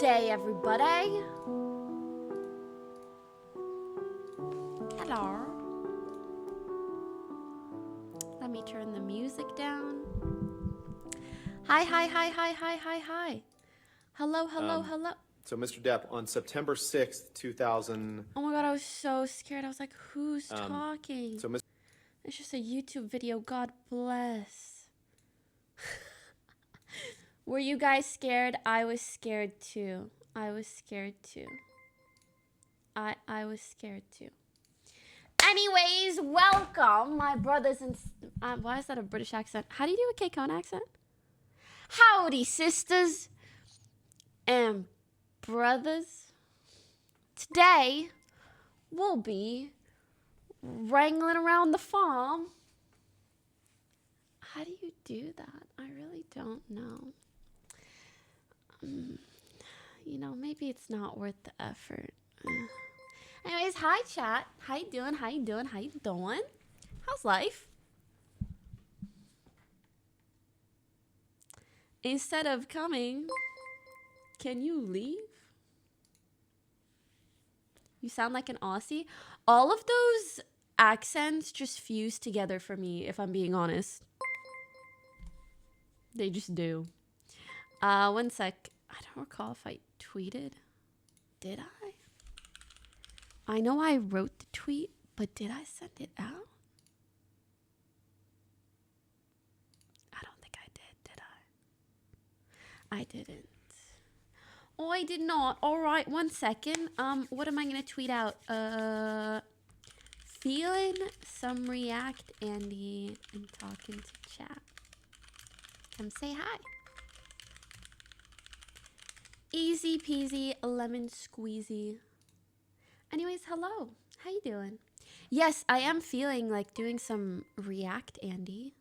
day, everybody. Hello. Let me turn the music down. Hi. Hello. So, Mr. Depp, on September 6th, 2000... Oh my god, I was so scared. I was like, who's talking? So, It's just a YouTube video. God bless. Were you guys scared? I was scared too. I was scared too. Anyways, welcome, my brothers and... why is that a British accent? How do you do a Cape Cod accent? Howdy, sisters and brothers. Today, we'll be wrangling around the farm. How do you do that? I really don't know. You know, maybe it's not worth the effort. Anyways, hi chat. How you doing? How's life? Instead of coming, can you leave? You sound like an Aussie. All of those accents just fuse together for me, if I'm being honest. They just do. One sec. I don't recall if I tweeted. Did I? I know I wrote the tweet, but did I send it out? I don't think I did I? I didn't. Oh, I did not. All right, one second. What am I going to tweet out? Feeling some react, Andy, and talking to chat. Come say hi. Easy peasy, lemon squeezy. Anyways, hello. How you doing? Yes, I am feeling like doing some react, Andy.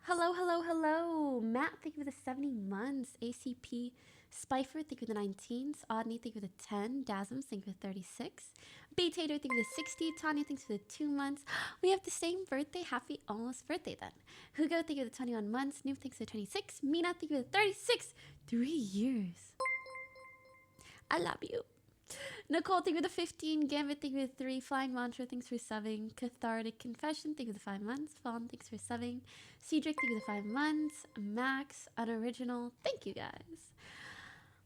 Hello. Matt, thank you for the 70 months. ACP Spifer, thank you for the 19s. Odney, thank you for the 10. Dasm, thank you for the 36. B-Tater, thank you for the 60. Tanya, thanks for the 2 months. We have the same birthday. Happy almost birthday then. Hugo, thank you for the 21 months. Noob, thanks for the 26. Mina, thank you for the 36. 3 years. I love you. Nicole, thank you for the 15. Gambit, thank you for the 3. Flying Mantra, thanks for subbing. Cathartic Confession, thank you for the 5 months. Fawn, thanks for subbing. Cedric, thank you for the 5 months. Max, Unoriginal, thank you guys.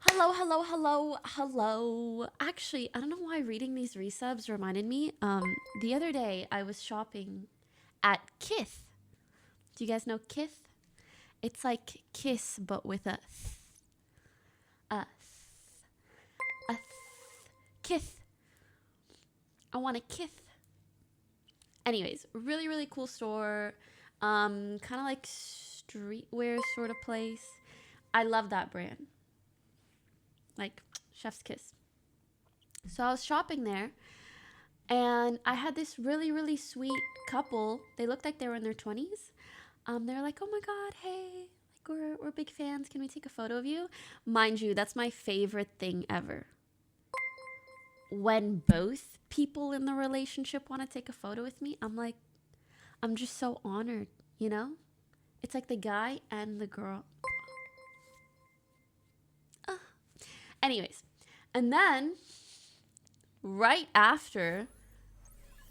Hello. Actually, I don't know why reading these resubs reminded me. The other day, I was shopping at Kith. Do you guys know Kith? It's like kiss, but with a Kith. I want a Kith. Anyways, really cool store. Kind of like streetwear sort of place. I love that brand. Like chef's kiss. So I was shopping there and I had this really sweet couple. They looked like they were in their 20s. They were like, oh my god, hey, like we're big fans, can we take a photo of you? Mind you, that's my favorite thing ever. When both people in the relationship want to take a photo with me, I'm just so honored, you know? It's like the guy and the girl. Anyways, and then right after,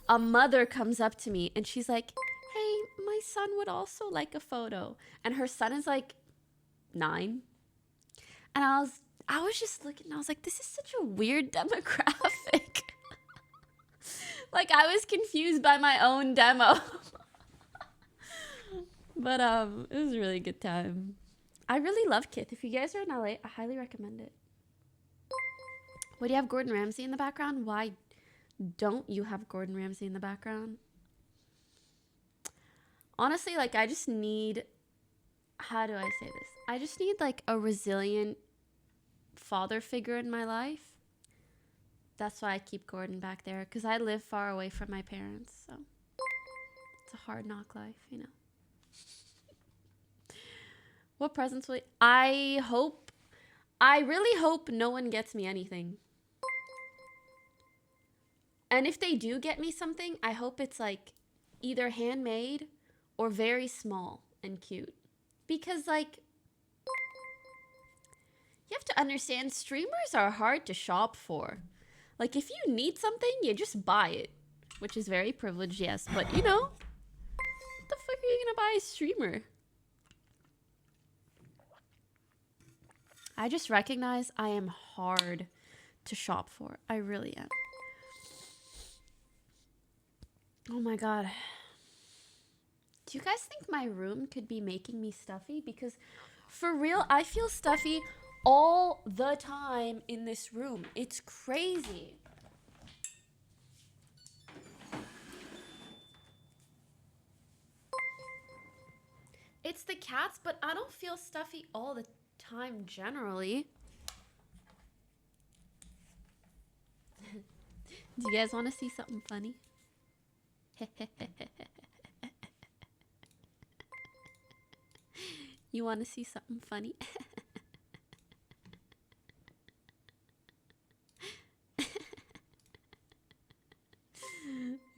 a mother comes up to me and she's like, hey, my son would also like a photo. And her son is like 9. And I was just looking and I was like, this is such a weird demographic. Like I was confused by my own demo. But it was a really good time. I really love Kith. If you guys are in LA, I highly recommend it. What, do you have Gordon Ramsay in the background? Why don't you have Gordon Ramsay in the background? Honestly, like I just need, how do I say this? I just need like a resilient father figure in my life. That's why I keep Gordon back there, because I live far away from my parents, so it's a hard knock life, you know. What presents will I really hope no one gets me anything. And if they do get me something, I hope it's like either handmade or very small and cute. Because like, you to understand streamers are hard to shop for. Like, if you need something, you just buy it. Which is very privileged, yes. But, you know, what the fuck are you gonna buy a streamer? I just recognize I am hard to shop for. I really am. Oh my god. Do you guys think my room could be making me stuffy? Because for real, I feel stuffy all the time in this room. It's crazy. It's the cats, but I don't feel stuffy all the time generally. Do you guys want to see something funny? You want to see something funny?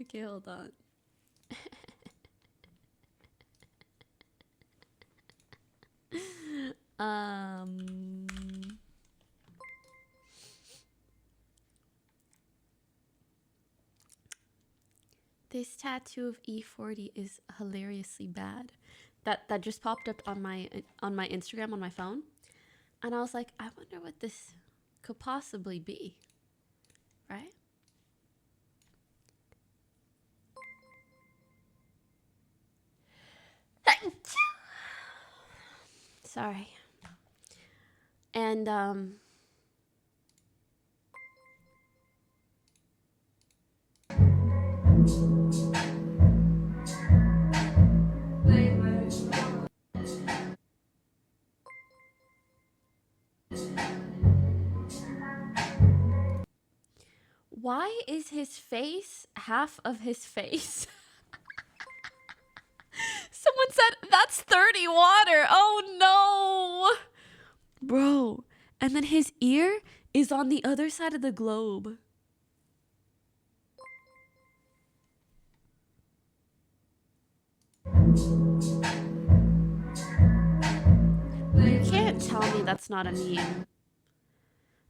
Okay, hold on. This tattoo of E40 is hilariously bad. That just popped up on my Instagram on my phone, and I was like, I wonder what this could possibly be, right? Sorry. And why is his face half of his face? Someone said, that's 30 water. Oh no. Bro. And then his ear is on the other side of the globe. You can't tell me that's not a meme.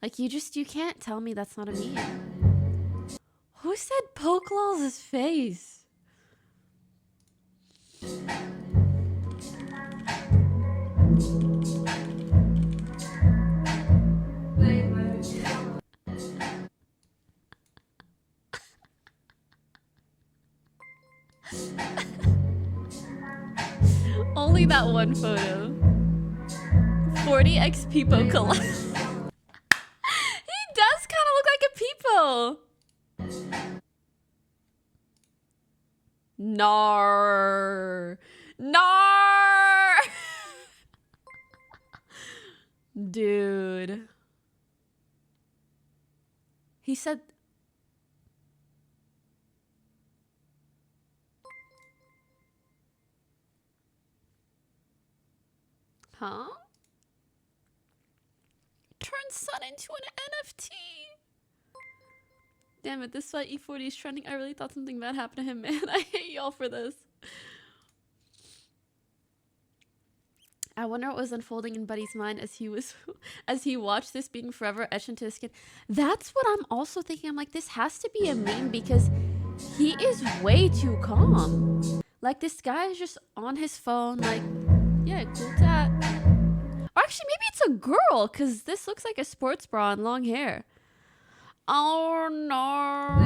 Like, you can't tell me that's not a meme. Who said Pokelaw's face? Only that one photo. 40 XP Pokemon. He does kind of look like a Peepo. Nar. Nar. Dude. He said... Huh? Turn Sun into an NFT. Damn it, this is why E40 is trending. I really thought something bad happened to him, man. I hate y'all for this. I wonder what was unfolding in Buddy's mind as he watched this being forever etched into his skin. That's what I'm also thinking. I'm like, this has to be a meme because he is way too calm. Like, this guy is just on his phone, like, yeah, cool tat. Or actually, maybe it's a girl, because this looks like a sports bra and long hair. Oh, no.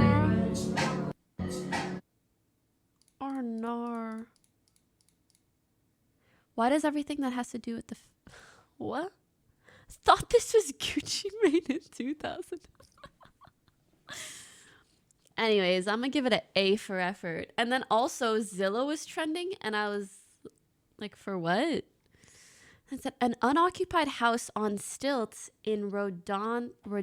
Oh, no. Why does everything that has to do with the... What? Thought this was Gucci made in 2000. Anyways, I'm going to give it an A for effort. And then also, Zillow was trending, and I was like, for what? It said, an unoccupied house on stilts in Rodanthe? How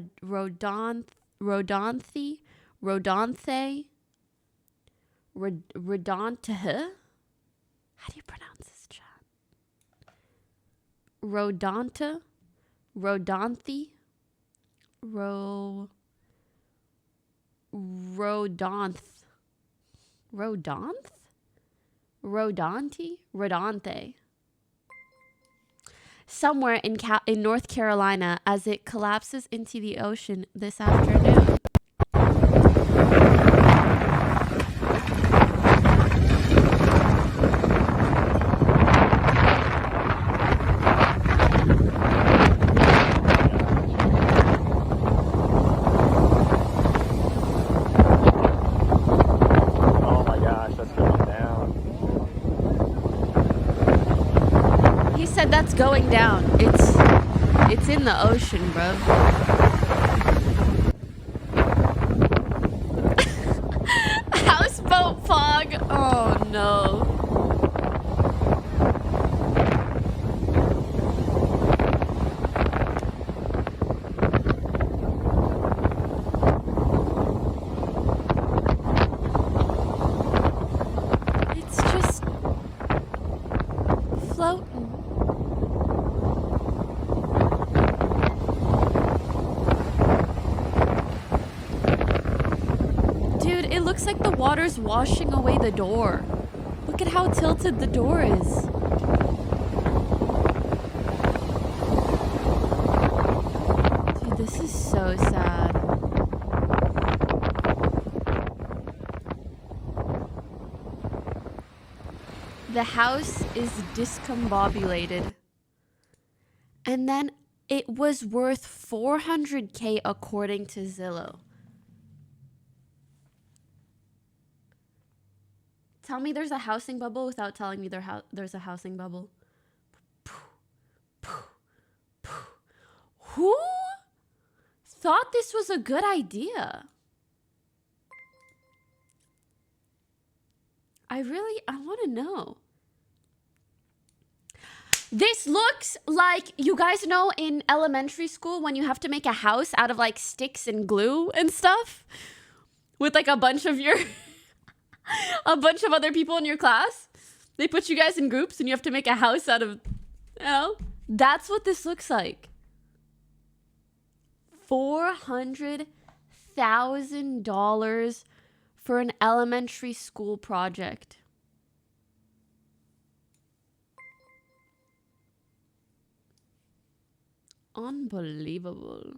do you pronounce this, chat? Rodanthe? Rodanthe? Rodanthe? Rodanthe? Rodanthe? somewhere in North Carolina as it collapses into the ocean this afternoon. Oh my gosh, that's going down. He said that's going down. It's in the ocean, bruv. Houseboat fog. Oh no. It's just floating. Dude, it looks like the water's washing away the door. Look at how tilted the door is. Dude, this is so sad. The house is discombobulated. And then it was worth $400K according to Zillow. Tell me there's a housing bubble without telling me there's a housing bubble. Who thought this was a good idea? I want to know. This looks like, you guys know in elementary school when you have to make a house out of like sticks and glue and stuff with like a bunch of other people in your class. They put you guys in groups and you have to make a house out of, that's what this looks like. $400,000 for an elementary school project. Unbelievable.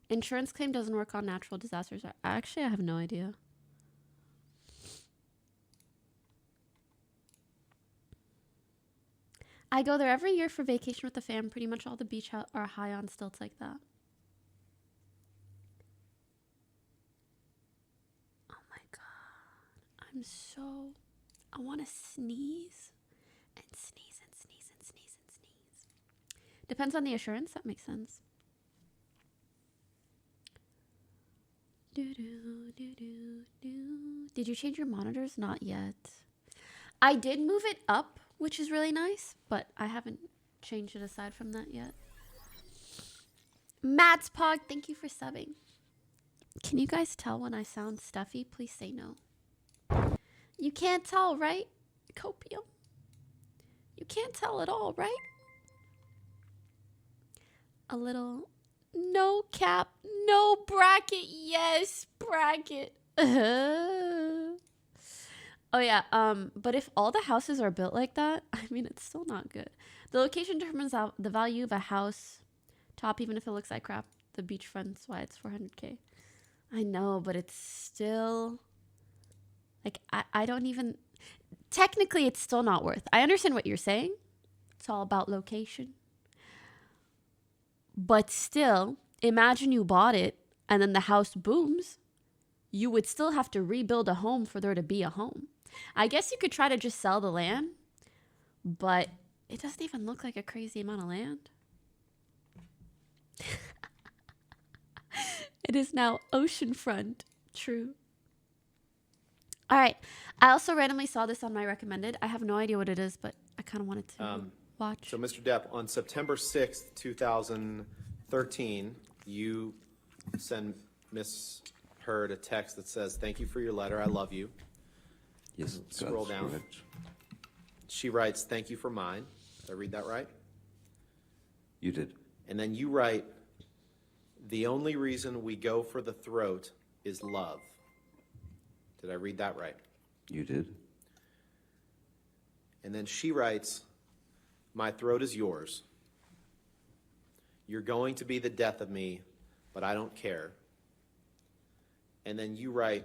Insurance claim doesn't work on natural disasters. Actually, I have no idea. I go there every year for vacation with the fam. Pretty much all the beach are high on stilts like that. Oh my god. I want to sneeze and sneeze and sneeze and sneeze and sneeze. Depends on the assurance. That makes sense. Did you change your monitors? Not yet. I did move it up, which is really nice, but I haven't changed it aside from that yet. Matt's Pog, thank you for subbing. Can you guys tell when I sound stuffy? Please say no. You can't tell, right? Copium. You can't tell at all, right? A little no cap, no bracket. Yes, bracket. Oh yeah, but if all the houses are built like that, I mean, it's still not good. The location determines the value of a house top, even if it looks like crap. The beachfront's why it's $400K. I know, but it's still like, I don't even, technically it's still not worth. I understand what you're saying. It's all about location. But still, imagine you bought it and then the house booms. You would still have to rebuild a home for there to be a home. I guess you could try to just sell the land, but it doesn't even look like a crazy amount of land. It is now oceanfront. True. All right. I also randomly saw this on my recommended. I have no idea what it is, but I kind of wanted to watch. So, Mr. Depp, on September 6th, 2013, you send Miss Heard a text that says, "Thank you for your letter. I love you." Yes. Scroll down. Correct. She writes, "Thank you for mine." Did I read that right? You did. And then you write, "The only reason we go for the throat is love." Did I read that right? You did. And then she writes, "My throat is yours. you're going to be the death of me, but I don't care. And then you write,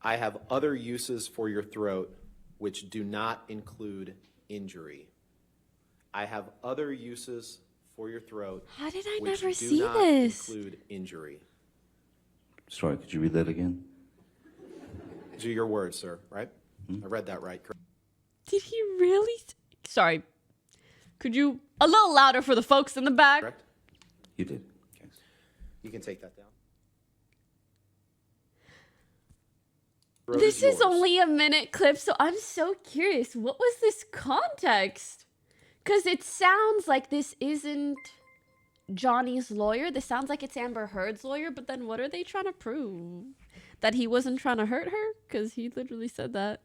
I have other uses for your throat which do not include injury. I have other uses for your throat How did I which never do see not this? include injury. Sorry, could you read that again? These are your words, sir, right? I read that right. Correct. Did he really? Sorry. Could you a little louder for the folks in the back? Correct? You did. Okay. You can take that down. This is yours. only a minute clip, so I'm so curious. What was this context? Because it sounds like this isn't Johnny's lawyer. This sounds like it's Amber Heard's lawyer, but then what are they trying to prove? That he wasn't trying to hurt her? Because he literally said that.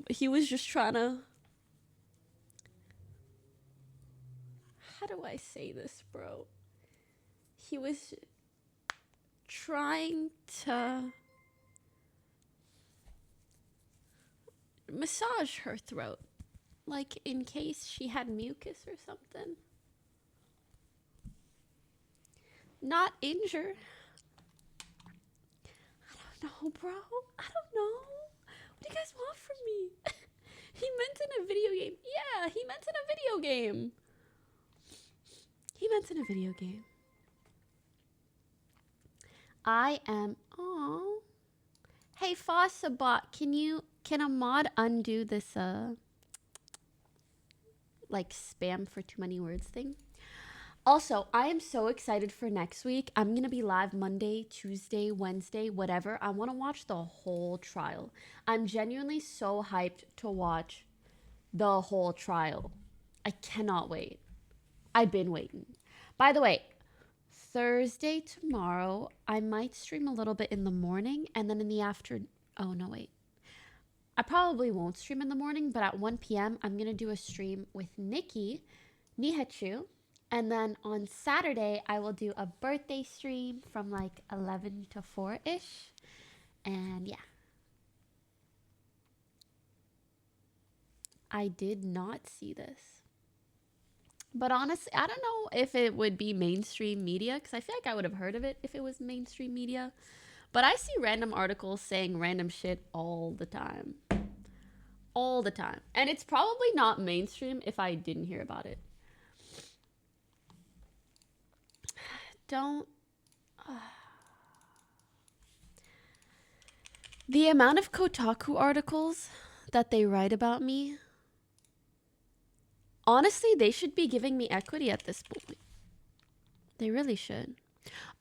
He was just trying to... How do I say this, bro? He was trying to massage her throat, like in case she had mucus or something. Not injure. I don't know, bro. I don't know. What do you guys want from me? He meant in a video game. Yeah, he meant in a video game. He meant in a video game. I am... Oh. Hey, Fossabot, can a mod undo this, like, spam for too many words thing? Also, I am so excited for next week. I'm going to be live Monday, Tuesday, Wednesday, whatever. I want to watch the whole trial. I'm genuinely so hyped to watch the whole trial. I cannot wait. I've been waiting. By the way, Thursday tomorrow, I might stream a little bit in the morning and then in the afternoon. Oh, no, wait. I probably won't stream in the morning, but at 1 p.m., I'm going to do a stream with Nikki, Nihachu. And then on Saturday, I will do a birthday stream from like 11 to 4-ish. And yeah. I did not see this. But honestly, I don't know if it would be mainstream media, because I feel like I would have heard of it if it was mainstream media. But I see random articles saying random shit all the time. All the time. And it's probably not mainstream if I didn't hear about it. Don't... The amount of Kotaku articles that they write about me... Honestly, they should be giving me equity at this point. They really should.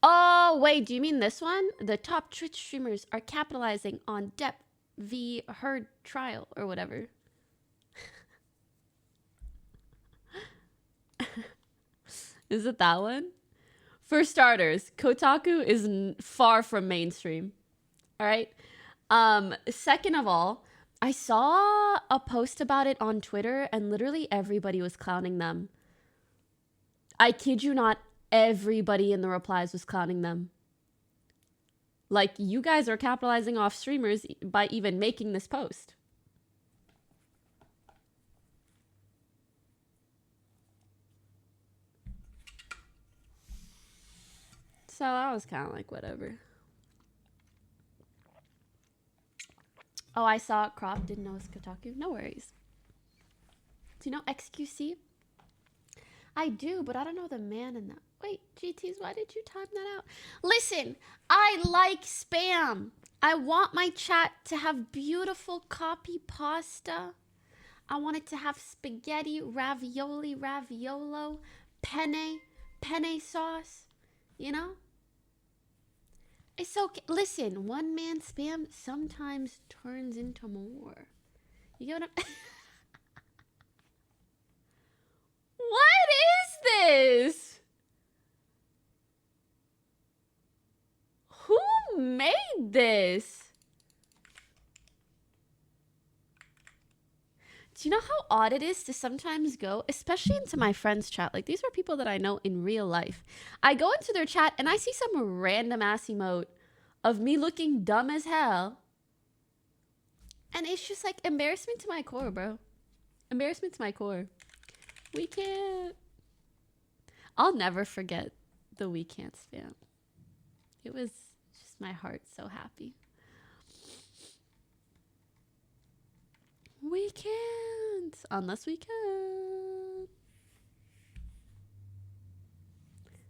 Oh, wait, do you mean this one? The top Twitch streamers are capitalizing on Depp v. Heard trial or whatever. Is it that one? For starters, Kotaku is far from mainstream. All right? Second of all, I saw a post about it on Twitter and literally everybody was clowning them. I kid you not, everybody in the replies was clowning them. Like, you guys are capitalizing off streamers by even making this post. So I was kind of like, whatever. Oh, I saw it cropped. Didn't know it was Kotaku. No worries. Do you know XQC? I do, but I don't know the man in that. Wait, GTs, why did you time that out? Listen, I like spam. I want my chat to have beautiful copy pasta. I want it to have spaghetti, ravioli, raviolo, penne sauce. You know? It's okay. Listen, one man spam sometimes turns into more. You get what I'm... What is this? Who made this? Do you know how odd it is to sometimes go, especially into my friends' chat? Like, these are people that I know in real life. I go into their chat and I see some random ass emote of me looking dumb as hell. And it's just like embarrassment to my core, bro. Embarrassment to my core. We can't. I'll never forget the We Can't Spam. It was just my heart so happy. We can't unless we can.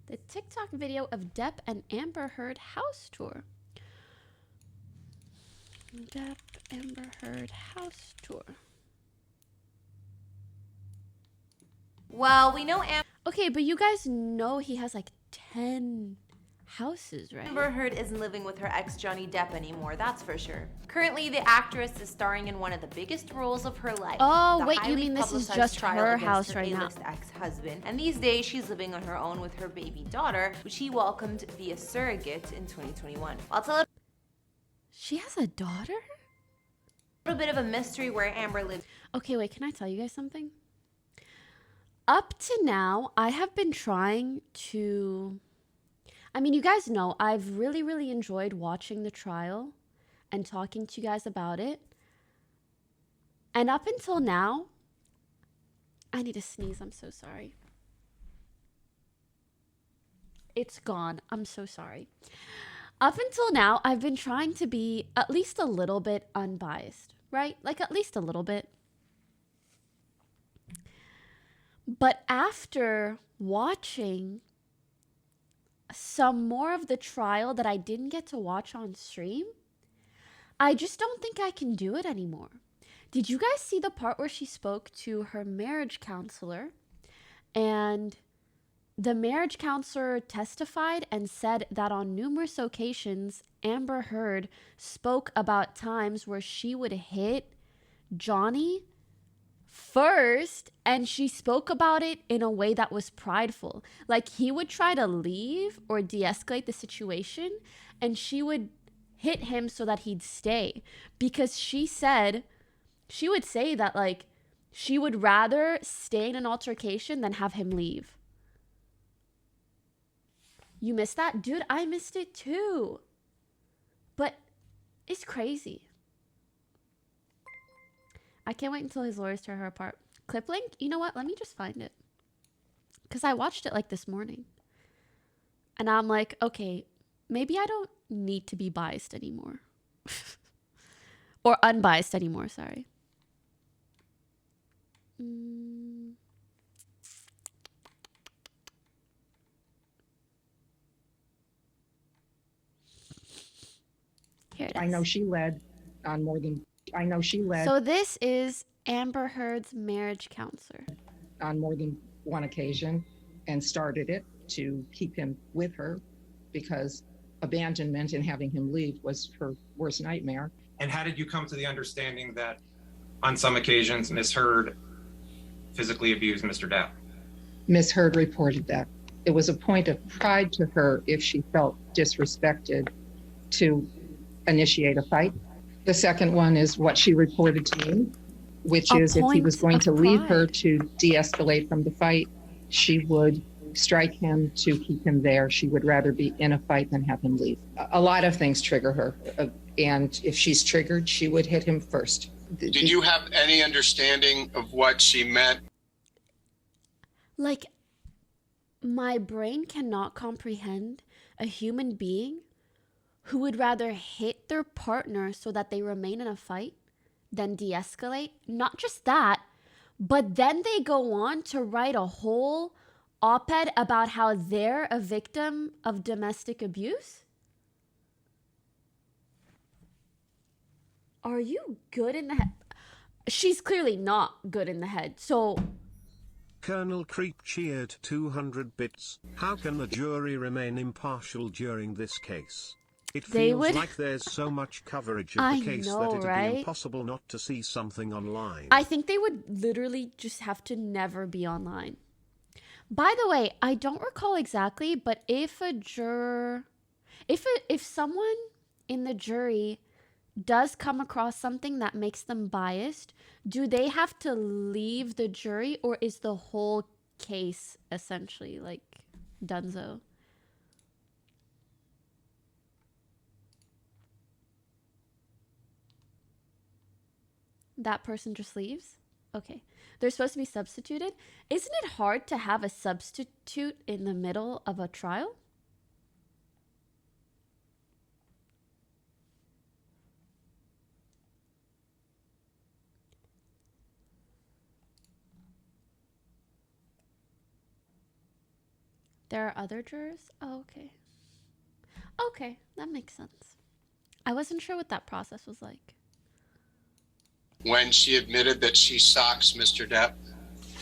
The TikTok video of Depp and Amber Heard house tour. Depp Amber Heard house tour. Well, we know Okay, but you guys know he has like 10 houses, right? Amber Heard isn't living with her ex Johnny Depp anymore, that's for sure. Currently, the actress is starring in one of the biggest roles of her life. Oh, the wait, you highly mean this is publicized just trial her against house her right now? A-list ex-husband. And these days, she's living on her own with her baby daughter, which she welcomed via surrogate in 2021. I'll tell a She has a daughter? little bit of a mystery where Amber lives. Okay, wait, can I tell you guys something? Up to now, I have been trying to... I mean, you guys know I've really enjoyed watching the trial and talking to you guys about it. And up until now, I need to sneeze. I'm so sorry. It's gone. I'm so sorry. Up until now, I've been trying to be at least a little bit unbiased, right? Like at least a little bit. But after watching some more of the trial that I didn't get to watch on stream, I just don't think I can do it anymore. Did you guys see the part where she spoke to her marriage counselor and the marriage counselor testified and said that on numerous occasions, Amber Heard spoke about times where she would hit Johnny first, and she spoke about it in a way that was prideful. Like he would try to leave or de-escalate the situation, and she would hit him so that he'd stay. Because she said, she would say that like she would rather stay in an altercation than have him leave. You missed that? Dude, I missed it too. But it's crazy. I can't wait until his lawyers tear her apart. Clip link? You know what? Let me just find it. Because I watched it like this morning. And I'm like, okay, maybe I don't need to be biased anymore. Or unbiased anymore, sorry. Here it is. I know she led on more than, I know she led So this is Amber Heard's marriage counselor. on more than one occasion and started it to keep him with her because abandonment and having him leave was her worst nightmare. And how did you come to the understanding that on some occasions Miss Heard physically abused Mr. Depp? Miss Heard reported that. It was a point of pride to her if she felt disrespected to initiate a fight. The second one is what she reported to me, which is if he was going to leave her to de-escalate from the fight, she would strike him to keep him there. She would rather be in a fight than have him leave. A lot of things trigger her. And if she's triggered, she would hit him first. Did you have any understanding of what she meant? Like, my brain cannot comprehend a human being who would rather hit their partner so that they remain in a fight than de-escalate. Not just that, but then they go on to write a whole op-ed about how they're a victim of domestic abuse. Are you good in the head? She's clearly not good in the head. So Colonel Creep cheered 200 bits. How can the jury remain impartial during this case? It feels like there's so much coverage of the case that it'd be impossible not to see something online. I think they would literally just have to never be online. By the way, I don't recall exactly, but if a juror, if someone in the jury does come across something that makes them biased, do they have to leave the jury, or is the whole case essentially like donezo? That person just leaves? Okay. They're supposed to be substituted. Isn't it hard to have a substitute in the middle of a trial? There are other jurors? Oh, okay. Okay, that makes sense. I wasn't sure what that process was like. When she admitted that she stalks Mr. Depp?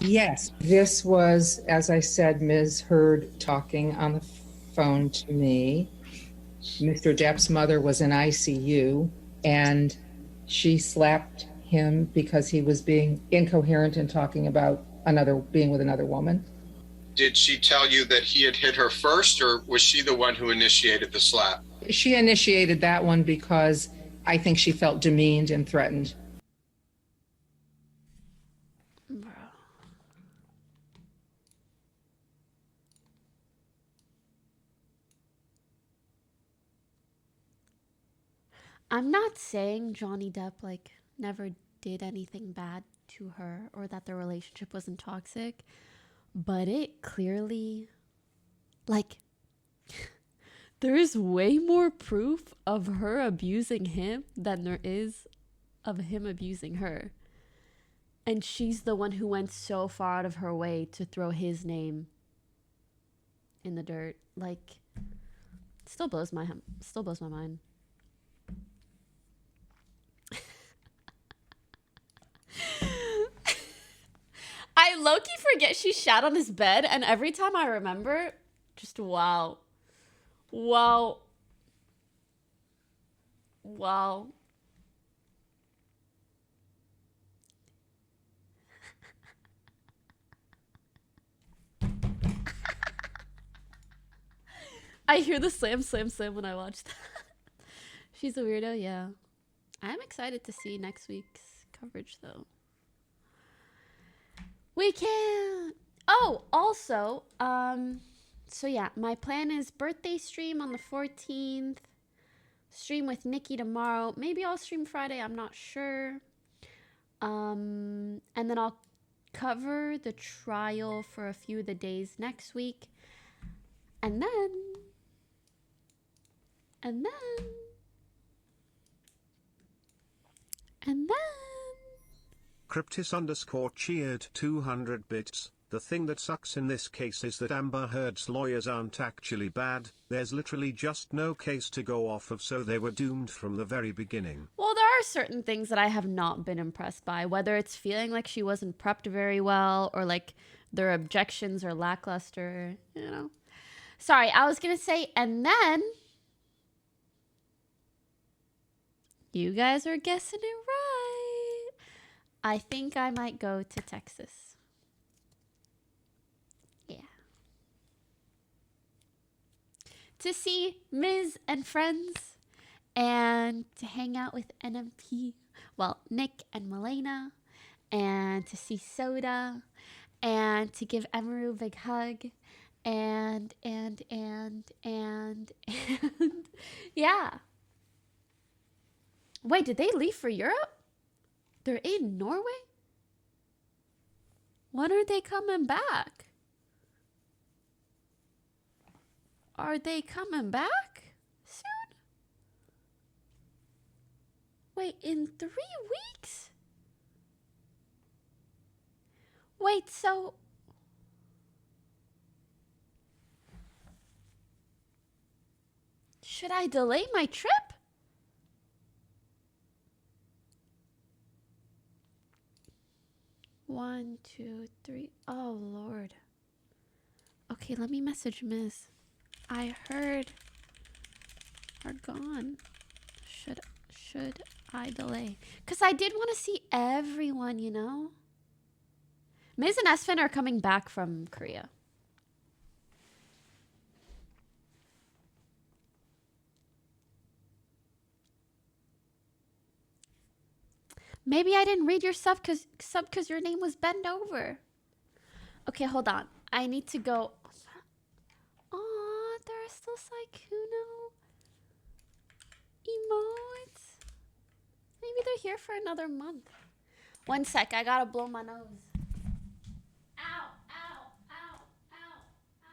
Yes, this was, as I said, Ms. Heard talking on the phone to me. Mr. Depp's mother was in ICU, and she slapped him because he was being incoherent and talking about being with another woman. Did she tell you that he had hit her first, or was she the one who initiated the slap? She initiated that one because I think she felt demeaned and threatened. Bro. I'm not saying Johnny Depp like never did anything bad to her or that their relationship wasn't toxic, but it clearly, like, there is way more proof of her abusing him than there is of him abusing her. And she's the one who went so far out of her way to throw his name in the dirt. Like, still blows my mind. I low-key forget she shat on his bed, and every time I remember, just wow. Wow. Wow. I hear the slam, slam, slam when I watch that. She's a weirdo, yeah. I'm excited to see next week's coverage, though. We can. Oh, also, so yeah, my plan is birthday stream on the 14th. Stream with Nikki tomorrow. Maybe I'll stream Friday. I'm not sure. And then I'll cover the trial for a few of the days next week. And then Cryptis cheered 200 bits. The thing that sucks in this case is that Amber Heard's lawyers aren't actually bad. There's literally just no case to go off of, so they were doomed from the very beginning. Well, there are certain things that I have not been impressed by, whether it's feeling like she wasn't prepped very well or like their objections are lackluster, you know. Sorry, I was going to say, and then you guys are guessing it right. I think I might go to Texas. Yeah. To see Ms. and friends and to hang out with NMP. Well, Nick and Milena. And to see Soda. And to give Emeru a big hug. And yeah. Wait, did they leave for Europe? They're in Norway? When are they coming back? Are they coming back soon? Wait, in 3 weeks? Wait, so... should I delay my trip? One, two, three. Oh, Lord. Okay, let me message Miss. I heard are gone. Should I delay? Because I did want to see everyone, you know? Miz and Esfin are coming back from Korea. Maybe I didn't read your sub because your name was bent over. Okay, hold on. I need to go. Aw, there are still Saikuno emotes. Maybe they're here for another month. 1 sec, I gotta blow my nose. Ow, ow, ow, ow, ow.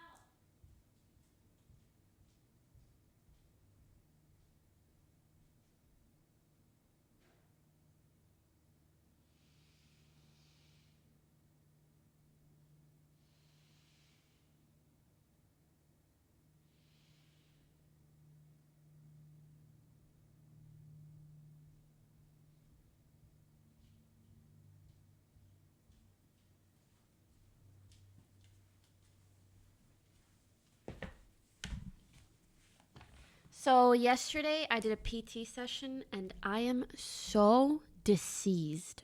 So yesterday I did a PT session and I am so diseased.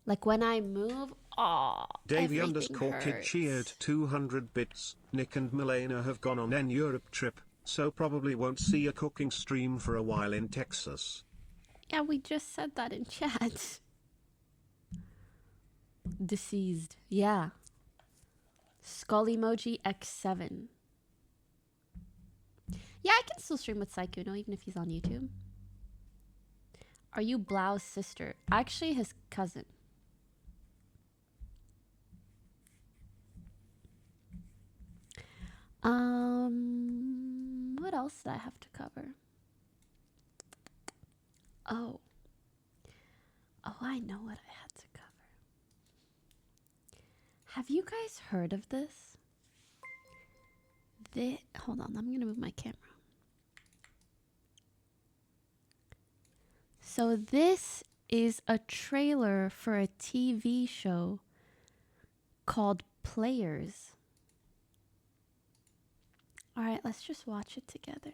Like when I move, Davey everything _ Kid hurts. cheered 200 bits. Nick and Milena have gone on an Europe trip, so probably won't see a cooking stream for a while in Texas. Yeah, we just said that in chat. Deceased. Yeah. Skull emoji X7. Yeah, I can still stream with Saikuno even if he's on YouTube. Are you Blau's sister? Actually, his cousin. What else did I have to cover? Oh, I know what I had to cover. Have you guys heard of this? Hold on, I'm gonna move my camera. So this is a trailer for a TV show called Players. All right, let's just watch it together.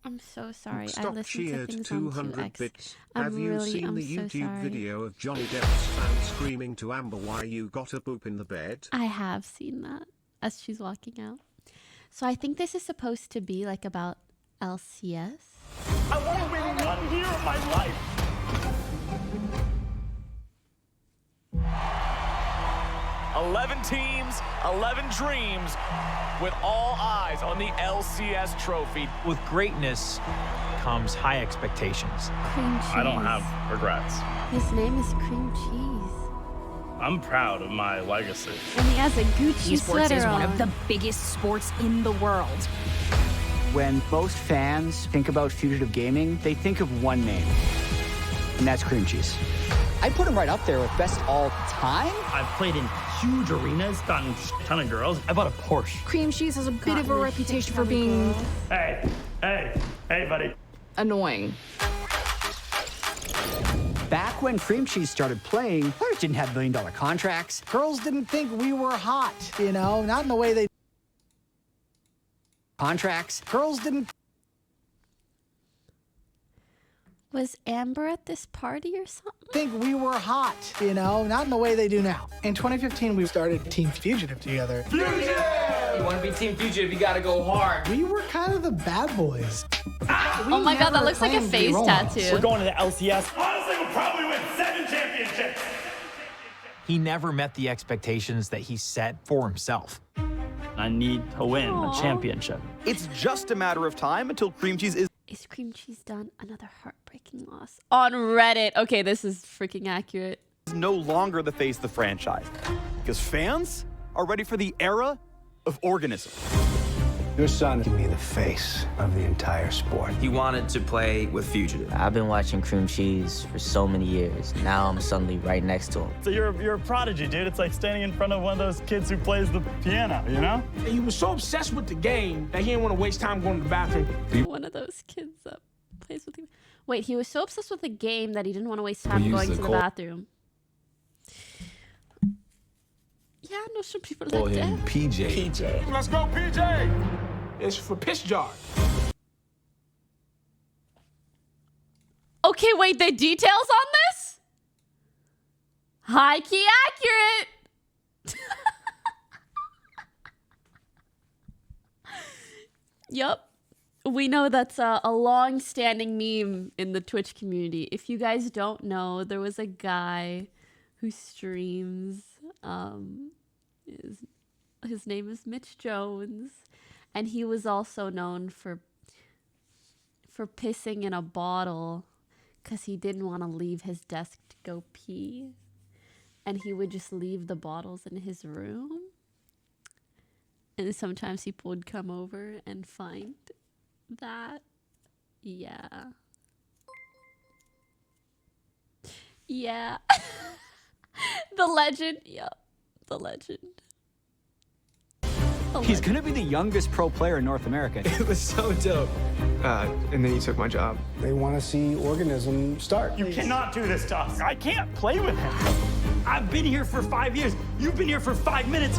I'm so sorry. I Stop listened to cheered things on 200 2X. bits. I'm Have you really, seen I'm the so YouTube sorry. video of Johnny Depp's fan screaming to Amber why you got a poop in the bed? I have seen that as she's walking out. So I think this is supposed to be like about LCS. I want to win 1 year of my life. 11 teams, 11 dreams, with all eyes on the LCS trophy. With greatness comes high expectations. Cream cheese. I don't have regrets. His name is Cream Cheese. I'm proud of my legacy. And he has a Gucci Esports sweater is one on. of the biggest sports in the world. When most fans think about fugitive gaming, they think of one name, and that's Cream Cheese. I put him right up there with best all time. I've played in huge arenas, gotten a ton of girls. I bought a Porsche. Cream Cheese has a bit of a reputation for being Hey, buddy. annoying. Back when Cream Cheese started playing, players didn't have $1 million contracts. Girls didn't think we were hot, you know, not in the way they... Contracts. Girls didn't... Was Amber at this party or something? think we were hot, you know, not in the way they do now. In 2015, we started Team Fugitive together. Fugitive! You want to be Team Fugitive, you gotta go hard. We were kind of the bad boys. Oh my god, that looks like a face tattoo. We're going to the LCS. Honestly, we'll probably win 7 championships. He never met the expectations that he set for himself. I need to win a championship. It's just a matter of time until Cream Cheese is Cream Cheese done? Another heartbreaking loss. On Reddit. Okay, this is freaking accurate. no longer the face of the franchise. Because fans are ready for the era of organism. Your son can be the face of the entire sport. He wanted to play with Fugitive. I've been watching Cream Cheese for so many years. Now I'm suddenly right next to him. So you're a prodigy, dude. It's like standing in front of one of those kids who plays the piano, you know? He was so obsessed with the game that he didn't want to waste time going to the bathroom. One of those kids that plays with you. Wait, he was so obsessed with the game that he didn't want to waste time going to the bathroom. Yeah, I know some people like that. PJ. Let's go, PJ! It's for piss jar. Okay, wait, the details on this? High key accurate. Yup. We know that's a long-standing meme in the Twitch community. If you guys don't know, there was a guy who streams. His name is Mitch Jones, and he was also known for pissing in a bottle because he didn't want to leave his desk to go pee. And he would just leave the bottles in his room. And sometimes people would come over and find that. Yeah. Yeah. The legend. Yep. The legend. He's gonna be the youngest pro player in North America. It was so dope. And then he took my job. They want to see Organism start. You cannot do this to us. I can't play with him. I've been here for 5 years. You've been here for 5 minutes.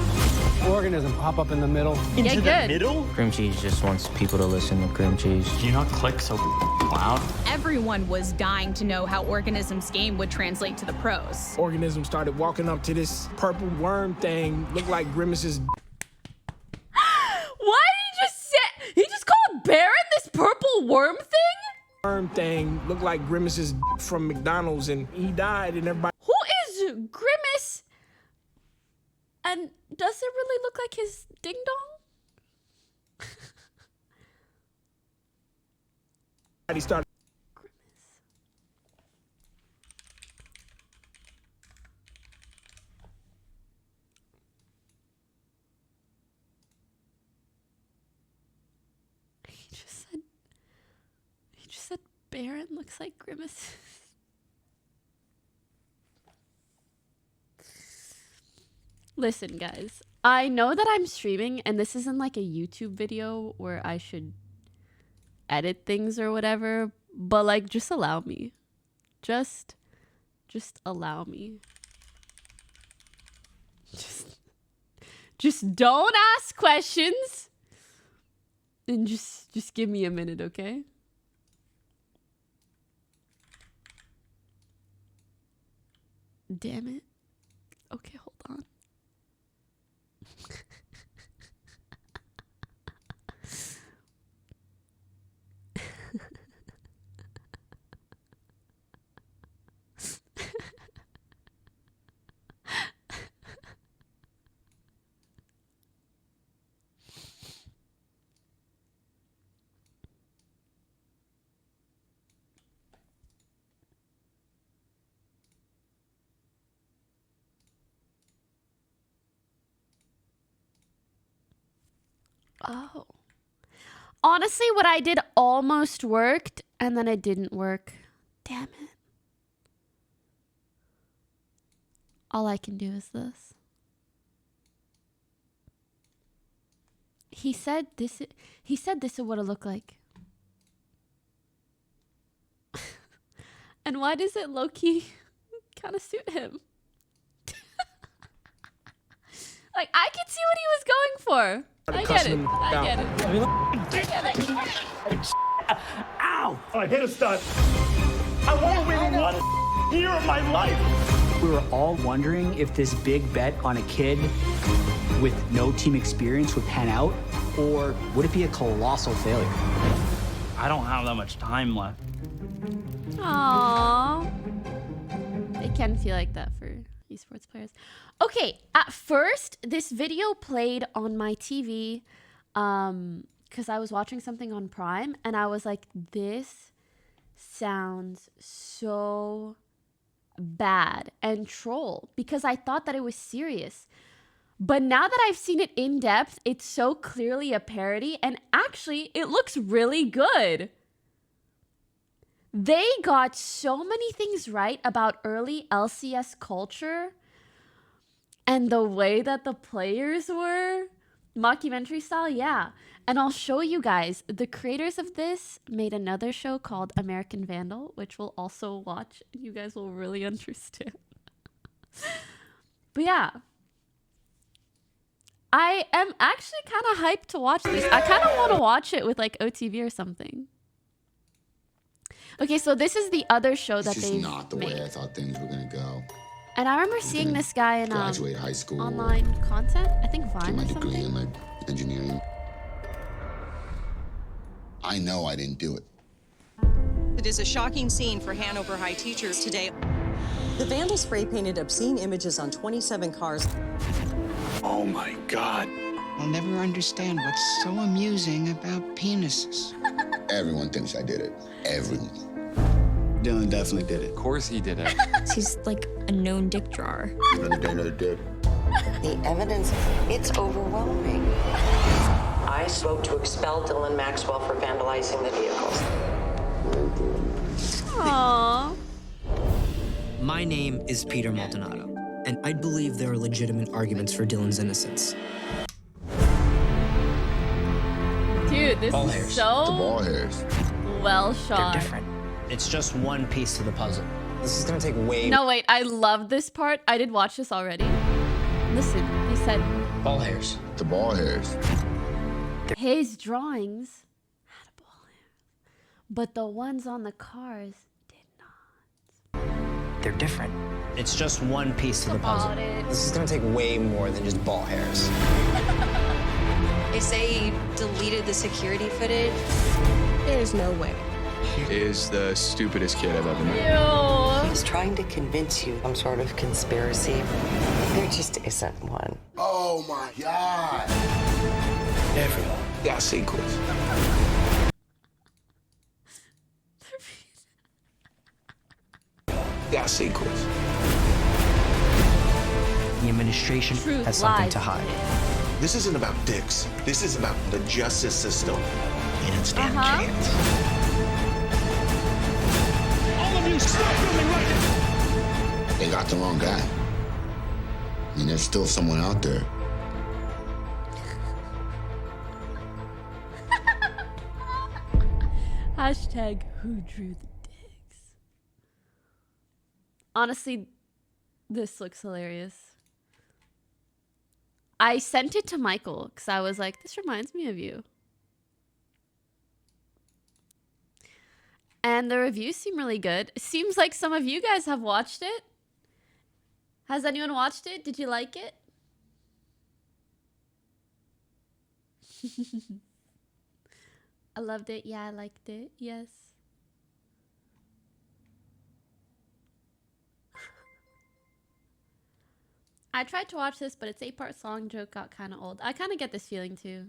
Organism, hop up in the middle. Into the middle? Cream cheese just wants people to listen to cream cheese. Do you not click so loud? Everyone was dying to know how Organism's game would translate to the pros. Organism started walking up to this purple worm thing, looked like Grimace's. What did he just say? He just called Baron this purple worm thing? Worm thing looked like Grimace's from McDonald's, and he died, and everybody. Who is Grimace? And does it really look like his ding dong? He started. He just said Baron looks like Grimace. Listen, guys, I know that I'm streaming and this isn't like a YouTube video where I should edit things or whatever, but like, just allow me. Just allow me. Just don't ask questions. And just give me a minute, okay? Damn it. Okay, hold on. Oh. Honestly, what I did almost worked, and then it didn't work. Damn it. All I can do is this. He said this is what it looked like. And why does it low-key kind of suit him? Like, I could see what he was going for. I get it. Ow! I hit a stud. I want to win 1 year of my life. We were all wondering if this big bet on a kid with no team experience would pan out, or would it be a colossal failure? I don't have that much time left. Aww. It can feel like that for esports players. Okay, at first, this video played on my TV because I was watching something on Prime, and I was like, this sounds so bad and troll, because I thought that it was serious. But now that I've seen it in depth, it's so clearly a parody, and actually, it looks really good. They got so many things right about early LCS culture and the way that the players were, mockumentary style, yeah. And I'll show you guys, the creators of this made another show called American Vandal, which we'll also watch. You guys will really understand. But yeah. I am actually kind of hyped to watch this. I kind of want to watch it with like OTV or something. Okay, so this is the other show that they made. It's just not the way I thought things were going to go. And I remember seeing this guy in graduate high school, online content. I think Vine get my or degree something. in like engineering. I know I didn't do it. It is a shocking scene for Hanover High teachers today. The vandals spray painted obscene images on 27 cars. Oh my God. I'll never understand what's so amusing about penises. Everyone thinks I did it. Everyone. Dylan definitely did it. Of course he did it. He's like a known dick drawer. Another day, another dick. The evidence, it's overwhelming. I spoke to expel Dylan Maxwell for vandalizing the vehicles. Aww. My name is Peter Maldonado, and I believe there are legitimate arguments for Dylan's innocence. Dude, this Ball is hairs. so The ball hairs. well shot. They're different. It's just one piece to the puzzle. This is gonna take way No, wait, I love this part. I did watch this already. Listen, he said ball hairs. The ball hairs. his drawings had a ball hair, but the ones on the cars did not. They're different. It's just one piece to the puzzle. About it. This is gonna take way more than just ball hairs. They say he deleted the security footage. There's no way. He is the stupidest kid I've ever met. Ew. He's trying to convince you some sort of conspiracy. There just isn't one. Oh my God. Everyone got sequels. Got sequels. The administration Truth has something lies to hide. This isn't about dicks. This is about the justice system. He didn't stand a chance. All of you, stop filming right now! They got the wrong guy. I mean, there's still someone out there. Hashtag who drew the dicks. Honestly, this looks hilarious. I sent it to Michael because I was like, this reminds me of you. And the reviews seem really good. It seems like some of you guys have watched it. Has anyone watched it? Did you like it? I loved it. Yeah, I liked it. Yes. I tried to watch this, but its 8-part song joke got kind of old. I kind of get this feeling too.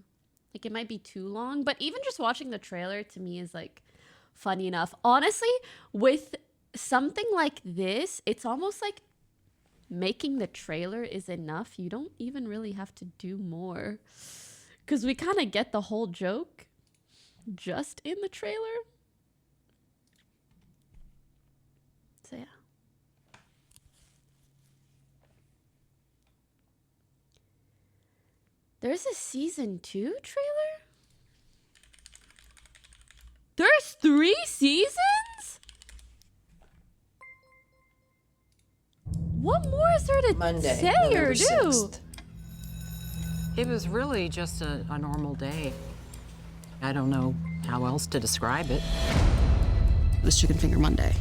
Like it might be too long, but even just watching the trailer to me is like funny enough. Honestly, with something like this, it's almost like making the trailer is enough. You don't even really have to do more. Because we kind of get the whole joke just in the trailer. So yeah. There's a season 2 trailer? There's 3 seasons? What more is there to Monday, say November or do? 6th. It was really just a normal day. I don't know how else to describe it. It was Chicken Finger Monday.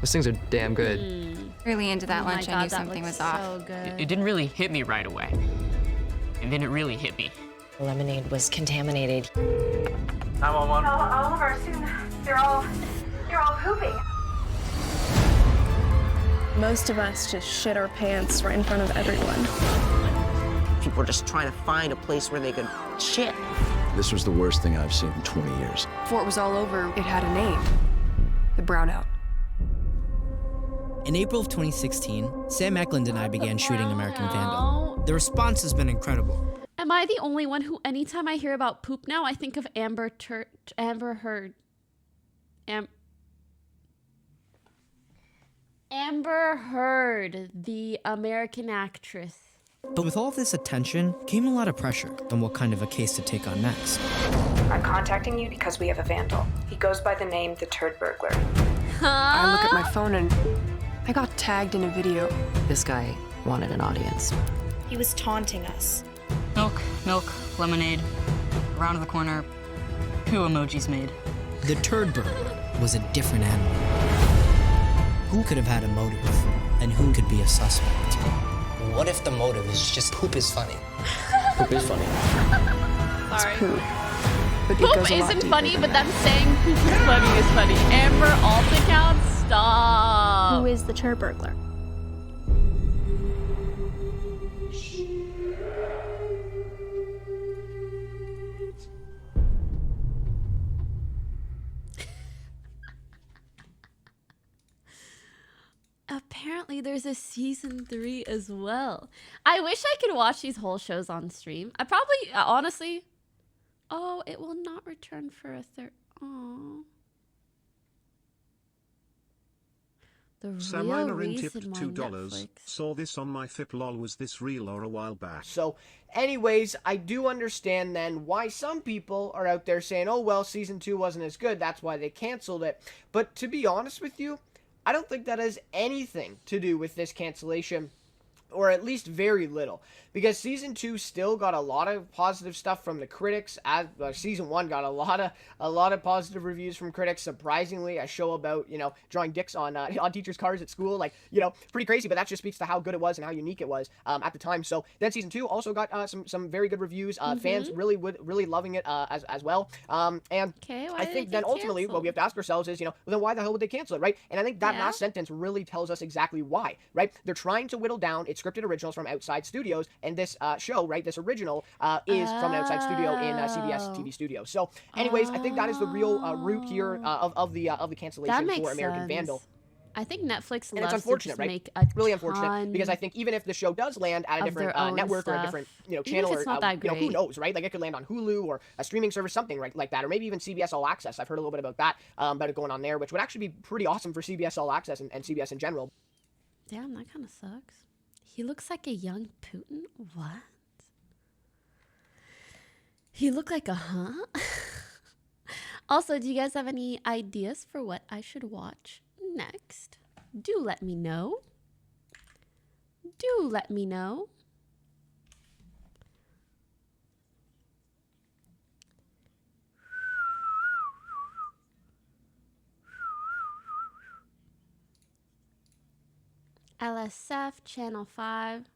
Those things are damn good. Really into that Oh my lunch, I God, knew that something looks was off. so good. It didn't really hit me right away. And then it really hit me. The lemonade was contaminated. 911. All of our students, they're all pooping. Most of us just shit our pants right in front of everyone. People are just trying to find a place where they could shit. This was the worst thing I've seen in 20 years. Before it was all over, it had a name. The Brownout. In April of 2016, Sam Eklund and I began shooting American Vandal. The response has been incredible. Am I the only one who, anytime I hear about poop now, I think of Amber Heard? Amber Heard, the American actress. But with all this attention came a lot of pressure on what kind of a case to take on next. I'm contacting you because we have a vandal. He goes by the name The Turd Burglar. I look at my phone and I got tagged in a video. This guy wanted an audience. He was taunting us. Milk, lemonade, around the corner, poo emojis made. The Turd Burglar was a different animal. Who could have had a motive, and who could be a suspect? What if the motive is just poop is funny? Poop is funny. Sorry. Poop. But it Poop goes a lot isn't deeper funny, than but that. them saying poop is funny is funny. Amber alt account, stop. Who is the Turd Burglar? apparently there's a season 3 as well. I wish I could watch these whole shows on stream. I probably, honestly... Oh, it will not return for a third... Oh. The real Samina tipped reason why $2. Netflix... Saw this on my FIP lol. Was this real or a while back? So, anyways, I do understand then why some people are out there saying, oh, well, season 2 wasn't as good. That's why they canceled it. But to be honest with you, I don't think that has anything to do with this cancellation. Or at least very little, because season 2 still got a lot of positive stuff from the critics. As season 1 got a lot of positive reviews from critics. Surprisingly, a show about drawing dicks on teachers' cars at school, like pretty crazy. But that just speaks to how good it was and how unique it was at the time. So then season 2 also got some very good reviews. Fans really loving it as well. And I think then ultimately what we have to ask ourselves is well, then why the hell would they cancel it, right? And I think that last sentence really tells us exactly why, right? They're trying to whittle down its scripted originals from outside studios, and this show, right, this original is from an outside studio in CBS TV studios. So anyways, I think that is the real root here of the cancellation for American Vandal. I think Netflix and loves it's unfortunate, to right? make a really unfortunate, because I think even if the show does land at a different network or a different channel, or who knows, right? Like it could land on Hulu or a streaming service, something like that, or maybe even CBS All Access. I've heard a little bit about that, about it going on there, which would actually be pretty awesome for CBS All Access and CBS in general. Damn, that kind of sucks. He looks like a young Putin? What? He looked like a Also, do you guys have any ideas for what I should watch next? Do let me know. Do let me know. LSF, Channel 5.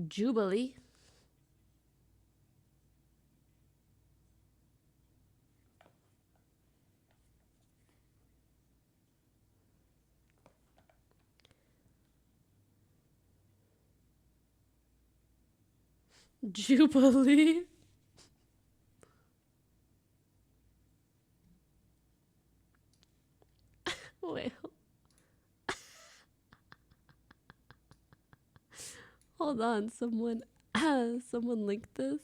Jubilee. Jubilee. Wait. Hold on, someone linked this.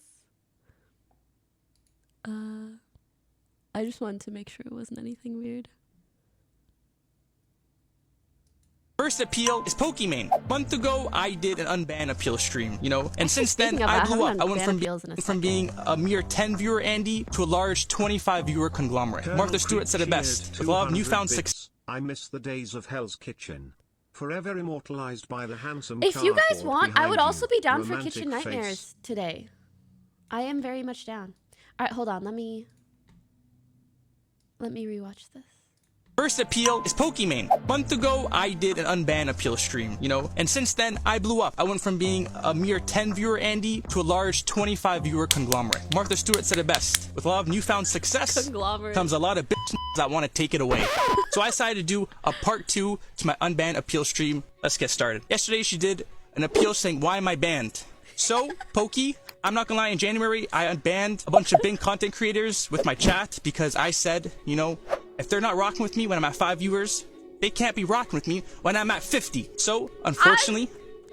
I just wanted to make sure it wasn't anything weird. First appeal is Pokimane. A month ago, I did an unbanned appeal stream, and since then, I blew up. I went from being a mere 10 viewer Andy to a large 25 viewer conglomerate. Martha Stewart said it best. With a lot of newfound success. I miss the days of Hell's Kitchen. Forever immortalized by the handsome If you guys want, I would also be down for romantic Kitchen Nightmares face. today. I am very much down. All right, hold on. Let me rewatch this. First appeal is Pokimane. A month ago, I did an unbanned appeal stream, and since then, I blew up. I went from being a mere 10 viewer Andy to a large 25 viewer conglomerate. Martha Stewart said it best. With a lot of newfound success comes a lot of bitch that want to take it away. So I decided to do a part 2 to my unbanned appeal stream. Let's get started. Yesterday, she did an appeal saying, why am I banned? So, Pokey, I'm not gonna lie, in January, I unbanned a bunch of big content creators with my chat because I said, if they're not rocking with me when I'm at 5 viewers, they can't be rocking with me when I'm at 50. So, unfortunately,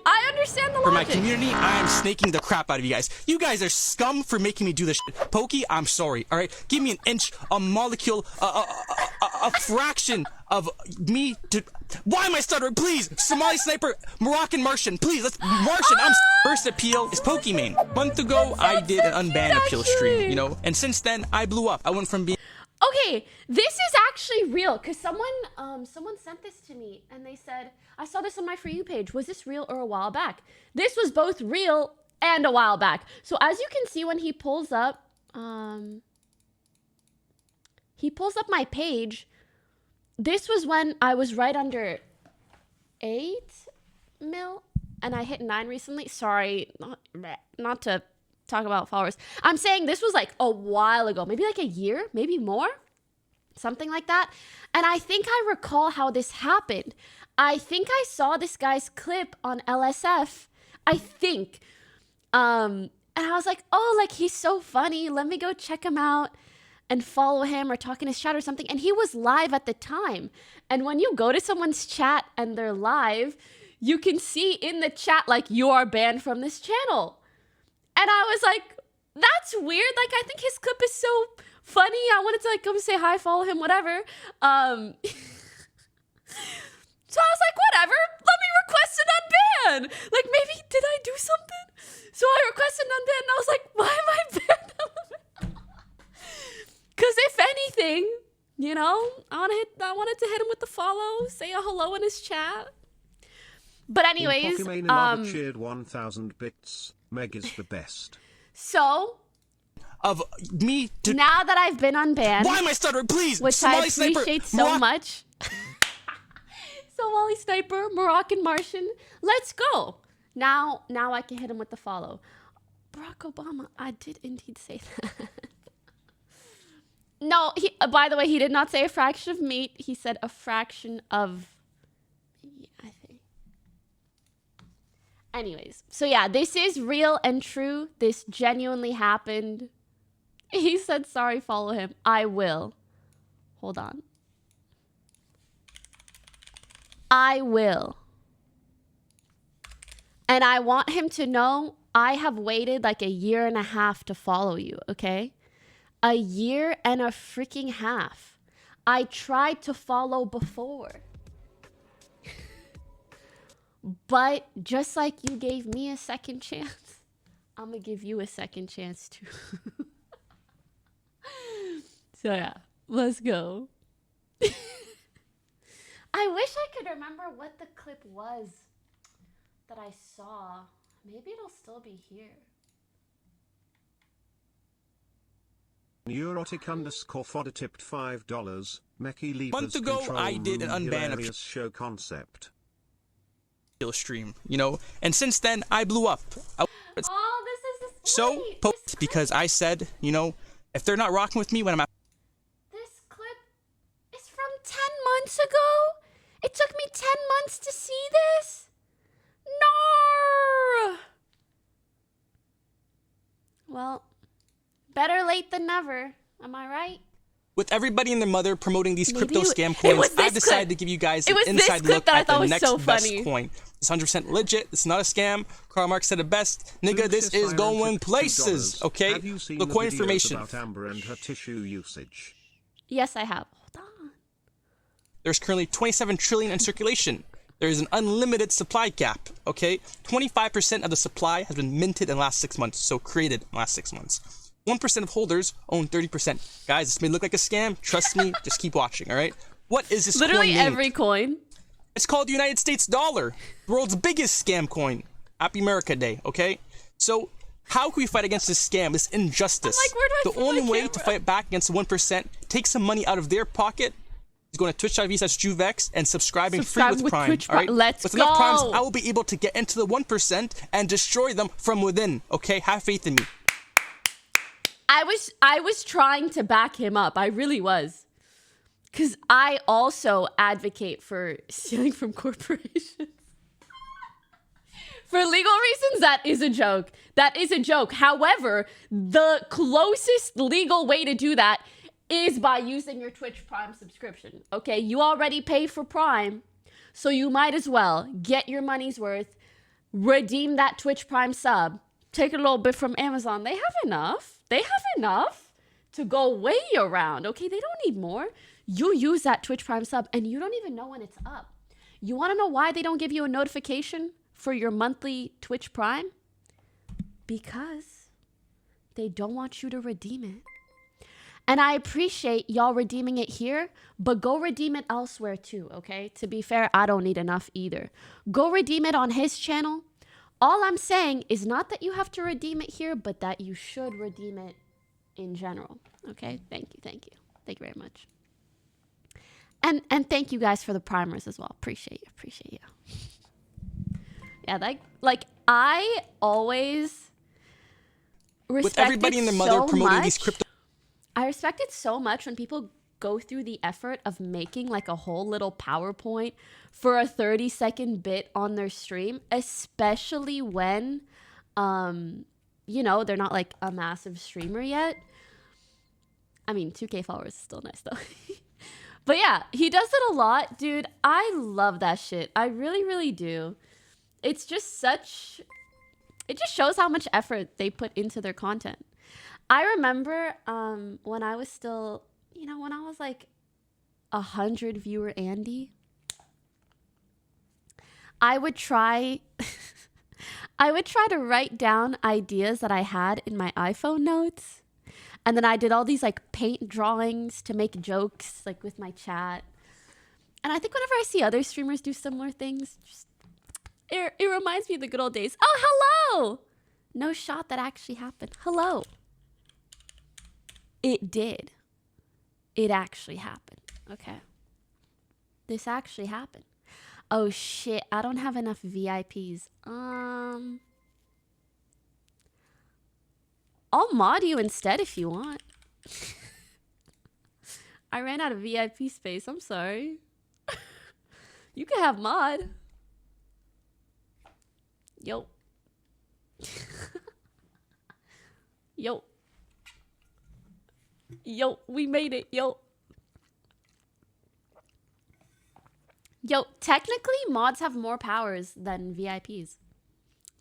I understand the logic. For my community, I am snaking the crap out of you guys. You guys are scum for making me do this shit. Pokey, I'm sorry, all right? Give me an inch, a molecule, a fraction of me to... Why am I stuttering? Please! Somali sniper, Moroccan Martian, please, let's... Martian, First appeal is Pokimane. A month ago, I did an unbanned appeal stream, and since then, I blew up. I went from being... Okay, this is actually real, because someone sent this to me, and they said, I saw this on my For You page. Was this real or a while back? This was both real and a while back. So as you can see when he pulls up my page, this was when I was right under 8 mil, and I hit 9 recently. Sorry, not to talk about followers. I'm saying this was like a while ago, maybe like a year, maybe more, something like that. And I think I recall how this happened. I think I saw this guy's clip on LSF, I think. And I was like, oh, like he's so funny. Let me go check him out. and follow him or talk in his chat or something. And he was live at the time. And when you go to someone's chat and they're live, you can see in the chat, like, you are banned from this channel. And I was like, that's weird. Like, I think his clip is so funny. I wanted to, like, come say hi, follow him, whatever. So I was like, whatever, let me request an unban. Like, maybe, did I do something? So I requested an unban, and I was like, why am I banned? Because if anything, you know, I wanted to hit him with the follow, say a hello in his chat. But anyways, Pokimane cheered 1,000 bits. Meg is the best. So, of me to now that I've been unbanned, why am I stuttering? Please, which Somali I appreciate sniper, so much. Somali sniper, Moroccan Martian, let's go. Now I can hit him with the follow. Barack Obama, I did indeed say that. No, by the way, he did not say a fraction of meat. He said a fraction of, I think. Anyways, so yeah, this is real and true. This genuinely happened. He said, sorry, follow him. I will. Hold on. I will. And I want him to know I have waited like a year and a half to follow you, okay? A year and a freaking half. I tried to follow before. But just like you gave me a second chance, I'm gonna give you a second chance too. So yeah, let's go. I wish I could remember what the clip was that I saw. Maybe it'll still be here. Neurotic_fodder tipped $5. Meki A Leapers month ago, control I did an room unban hilarious show concept. Stream, you know, and since then I blew up. Oh, this is So poked because I said, you know, if they're not rocking with me when I'm at This clip is from 10 months ago? It took me 10 months to see this? No. Well, better late than never. Am I right? with everybody and their mother promoting these crypto scam coins, I decided to give you guys an inside look at the next best coin. It's 100% legit. It's not a scam. Karl Marx said it best. Nigga, this is going places. Okay? Have you seen the coin videos information. about Amber and her tissue usage? Yes, I have. There's currently 27 trillion in circulation. There is an unlimited supply cap, okay? 25% of the supply has been minted in the last 6 months, so created in the last 6 months. 1% of holders own 30%. Guys, this may look like a scam. Trust me, just keep watching, all right? What is this Literally coin every coin. It's called the United States dollar, the world's biggest scam coin. Happy America Day, okay? So, how can we fight against this scam, this injustice? I'm like, where do I the only way to fight back against the 1%, take some money out of their pocket, is going to twitch.tv/juvex and subscribing free with Prime. Twitch all right? Let's with go. enough Primes, I will be able to get into the 1% and destroy them from within, okay? Have faith in me. I was trying to back him up. I really was. Because I also advocate for stealing from corporations. For legal reasons, that is a joke. That is a joke. However, the closest legal way to do that is by using your Twitch Prime subscription. Okay, you already pay for Prime, so you might as well get your money's worth, redeem that Twitch Prime sub, take a little bit from Amazon. They have enough. They have enough to go way around. Okay, they don't need more. You use that Twitch Prime sub and you don't even know when it's up. You want to know why they don't give you a notification for your monthly Twitch Prime? Because they don't want you to redeem it. And I appreciate y'all redeeming it here, but go redeem it elsewhere too, okay? To be fair, I don't need enough either. Go redeem it on his channel. All I'm saying is not that you have to redeem it here, but that you should redeem it in general, okay? Thank you, thank you. Thank you very much. And thank you guys for the primers as well. Appreciate you. Yeah, like I always respect With everybody and their mother promoting these crypto. I respect it so much when people go through the effort of making like a whole little PowerPoint for a 30-second bit on their stream, especially when, you know, they're not like a massive streamer yet. I mean, 2K followers is still nice though. But yeah, he does it a lot, dude. I love that shit. I really, really do. It's just such... It just shows how much effort they put into their content. I remember when I was still, you know, when I was like 100 viewer Andy, I would try to write down ideas that I had in my iPhone notes. And then I did all these like paint drawings to make jokes like with my chat. And I think whenever I see other streamers do similar things, just, it reminds me of the good old days. Oh, hello! No shot that actually happened. Hello. It did. It actually happened. Okay. This actually happened. Oh shit, I don't have enough VIPs. I'll mod you instead if you want. I ran out of VIP space. I'm sorry. You can have mod. Yo. Yo. Yo, we made it. Yo. Yo, technically, mods have more powers than VIPs.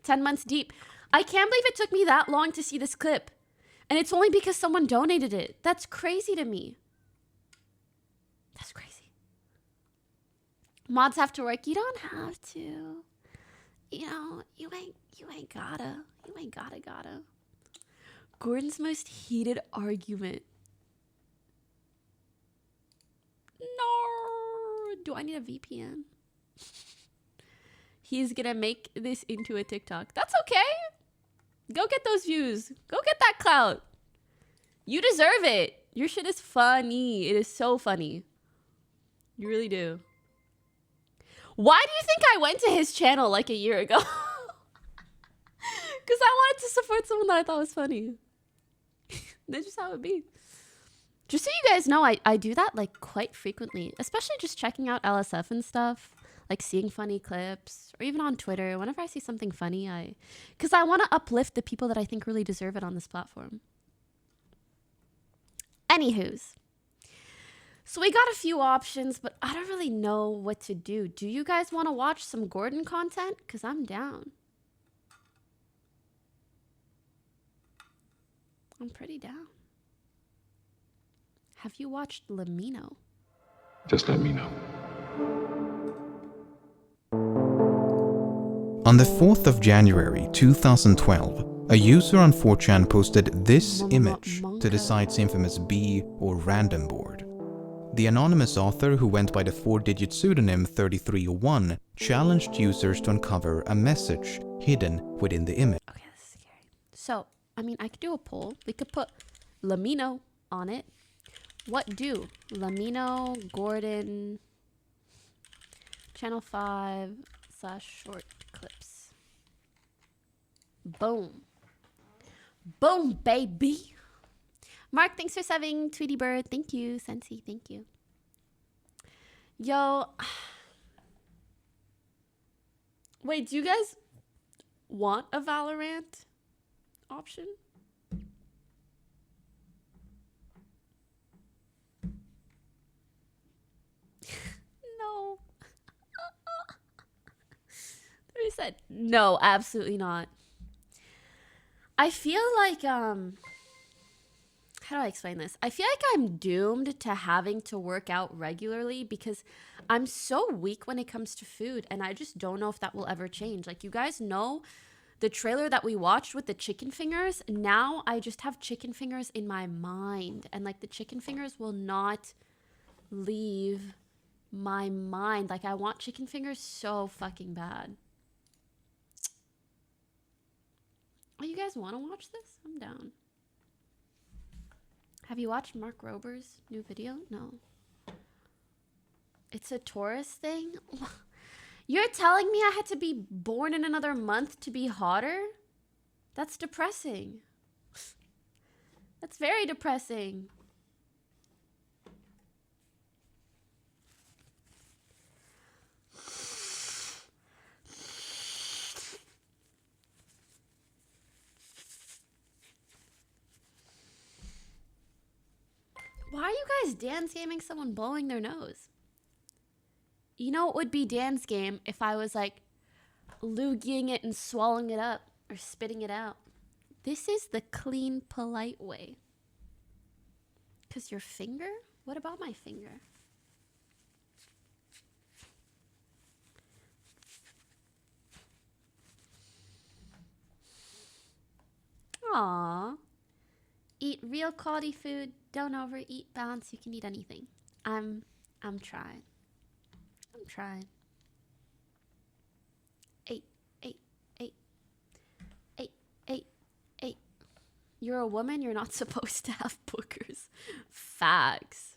10 months deep. I can't believe it took me that long to see this clip. And it's only because someone donated it. That's crazy to me. That's crazy. Mods have to work. You don't have to. You know, you ain't gotta. You ain't gotta. Gordon's most heated argument. No. Do I need a VPN? He's gonna make this into a TikTok. That's okay. Go get those views. Go get that clout. You deserve it. Your shit is funny. It is so funny. You really do. Why do you think I went to his channel like a year ago? Because I wanted to support someone that I thought was funny. That's just how it be. Just so you guys know, I do that like quite frequently, especially just checking out LSF and stuff, like seeing funny clips, or even on Twitter. Whenever I see something funny, because I want to uplift the people that I think really deserve it on this platform. Anywho's. So we got a few options, but I don't really know what to do. Do you guys want to watch some Gordon content? Because I'm down. I'm pretty down. Have you watched Lamino? Just let me know. On the 4th of January 2012, a user on 4chan posted this image to the site's infamous B or random board. The anonymous author, who went by the 4-digit pseudonym 3301, challenged users to uncover a message hidden within the image. Okay, that's scary. So, I mean, I could do a poll. We could put Lamino on it. What do Lamino, Gordon, Channel 5/short clips. Boom. Boom, baby. Mark, thanks for subbing. Tweety Bird, thank you. Sensi, thank you. Yo. Wait, do you guys want a Valorant option? No. They said no, absolutely not. I feel like how do I explain this? I feel like I'm doomed to having to work out regularly because I'm so weak when it comes to food, and I just don't know if that will ever change. Like, you guys know the trailer that we watched with the chicken fingers. Now I just have chicken fingers in my mind, and like the chicken fingers will not leave my mind. Like, I want chicken fingers so fucking bad. Oh, you guys want to watch this? I'm down. Have you watched Mark Rober's new video? No. It's a tourist thing? You're telling me I had to be born in another month to be hotter? That's depressing. That's very depressing. you guys dance gaming someone blowing their nose? You know it would be dance game if I was like loogiing it and swallowing it up or spitting it out. This is the clean, polite way. Because your finger? What about my finger? Aww. Eat real quality food. Don't overeat. Balance. You can eat anything. I'm trying. I'm trying. 8, 8, 8, 8, 8, 8. You're a woman. You're not supposed to have bookers. Facts.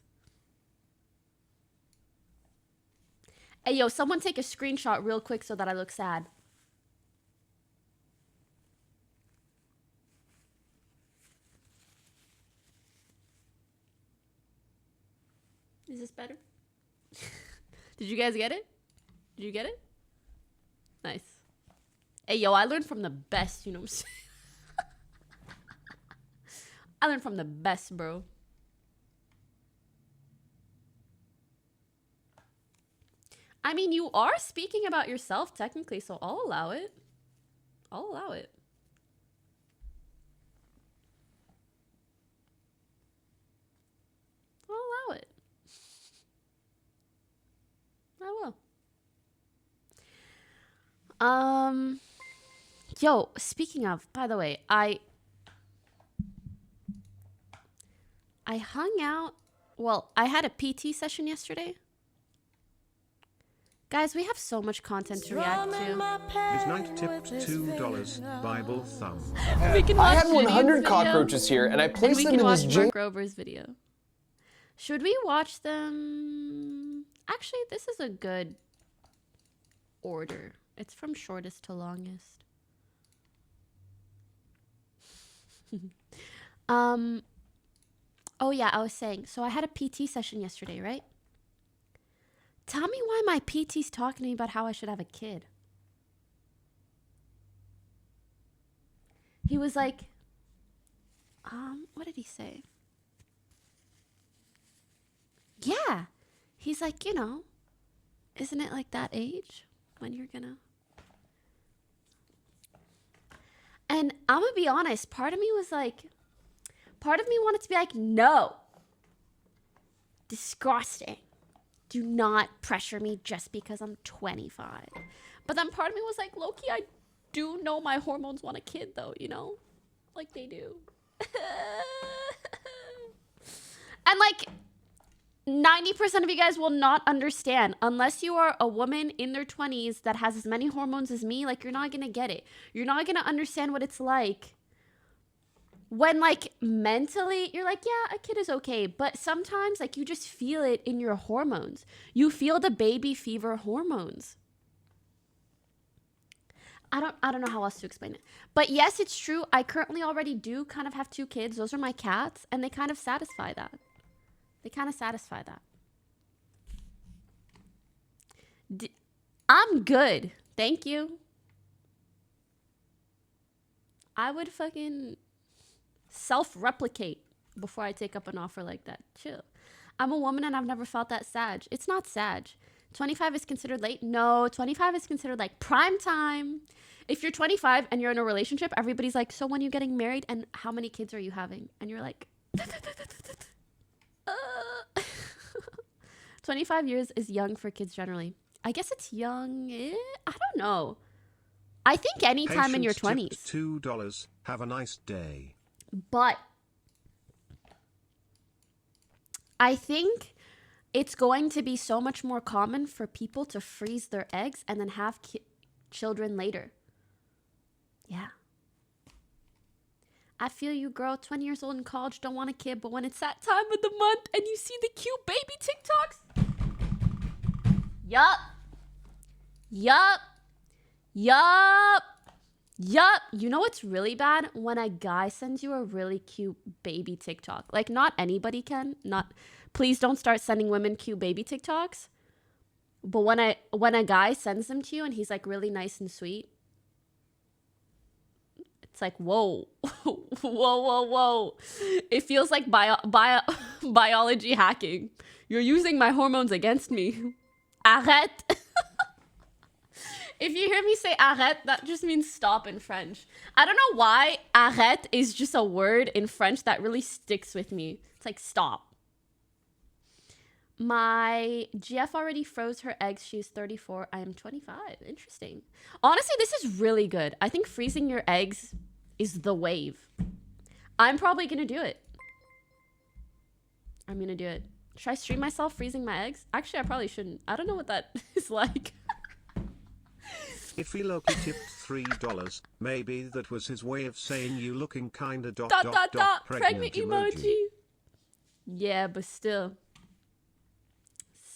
Hey, yo, someone take a screenshot real quick so that I look sad. Is this better? Did you guys get it? Did you get it? Nice. Hey, yo, I learned from the best, you know what I'm saying? I learned from the best, bro. I mean, you are speaking about yourself, technically, so I'll allow it. I'll allow it. I'll allow it. I will. Yo, speaking of, by the way, I hung out, well, I had a PT session yesterday. Guys, we have so much content to react to. Midnight tipped $2, Bible thumb. We can watch I had 100 Gideon's cockroaches here, and I placed them in this watch Mark Rober's video. Should we watch them? Actually, this is a good order. It's from shortest to longest. Oh yeah, I was saying, so I had a PT session yesterday, right? Tell me why my PT's talking to me about how I should have a kid. He was like, what did he say? Yeah. He's like, you know, isn't it like that age when you're gonna... And I'm gonna be honest, part of me wanted to be like, no. Disgusting. Do not pressure me just because I'm 25. But then part of me was like, low-key, I do know my hormones want a kid, though, you know? Like they do. And like, 90% of you guys will not understand. Unless you are a woman in their 20s that has as many hormones as me, like, you're not gonna get it. You're not gonna understand what it's like when, like, mentally you're like, yeah, a kid is okay, but sometimes, like, you just feel it in your hormones. You feel the baby fever hormones. I don't know how else to explain it. But yes, it's true. I currently already do kind of have 2 kids. Those are my cats, and they kind of satisfy that. They kind of satisfy that. I'm good. Thank you. I would fucking self-replicate before I take up an offer like that. Chill. I'm a woman and I've never felt that sag. It's not sag. 25 is considered late. No, 25 is considered like prime time. If you're 25 and you're in a relationship, everybody's like, so when are you getting married and how many kids are you having? And you're like, 25 years is young for kids generally. I guess it's young. I don't know. I think anytime in your 20s. $2. Have a nice day. But I think it's going to be so much more common for people to freeze their eggs and then have children later. Yeah. I feel you, girl. 20 years old in college, don't want a kid, but when it's that time of the month and you see the cute baby TikToks. Yup. Yup. Yup. Yup. You know what's really bad? When a guy sends you a really cute baby TikTok. Like, not anybody can. Please don't start sending women cute baby TikToks. But when a guy sends them to you and he's like really nice and sweet, It's like, whoa, whoa. It feels like biology hacking. You're using my hormones against me. Arrête. If you hear me say arrête, that just means stop in French. I don't know why arrête is just a word in French that really sticks with me. It's like stop. My GF already froze her eggs. She's 34. I am 25. Interesting. Honestly, this is really good. I think freezing your eggs is the wave. I'm probably going to do it. I'm going to do it. Should I stream myself freezing my eggs? Actually, I probably shouldn't. I don't know what that is like. If he Loki tipped $3, maybe that was his way of saying you looking kinda ... pregnant emoji. Yeah, but still.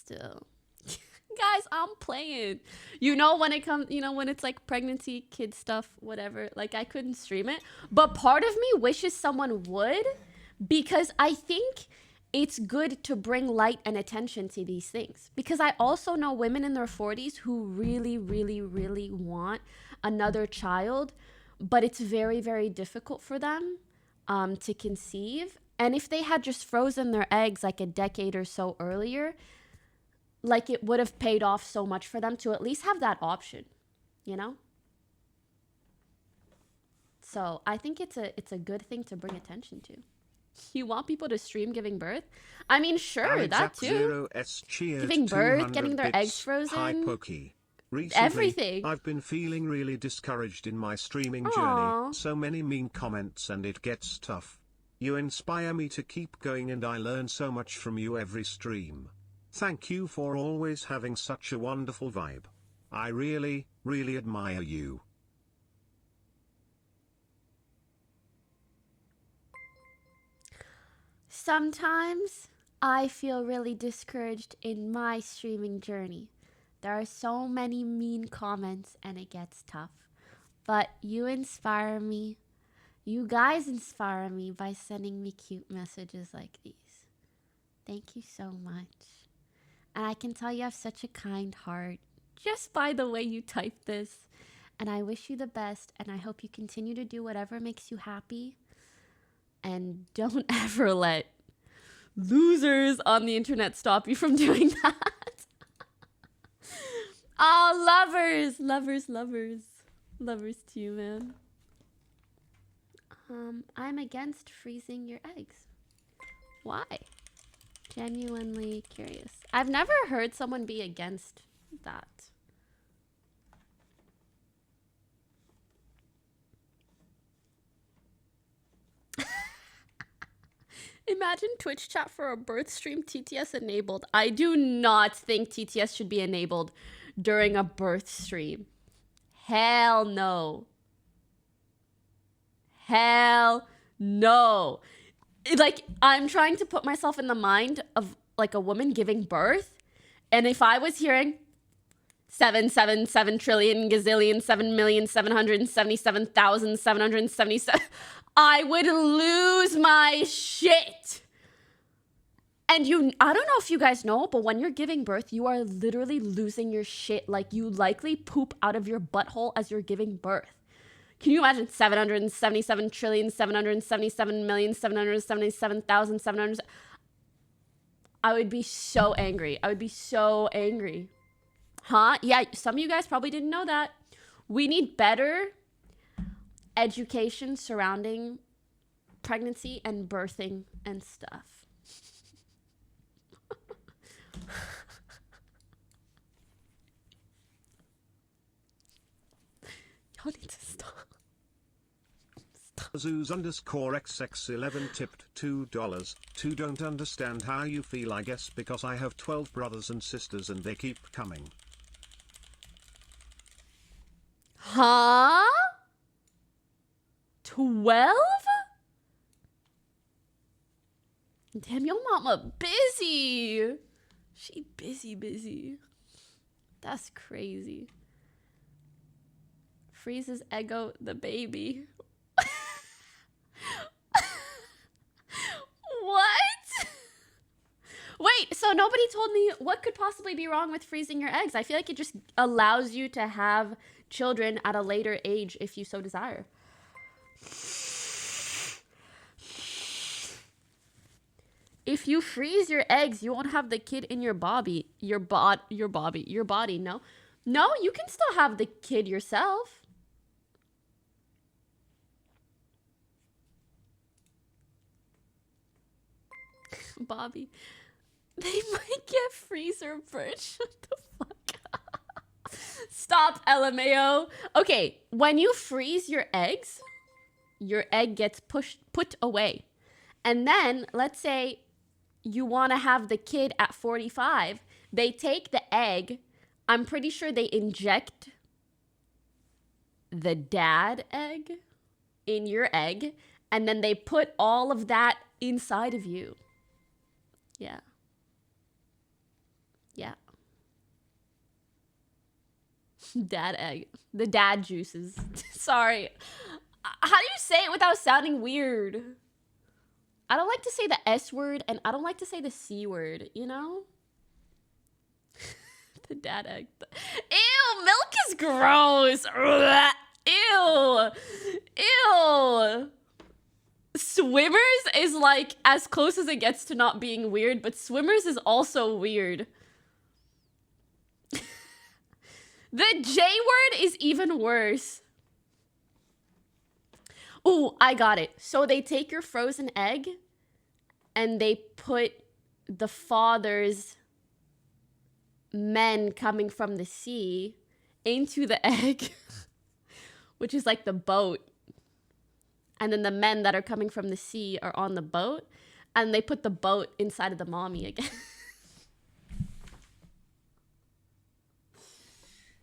Guys, I'm playing. You know, when it comes, you know, when it's like pregnancy, kid stuff, whatever, like I couldn't stream it. But part of me wishes someone would, because I think it's good to bring light and attention to these things. Because I also know women in their 40s who really, really, really want another child, but it's very, very difficult for them to conceive. And if they had just frozen their eggs like a decade or so earlier, like it would have paid off so much for them to at least have that option, you know? So I think it's a good thing to bring attention to. You want people to stream giving birth? I mean, sure, that too. Giving birth, getting their eggs frozen. Hi, Poki. Recently, everything. I've been feeling really discouraged in my streaming journey. So many mean comments and it gets tough. You inspire me to keep going and I learn so much from you every stream. Thank you for always having such a wonderful vibe. I really, really admire you. Sometimes I feel really discouraged in my streaming journey. There are so many mean comments and it gets tough. But you inspire me. You guys inspire me by sending me cute messages like these. Thank you so much. And I can tell you have such a kind heart just by the way you type this. And I wish you the best. And I hope you continue to do whatever makes you happy. And don't ever let losers on the internet stop you from doing that. Oh, lovers. Lovers to you, man. I'm against freezing your eggs. Why? Genuinely curious. I've never heard someone be against that. Imagine Twitch chat for a birth stream, TTS enabled. I do not think TTS should be enabled during a birth stream. Hell no. Hell no. Like, I'm trying to put myself in the mind of like a woman giving birth, and if I was hearing 777 trillion gazillion 7,777,777, I would lose my shit. And I don't know if you guys know, but when you're giving birth, you are literally losing your shit. Like, you likely poop out of your butthole as you're giving birth. Can you imagine 777 trillion 777 million 777,700? I would be so angry. Huh? Yeah, some of you guys probably didn't know that. We need better education surrounding pregnancy and birthing and stuff. Y'all need to stop. Zoos_XX11 tipped $2. 2 don't understand how you feel, I guess because I have 12 brothers and sisters and they keep coming. Huh? 12? Damn, your mama busy. She busy. That's crazy. Freezes Ego the baby. What? Wait, so nobody told me what could possibly be wrong with freezing your eggs. I feel like it just allows you to have children at a later age if you so desire. If you freeze your eggs, you won't have the kid in your body. Your body. No, you can still have the kid yourself. Bobby, they might get freezer burn. Shut the fuck up. Stop, LMAO. Okay, when you freeze your eggs, your egg gets put away. And then, let's say you want to have the kid at 45. They take the egg. I'm pretty sure they inject the dad egg in your egg. And then they put all of that inside of you. Yeah. Yeah. Dad egg. The dad juices. Sorry. How do you say it without sounding weird? I don't like to say the S word and I don't like to say the C word, you know? The dad egg. Ew, milk is gross. Ew. Ew. Swimmers is like as close as it gets to not being weird, but Swimmers is also weird. The J word is even worse. Ooh, I got it. So they take your frozen egg and they put the father's men coming from the sea into the egg, which is like the boat. And then the men that are coming from the sea are on the boat, and they put the boat inside of the mommy again.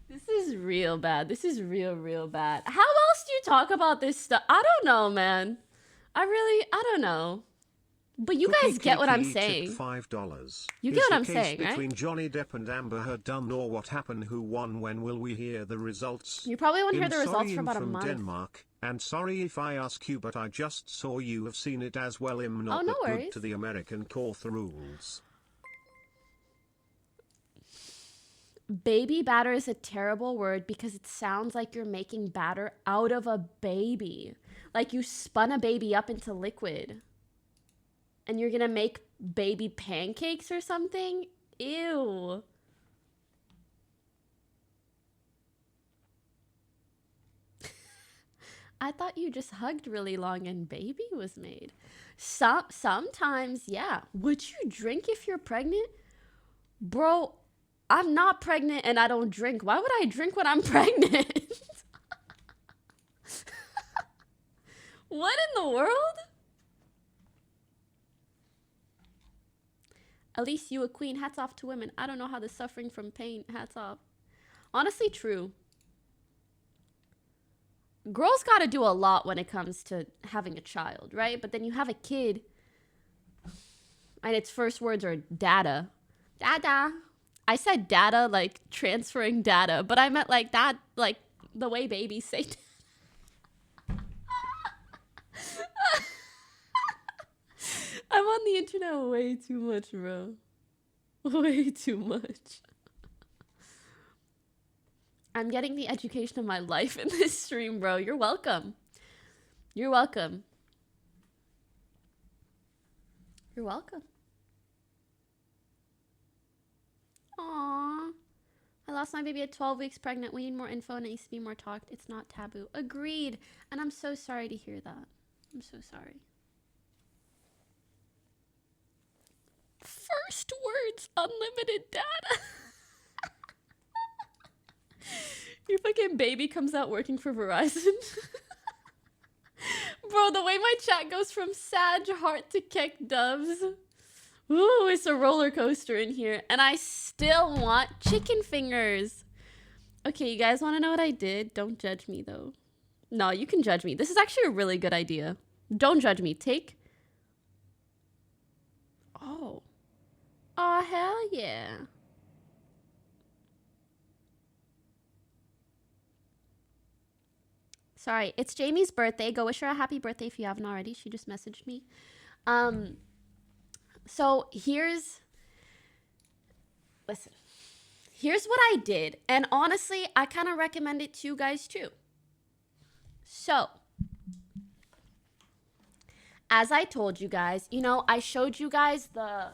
This is real bad. This is real bad. How else do you talk about this stuff? I don't know, man. I don't know. But you guys get what I'm saying. $5. You get what I'm saying, Is the case right? between Johnny Depp and Amber Heard done, or what happened? Who won? When will we hear the results? You probably won't hear the results Sorry for about a from month. Denmark, and sorry if I ask you, but I just saw you have seen it as well. I'm not no that good worries. to the American court rules. Baby batter is a terrible word because it sounds like you're making batter out of a baby. Like you spun a baby up into liquid. And you're gonna make baby pancakes or something? Ew. I thought you just hugged really long and baby was made. Sometimes, yeah. Would you drink if you're pregnant? Bro, I'm not pregnant and I don't drink. Why would I drink when I'm pregnant? What in the world? At least you a queen. Hats off to women. I don't know how they're suffering from pain. Hats off. Honestly, true. Girls got to do a lot when it comes to having a child, right? But then you have a kid and its first words are data. Dada. I said data like transferring data, but I meant like that, like the way babies say data. I'm on the internet way too much, bro. Way too much. I'm getting the education of my life in this stream, bro. You're welcome. You're welcome. You're welcome. Aww. I lost my baby at 12 weeks pregnant. We need more info and it needs to be more talked. It's not taboo. Agreed. And I'm so sorry to hear that. I'm so sorry. First words, unlimited data. Your fucking baby comes out working for Verizon. Bro, the way my chat goes from Sag Heart to Keck Doves. Ooh, it's a roller coaster in here. And I still want chicken fingers. Okay, you guys want to know what I did? Don't judge me, though. No, you can judge me. This is actually a really good idea. Don't judge me. Take... Oh. Oh, hell yeah. Sorry, it's Jamie's birthday. Go wish her a happy birthday if you haven't already. She just messaged me. So here's... Listen. Here's what I did. And honestly, I kind of recommend it to you guys too. So, as I told you guys, you know, I showed you guys the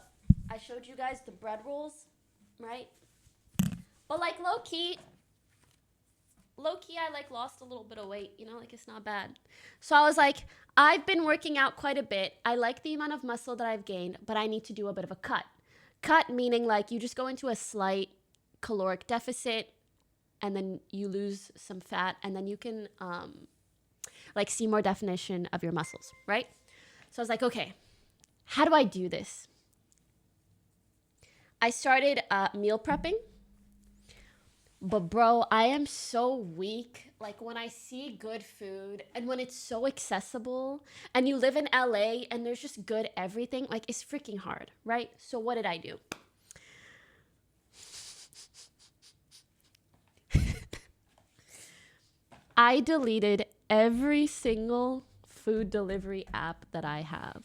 bread rolls, right? But like low key, I like lost a little bit of weight, you know, like it's not bad. So I was like, I've been working out quite a bit. I like the amount of muscle that I've gained, but I need to do a bit of a cut. Cut meaning like you just go into a slight caloric deficit and then you lose some fat and then you can like see more definition of your muscles, right? So I was like, okay, how do I do this? I started meal prepping. But bro, I am so weak. Like when I see good food and when it's so accessible and you live in LA and there's just good everything, like it's freaking hard, right? So what did I do? I deleted every single food delivery app that I have.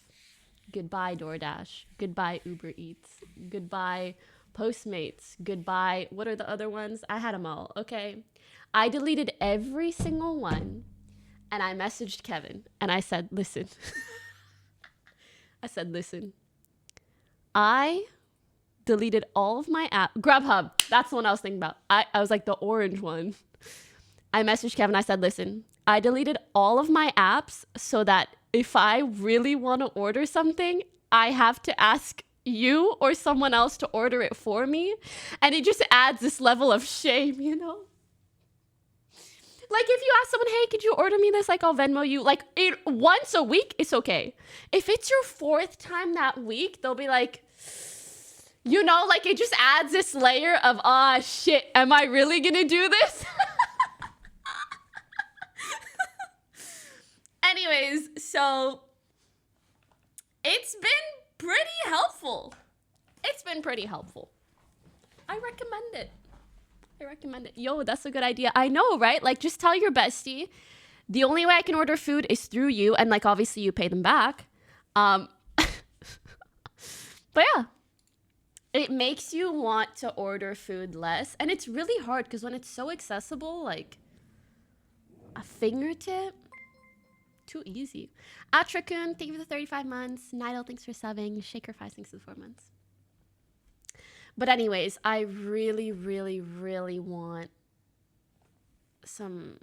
Goodbye DoorDash. Goodbye Uber Eats. Goodbye Postmates. Goodbye. What are the other ones? I had them all. Okay. I deleted every single one and I messaged Kevin and I said, listen. I deleted all of my app. Grubhub. That's the one I was thinking about. I was like the orange one. I messaged Kevin. I said, listen, I deleted all of my apps so that if I really want to order something, I have to ask you or someone else to order it for me. And it just adds this level of shame, you know? Like if you ask someone, hey, could you order me this? Like I'll Venmo you. Like once a week, it's okay. If it's your 4th time that week, they'll be like, you know, like it just adds this layer of, shit, am I really gonna do this? Anyways, so it's been pretty helpful. I recommend it. Yo, that's a good idea. I know, right? Like just tell your bestie. The only way I can order food is through you. And like, obviously you pay them back. But yeah, it makes you want to order food less. And it's really hard because when it's so accessible, like a fingertip, too easy. Atrakun, thank you for the 35 months. Nidal, thanks for subbing. Shaker 5, thanks for the 4 months. But anyways, I really, really, really want some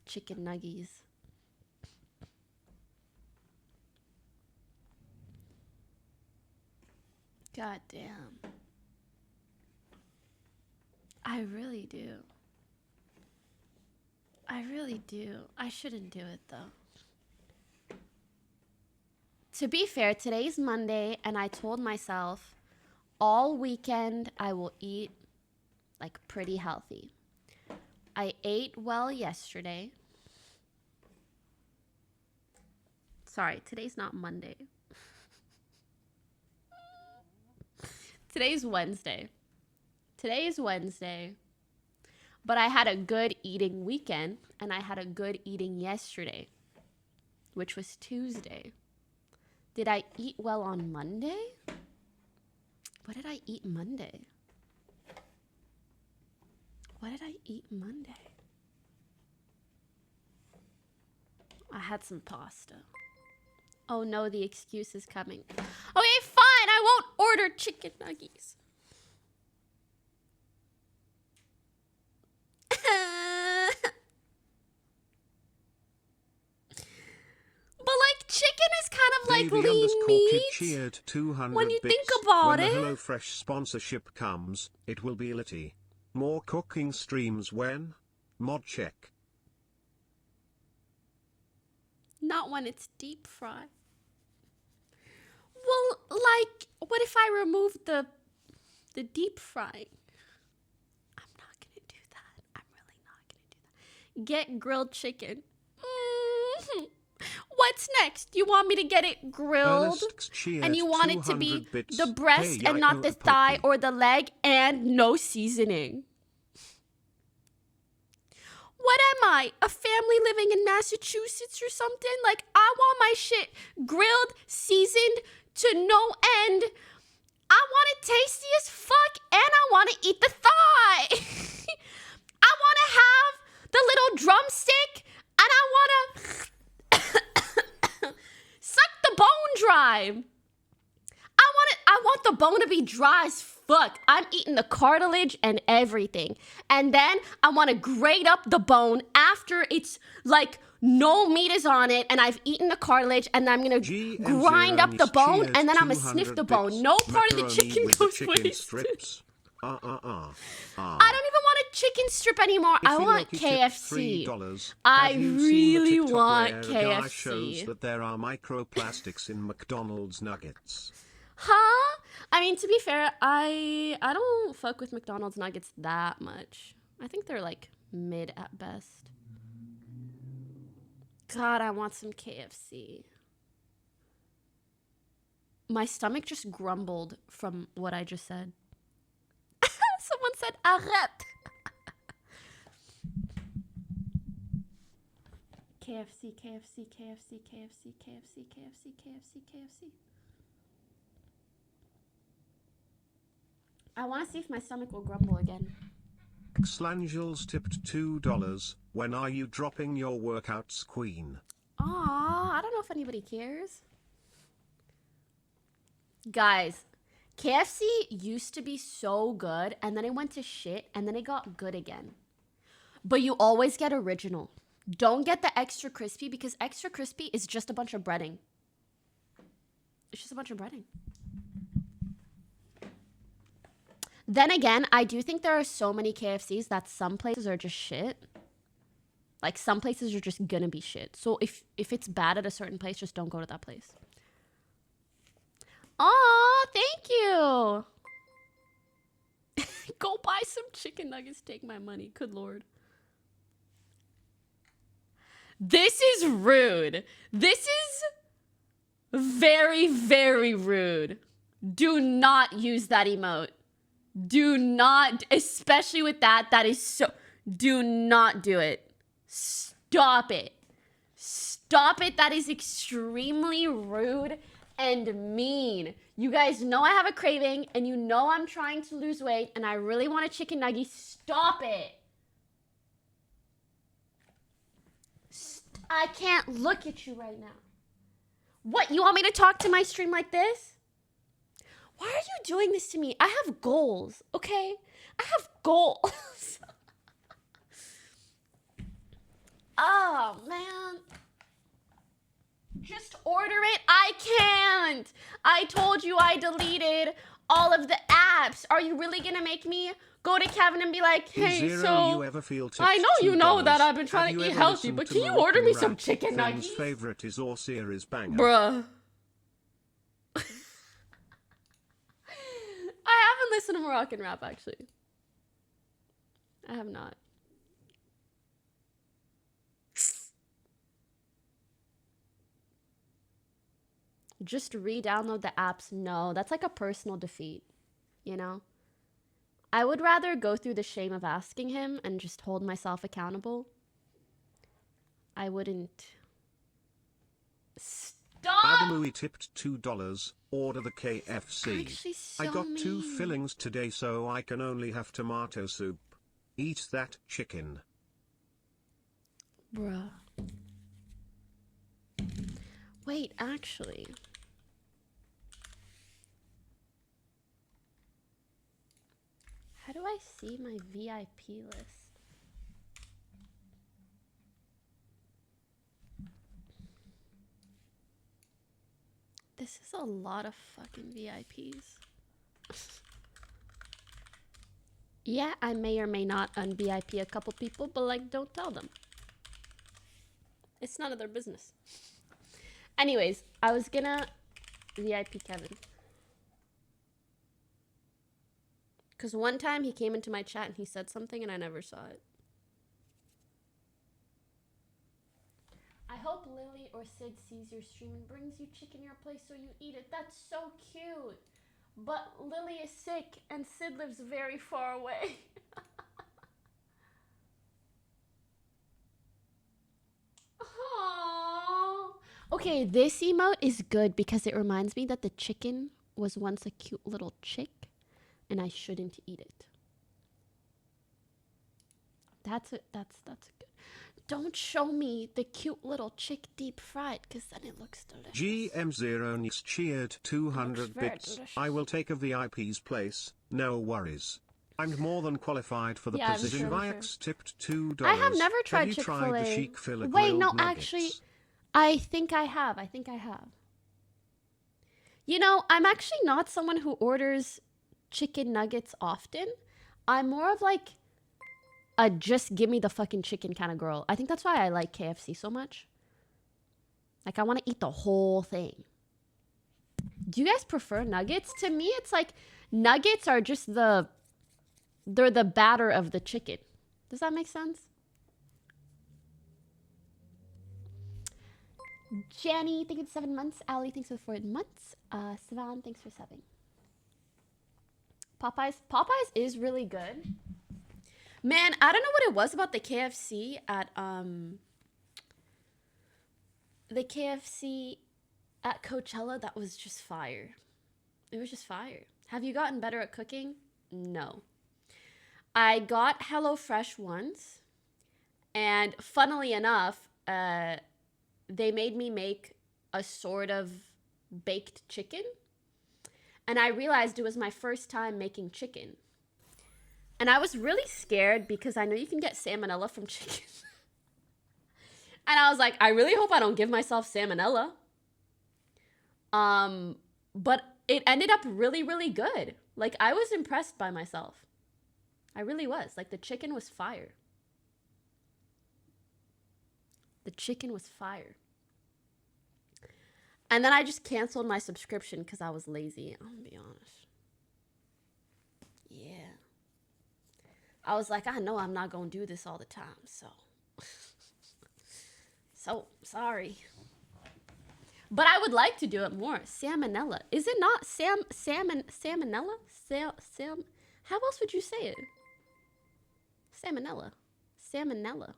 chicken nuggies. God damn. I really do. I shouldn't do it though. To be fair, today's Monday and I told myself all weekend I will eat like pretty healthy. I ate well yesterday. Sorry, today's not Monday. Today's Wednesday. But I had a good eating weekend and I had a good eating yesterday, which was Tuesday. Did I eat well on Monday? What did I eat Monday? I had some pasta. Oh no, the excuse is coming. Okay, fine, I won't order chicken nuggies. But like chicken is kind of like lean meat. Cheered 200 when you bits. think about when it. When the HelloFresh sponsorship comes, it will be litty. More cooking streams when? Mod check. Not when it's deep fried. Well, like, what if I remove the deep frying? I'm not gonna do that. I'm really not gonna do that. Get grilled chicken. What's next? You want me to get it grilled? And you want it to be the breast and not the thigh or the leg and no seasoning? What am I? A family living in Massachusetts or something? Like, I want my shit grilled, seasoned to no end. I want it tasty as fuck and I want to eat the thigh. I want to have the little drumstick and I want to time. I want the bone to be dry as fuck. I'm eating the cartilage and everything. And then I want to grate up the bone after it's like no meat is on it and I've eaten the cartilage, and I'm going to grind up the bone and then I'm going to sniff the bone. No part of the chicken goes wasted. I don't even want a chicken strip anymore. I want KFC. I really want KFC. Guy shows that there are microplastics in McDonald's nuggets. Huh? I mean, to be fair, I don't fuck with McDonald's nuggets that much. I think they're like mid at best. God, I want some KFC. My stomach just grumbled from what I just said. Someone said arrête. KFC, KFC, KFC, KFC, KFC, KFC, KFC, KFC. I want to see if my stomach will grumble again. Slangels tipped $2. When are you dropping your workouts, queen? Aw, I don't know if anybody cares. Guys, KFC used to be so good, and then it went to shit, and then it got good again. But you always get original. Don't get the extra crispy, because extra crispy is just a bunch of breading. It's just a bunch of breading. Then again, I do think there are so many KFCs that some places are just shit. Like, some places are just gonna be shit. So if it's bad at a certain place, just don't go to that place. Aw, thank you. Go buy some chicken nuggets, take my money. Good Lord. This is rude. This is very, very rude. Do not use that emote. Do not, especially with that. That is so, do not do it. Stop it. Stop it. That is extremely rude and mean. You guys know I have a craving, and you know I'm trying to lose weight, and I really want a chicken nugget. Stop it. I can't look at you right now. What, you want me to talk to my stream like this? Why are you doing this to me? I have goals, okay? I have goals. Oh, man. Just order it. I can't. I told you I deleted all of the apps. Are you really gonna make me go to Kevin and be like, hey, so I know you know that I've been trying to eat healthy, but can you order me some chicken nuggets? Favorite is or series banger. Bruh. I haven't listened to Moroccan rap, actually. I have not. Just re-download the apps. No, that's like a personal defeat, you know? I would rather go through the shame of asking him and just hold myself accountable. I wouldn't. Stop! Adamui tipped $2. Order the KFC. I got 2 fillings today, so I can only have tomato soup. Eat that chicken. Bruh. Wait, actually. How do I see my VIP list? This is a lot of fucking VIPs. Yeah, I may or may not un-VIP a couple people, but like, don't tell them. It's none of their business. Anyways, I was gonna VIP Kevin. Because one time he came into my chat and he said something and I never saw it. I hope Lily or Sid sees your stream and brings you chicken your place so you eat it. That's so cute. But Lily is sick and Sid lives very far away. Aww. Okay, this emote is good because it reminds me that the chicken was once a cute little chick and I shouldn't eat it. That's a good. Don't show me the cute little chick deep fried, because then it looks delicious. GM0 Nicks cheered 200 bits. I will take a VIP's place, no worries. I'm more than qualified for the position. Vax tipped $2. I have never tried Have you Chick-fil-A. tried the Chick-fil-A Wait, grilled no, nuggets? actually, I think I have. You know, I'm actually not someone who orders chicken nuggets often. I'm more of like a just give me the fucking chicken kind of girl. I think that's why I like KFC so much. Like, I want to eat the whole thing. Do you guys prefer nuggets? To me, it's like nuggets are just they're the batter of the chicken. Does that make sense? Jenny, thank you for 7 months. Ali, thanks for 4 months. Savan, thanks for 7. Popeyes is really good. Man, I don't know what it was about the KFC at Coachella that was just fire. It was just fire. Have you gotten better at cooking? No. I got HelloFresh once, and funnily enough, they made me make a sort of baked chicken, and I realized it was my first time making chicken. And I was really scared because I know you can get salmonella from chicken. And I was like, I really hope I don't give myself salmonella. But it ended up really, really good. Like, I was impressed by myself. I really was. Like, the chicken was fire. The chicken was fire. And then I just canceled my subscription because I was lazy. I'm gonna be honest. Yeah. I was like, I know I'm not gonna do this all the time, so sorry. But I would like to do it more. Salmonella. Is it not salmonella? How else would you say it? Salmonella. Salmonella.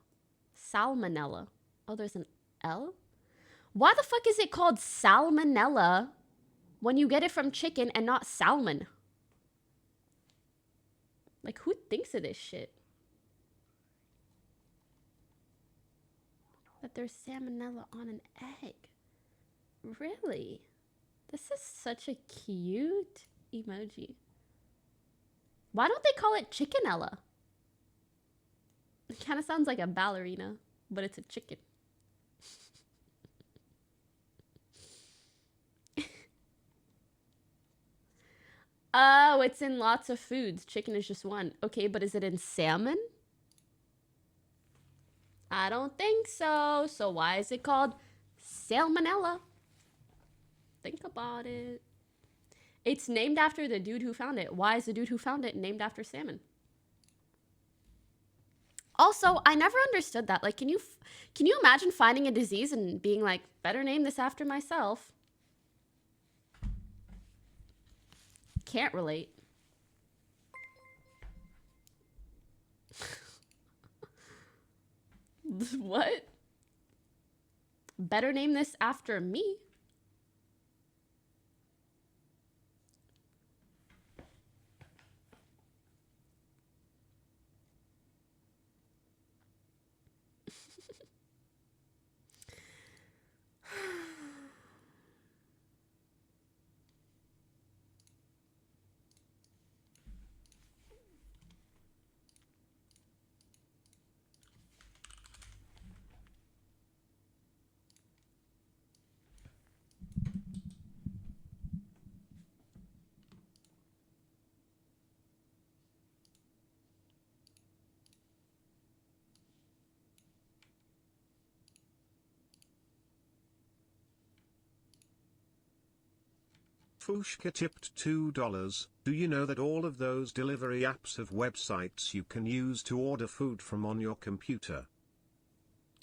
Oh, there's an L? Why the fuck is it called salmonella when you get it from chicken and not salmon? Like, who thinks of this shit? That there's salmonella on an egg. Really? This is such a cute emoji. Why don't they call it chickenella? It kind of sounds like a ballerina, but it's a chicken. Oh, it's in lots of foods. Chicken is just one. Okay, but is it in salmon? I don't think so. So why is it called salmonella? Think about it. It's named after the dude who found it. Why is the dude who found it named after salmon? Also, I never understood that. Like, can you imagine finding a disease and being like, better name this after myself? Can't relate. What? Better name this after me. Fushka tipped $2. Do you know that all of those delivery apps have websites you can use to order food from on your computer?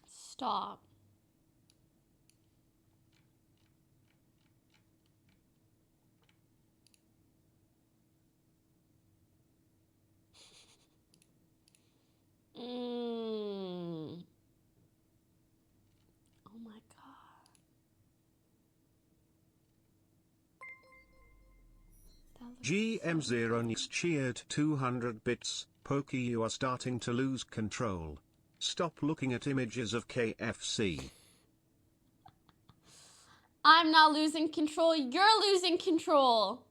Stop. Oh my god. GM0 Nicks cheered 200 bits. Pokey, you are starting to lose control. Stop looking at images of KFC. I'm not losing control. You're losing control.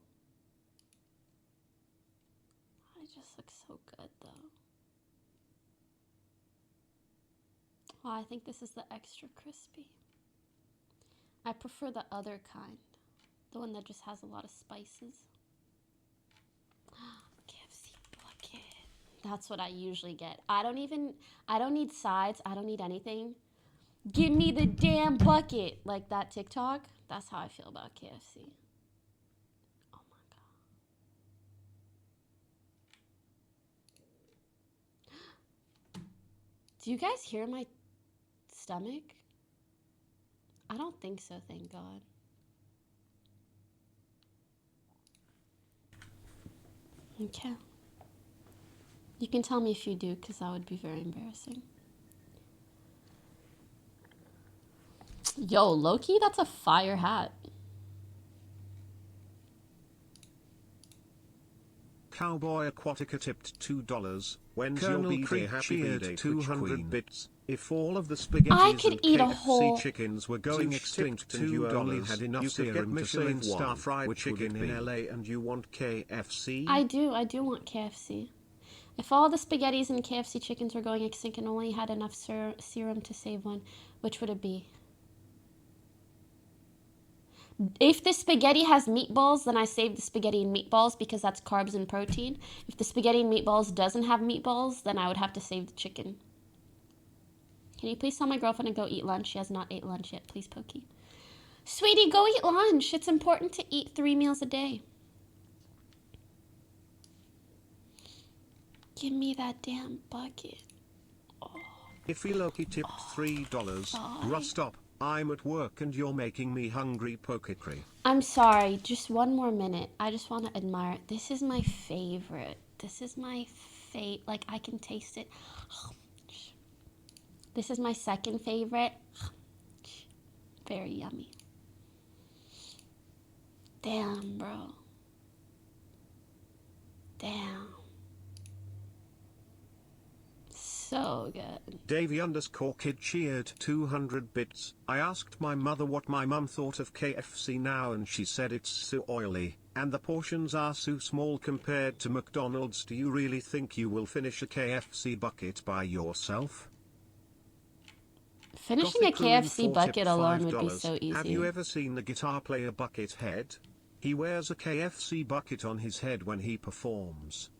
I just look so good, though. Oh, I think this is the extra crispy. I prefer the other kind. The one that just has a lot of spices. KFC bucket. That's what I usually get. I don't need sides. I don't need anything. Give me the damn bucket. Like that TikTok. That's how I feel about KFC. Oh my God. Do you guys hear my stomach? I don't think so, thank God. Okay. You can tell me if you do, because that would be very embarrassing. Yo, Loki, that's a fire hat. Cowboy Aquatica tipped $2. When's Colonel your B-Day? Happy cheered 200 bits. If all of the I spaghettis could and eat a KFC whole chickens were going extinct and you only had enough you could get Michelin star fried chicken in LA and you want KFC? I do want KFC. If all the spaghettis and KFC chickens were going extinct and only had enough serum to save one, which would it be? If the spaghetti has meatballs, then I save the spaghetti and meatballs because that's carbs and protein. If the spaghetti and meatballs doesn't have meatballs, then I would have to save the chicken. Can you please tell my girlfriend to go eat lunch? She has not ate lunch yet. Please, Pokey. Sweetie, go eat lunch. It's important to eat 3 meals a day. Give me that damn bucket. Oh. If Loki tipped $3, Russ, stop. I'm at work and you're making me hungry, Pokicry. I'm sorry, just one more minute. I just want to admire it. This is my favorite. This is my like, I can taste it. This is my second favorite. Very yummy. Damn, bro. Damn. So good. Davey_kid cheered 200 bits. I asked my mother what my mum thought of KFC now and she said it's so oily, and the portions are so small compared to McDonald's. Do you really think you will finish a KFC bucket by yourself? Finishing a KFC bucket alone would be so easy. Have you ever seen the guitar player Buckethead? He wears a KFC bucket on his head when he performs.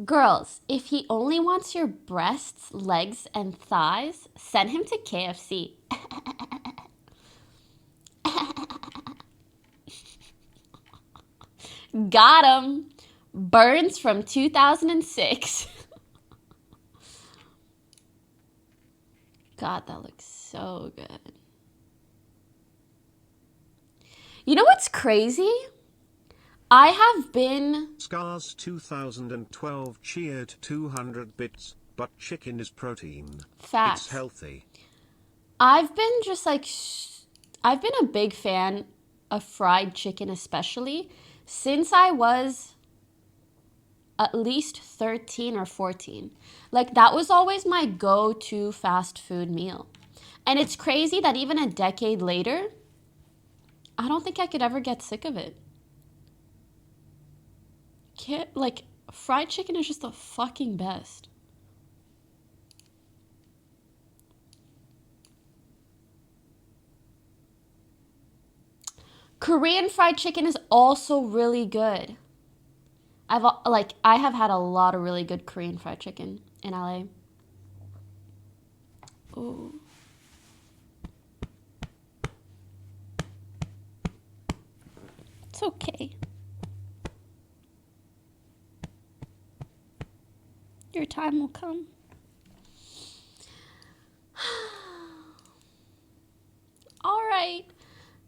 Girls, if he only wants your breasts, legs, and thighs, send him to KFC. Got him. Burns from 2006. God, that looks so good. You know what's crazy? I have been... Scars 2012 cheered 200 bits, but chicken is protein. Facts. It's healthy. I've been just like... I've been a big fan of fried chicken especially since I was at least 13 or 14. Like, that was always my go-to fast food meal. And it's crazy that even a decade later, I don't think I could ever get sick of it. Like, fried chicken is just the fucking best. Korean fried chicken is also really good. I have had a lot of really good Korean fried chicken in LA. Ooh. It's okay. Your time will come. All right,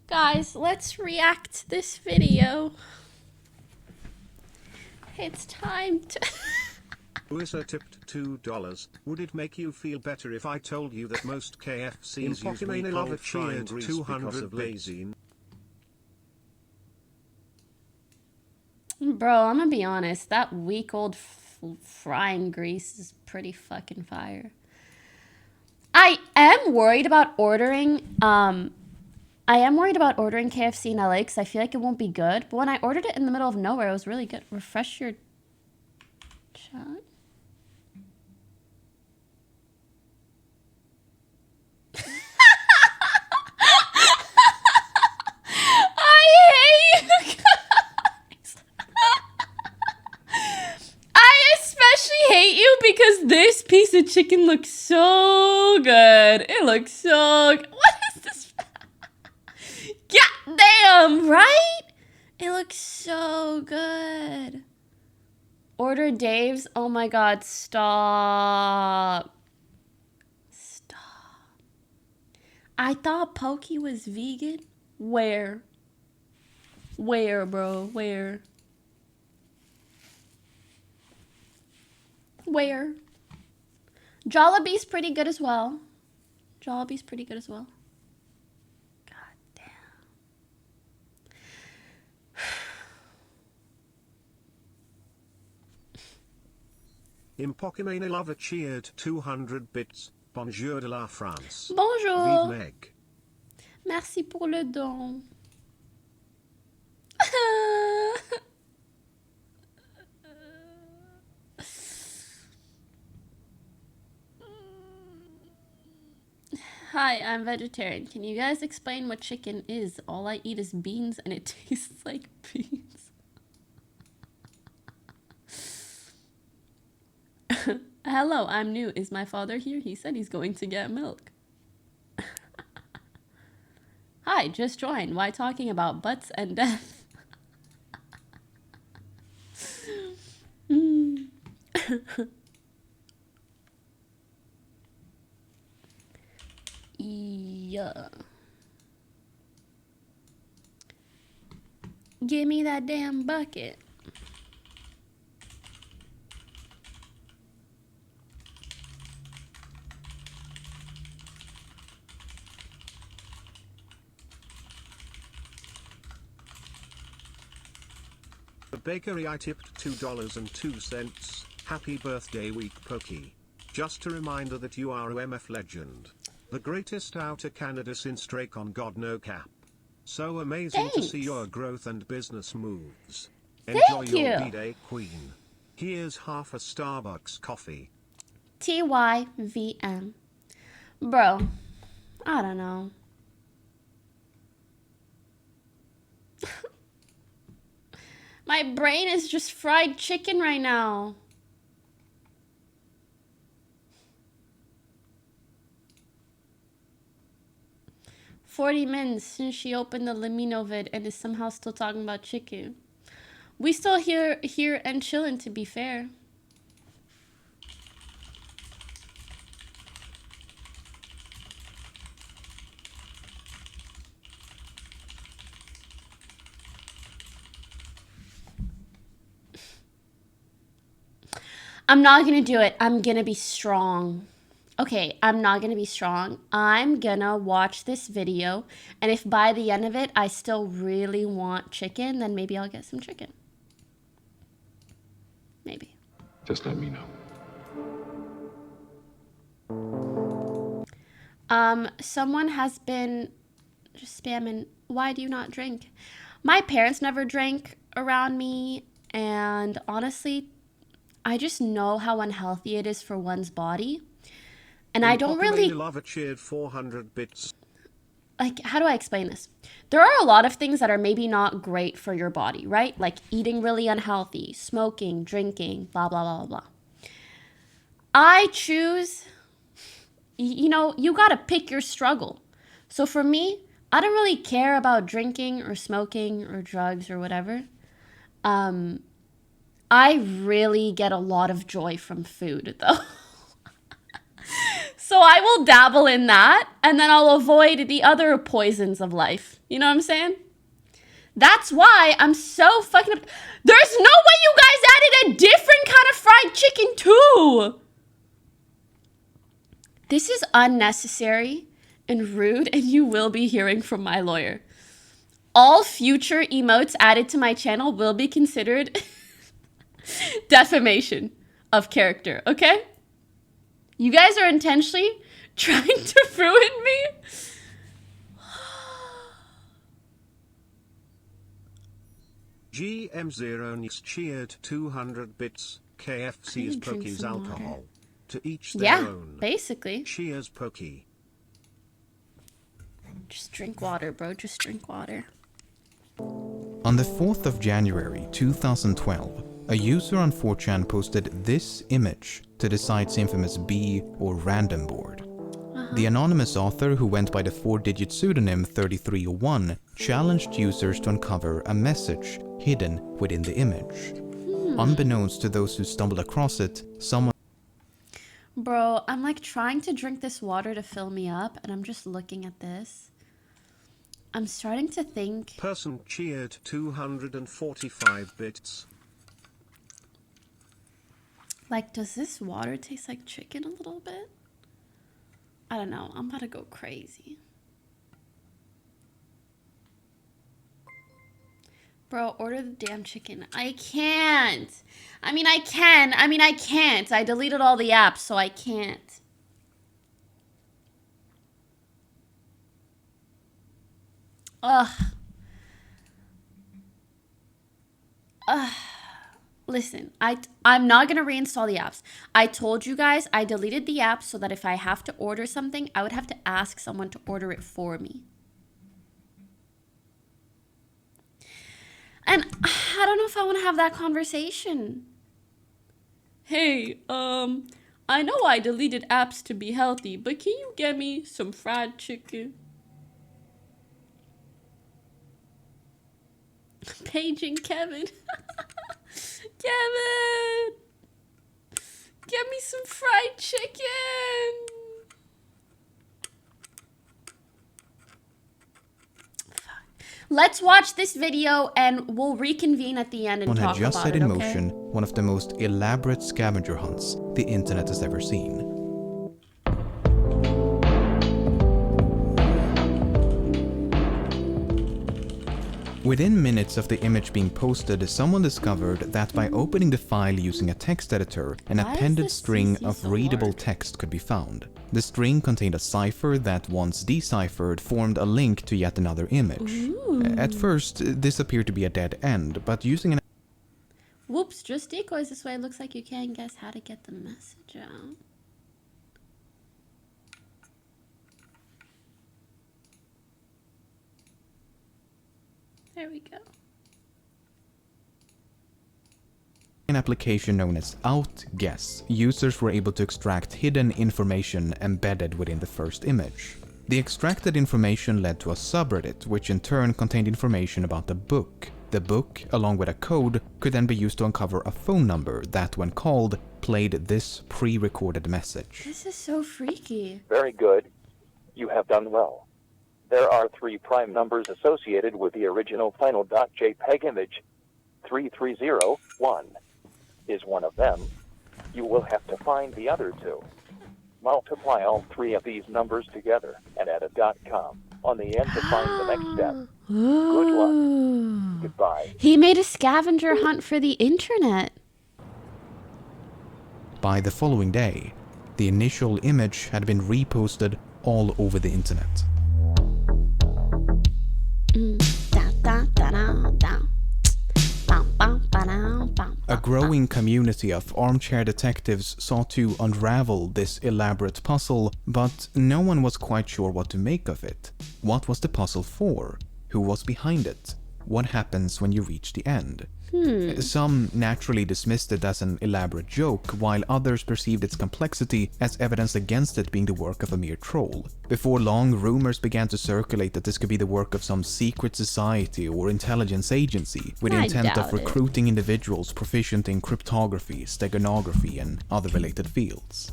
guys, let's react to this video. It's time to... Wissa tipped $2. Would it make you feel better if I told you that most KFCs use Pokimane cheered 200 benzene? Bro, I'm gonna be honest. That week-old frying grease is pretty fucking fire. I am worried about ordering KFC in LA because I feel like it won't be good. But when I ordered it in the middle of nowhere, it was really good. Refresh your chat. I hate you guys. I especially hate you because this piece of chicken looks so good. It looks so good. What is this? God damn, right? It looks so good. Order Dave's. Oh my god, stop. Stop. I thought Pokey was vegan. Where? Where, bro? Where? Where? Jollibee's pretty good as well. Jollibee's pretty good as well. God damn. Pokimane lover cheered 200 bits. Bonjour de la France. Bonjour. Vive Meg. Merci pour le don. Hi, I'm vegetarian. Can you guys explain what chicken is? All I eat is beans and it tastes like beans. Hello, I'm new. Is my father here? He said he's going to get milk. Hi, just joined. Why talking about butts and death? Yeah. Give me that damn bucket. The bakery I tipped $2.02. Happy birthday week, Pokey. Just a reminder that you are a MF legend. The greatest out of Canada since Drake on God No Cap. So amazing to see your growth and business moves. Enjoy your B-Day, Queen. Here's half a Starbucks coffee. TYVM. Bro, I don't know. My brain is just fried chicken right now. "40 minutes since she opened the Lamino vid and is somehow still talking about chicken. We still here and chilling, to be fair. I'm not gonna do it. I'm gonna be strong. Okay, I'm not gonna be strong. I'm gonna watch this video, and if by the end of it I still really want chicken, then maybe I'll get some chicken. Maybe. Just let me know. Someone has been just spamming, why do you not drink? My parents never drank around me, and honestly, I just know how unhealthy it is for one's body. And I don't really... Lover cheered 400 bits. Like, how do I explain this? There are a lot of things that are maybe not great for your body, right? Like eating really unhealthy, smoking, drinking, blah, blah, blah, blah, blah. I choose, you know, you gotta pick your struggle. So for me, I don't really care about drinking or smoking or drugs or whatever. I really get a lot of joy from food, though. So I will dabble in that, and then I'll avoid the other poisons of life. You know what I'm saying? That's why I'm so fucking... There's no way you guys added a different kind of fried chicken, too! This is unnecessary and rude, and you will be hearing from my lawyer. All future emotes added to my channel will be considered defamation. of character, okay? You guys are intentionally trying to ruin me. GM0 Nis cheered 200 bits. KFC is Poki's alcohol. To each their own. Basically. Cheers, Poki. Just drink water, bro. Just drink water. On the 4th of January 2012, a user on 4chan posted this image to the site's infamous B or random board. The anonymous author, who went by the 4-digit pseudonym 3301, challenged users to uncover a message hidden within the image. Unbeknownst to those who stumbled across it, someone... Bro, I'm like trying to drink this water to fill me up, and I'm just looking at this. I'm starting to think... Person cheered 245 bits. Like, does this water taste like chicken a little bit? I don't know. I'm about to go crazy. Bro, order the damn chicken. I can't. I mean, I can. I mean, I can't. I deleted all the apps, so I can't. Ugh. Listen, I'm not going to reinstall the apps. I told you guys I deleted the apps so that if I have to order something, I would have to ask someone to order it for me. And I don't know if I want to have that conversation. Hey, I know I deleted apps to be healthy, but can you get me some fried chicken? Paige and Kevin. Kevin! Get me some fried chicken! Let's watch this video and we'll reconvene at the end and talk about it, okay? One had just set in motion one of the most elaborate scavenger hunts the internet has ever seen. Within minutes of the image being posted, someone discovered that by opening the file using a text editor, an appended string of readable text could be found. The string contained a cipher that, once deciphered, formed a link to yet another image. At first, this appeared to be a dead end, but using an... Whoops, just decoys this way. It looks like you can't guess how to get the message out. There we go. An application known as OutGuess, users were able to extract hidden information embedded within the first image. The extracted information led to a subreddit, which in turn contained information about the book. The book, along with a code, could then be used to uncover a phone number that, when called, played this pre-recorded message. This is so freaky. Very good. You have done well. There are 3 prime numbers associated with the original final .jpeg image. 3301 is one of them. You will have to find the other 2. Multiply all 3 of these numbers together and add a .com on the end to find the next step. Good luck. Goodbye. He made a scavenger hunt for the internet. By the following day, the initial image had been reposted all over the internet. A growing community of armchair detectives sought to unravel this elaborate puzzle, but no one was quite sure what to make of it. What was the puzzle for? Who was behind it? What happens when you reach the end? Some naturally dismissed it as an elaborate joke, while others perceived its complexity as evidence against it being the work of a mere troll. Before long, rumors began to circulate that this could be the work of some secret society or intelligence agency, with the intent of recruiting individuals proficient in cryptography, steganography, and other related fields.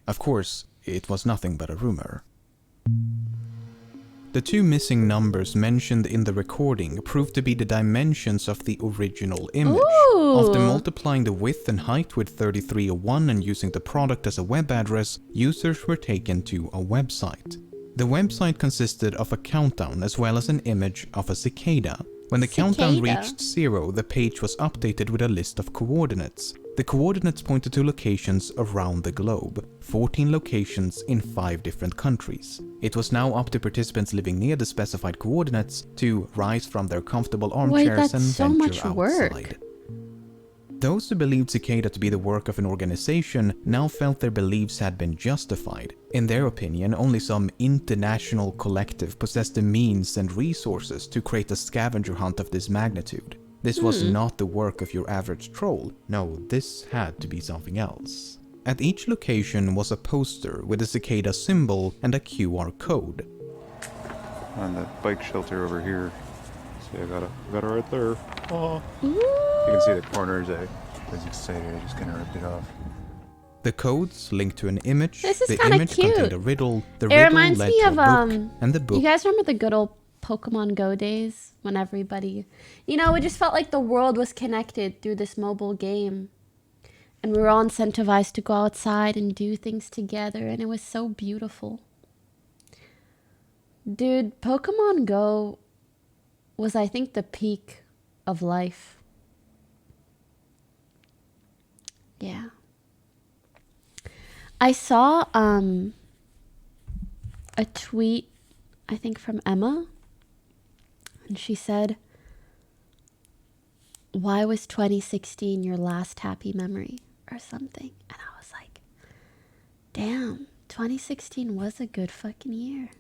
Of course, it was nothing but a rumor. The 2 missing numbers mentioned in the recording proved to be the dimensions of the original image. After multiplying the width and height with 3301 and using the product as a web address, users were taken to a website. The website consisted of a countdown as well as an image of a cicada. When the countdown reached 0, the page was updated with a list of coordinates. The coordinates pointed to locations around the globe, 14 locations in 5 different countries. It was now up to participants living near the specified coordinates to rise from their comfortable armchairs and venture outside. Those who believed Cicada to be the work of an organization now felt their beliefs had been justified. In their opinion, only some international collective possessed the means and resources to create a scavenger hunt of this magnitude. This was not the work of your average troll. No, this had to be something else. At each location was a poster with a cicada symbol and a QR code. On the bike shelter over here. See, I got it right there. Oh. You can see the corners. I was excited. I just kind of ripped it off. The codes linked to an image. This is the kind of image cute. contained a riddle. The It riddle reminds led me to of a book, and the book. You guys remember the good old Pokemon Go days when everybody, you know, it just felt like the world was connected through this mobile game, and we were all incentivized to go outside and do things together, and it was so beautiful. Dude, Pokemon Go was, I think, the peak of life. Yeah. I saw a tweet, I think from Emma, and she said, "Why was 2016 your last happy memory?" or something. And I was like, damn, 2016 was a good fucking year.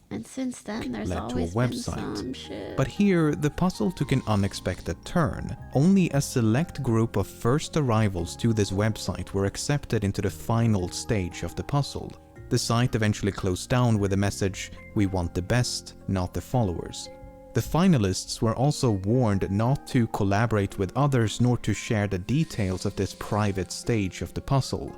And since then, there's led always to a been website. some shit. But here, the puzzle took an unexpected turn. Only a select group of first arrivals to this website were accepted into the final stage of the puzzle. The site eventually closed down with the message, "We want the best, not the followers." The finalists were also warned not to collaborate with others nor to share the details of this private stage of the puzzle.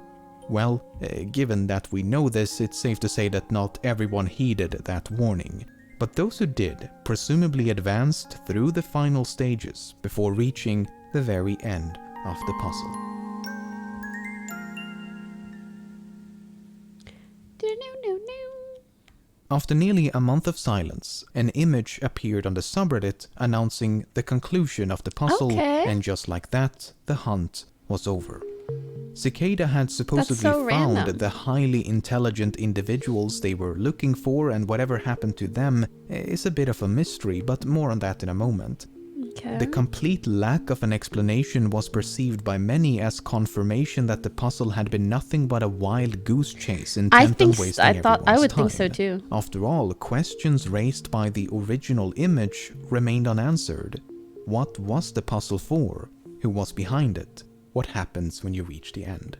Well, given that we know this, it's safe to say that not everyone heeded that warning. But those who did presumably advanced through the final stages before reaching the very end of the puzzle. After nearly a month of silence, an image appeared on the subreddit announcing the conclusion of the puzzle, and just like that, the hunt was over. Cicada had supposedly found the highly intelligent individuals they were looking for, and whatever happened to them is a bit of a mystery, but more on that in a moment. The complete lack of an explanation was perceived by many as confirmation that the puzzle had been nothing but a wild goose chase intent on wasting everyone's time. I would think so too. After all, questions raised by the original image remained unanswered. What was the puzzle for? Who was behind it? What happens when you reach the end?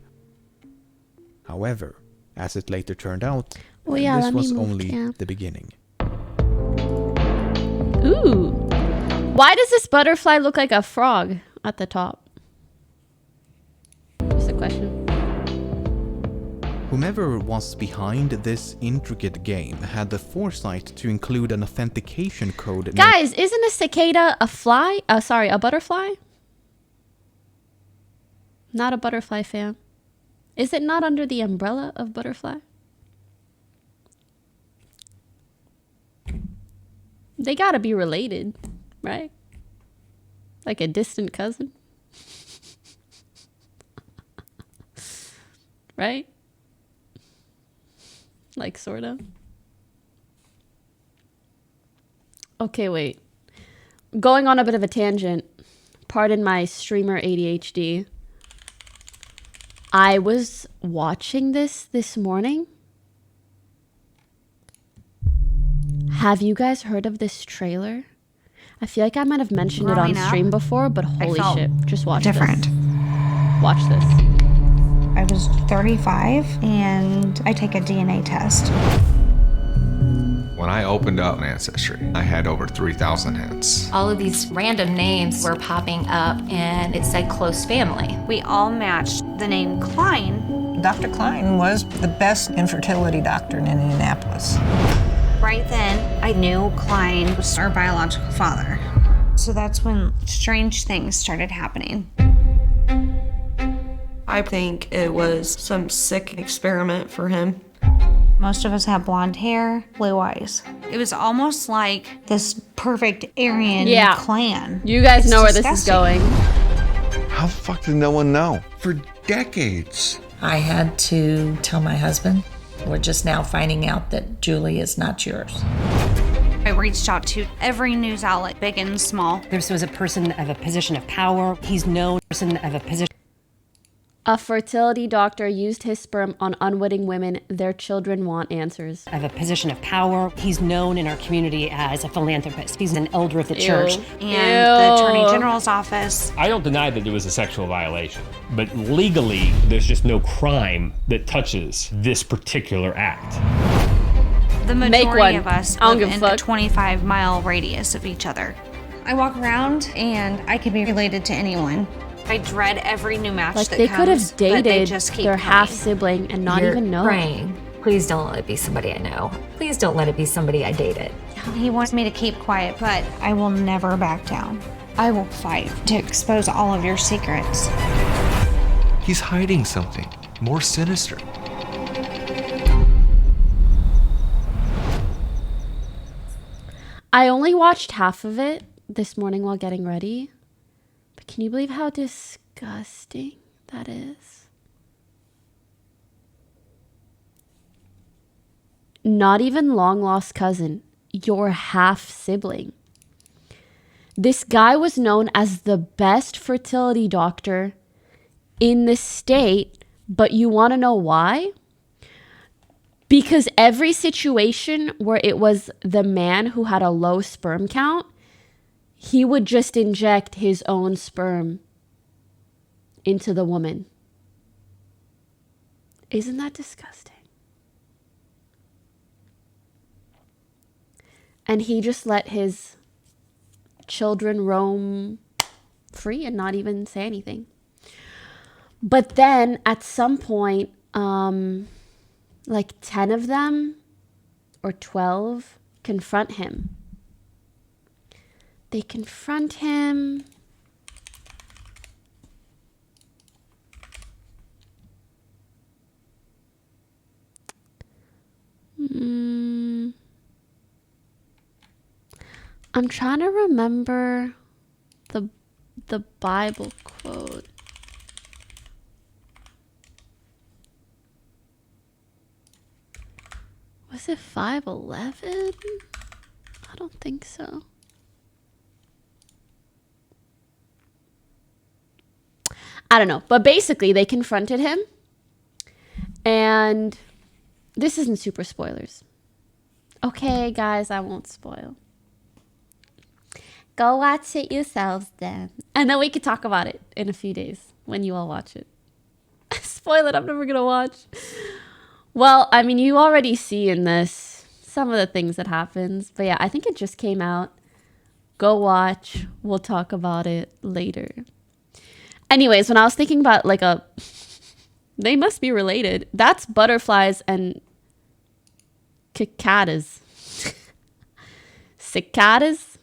However, as it later turned out, this was only the beginning. Ooh. Why does this butterfly look like a frog at the top? Just a question. Whomever was behind this intricate game had the foresight to include an authentication code. Guys, isn't a cicada a fly? A butterfly? Not a butterfly fan. Is it not under the umbrella of butterfly? They gotta be related, right? Like a distant cousin? Right? Like, sorta. Okay, wait. Going on a bit of a tangent. Pardon my streamer ADHD. I was watching this morning. Have you guys heard of this trailer? I feel like I might have mentioned it on stream before, but holy shit. Just watch this. Watch this. I was 35 and I take a DNA test. When I opened up Ancestry, I had over 3,000 hits. All of these random names were popping up and it said close family. We all matched the name Klein. Dr. Klein was the best infertility doctor in Indianapolis. Right then, I knew Klein was our biological father. So that's when strange things started happening. I think it was some sick experiment for him. Most of us have blonde hair, blue eyes. It was almost like this perfect Aryan clan. You guys know where this is going. How the fuck did no one know? For decades. I had to tell my husband. We're just now finding out that Julie is not yours. I reached out to every news outlet, big and small. This was a person of a position of power. He's known person of a position. A fertility doctor used his sperm on unwitting women. Their children want answers. Of a position of power. He's known in our community as a philanthropist. He's an elder of the church. And the Attorney General's office. I don't deny that it was a sexual violation, but legally, there's just no crime that touches this particular act. The majority of us I don't live give in a a fuck. 25-mile radius of each other. I walk around and I could be related to anyone. I dread every new match Like that they comes, could have but they dated just keep their coming. half sibling and not You're even know. praying. Please don't let it be somebody I know. Please don't let it be somebody I dated. He wants me to keep quiet, but I will never back down. I will fight to expose all of your secrets. He's hiding something more sinister. I only watched half of it this morning while getting ready. But can you believe how disgusting that is? Not even long lost cousin, your half sibling. This guy was known as the best fertility doctor in the state, but you want to know why? Because every situation where it was the man who had a low sperm count, he would just inject his own sperm into the woman. Isn't that disgusting? And he just let his children roam free and not even say anything. But then at some point, like 10 of them or 12 confront him. They confront him. I'm trying to remember the Bible quote. Was it 5:11? I don't think so. I don't know. But basically, they confronted him. And this isn't super spoilers. Okay, guys, I won't spoil. Go watch it yourselves then. And then we could talk about it in a few days when you all watch it. Spoil it, I'm never going to watch. Well, I mean, you already see in this some of the things that happens. But yeah, I think it just came out. Go watch. We'll talk about it later. Anyways, when I was thinking about like they must be related. That's butterflies and cicadas. Cicadas?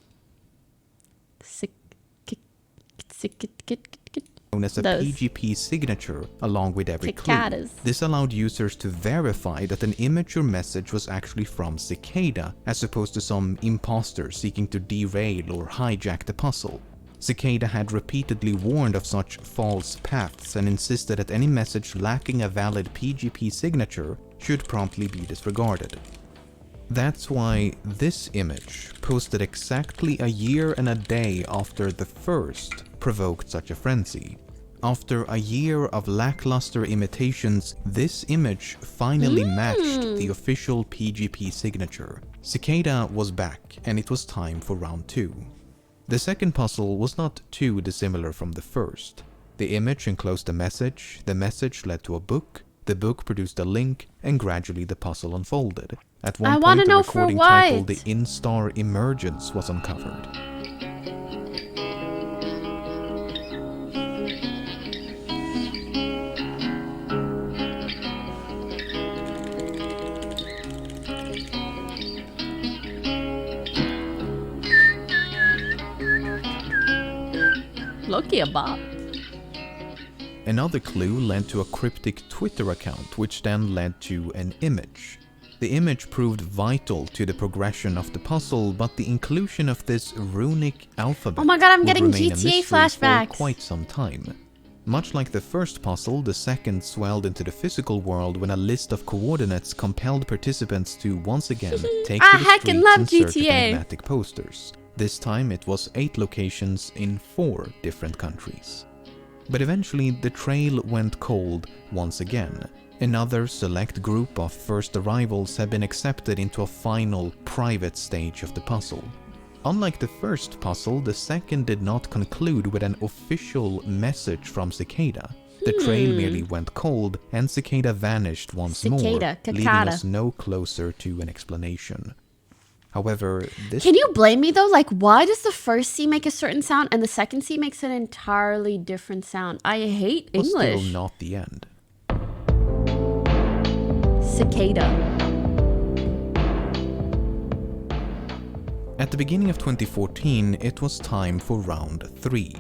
Known as a PGP signature along with every Cicadas. clue. This allowed users to verify that an image or message was actually from Cicada, as opposed to some imposter seeking to derail or hijack the puzzle. Cicada had repeatedly warned of such false paths and insisted that any message lacking a valid PGP signature should promptly be disregarded. That's why this image, posted exactly a year and a day after the first, provoked such a frenzy. After a year of lackluster imitations, this image finally matched the official PGP signature. Cicada was back, and it was time for round 2. The second puzzle was not too dissimilar from the first. The image enclosed a message, the message led to a book, the book produced a link, and gradually the puzzle unfolded. At one point, the recording titled The Instar Emergence was uncovered. Lucky a bop. Another clue led to a cryptic Twitter account, which then led to an image. The image proved vital to the progression of the puzzle, but the inclusion of this runic alphabet Oh my god, I'm would getting remain a GTA mystery flashbacks. for quite some time. Much like the first puzzle, the second swelled into the physical world when a list of coordinates compelled participants to once again take to the heckin' streets love in search of GTA. enigmatic posters. This time it was 8 locations in 4 different countries. But eventually the trail went cold once again. Another select group of first arrivals had been accepted into a final, private stage of the puzzle. Unlike the first puzzle, the second did not conclude with an official message from Cicada. The trail merely went cold, and Cicada vanished once more, leaving us no closer to an explanation. However, this... Can you blame me though? Like, why does the first C make a certain sound and the second C makes an entirely different sound? I hate was English. still not the end. Cicada. At the beginning of 2014, it was time for round 3.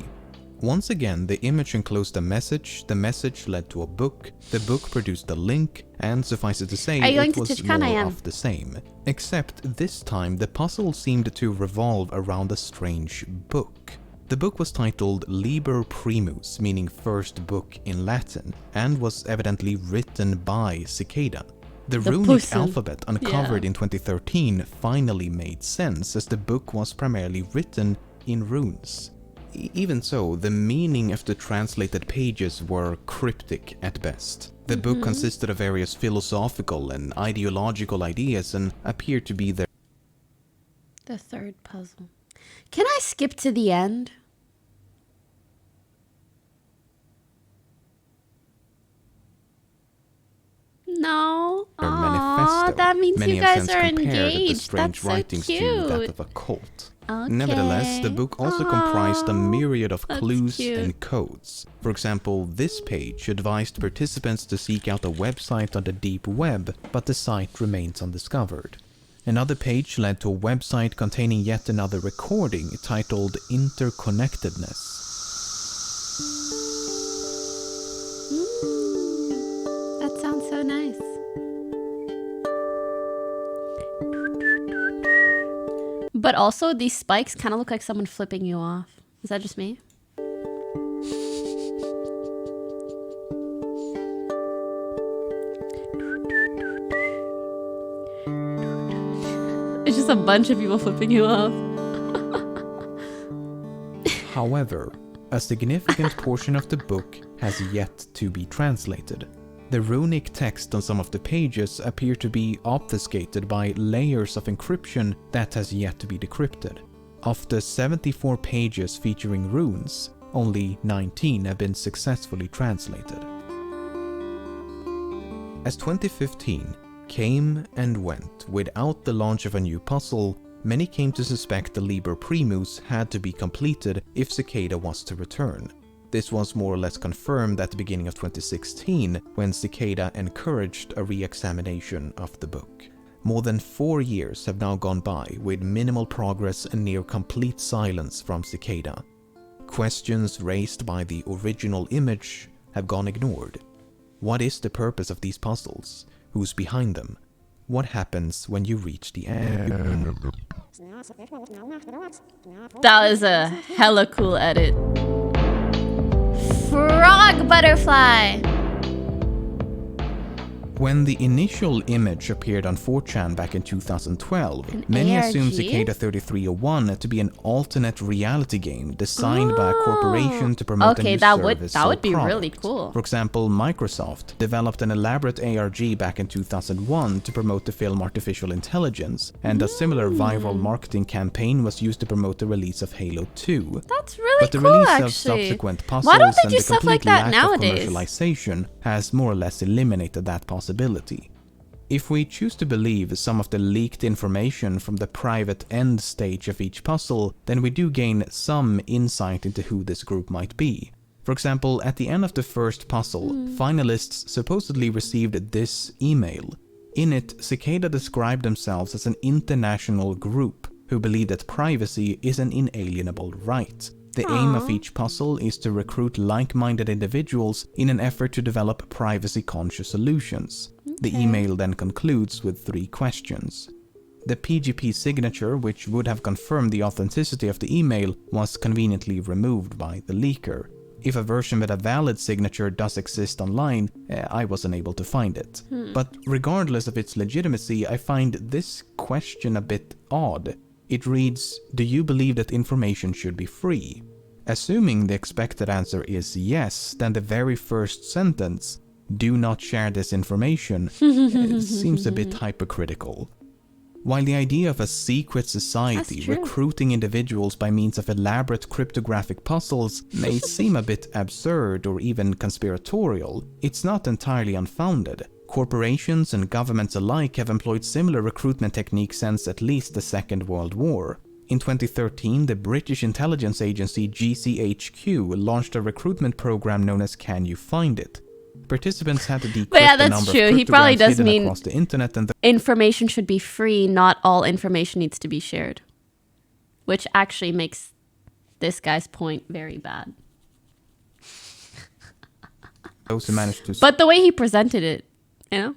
Once again, the image enclosed a message, the message led to a book, the book produced a link, and suffice it to say, it was more of the same. Except this time, the puzzle seemed to revolve around a strange book. The book was titled Liber Primus, meaning first book in Latin, and was evidently written by Cicada. The runic alphabet uncovered in 2013 finally made sense, as the book was primarily written in runes. Even so, the meaning of the translated pages were cryptic at best. The book consisted of various philosophical and ideological ideas and appeared to be the third puzzle. Can I skip to the end? No. manifesto. That means Many you have guys since are compared engaged. the strange That's so writings cute. to that of a cult. Okay. Nevertheless, the book also comprised a myriad of clues cute. and codes. For example, this page advised participants to seek out a website on the deep web, but the site remains undiscovered. Another page led to a website containing yet another recording titled Interconnectedness. That sounds so nice. But also, these spikes kind of look like someone flipping you off. Is that just me? It's just a bunch of people flipping you off. However, a significant portion of the book has yet to be translated. The runic text on some of the pages appear to be obfuscated by layers of encryption that has yet to be decrypted. Of the 74 pages featuring runes, only 19 have been successfully translated. As 2015 came and went without the launch of a new puzzle, many came to suspect the Liber Primus had to be completed if Cicada was to return. This was more or less confirmed at the beginning of 2016, when Cicada encouraged a re-examination of the book. More than 4 years have now gone by with minimal progress and near complete silence from Cicada. Questions raised by the original image have gone ignored. What is the purpose of these puzzles? Who's behind them? What happens when you reach the end? That was a hella cool edit. Frog butterfly! When the initial image appeared on 4chan back in 2012, many ARG? assumed Cicada 3301 to be an alternate reality game designed by a corporation to promote a new service that or would be product. really cool. For example, Microsoft developed an elaborate ARG back in 2001 to promote the film Artificial Intelligence, and a similar viral marketing campaign was used to promote the release of Halo 2. That's really But the cool, release actually. of subsequent puzzles Why don't they and do the stuff like complete that lack nowadays? of commercialization has more or less eliminated that possibility. If we choose to believe some of the leaked information from the private end stage of each puzzle, then we do gain some insight into who this group might be. For example, at the end of the first puzzle, finalists supposedly received this email. In it, Cicada described themselves as an international group who believe that privacy is an inalienable right. The aim of each puzzle is to recruit like-minded individuals in an effort to develop privacy-conscious solutions. The email then concludes with 3 questions. The PGP signature, which would have confirmed the authenticity of the email, was conveniently removed by the leaker. If a version with a valid signature does exist online, I was unable to find it. But regardless of its legitimacy, I find this question a bit odd. It reads, "Do you believe that information should be free?" Assuming the expected answer is yes, then the very first sentence, "Do not share this information," seems a bit hypocritical. While the idea of a secret society recruiting individuals by means of elaborate cryptographic puzzles may seem a bit absurd or even conspiratorial, it's not entirely unfounded. Corporations and governments alike have employed similar recruitment techniques since at least the Second World War. In 2013, the British intelligence agency GCHQ launched a recruitment program known as Can You Find It? Participants had to decrypt the number of He probably cryptograms does hidden mean across the internet, and information should be free, not all information needs to be shared. Which actually makes this guy's point very bad. those who managed to But the way he presented it,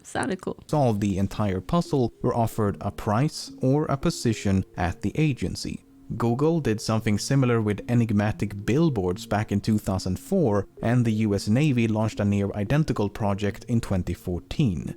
sounded cool. solve the entire puzzle were offered a prize or a position at the agency. Google did something similar with enigmatic billboards back in 2004, and the US Navy launched a near-identical project in 2014.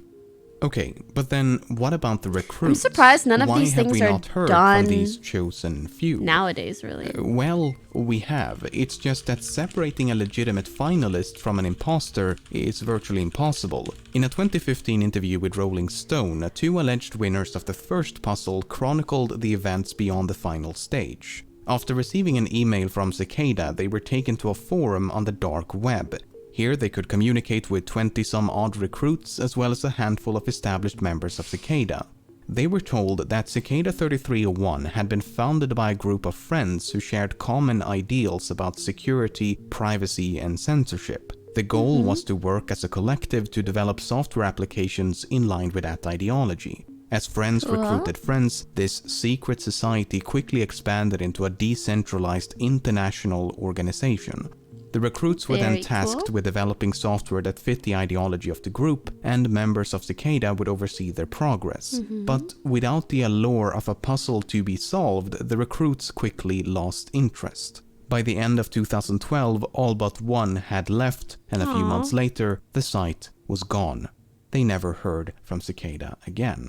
Okay, but then what about the recruits? I'm surprised none of Why these have things we are not heard done from these chosen few? nowadays, really. Well, we have. It's just that separating a legitimate finalist from an imposter is virtually impossible. In a 2015 interview with Rolling Stone, 2 alleged winners of the first puzzle chronicled the events beyond the final stage. After receiving an email from Cicada, they were taken to a forum on the dark web. Here they could communicate with 20-some-odd recruits as well as a handful of established members of Cicada. They were told that Cicada 3301 had been founded by a group of friends who shared common ideals about security, privacy, and censorship. The goal was to work as a collective to develop software applications in line with that ideology. As friends recruited friends, this secret society quickly expanded into a decentralized international organization. The recruits were then tasked with developing software that fit the ideology of the group, and members of Cicada would oversee their progress. But without the allure of a puzzle to be solved, the recruits quickly lost interest. By the end of 2012, all but one had left, and a few months later, the site was gone. They never heard from Cicada again.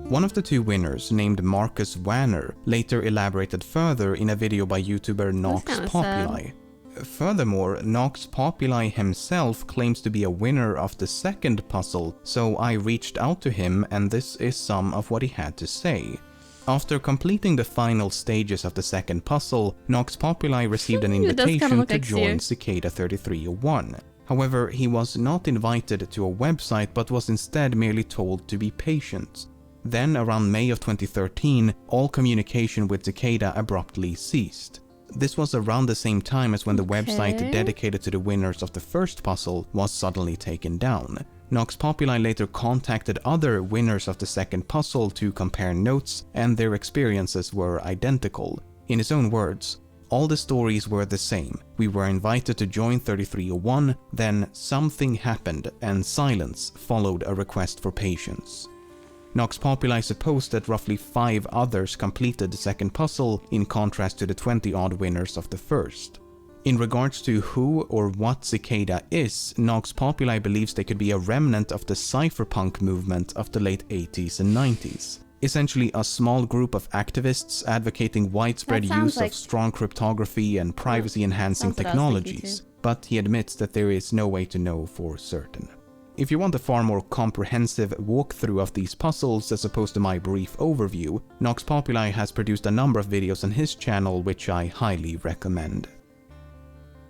One of the 2 winners, named Marcus Wanner, later elaborated further in a video by YouTuber Nox Populi. Furthermore, Nox Populi himself claims to be a winner of the second puzzle, so I reached out to him and this is some of what he had to say. After completing the final stages of the second puzzle, Nox Populi received an invitation to join Cicada 3301. However, he was not invited to a website but was instead merely told to be patient. Then, around May of 2013, all communication with Cicada abruptly ceased. This was around the same time as when the website dedicated to the winners of the first puzzle was suddenly taken down. Nox Populi later contacted other winners of the second puzzle to compare notes, and their experiences were identical. In his own words, all the stories were the same. We were invited to join 3301, then something happened, and silence followed a request for patience. Nox Populi supposed that roughly 5 others completed the second puzzle, in contrast to the 20-odd winners of the first. In regards to who or what Cicada is, Nox Populi believes they could be a remnant of the cypherpunk movement of the late 80s and 90s. Essentially a small group of activists advocating widespread use of strong cryptography and privacy-enhancing technologies, but he admits that there is no way to know for certain. If you want a far more comprehensive walkthrough of these puzzles as opposed to my brief overview, Nox Populi has produced a number of videos on his channel which I highly recommend.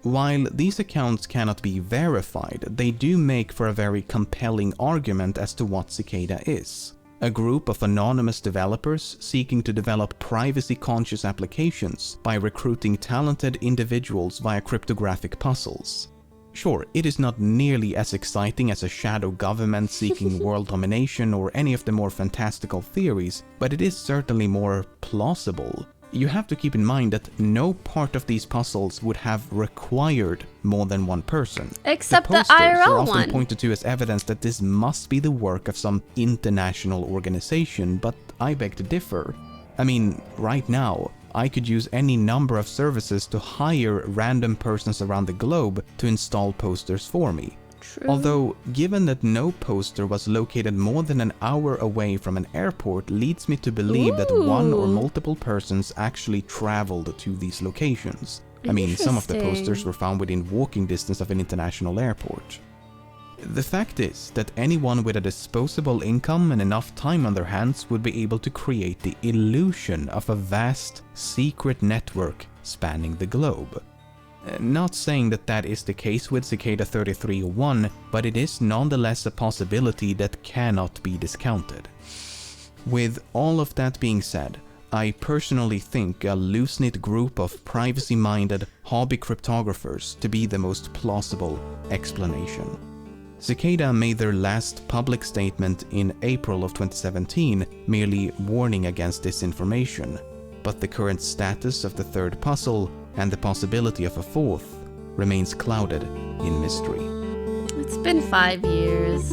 While these accounts cannot be verified, they do make for a very compelling argument as to what Cicada is. A group of anonymous developers seeking to develop privacy-conscious applications by recruiting talented individuals via cryptographic puzzles. Sure, it is not nearly as exciting as a shadow government seeking world domination or any of the more fantastical theories, but it is certainly more plausible. you have to keep in mind that no part of these puzzles would have required more than one person. Except the posters are IRL often one. pointed to as evidence that this must be the work of some international organization, but I beg to differ. I mean, right now, I could use any number of services to hire random persons around the globe to install posters for me. True. Although, given that no poster was located more than an hour away from an airport leads me to believe that one or multiple persons actually traveled to these locations. I mean, some of the posters were found within walking distance of an international airport. The fact is that anyone with a disposable income and enough time on their hands would be able to create the illusion of a vast, secret network spanning the globe. Not saying that that is the case with Cicada 3301, but it is nonetheless a possibility that cannot be discounted. With all of that being said, I personally think a loose-knit group of privacy-minded hobby cryptographers to be the most plausible explanation. Cicada made their last public statement in April of 2017, merely warning against disinformation, but the current status of the third puzzle and the possibility of a fourth remains clouded in mystery. It's been 5 years.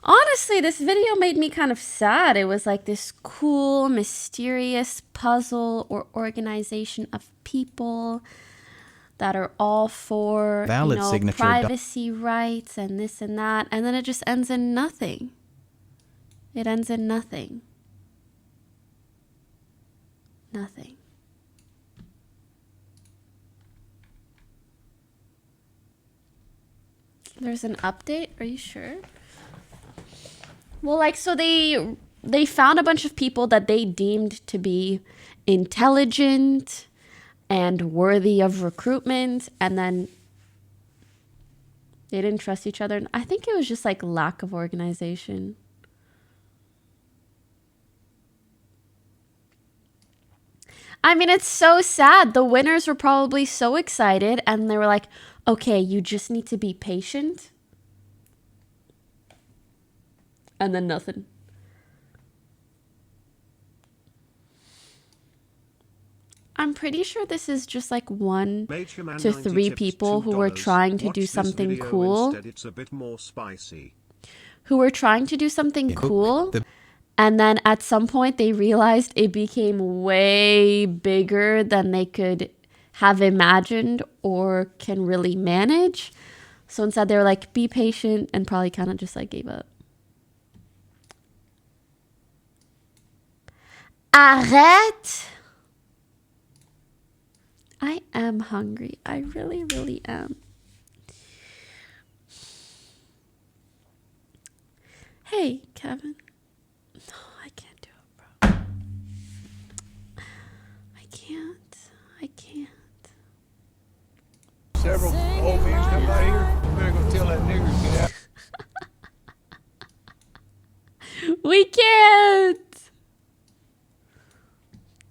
Honestly, this video made me kind of sad. It was like this cool, mysterious puzzle or organization of people that are all for valid signature privacy rights and this and that, and then it just ends in nothing. It ends in nothing. Nothing. There's an update? Are you sure? Well, like, so they found a bunch of people that they deemed to be intelligent and worthy of recruitment, and then they didn't trust each other. And I think it was just like lack of organization. I mean, it's so sad. The winners were probably so excited, and they were like, okay, you just need to be patient. And then nothing. I'm pretty sure this is just like 1 to 3 people who were trying to do something cool. It's a bit more spicy. Who were trying to do something cool. And then at some point they realized it became way bigger than they could have imagined or can really manage. So instead they were like, be patient, and probably kind of just like gave up. Arrête! I am hungry. I really, really am. Hey, Kevin. No, I can't do it, bro. I can't. I can't. Several old men come by here. We better go tell that nigger to get out. We can't.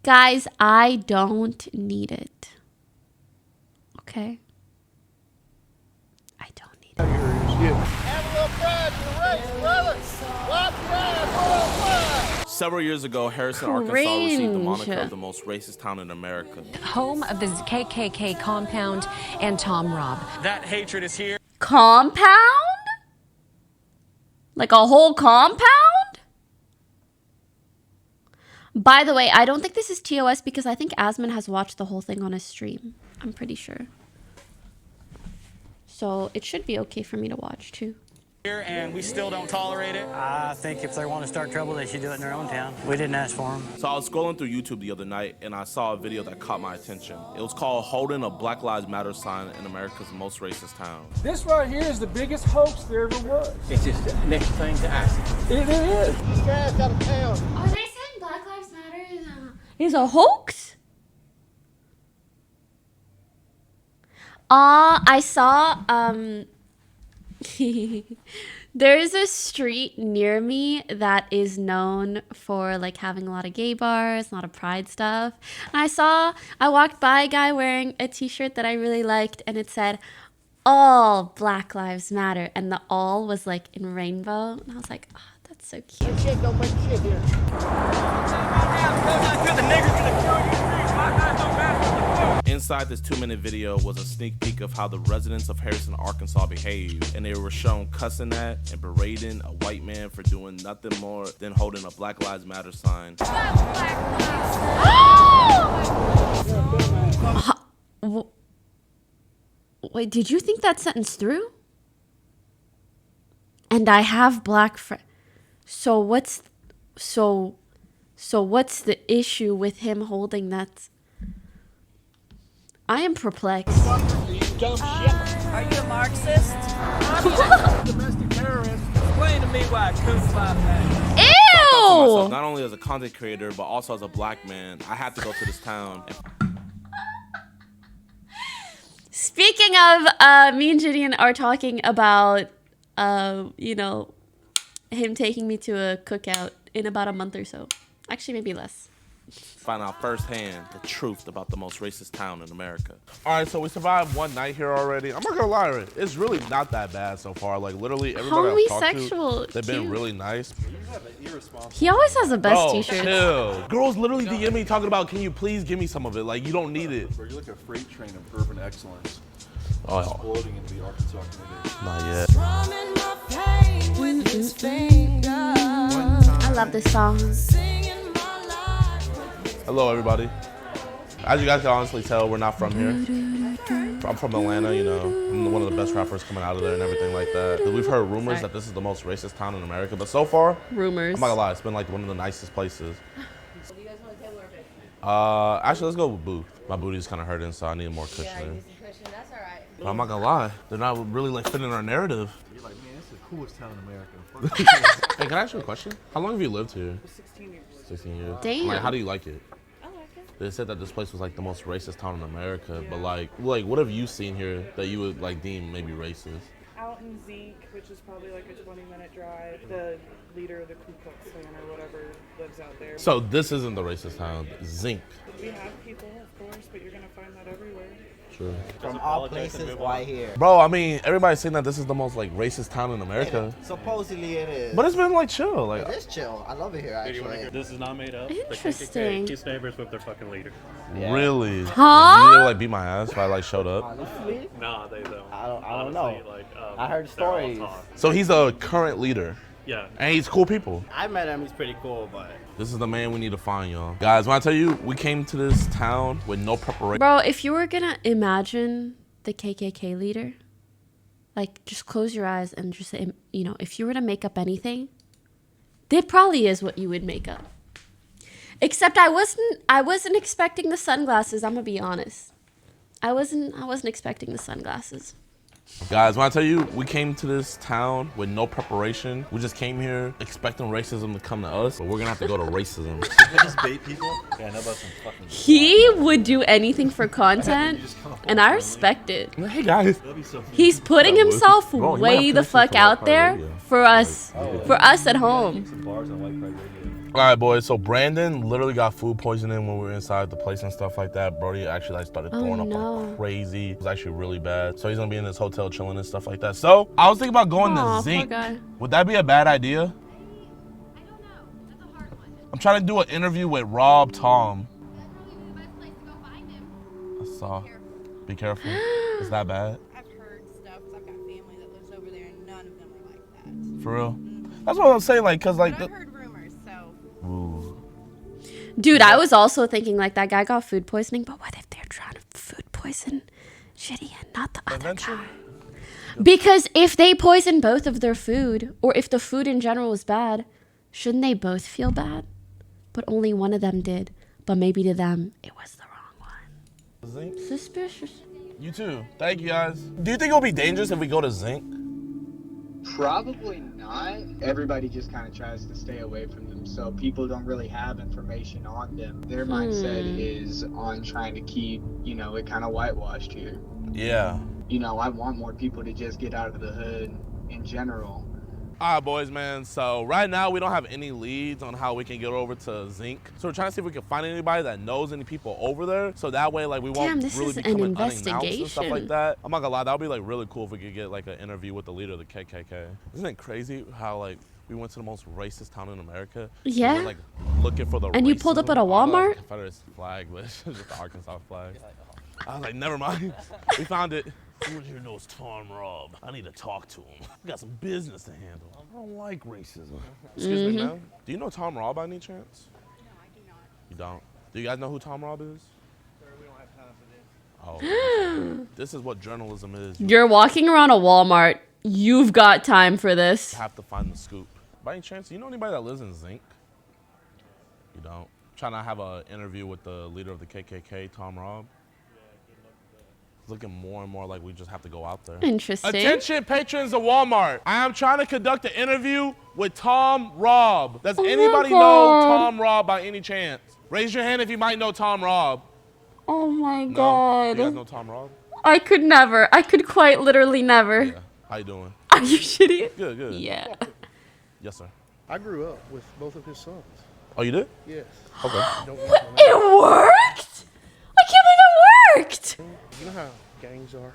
Guys, I don't need it. Okay? I don't need it. Have a little pride in the race, brother. What pride? Several years ago, Harrison, Arkansas received the moniker of the most racist town in America. Home of the KKK compound and Tom Robb. That hatred is here. Compound? Like a whole compound? By the way, I don't think this is TOS because I think Asman has watched the whole thing on his stream. I'm pretty sure. So it should be okay for me to watch too. And we still don't tolerate it. I think if they want to start trouble, they should do it in their own town. We didn't ask for them. So I was scrolling through YouTube the other night, and I saw a video that caught my attention. It was called Holding a Black Lives Matter sign in America's most racist town. This right here is the biggest hoax there ever was. It's just the next thing to ask. It is. This guy's out of town. Are they saying Black Lives Matter is a hoax? I saw, there's a street near me that is known for like having a lot of gay bars, a lot of pride stuff. And I walked by a guy wearing a t-shirt that I really liked, and it said, all Black Lives Matter. And the all was like in rainbow. And I was like, oh, that's That's so cute. Shit, don't make shit here. Inside this 2-minute video was a sneak peek of how the residents of Harrison, Arkansas behaved, and they were shown cussing at and berating a white man for doing nothing more than holding a Black Lives Matter sign. Wait, did you think that sentence through? And I have black friends. So what's the issue with him holding that? I am perplexed. Are you a Marxist? Domestic terrorist. Explain to me why Coop 5 Ew! Myself, not only as a content creator, but also as a black man, I had to go to this town. Speaking of, me and Gideon are talking about, you know, him taking me to a cookout in about a month or so. Actually, maybe less. Find out firsthand the truth about the most racist town in America. All right, so we survived one night here already. I'm not gonna lie, it's really not that bad so far. Like literally everybody I've talked to, they've been really nice. He always has the best t-shirts. Chill. Girls literally DM me talking about, can you please give me some of it? Like you don't need it. Bro, you're like a freight train of urban excellence. Oh, exploding into the Arkansas community. Not yet. I love this song. Hello, everybody. As you guys can honestly tell, we're not from here. I'm from Atlanta, you know. I'm one of the best rappers coming out of there and everything like that. We've heard rumors that this is the most racist town in America, but so far, rumors. I'm not gonna lie, it's been like one of the nicest places. Do you guys want a table or a bed? Actually, let's go with booth. My booty's kind of hurting, so I need more cushioning. Yeah, you need some cushion. That's all right. But I'm not gonna lie, they're not really like fitting our narrative. You're like, man, this is the coolest town in America. Hey, can I ask you a question? How long have you lived here? 16 years. 16 years. Damn. Like, how do you like it? I like it. They said that this place was like the most racist town in America, but like what have you seen here that you would like deem maybe racist? Out in Zeke, which is probably like a 20-minute drive, the leader of the Ku Klux Klan or whatever lives out there. So this isn't the racist town, Zinc. We have people, of course, but you're gonna find that everywhere. True. From all places, why here? Bro, I mean, everybody's saying that this is the most like racist town in America. Supposedly it is. But it's been like chill. Like it is chill. I love it here actually. This is not made up. Interesting. The KKK, his neighbors with their fucking leader. Yeah. Really? Huh? Did they like beat my ass if I like showed up? Honestly? Nah, they don't. I don't Honestly, know. Like, I heard they're all stories. talk. So he's the current leader. Yeah. And he's cool people. I met him. He's pretty cool, but This is the man we need to find, y'all. Guys, when I tell you, we came to this town with no preparation. Bro, if you were gonna imagine the KKK leader, like just close your eyes and just, you know, if you were to make up anything, that probably is what you would make up. Except I wasn't expecting the sunglasses. I'm gonna be honest. I wasn't expecting the sunglasses. Guys, when I tell you, we came to this town with no preparation. We just came here expecting racism to come to us, but we're gonna have to go to racism. Just bait people? Yeah, I know about some fucking... He would do anything for content, and I respect it. Hey guys. He's putting himself way the fuck out there for us at home. All right, boys. So Brandon literally got food poisoning when we were inside the place and stuff like that. Brody actually like started throwing up like crazy. It was actually really bad. So he's gonna be in this hotel chilling and stuff like that. So I was thinking about going to Zinc. Would that be a bad idea? I don't know. That's a hard one. I'm trying to do an interview with Rob Tom. I saw. Be careful. Is that bad? I've heard stuff because I've got family that lives over there and none of them are like that. For real? That's what I'm saying. Like, cause like. I've heard rumors, so. Ooh. Dude, I was also thinking like that guy got food poisoning, but what if they're trying to food poison Shitty and not the other guy? Because if they poison both of their food, or if the food in general was bad, shouldn't they both feel bad? But only one of them did. But maybe to them, it was the wrong one. Zinc? Suspicious. You too. Thank you, guys. Do you think it'll be dangerous if we go to Zinc? Probably not. Everybody just kind of tries to stay away from them, so people don't really have information on them. Their mindset is on trying to keep, you know, it kind of whitewashed here. Yeah. You know, I want more people to just get out of the hood in general. All right, boys, man. So right now we don't have any leads on how we can get over to Zinc. So we're trying to see if we can find anybody that knows any people over there. So that way, like, we won't really be coming unannounced and stuff like that. I'm not gonna lie, that would be like really cool if we could get like an interview with the leader of the KKK. Isn't it crazy how like we went to the most racist town in America. Yeah. We were, like, looking for the And you pulled up at a Walmart? Confederate flag, but it's just the Arkansas flag. I was like, never mind. We found it. Someone here knows Tom Robb. I need to talk to him. We got some business to handle. I don't like racism. Excuse me, ma'am. Do you know Tom Robb by any chance? No, I do not. You don't? Do you guys know who Tom Robb is? Sir, we don't have time for this. Oh. This is what journalism is. You're walking around a Walmart. You've got time for this. You have to find the scoop. By any chance, do you know anybody that lives in Zinc? You don't? Trying to have an interview with the leader of the KKK, Tom Robb. It's looking more and more like we just have to go out there. Interesting. Attention, patrons of Walmart. I am trying to conduct an interview with Tom Robb. Does anybody know Tom Robb by any chance? Raise your hand if you might know Tom Robb. Oh my No? God. You guys know Tom Robb? I could never. I could quite literally never. Yeah. How you doing? Are you shitty? Good, good. Yeah. Yes, sir. I grew up with both of his sons. Oh, you did? Yes. Okay. It worked? I can't believe it worked. You know how gangs are?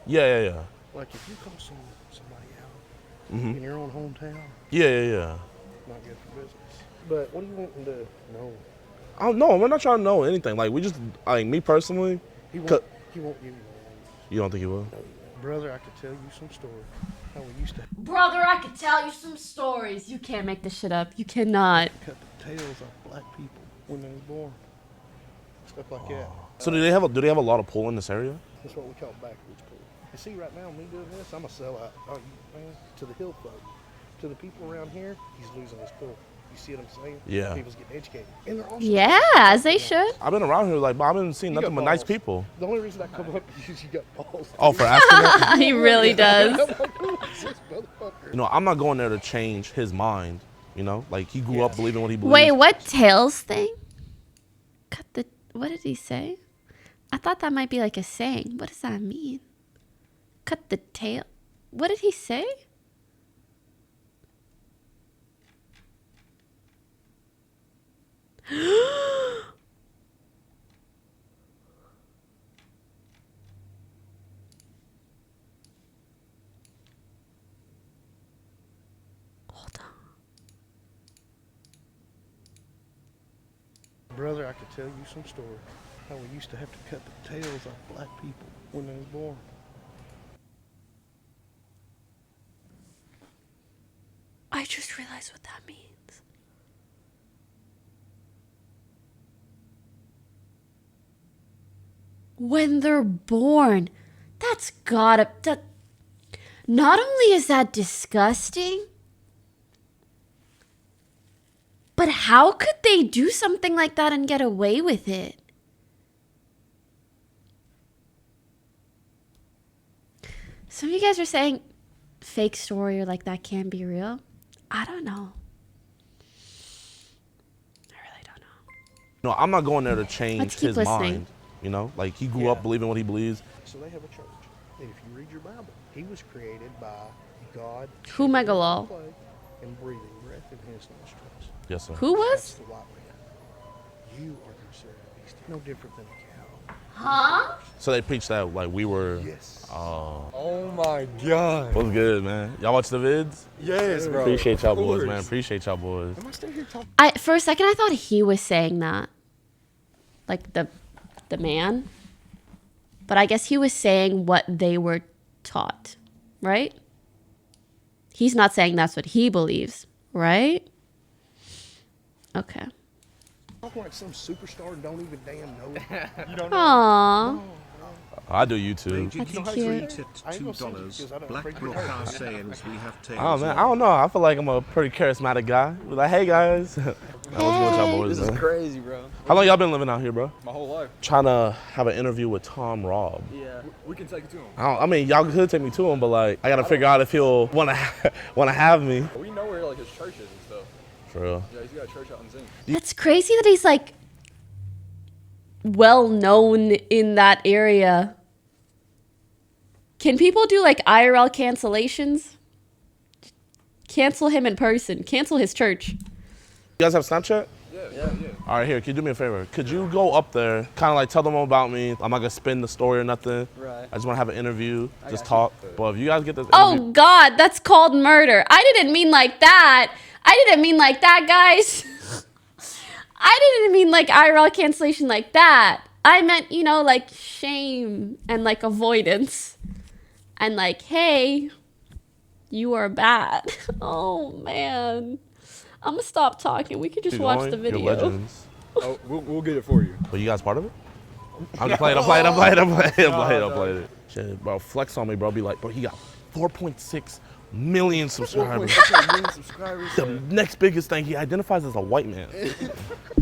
Yeah. Like if you call somebody out in your own hometown, Yeah. not good for business. But what do you want them to know? I don't know. We're not trying to know anything. Like, we just, like, me personally. He won't give you names. You don't think he will? Brother, I could tell you some story. How we used to Brother, I could tell you some stories. You can't make this shit up. You cannot. cut the tails off black people when they were born. Stuff like that. So do they have a lot of pull in this area? That's what we call backwoods pool. You see, right now, me doing this, I'm a sellout. Oh, man, to the hill folk. To the people around here, he's losing his pull. You see what I'm saying? Yeah. People's getting educated. And they're also Yeah, as they should. I've been around here, like, but I've been seeing You nothing got but nice balls. people. The only reason I come up is you got balls. Oh, for asking that? He really does. I'm like, who is this motherfucker? You know, I'm not going there to change his mind. You know, like, he grew up believing what he believes. Wait, what tails thing? Cut the. What did he say? I thought that might be like a saying. What does that mean? Cut the tail. What did he say? Hold on. Brother, I could tell you some story. How we used to have to cut the tails off black people when they were born. I just realized what that means. When they're born. That's gotta. Not only is that disgusting, but how could they do something like that and get away with it? Some of you guys are saying fake story or like that can be real. I don't know. No, I'm not going there to change Let's keep his listening. mind. You know, like, he grew up believing what he believes. So they have a church. And if you read your Bible, he was created by God. Who megalol? And breathing breath in his nostrils. Yes, sir. Who was? That's the white man. You are considered a beast. No different than a cow. Huh? So they preached that, like, we were. Yes. Oh my God. What's good, man? Y'all watch the vids? Yes, bro. Appreciate y'all Of boys, course. man. Appreciate y'all boys. Am I still here talking? For a second I thought he was saying that. Like the man. But I guess he was saying what they were taught, right? He's not saying that's what he believes, right? Okay. Talking like some superstar and don't even damn know it. You don't know. Aww. I do YouTube. That's Did cute. you tweet it $2? Blackbrook are saying we have tails. Oh, man. I don't know. I feel like I'm a pretty charismatic guy. Be like, hey, guys. What's good with y'all boys, This man? is crazy, bro. How long y'all been living out here, bro? My whole life. Trying to have an interview with Tom Robb. Yeah. We can take it to him. I mean, y'all could take me to him, but, like, I got to figure out if he'll want to have me. We know where, like, his church is and stuff. For real. Yeah, he's got a church out in Zing. It's crazy that he's like well known in that area. Can people do like IRL cancellations? Cancel him in person. Cancel his church. You guys have Snapchat? Yeah. All right, here, can you do me a favor? Could you go up there, kind of like tell them about me? I'm not gonna spin the story or nothing. Right. I just wanna have an interview, just talk. But if you guys get this Oh interview, God, that's called murder. I didn't mean like that. I didn't mean like that, guys. I didn't mean like IRL cancellation like that. I meant, you know, like shame and like avoidance. And like, hey, you are bad. Oh man. I'm gonna stop talking. We could just watch the video. You're legends. Oh, we'll get it for you. But you guys part of it? I'm No. playing it. Shit, bro, flex on me, bro. Be like, bro, he got 4.6 million subscribers. 4.6 million subscribers. The next biggest thing, he identifies as a white man.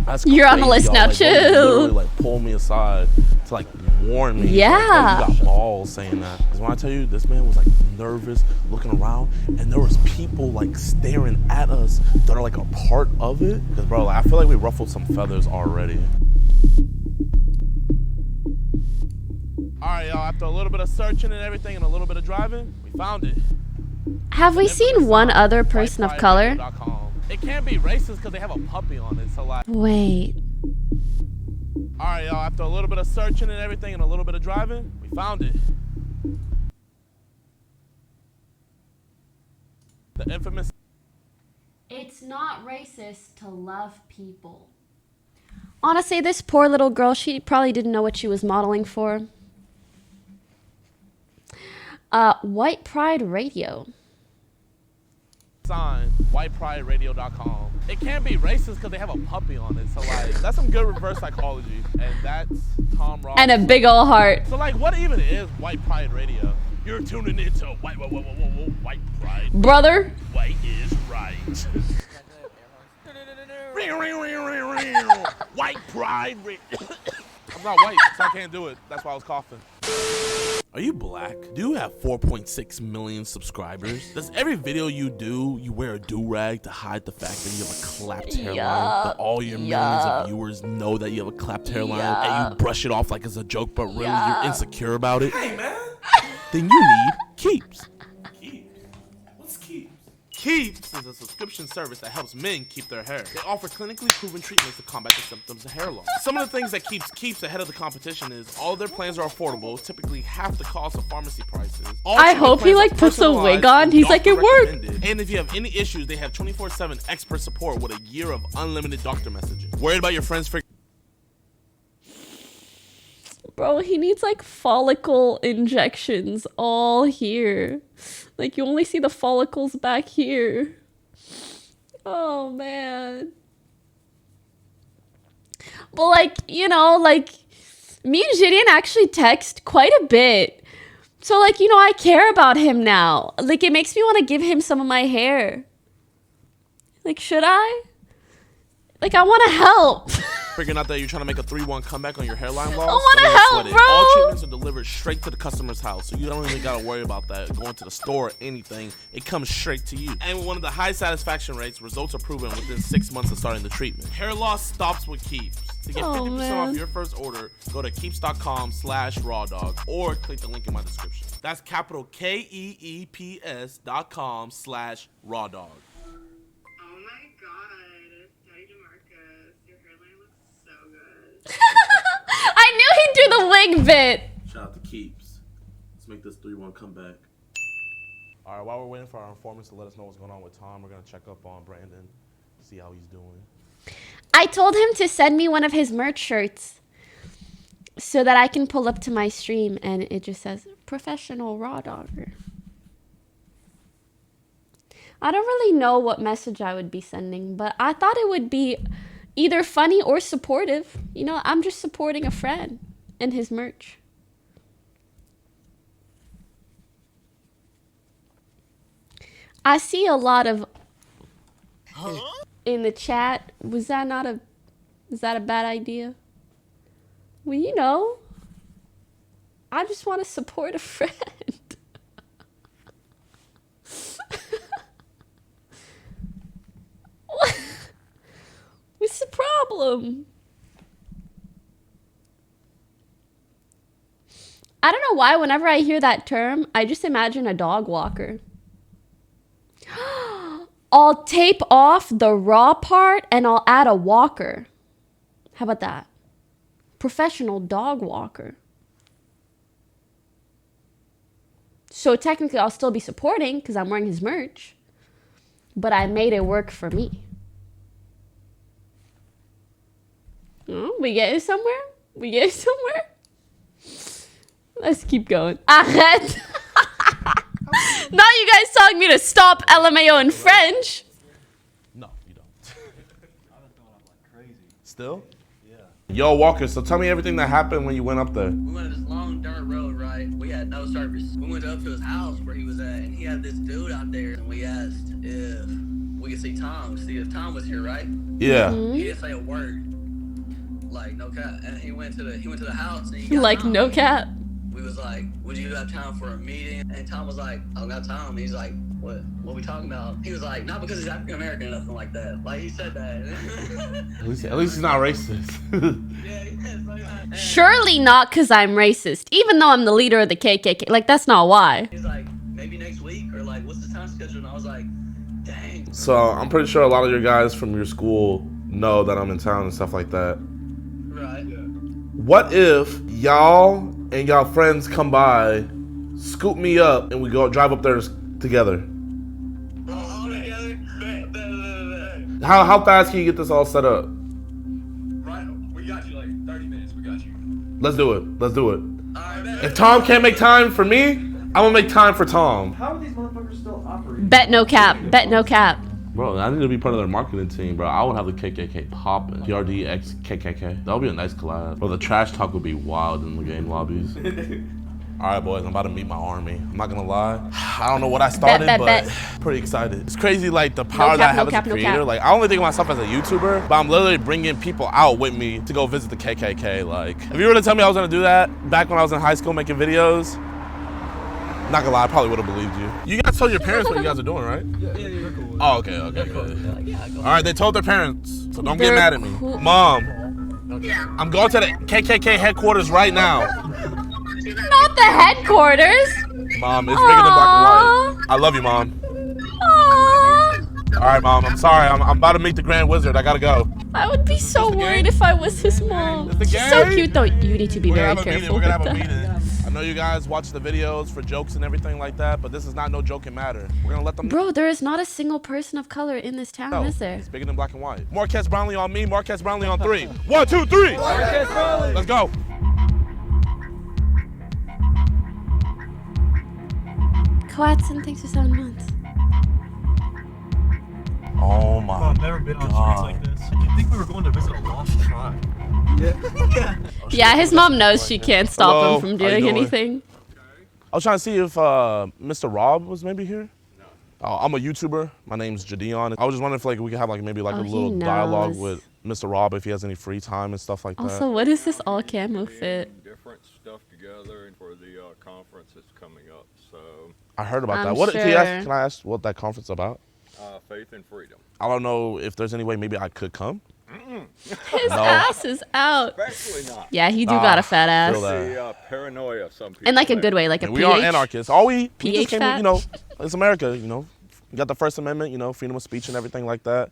That's You're on the crazy, list y'all. now, Like, bro, he chill. literally like pulled me aside to like warn me. Yeah. Like, bro, you got balls saying that. Because when I tell you, this man was like nervous, looking around, and there was people like staring at us that are like a part of it. Because bro, like, I feel like we ruffled some feathers already. All right, y'all, after a little bit of searching and everything and a little bit of driving, we found it. Have we seen one other person of color? It can't be racist because they have a puppy on it, so like. Wait. All right, y'all, after a little bit of searching and everything and a little bit of driving, we found it. The infamous. It's not racist to love people. Honestly, this poor little girl, she probably didn't know what she was modeling for. White Pride Radio. Sign, whiteprideradio.com. It can't be racist because they have a puppy on it, so like, that's some good reverse psychology. And that's Tom Ross. And a big ol' heart. So like, what even is White Pride Radio? You're tuning into White Pride. Brother. White is right. White Pride Radio. I'm not white, so I can't do it. That's why I was coughing. Are you black? Do you have 4.6 million subscribers? Does every video you do, you wear a do-rag to hide the fact that you have a clapped hairline? That all your millions of viewers know that you have a clapped hairline and you brush it off like it's a joke, but really you're insecure about it? Hey, man. Then you need Keeps. What's Keeps? Keeps is a subscription service that helps men keep their hair. They offer clinically proven treatments to combat the symptoms of hair loss. Some of the things that Keeps ahead of the competition is all their plans are affordable, typically half the cost of pharmacy prices. I hope he like puts a wig on. He's like, it worked. And if you have any issues, they have 24/7 expert support with a year of unlimited doctor messaging. Worried about your friends? Bro, he needs like follicle injections all here. Like you only see the follicles back here. Oh man. But like, you know, like me and Gideon actually text quite a bit. So like, you know, I care about him now. Like it makes me want to give him some of my hair. Like, should I? Like I want to help. Figuring out that you're trying to make a 3-1 comeback on your hairline loss. I want to help, bro. All treatments are delivered straight to the customer's house, so you don't even gotta worry about that going to the store or anything. It comes straight to you. And with one of the high satisfaction rates, results are proven within 6 months of starting the treatment. Hair loss stops with Keeps. To get 50% off your first order, go to keeps.com/rawdog or click the link in my description. That's capital KEEPS.com/rawdog. I knew he'd do the wig bit. Shout out to Keeps. Let's make this 3-1 comeback. All right, while we're waiting for our informants to let us know what's going on with Tom, we're going to check up on Brandon, see how he's doing. I told him to send me one of his merch shirts so that I can pull up to my stream and it just says professional raw dogger. I don't really know what message I would be sending, but I thought it would be either funny or supportive. You know, I'm just supporting a friend and his merch. I see a lot of in the chat. Is that a bad idea? Well, you know, I just want to support a friend. What's the problem? I don't know why whenever I hear that term, I just imagine a dog walker. I'll tape off the raw part and I'll add a walker. How about that? Professional dog walker. So technically I'll still be supporting because I'm wearing his merch. But I made it work for me. Oh, we getting somewhere? We getting somewhere? Let's keep going. Arrête. Now you guys telling me to stop LMAO in French. No, you don't. Still? Yeah. Yo, Walker, so tell me everything that happened when you went up there. We went to this long dirt road, right? We had no service. We went up to his house where he was at, and he had this dude out there, and we asked if we could see Tom, to see if Tom was here, right? Yeah. He didn't say a word. Like, no cap. And he went to the house, and he got Like, Tom. no cap. We was like, would you have time for a meeting? And Tom was like, I don't got time. He's like, what we talking about? He was like, not because he's African American or nothing like that. Like, he said that. At least he's not racist. Surely not because I'm racist, even though I'm the leader of the KKK. Like, that's not why. He's like, maybe next week, or like, what's the time schedule? And I was like, dang. So I'm pretty sure a lot of your guys from your school know that I'm in town and stuff like that. Right. What if y'all and y'all friends come by, scoop me up, and we go drive up there together? All together? How fast can you get this all set up? Right. We got you like 30 minutes. We got you. Let's do it. Let's do it. If Tom can't make time for me, I'm gonna make time for Tom. How are these motherfuckers still operating? Bet no cap. Bet no cap. Bro, I need to be part of their marketing team, bro. I would have the KKK popping. PRD X KKK. That would be a nice collab. Bro, the trash talk would be wild in the game lobbies. All right, boys, I'm about to meet my army. I'm not gonna lie. I don't know what I started, but pretty excited. It's crazy, like, the power that I have as a creator. Like, I only think of myself as a YouTuber, but I'm literally bringing people out with me to go visit the KKK. Like, if you were to tell me I was gonna do that back when I was in high school making videos, not gonna lie, I probably would have believed you. You guys told your parents what you guys are doing, right? Yeah, they're cool. Oh, okay, good. All right, they told their parents, so don't get mad at me. Mom, I'm going to the KKK headquarters right now. Not the headquarters. Mom, it's bigger than black and white. I love you, Mom. All right, Mom, I'm sorry. I'm about to meet the Grand Wizard. I gotta go. I would be so worried if I was his mom. She's so cute, though. You need to be very careful with that. I know you guys watch the videos for jokes and everything like that, but this is not no joking matter. We're gonna let them. Bro, there is not a single person of color in this town, is there? It's bigger than black and white. Marquez Brownlee on me. Marquez Brownlee on 3. 1, 2, 3. Marquez Brownlee. Let's go. Coatson, thanks for 7 months. Oh my I've never been on streets like this. I think we were going to visit a lost tribe. Yeah. Yeah, his mom knows she can't stop him from doing anything. I was trying to see if Mr. Rob was maybe here. No. I'm a YouTuber. My name's Jadion. I was just wondering if we could have maybe a little dialogue with Mr. Rob if he has any free time and stuff like that. Also, what is this all camo fit? Different stuff together for the conference that's coming up. So I heard about that. I'm What sure. can I ask what that conference is about? Faith and freedom. I don't know if there's any way maybe I could come. His ass is out. Especially not. Yeah, he do got a fat ass. The paranoia some people In like a good way, like a we PH. are anarchists. We PH just came, fat? it's America, You got the First Amendment, freedom of speech and everything like that.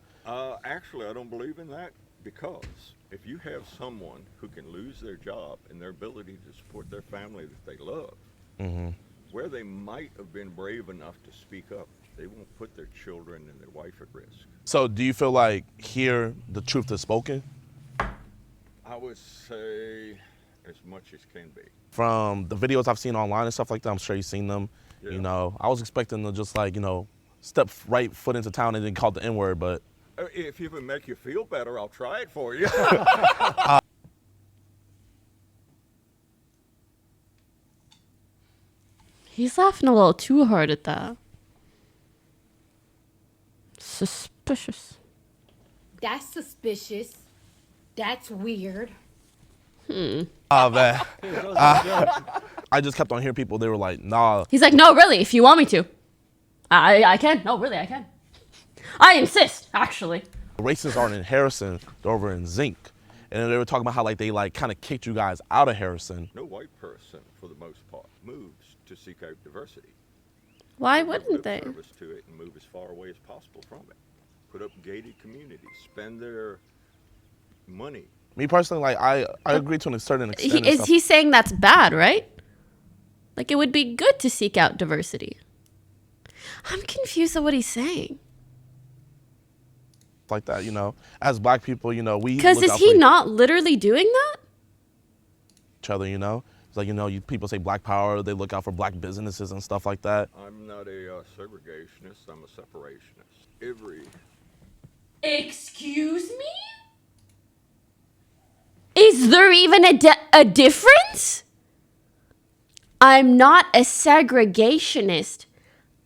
Actually, I don't believe in that because if you have someone who can lose their job and their ability to support their family that they love, where they might have been brave enough to speak up, they won't put their children and their wife at risk. So do you feel like here the truth is spoken? I would say as much as can be. From the videos I've seen online and stuff like that, I'm sure you've seen them. Yeah. I was expecting to just step right foot into town and then call the N-word, but If it would make you feel better, I'll try it for you. He's laughing a little too hard at that. Suspicious. That's suspicious. That's weird. Oh, man. I just kept on hearing people, they were like, nah. He's like, no, really, if you want me to. I can. No, really, I can. I insist, actually. Racists aren't in Harrison, they're over in Zinc. And they were talking about how they kind of kicked you guys out of Harrison. No white person, for the most part, moves to seek out diversity. Why wouldn't they? Service to it and move as far away as possible from it. Put up gated communities, spend their money. Me personally, like I agree to a certain extent. He's saying that's bad, right? Like it would be good to seek out diversity. I'm confused at what he's saying. Like that, you know, as black people, you know, we. Because is he not literally doing that? Each other, you know, it's like, you know, people say black power, they look out for black businesses and stuff like that. I'm not a segregationist. I'm a separationist. Excuse me? Is there even a difference? I'm not a segregationist.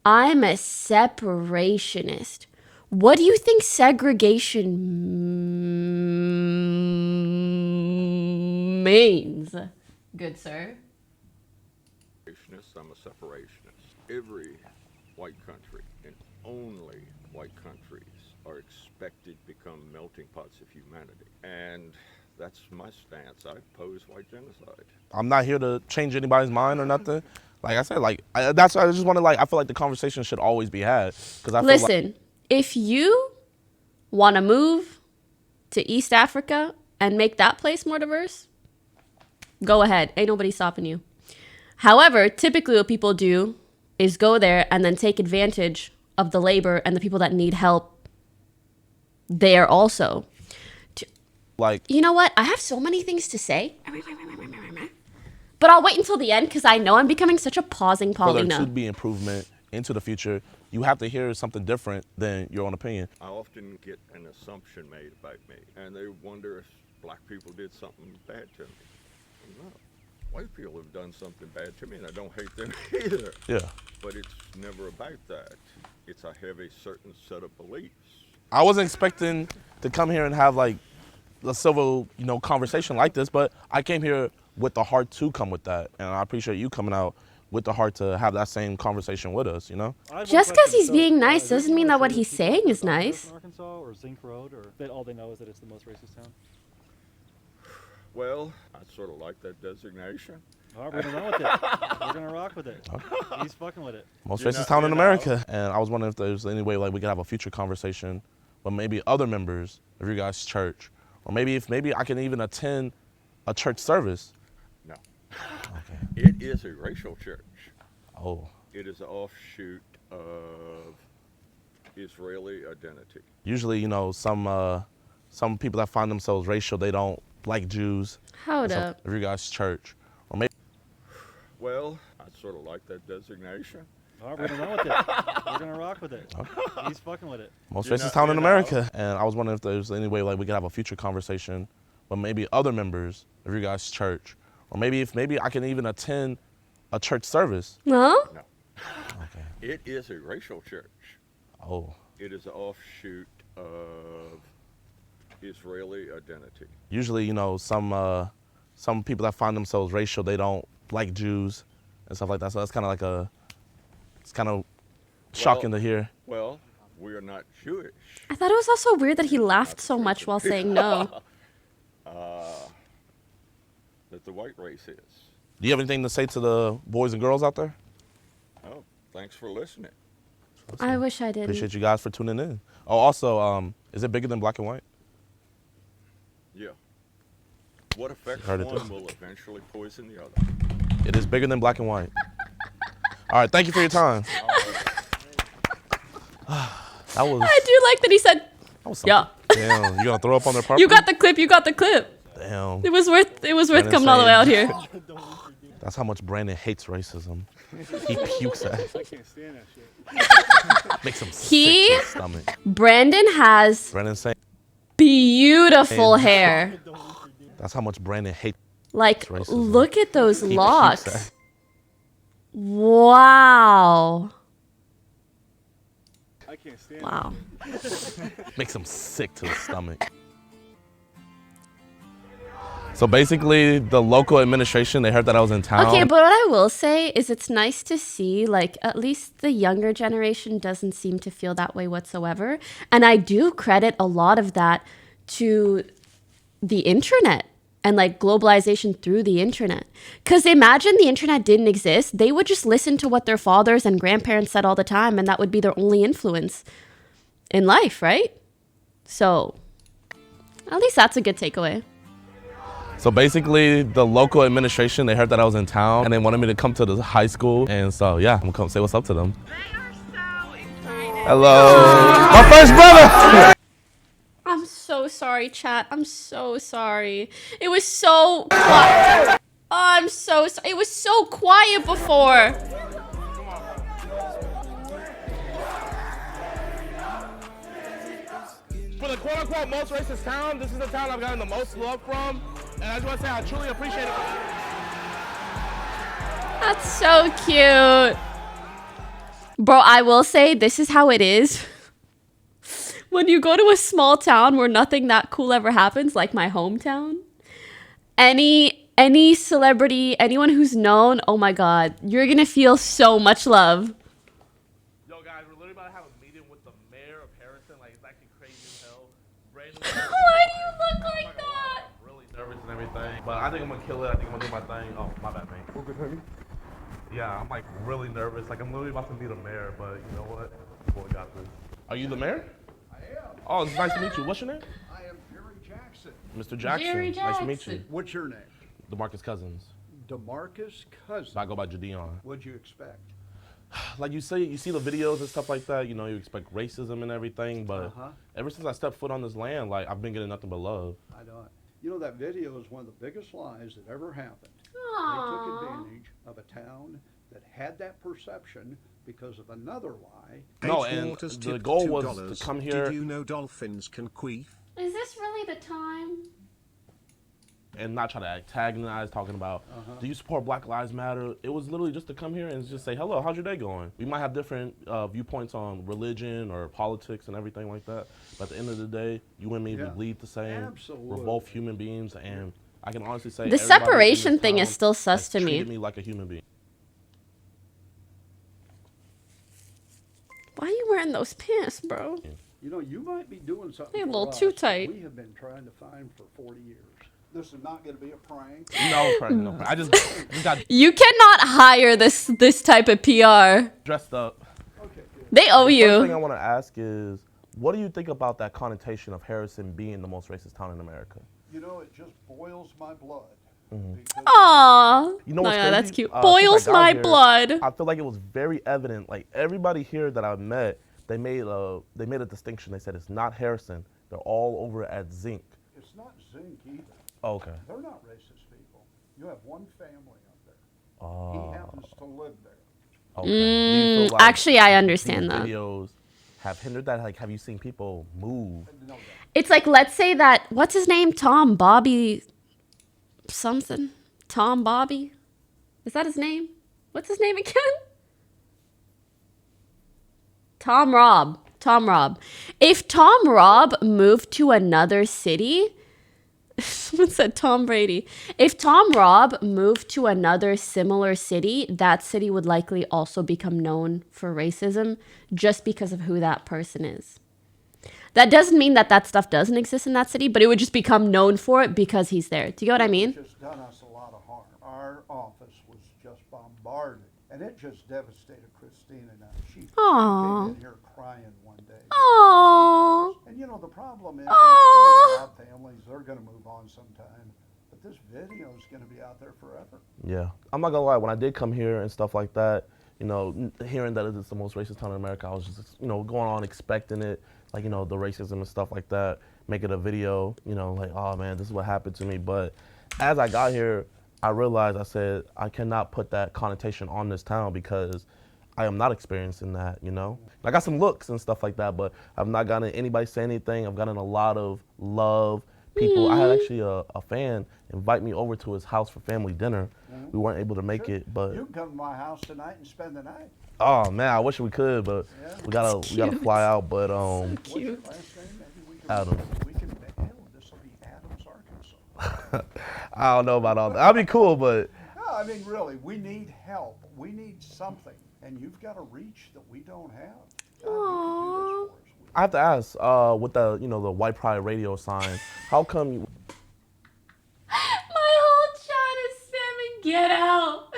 I'm a separationist. What do you think segregation means, good sir? I'm a separationist. Every white country and only white countries are expected to become melting pots of humanity. And that's my stance. I oppose white genocide. I'm not here to change anybody's mind or nothing. Like I said, like that's why I just want to I feel like the conversation should always be had. Listen, if you want to move to East Africa and make that place more diverse, go ahead. Ain't nobody stopping you. However, typically what people do is go there and then take advantage of the labor and the people that need help there also. Like, you know what? I have so many things to say. But I'll wait until the end because I know I'm becoming such a pausing Paulina. For there to be improvement into the future, you have to hear something different than your own opinion. I often get an assumption made about me, and they wonder if black people did something bad to me. No. White people have done something bad to me, and I don't hate them either. Yeah. But it's never about that. I have a certain set of beliefs. I wasn't expecting to come here and have like a civil, you know, conversation like this, but I came here with the heart to come with that, and I appreciate you coming out with the heart to have that same conversation with us, you know? Just because he's being nice doesn't mean that what he's saying is nice. Arkansas or Zinc Road, or that all they know is that it's the most racist town? Well, I sort of like that designation. All right, we're gonna run with it. We're gonna rock with it. He's fucking with it. Most racist town in America. And I was wondering if there's any way like we could have a future conversation with maybe other members of your guys' church, or maybe I can even attend a church service. No. Okay. It is a racial church. Oh. It is an offshoot of Israeli identity. Usually, you know, some people that find themselves racial, they don't like Jews. Hold up. Of your guys' church, or maybe. Well, I sort of like that designation. All right, we're gonna run with it. We're gonna rock with it. He's fucking with it. Most racist town in America. And I was wondering if there's any way like we could have a future conversation with maybe other members of your guys' church, or maybe I can even attend a church service. No? No. Okay. It is a racial church. Oh. It is an offshoot of Israeli identity. Usually, you know, some people that find themselves racial, they don't like Jews and stuff like that. So that's kind of it's kind of shocking to hear. Well, we are not Jewish. I thought it was also weird that he laughed so much while saying no. That the white race is. Do you have anything to say to the boys and girls out there? Oh, thanks for listening. I wish I didn't. Appreciate you guys for tuning in. Oh, also, is it bigger than black and white? Yeah. What affects Heard it one too. will eventually poison the other. It is bigger than black and white. All right, thank you for your time. That was. I do like that he said, yeah. Damn, you gonna throw up on their property? You got the clip. You got the clip. Damn. It was worth coming all the way out here. That's how much Brandon hates racism. He pukes at it. I can't stand that shit. Makes him sick to his stomach. Brandon has beautiful hair. That's how much Brandon hates. Like, racism. look at those He locks. pukes at it. Wow. I can't stand Wow. Makes him sick to his stomach. So basically, the local administration, they heard that I was in town. Okay, but what I will say is it's nice to see, like, at least the younger generation doesn't seem to feel that way whatsoever. And I do credit a lot of that to the internet and like globalization through the internet. Because imagine the internet didn't exist, they would just listen to what their fathers and grandparents said all the time, and that would be their only influence in life, right? So at least that's a good takeaway. So basically, the local administration, they heard that I was in town and they wanted me to come to the high school. And so, yeah, I'm gonna come say what's up to them. They are so excited. Hello. My first brother. I'm so sorry, chat. I'm so sorry. It was so quiet. Oh, I'm so sorry. It was so quiet before. For the quote-unquote most racist town, this is the town I've gotten the most love from. And I just want to say I truly appreciate it. That's so cute. Bro, I will say this is how it is. When you go to a small town where nothing that cool ever happens, like my hometown, any celebrity, anyone who's known, oh my God, you're gonna feel so much love. Yo guys, we're literally about to have a meeting with the mayor of Harrison. Like, it's actually crazy as hell. Why do you look like that? I'm really nervous and everything, but I think I'm gonna kill it. I think I'm gonna do my thing. Oh, my bad, mate. We're good, honey. Yeah, I'm like really nervous. Like, I'm literally about to meet a mayor, but you know what? Boy, got this. Are you the mayor? Oh, it's nice to meet you. What's your name? I am Jerry Jackson. Mr. Jackson. Jerry Nice to meet you. What's your name? DeMarcus Cousins. DeMarcus Cousins. I go by Jadeon. What'd you expect? Like you see the videos and stuff like that, you know, you expect racism and everything, but ever since I stepped foot on this land, like, I've been getting nothing but love. I don't. You know, that video is one of the biggest lies that ever happened. Aww. They took advantage of a town that had that perception because of another lie. No, and the goal was to come here. Did you know dolphins can queef? Is this really the time? And not try to antagonize, talking about, do you support Black Lives Matter? It was literally just to come here and just say, hello, how's your day going? We might have different viewpoints on religion or politics and everything like that, but at the end of the day, you and me, we bleed the same. Absolutely. We're both human beings, and I can honestly say the separation thing is still sus to me. Treated me like a human being. Why are you wearing those pants, bro? You know, you might be doing something. They're a little for too us tight. We have been trying to find for 40 years. This is not going to be a prank. No prank, no prank. I just got You cannot hire this type of PR. dressed up. Okay, good. They owe The you. first thing I want to ask is, what do you think about that connotation of Harrison being the most racist town in America? You know, it just boils my blood. Aww. You know what's yeah, crazy? that's cute. Since Boils I got my here, blood. I feel like it was very evident. Like, everybody here that I met, they made a distinction. They said it's not Harrison. They're all over at Zinc. It's not Zinc either. Oh, okay. They're not racist people. You have one family up there. Oh. He happens to live there. Okay. Do you feel like Actually, I understand these that. videos have hindered that? Like, have you seen people move? It's like, let's say that, what's his name? Tom Bobby something? Tom Bobby? Is that his name? What's his name again? Tom Robb. Tom Robb. If Tom Robb moved to another city, someone said Tom Brady. If Tom Robb moved to another similar city, that city would likely also become known for racism just because of who that person is. That doesn't mean that that stuff doesn't exist in that city, but it would just become known for it because he's there. Do you get what I mean? It's just done us a lot of harm. Our office was just bombarded, and it just devastated Christine and I. She Aww. came in here crying one day. Aww. And you know, the problem is, Aww. a lot of families, they're going to move on sometime. But this video is going to be out there forever. Yeah. I'm not gonna lie, when I did come here and stuff like that, you know, hearing that it's the most racist town in America, I was just, you know, going on expecting it, like, you know, the racism and stuff like that, making a video, you know, like, oh man, this is what happened to me. But as I got here, I realized, I said, I cannot put that connotation on this town because I am not experiencing that, you know? I got some looks and stuff like that, but I've not gotten anybody say anything. I've gotten a lot of love. People, I had actually a fan invite me over to his house for family dinner. We weren't able to make it, but You can come to my house tonight and spend the night. oh man, I wish we could, but we gotta fly out. But Cute. Adams. We can, hell, this will be Adams, Arkansas. I don't know about all that. That'd be cool, but No, I mean, really, we need help. We need something. And you've got a reach that we don't have. God, you could do this for us. I have to ask, with the, you know, the White Pride radio sign, how come you... Get out.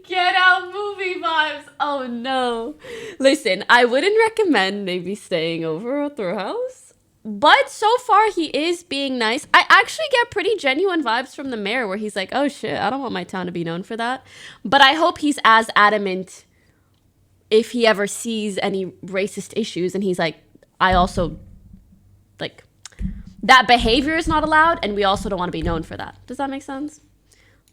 Get out movie vibes. Oh no. Listen, I wouldn't recommend maybe staying over at their house. But so far he is being nice. I actually get pretty genuine vibes from the mayor where he's like, oh shit, I don't want my town to be known for that. But I hope he's as adamant if he ever sees any racist issues and he's like, I also, like, that behavior is not allowed and we also don't want to be known for that. Does that make sense?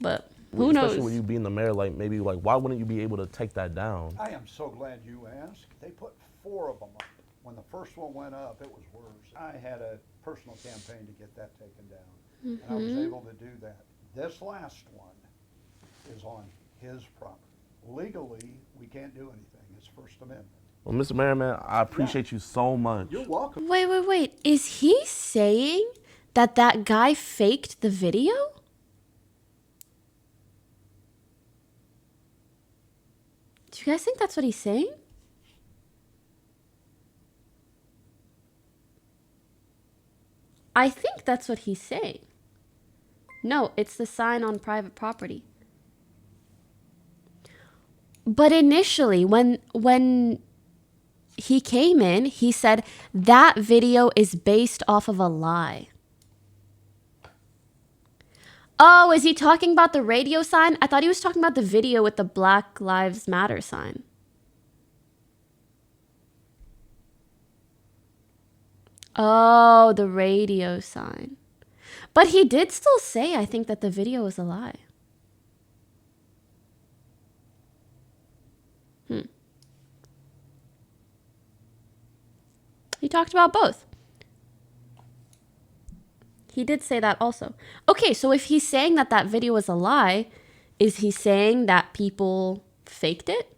But who knows? Especially when you being the mayor, like maybe like why wouldn't you be able to take that down? I am so glad you asked. They put 4 of them up. When the first one went up, it was worse. I had a personal campaign to get that taken down, and I was able to do that. This last one is on his property. Legally, we can't do anything. It's First Amendment. Well, Mr. Merriman, I appreciate you so much. You're welcome. Wait. Is he saying that that guy faked the video? Do you guys think that's what he's saying? I think that's what he's saying. No, it's the sign on private property. But initially, when he came in, he said that video is based off of a lie. Oh, is he talking about the radio sign? I thought he was talking about the video with the Black Lives Matter sign. Oh, the radio sign. But he did still say, I think, that the video was a lie. He talked about both. He did say that also. Okay, so if he's saying that that video was a lie, is he saying that people faked it?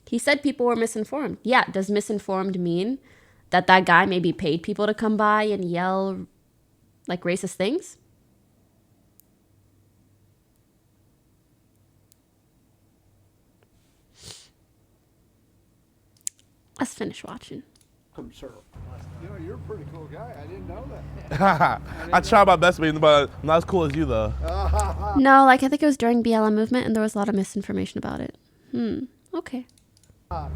He said people were misinformed. Yeah, does misinformed mean that that guy maybe paid people to come by and yell like racist things? Let's finish watching. Sir. You know, you're a pretty cool guy. I didn't know that. I try my best, but I'm not as cool as you, though. No, like I think it was during BLM movement and there was a lot of misinformation about it. Okay. I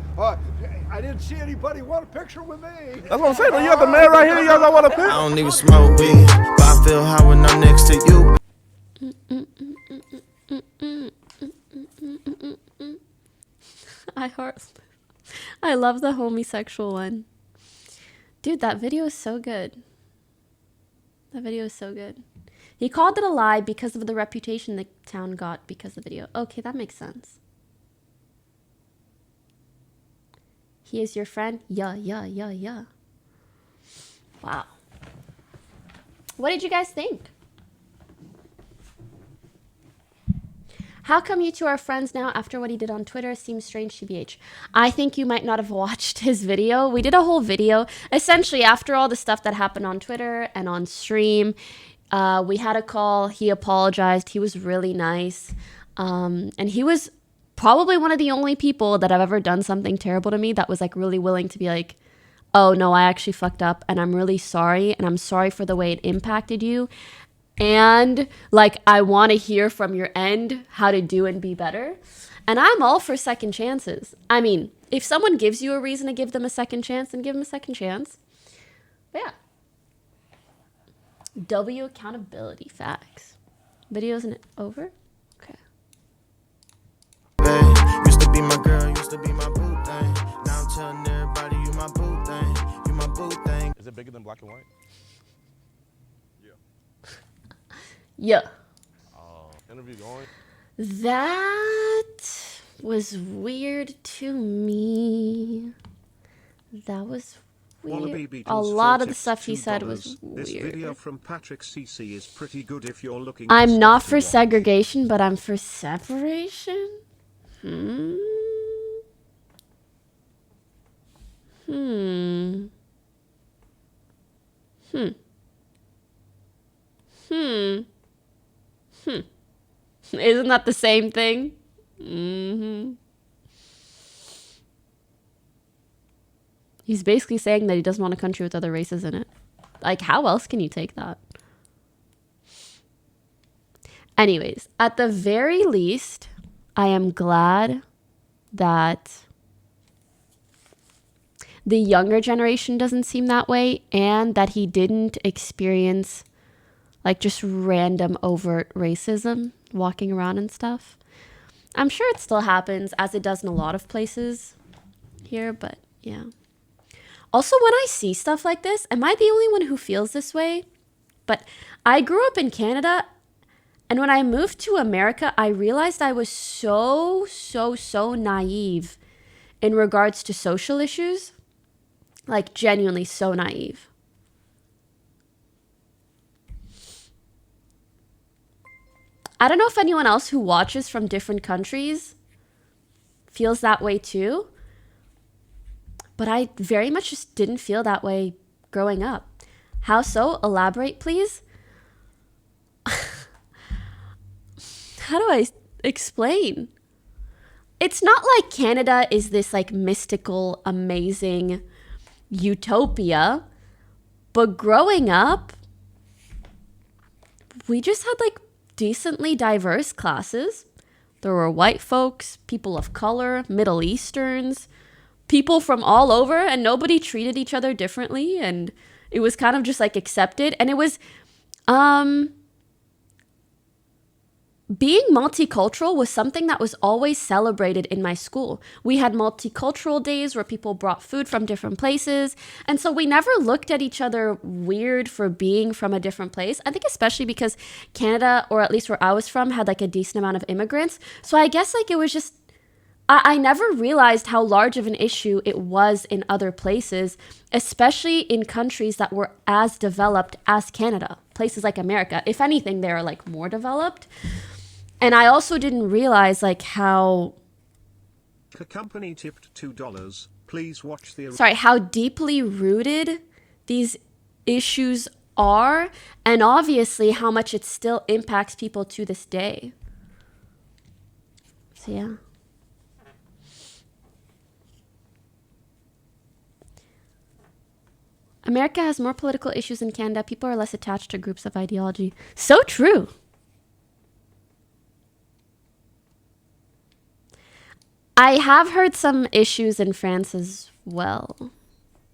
didn't see anybody want a picture with me. That's what I'm saying. You got the man right here. You guys don't want a picture. I don't even smoke weed, but I feel high when I'm next to you. I love the homosexual one. Dude, that video is so good. That video is so good. He called it a lie because of the reputation the town got because of the video. Okay, that makes sense. He is your friend? Yeah. Wow. What did you guys think? How come you two are friends now after what he did on Twitter? Seems strange, TBH. I think you might not have watched his video. We did a whole video. Essentially, after all the stuff that happened on Twitter and on stream, we had a call. He apologized. He was really nice. And he was probably one of the only people that I've ever done something terrible to me that was like really willing to be like, oh no, I actually fucked up and I'm really sorry. And I'm sorry for the way it impacted you. And like, I want to hear from your end how to do and be better. And I'm all for second chances. I mean, if someone gives you a reason to give them a second chance, then give them a second chance. But yeah. W accountability facts. Video isn't over? Okay. Used to be my girl, used to be my boo thing. Now I'm telling everybody you my boo thing. You my boo thing. Is it bigger than black and white? Yeah. Interview going? That was weird to me. That was weird. A lot of the stuff he said was weird. This video from Patrick CC is pretty good if you're looking. I'm not for segregation, but I'm for separation. Isn't that the same thing? He's basically saying that he doesn't want a country with other races in it. Like, how else can you take that? Anyways, at the very least, I am glad that the younger generation doesn't seem that way, and that he didn't experience like just random overt racism walking around and stuff. I'm sure it still happens, as it does in a lot of places here, but yeah. Also, when I see stuff like this, am I the only one who feels this way? But I grew up in Canada, and when I moved to America, I realized I was so naive in regards to social issues. Like, genuinely so naive. I don't know if anyone else who watches from different countries feels that way too, but I very much just didn't feel that way growing up. How so? Elaborate, please. How do I explain? It's not like Canada is this like mystical, amazing utopia, but growing up, we just had like decently diverse classes. There were white folks, people of color, Middle Easterns, people from all over, and nobody treated each other differently, and it was kind of just like accepted. And it was being multicultural was something that was always celebrated in my school. We had multicultural days where people brought food from different places. And so we never looked at each other weird for being from a different place. I think especially because Canada, or at least where I was from, had like a decent amount of immigrants. So I guess like it was just, I never realized how large of an issue it was in other places, especially in countries that were as developed as Canada. Places like America. If anything, they're like more developed. And I also didn't realize like how... The company tipped $2. Please watch the... Sorry, how deeply rooted these issues are, and obviously how much it still impacts people to this day. So yeah. America has more political issues than Canada. People are less attached to groups of ideology. So true. I have heard some issues in France as well.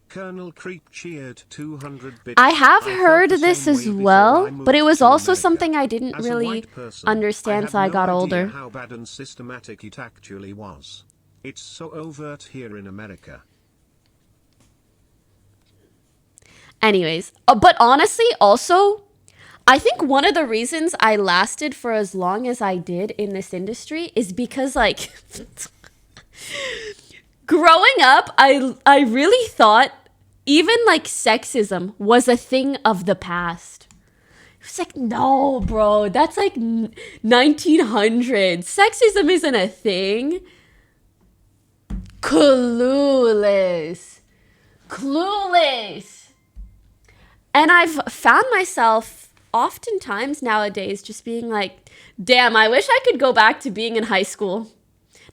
Colonel Creep cheered 200 bits. I have heard this as well, but it was also something I didn't really understand till I got older. How bad and systematic it actually was. It's so overt here in America. Anyways, but honestly, also, I think one of the reasons I lasted for as long as I did in this industry is because, like, growing up, I really thought even, like, sexism was a thing of the past. It was like, no, bro, that's, like, 1900s. Sexism isn't a thing. Clueless. And I've found myself oftentimes nowadays just being like, damn, I wish I could go back to being in high school.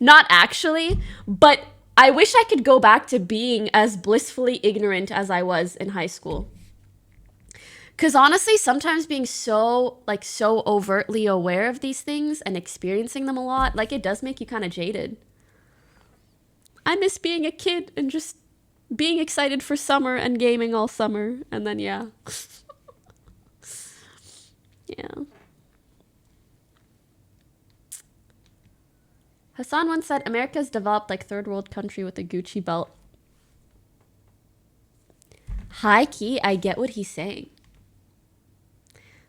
Not actually, but I wish I could go back to being as blissfully ignorant as I was in high school. Because honestly, sometimes being so overtly aware of these things and experiencing them a lot, like, it does make you kind of jaded. I miss being a kid and just being excited for summer and gaming all summer. And then, yeah. Yeah. Hassan once said, America's developed like third world country with a Gucci belt. High key, I get what he's saying.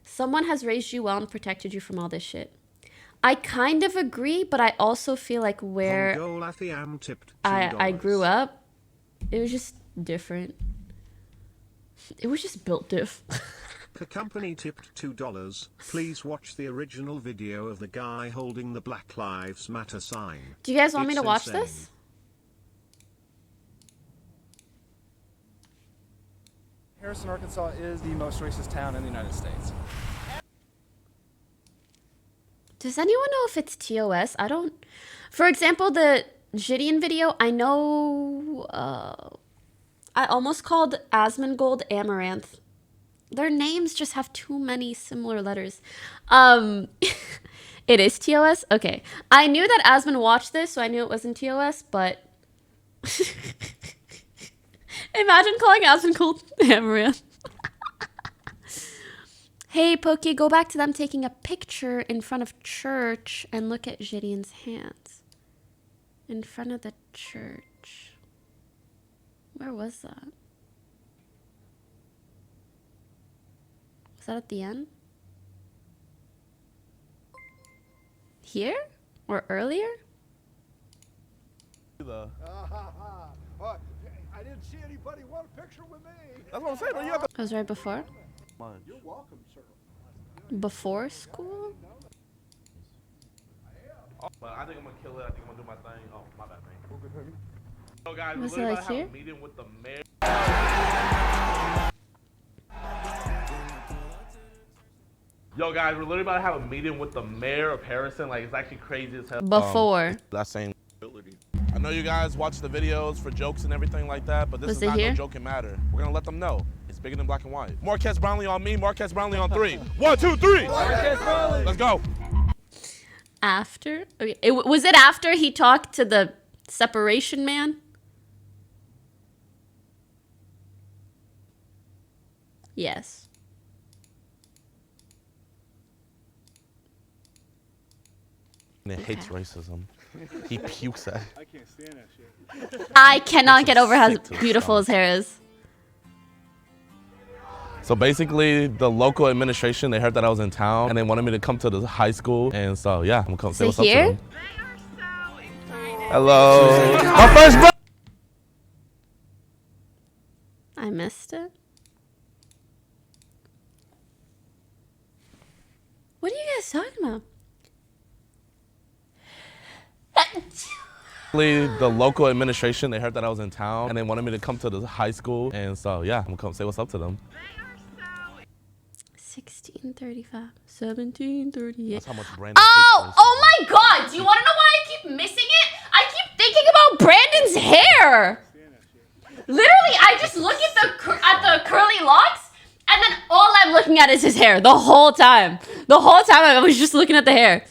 Someone has raised you well and protected you from all this shit. I kind of agree, but I also feel like where I grew up, it was just different. It was just built diff. The company tipped $2. Please watch the original video of the guy holding the Black Lives Matter sign. Do you guys want me to watch this? Harrison, Arkansas is the most racist town in the United States. Does anyone know if it's TOS? I don't... For example, the Gideon video, I know... I almost called Asmongold Amaranth. Their names just have too many similar letters. It is TOS? Okay. I knew that Asmund watched this, so I knew it wasn't TOS, but... Imagine calling Asmund cool Maria. Hey, Pokey, go back to them taking a picture in front of church and look at Gideon's hands. In front of the church. Where was that? Was that at the end? Here? Or earlier? I didn't see anybody want a picture with me. That's what I'm saying. You have It was right before? You're welcome, sir. Before school? But I think I'm gonna kill it. I think I'm gonna do my thing. Oh, my bad, man. So guys, Was we're it literally like about to here? have a meeting with the mayor. Yo, guys, we're literally about to have a meeting with the mayor of Harrison. Like, it's actually crazy as hell. Before. That same ability. I know you guys watch the videos for jokes and everything like that, but this Was is it not here? no joking matter. We're gonna let them know. It's bigger than black and white. Marquez Brownlee on me, Marquez Brownlee on 3. 1, 2, 3. Marquez Brownlee. Let's go. After? Okay. Was it after he talked to the separation man? Yes. And it hates racism. He pukes at it. I can't stand that shit. I cannot get over how Sick to the beautiful his hair is. So basically, the local administration, they heard that I was in town, and they wanted me to come to the high school. And so, yeah, I'm gonna come say what's up to them. Hello. My first bro. I missed it. What are you guys talking about? The local administration, they heard that I was in town, and they wanted me to come to the high school. And so, yeah, I'm gonna come say what's up to them. 1635, 1738. That's how much Brandon Oh my God! Do you want to know why I keep missing it? I keep thinking about Brandon's hair. Literally, I just look at the curly locks, and then all I'm looking at is his hair the whole time. The whole time I was just looking at the hair.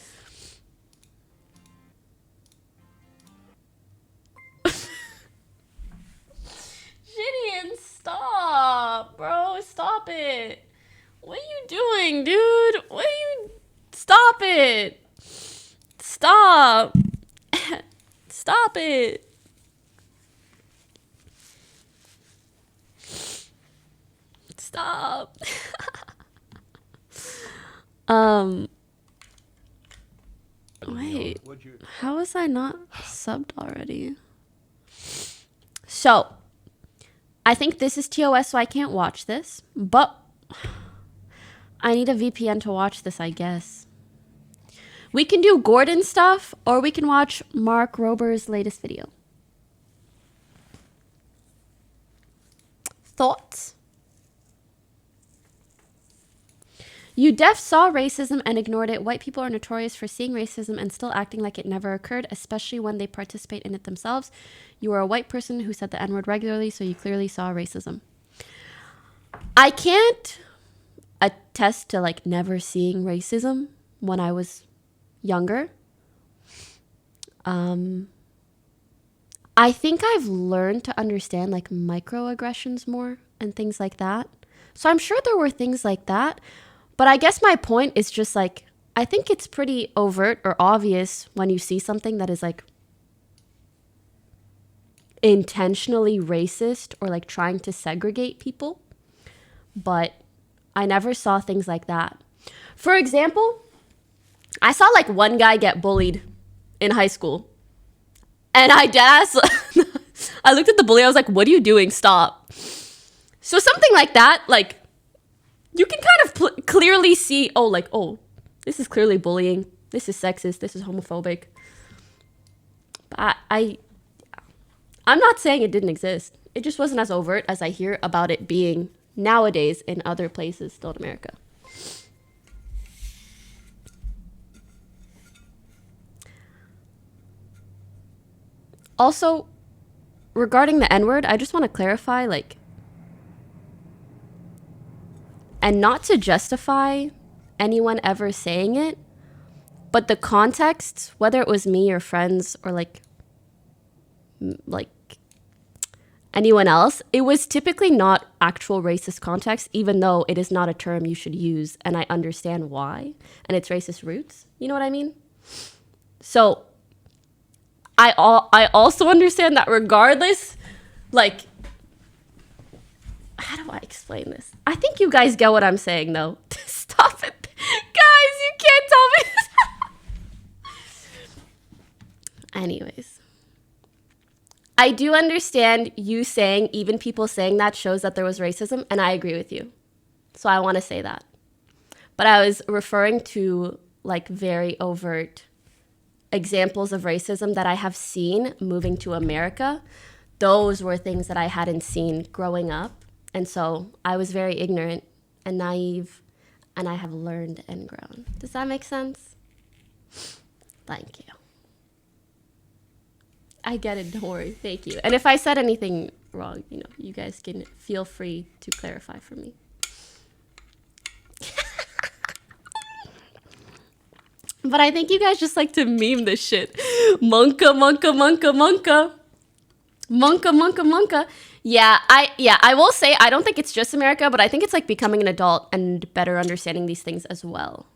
Gideon, stop, bro. Stop it. What are you doing, dude? What are you... Stop it. Stop. Stop it. Stop. Wait. How was I not subbed already? So, I think this is TOS, so I can't watch this. But I need a VPN to watch this, I guess. We can do Gordon stuff, or we can watch Mark Rober's latest video. Thoughts? You deaf saw racism and ignored it. White people are notorious for seeing racism and still acting like it never occurred, especially when they participate in it themselves. You are a white person who said the N-word regularly, so you clearly saw racism. I can't attest to like never seeing racism when I was younger. I think I've learned to understand like microaggressions more and things like that. So I'm sure there were things like that. But I guess my point is just like, I think it's pretty overt or obvious when you see something that is like intentionally racist or like trying to segregate people. But I never saw things like that. For example, I saw like one guy get bullied in high school. And I looked at the bully, I was like, what are you doing? Stop. So something like that, like, you can kind of clearly see, oh, this is clearly bullying. This is sexist. This is homophobic. But I'm not saying it didn't exist. It just wasn't as overt as I hear about it being nowadays in other places still in America. Also, regarding the N-word, I just want to clarify, like, And not to justify anyone ever saying it, but the context, whether it was me or friends or like anyone else, it was typically not actual racist context, even though it is not a term you should use, and I understand why, and its racist roots. You know what I mean? So I also understand that regardless, like, how do I explain this? I think you guys get what I'm saying, though. Stop it. Guys, you can't tell me this. Anyways. I do understand you saying, even people saying that shows that there was racism, and I agree with you. So I want to say that. But I was referring to, like, very overt examples of racism that I have seen moving to America. Those were things that I hadn't seen growing up. And so I was very ignorant and naive, and I have learned and grown. Does that make sense? Thank you. I get it, don't worry. Thank you. And if I said anything wrong, you know, you guys can feel free to clarify for me. But I think you guys just like to meme this shit. Monka, monka, monka, monka. Monka, monka, monka. Yeah, I will say I don't think it's just America, but I think it's like becoming an adult and better understanding these things as well.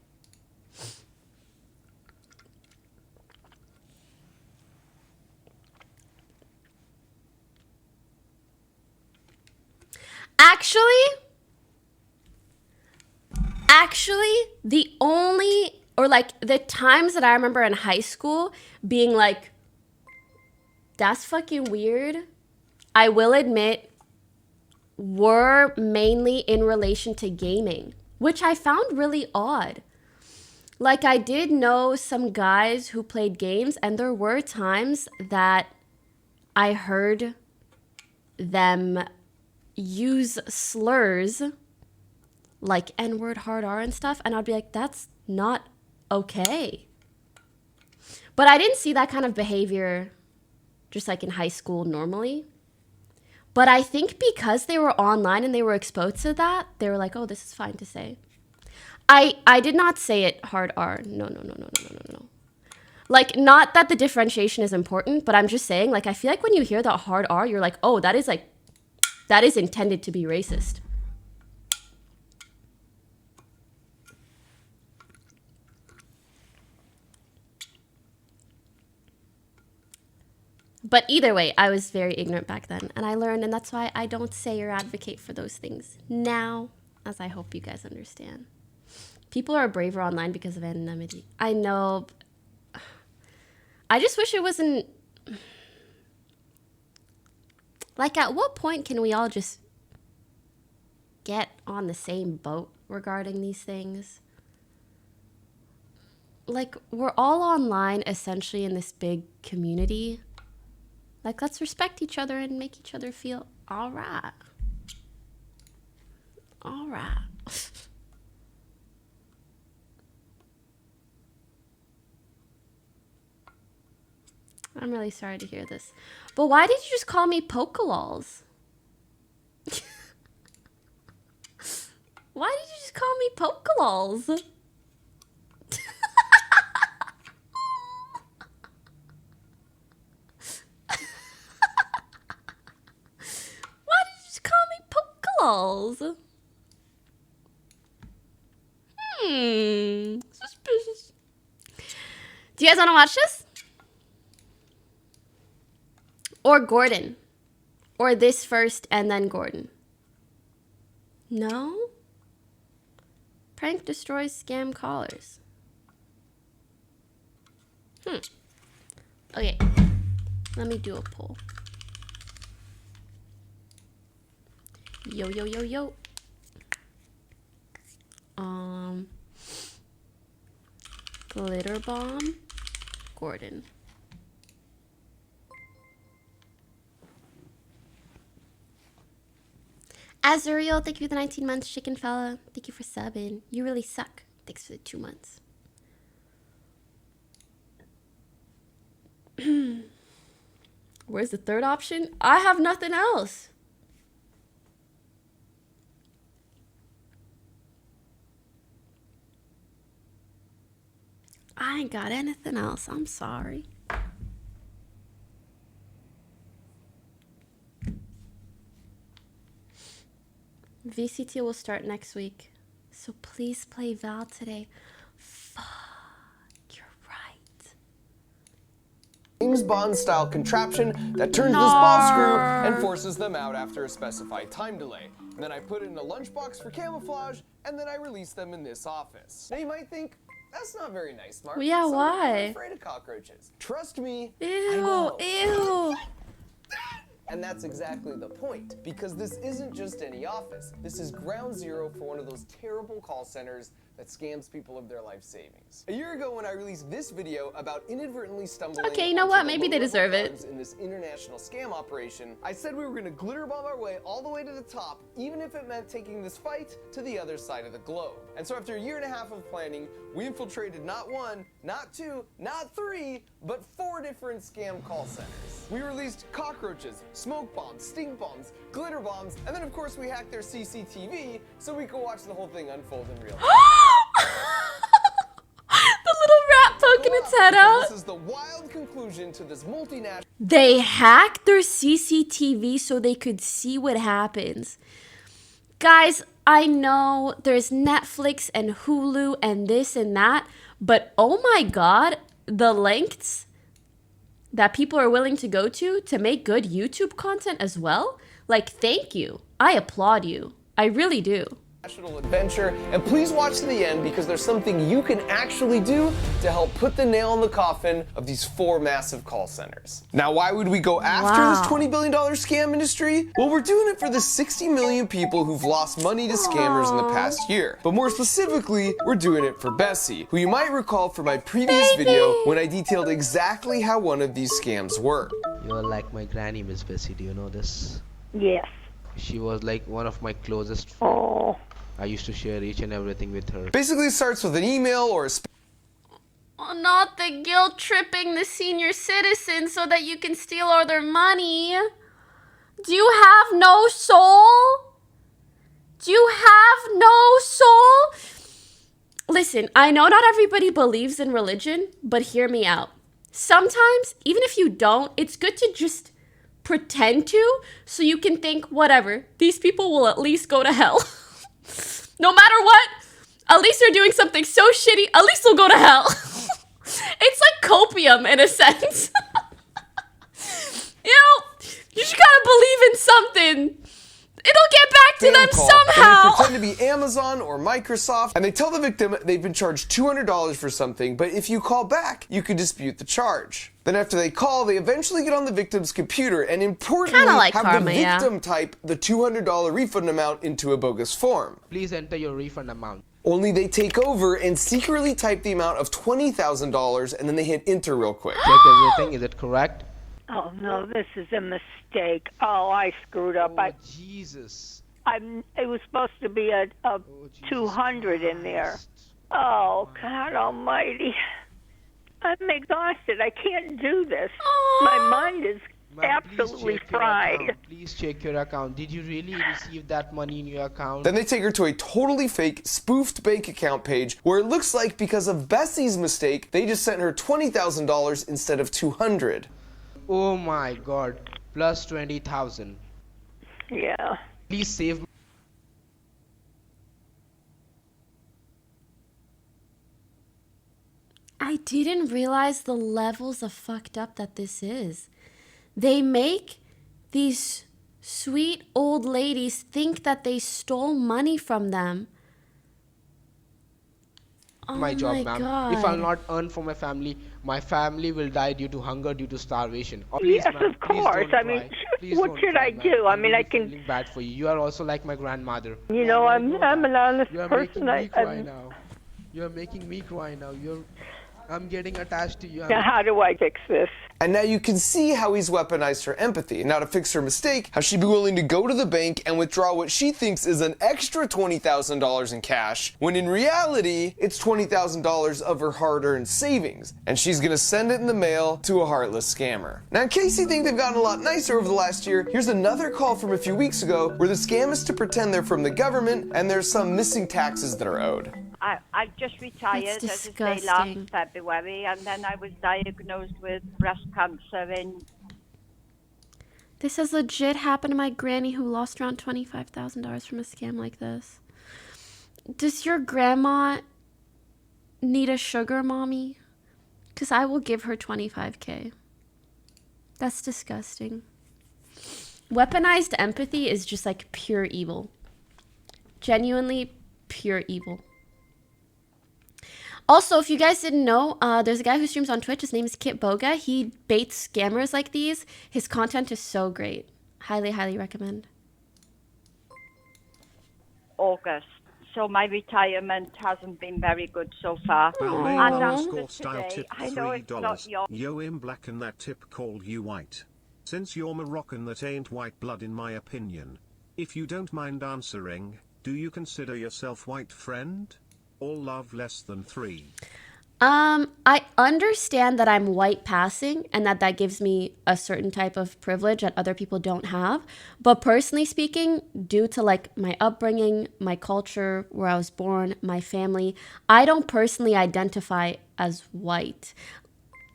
Actually, the only, or like the times that I remember in high school being like, that's fucking weird, I will admit, were mainly in relation to gaming, which I found really odd. Like, I did know some guys who played games, and there were times that I heard them use slurs like N-word, hard R and stuff, and I'd be like, that's not okay. But I didn't see that kind of behavior just like in high school normally. But I think because they were online and they were exposed to that, they were like, oh, this is fine to say. I did not say it hard R. No. Like, not that the differentiation is important, but I'm just saying, like, I feel like when you hear that hard R, you're like, oh, that is intended to be racist. But either way, I was very ignorant back then, and I learned, and that's why I don't say or advocate for those things now, as I hope you guys understand. People are braver online because of anonymity. I know. I just wish it wasn't... Like, at what point can we all just get on the same boat regarding these things? Like, we're all online, essentially, in this big community. Like, let's respect each other and make each other feel all right. All right. I'm really sorry to hear this. But why did you just call me Pokelols? Why did you just call me Pokelols? Why did you just call me Pokelols? Suspicious. Do you guys want to watch this? Or Gordon? Or this first and then Gordon? No? Prank destroys scam callers. Okay. Let me do a poll. Yo. Glitter bomb. Gordon. Azuriel, thank you for the 19 months. Chicken fella, thank you for subbing. You really suck. Thanks for the 2 months. Where's the third option? I have nothing else. I ain't got anything else. I'm sorry. VCT will start next week. So please play Val today. Fuck, you're right. James Bond style contraption that turns the small screw and forces them out after a specified time delay. And then I put it in a lunchbox for camouflage, and then I release them in this office. Now you might think, that's not very nice, Mark. Well, yeah, Some people are why? afraid of cockroaches. Trust me, I Ew, know. ew. And that's exactly the point, because this isn't just any office. This is ground zero for one of those terrible call centers that scams people of their life savings. A year ago when I released this video about inadvertently stumbling Okay, you know what? onto the Maybe they low-level deserve it. funds in this international scam operation, I said we were gonna glitter bomb our way all the way to the top, even if it meant taking this fight to the other side of the globe. And so after a year and a half of planning, we infiltrated not one, not two, not three, but 4 different scam call centers. We released cockroaches, smoke bombs, stink bombs, glitter bombs, and then of course we hacked their CCTV so we could watch the whole thing unfold in real time. The little rat poking its head out. This is the wild conclusion to this multinational. They hacked their CCTV so they could see what happens. Guys, I know there's Netflix and Hulu and this and that, but oh my god, the lengths that people are willing to go to make good YouTube content as well. Like, thank you. I applaud you. I really do. Adventure, and please watch to the end because there's something you can actually do to help put the nail in the coffin of these 4 massive call centers. Now, why would we go after this $20 billion scam industry? Well, we're doing it for the 60 million people who've lost money to scammers in the past year. But more specifically, we're doing it for Bessie, who you might recall from my previous video when I detailed exactly how one of these scams worked. You're like my granny, Miss Bessie. Do you know this? Yes. She was like one of my closest friends. Oh. I used to share each and everything with her. Basically, it starts with an email or a Oh, not the guilt tripping the senior citizens so that you can steal all their money. Do you have no soul? Do you have no soul? Listen, I know not everybody believes in religion, but hear me out. Sometimes, even if you don't, it's good to just pretend to so you can think, whatever, these people will at least go to hell. No matter what, at least they're doing something so shitty, at least they'll go to hell. It's like copium in a sense. You know, you just gotta believe in something. It'll get back to them somehow. They pretend to be Amazon or Microsoft, and they tell the victim they've been charged $200 for something, but if you call back, you could dispute the charge. Then after they call, they eventually get on the victim's computer and importantly like have karma, the victim type the $200 refund amount into a bogus form. Please enter your refund amount. Only they take over and secretly type the amount of $20,000 and then they hit enter real quick. Check everything. Is it correct? Oh no, this is a mistake. Oh, I screwed up. Jesus. It was supposed to be a 200 in there. Oh, God Almighty. I'm exhausted. I can't do this. My mind is absolutely fried. Please check your account. Did you really receive that money in your account? Then they take her to a totally fake, spoofed bank account page where it looks like because of Bessie's mistake, they just sent her $20,000 instead of $200. Oh my God. Plus 20,000. Yeah. Please save. I didn't realize the levels of fucked up that this is. They make these sweet old ladies think that they stole money from them. Oh my job, my ma'am. If God. I'll not earn for my family will die due to hunger, due to starvation. Oh, Yes, please, ma'am, of course. I mean, what should I do? I mean, I can. Feeling bad for you. You are also like my grandmother. You know, I'm an honest You are person. making me cry now. You are making me cry now. I'm getting attached to you. Now, how do I fix this? And now you can see how he's weaponized her empathy. Now to fix her mistake, how she'd be willing to go to the bank and withdraw what she thinks is an extra $20,000 in cash, when in reality, it's $20,000 of her hard-earned savings. And she's gonna send it in the mail to a heartless scammer. Now in case you think they've gotten a lot nicer over the last year, here's another call from a few weeks ago where the scam is to pretend they're from the government and there's some missing taxes that are owed. I just retired, as I say, last February, and then I was diagnosed with breast cancer in. This has legit happened to my granny who lost around $25,000 from a scam like this. Does your grandma need a sugar mommy? Because I will give her $25K. That's disgusting. Weaponized empathy is just like pure evil. Genuinely pure evil. Also, if you guys didn't know, there's a guy who streams on Twitch. His name is Kit Boga. He baits scammers like these. His content is so great. Highly, highly recommend. August. So my retirement hasn't been very good so far. Balmain And underscore after style today, tip I know it's not $3. your... Yo, in black and that tip called you white. Since you're Moroccan, that ain't white blood in my opinion. If you don't mind answering, do you consider yourself white, friend? All love, less than 3. I understand that I'm white passing and that gives me a certain type of privilege that other people don't have. But personally speaking, due to like my upbringing, my culture, where I was born, my family, I don't personally identify as white.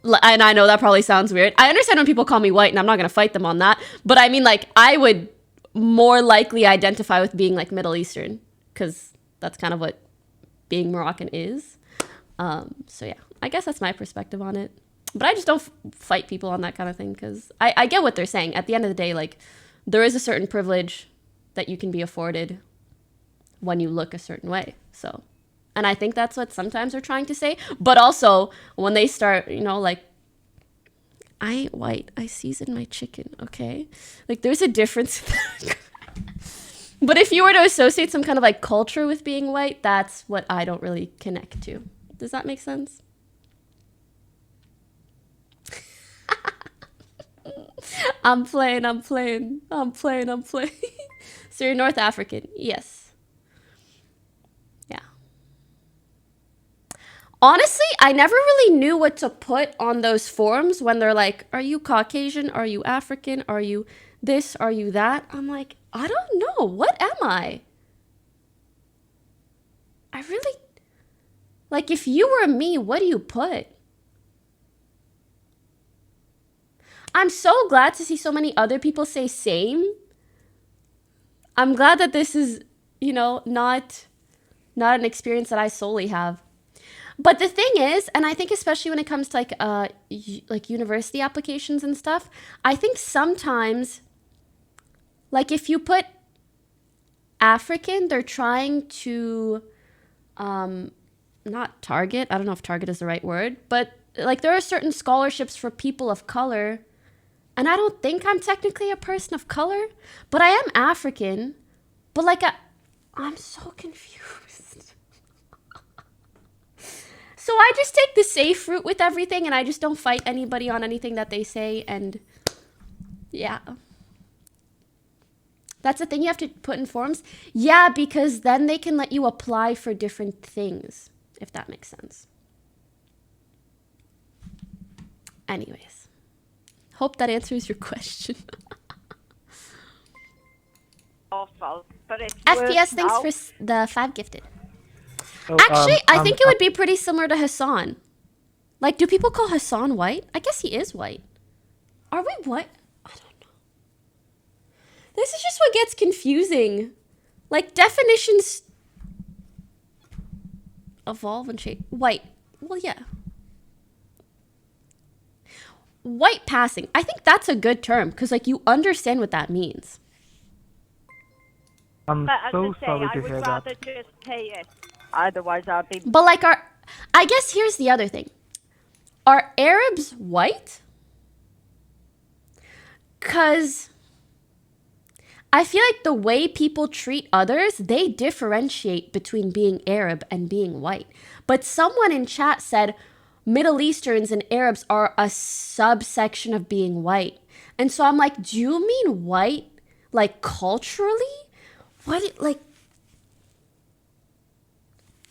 And I know that probably sounds weird. I understand when people call me white and I'm not going to fight them on that. But I mean, like, I would more likely identify with being like Middle Eastern because that's kind of what being Moroccan is. So yeah, I guess that's my perspective on it. But I just don't fight people on that kind of thing because I get what they're saying. At the end of the day, like, there is a certain privilege that you can be afforded when you look a certain way. So, and I think that's what sometimes they're trying to say. But also, when they start, you know, like, I ain't white. I season my chicken, okay? Like, there's a difference. But if you were to associate some kind of, like, culture with being white, that's what I don't really connect to. Does that make sense? I'm playing. So you're North African. Yes. Yeah. Honestly, I never really knew what to put on those forms when they're like, are you Caucasian? Are you African? Are you this? Are you that? I'm like, I don't know. What am I? I really... Like, if you were me, what do you put? I'm so glad to see so many other people say same. I'm glad that this is, you know, not an experience that I solely have. But the thing is, and I think especially when it comes to like university applications and stuff, I think sometimes, like if you put African, they're trying to... not target, I don't know if target is the right word, but like there are certain scholarships for people of color, and I don't think I'm technically a person of color, but I am African, but like I'm so confused. So I just take the safe route with everything, and I just don't fight anybody on anything that they say, and yeah. That's the thing you have to put in forms. Yeah, because then they can let you apply for different things, if that makes sense. Anyways, hope that answers your question. Awful, but it's FPS, thanks for the 5 gifted. Oh, Actually, I think it would be pretty similar to Hassan. Like, do people call Hassan white? I guess he is white. Are we white? I don't know. This is just what gets confusing. Like, definitions evolve and change. White. Well, yeah. White passing. I think that's a good term because, like, you understand what that means. I'm but as so I say, sorry I to would hear rather that. just pay it. Otherwise, I'll be... But, like, I guess here's the other thing. Are Arabs white? Because I feel like the way people treat others, they differentiate between being Arab and being white. But someone in chat said Middle Easterns and Arabs are a subsection of being white. And so I'm like, do you mean white, like, culturally? What, like...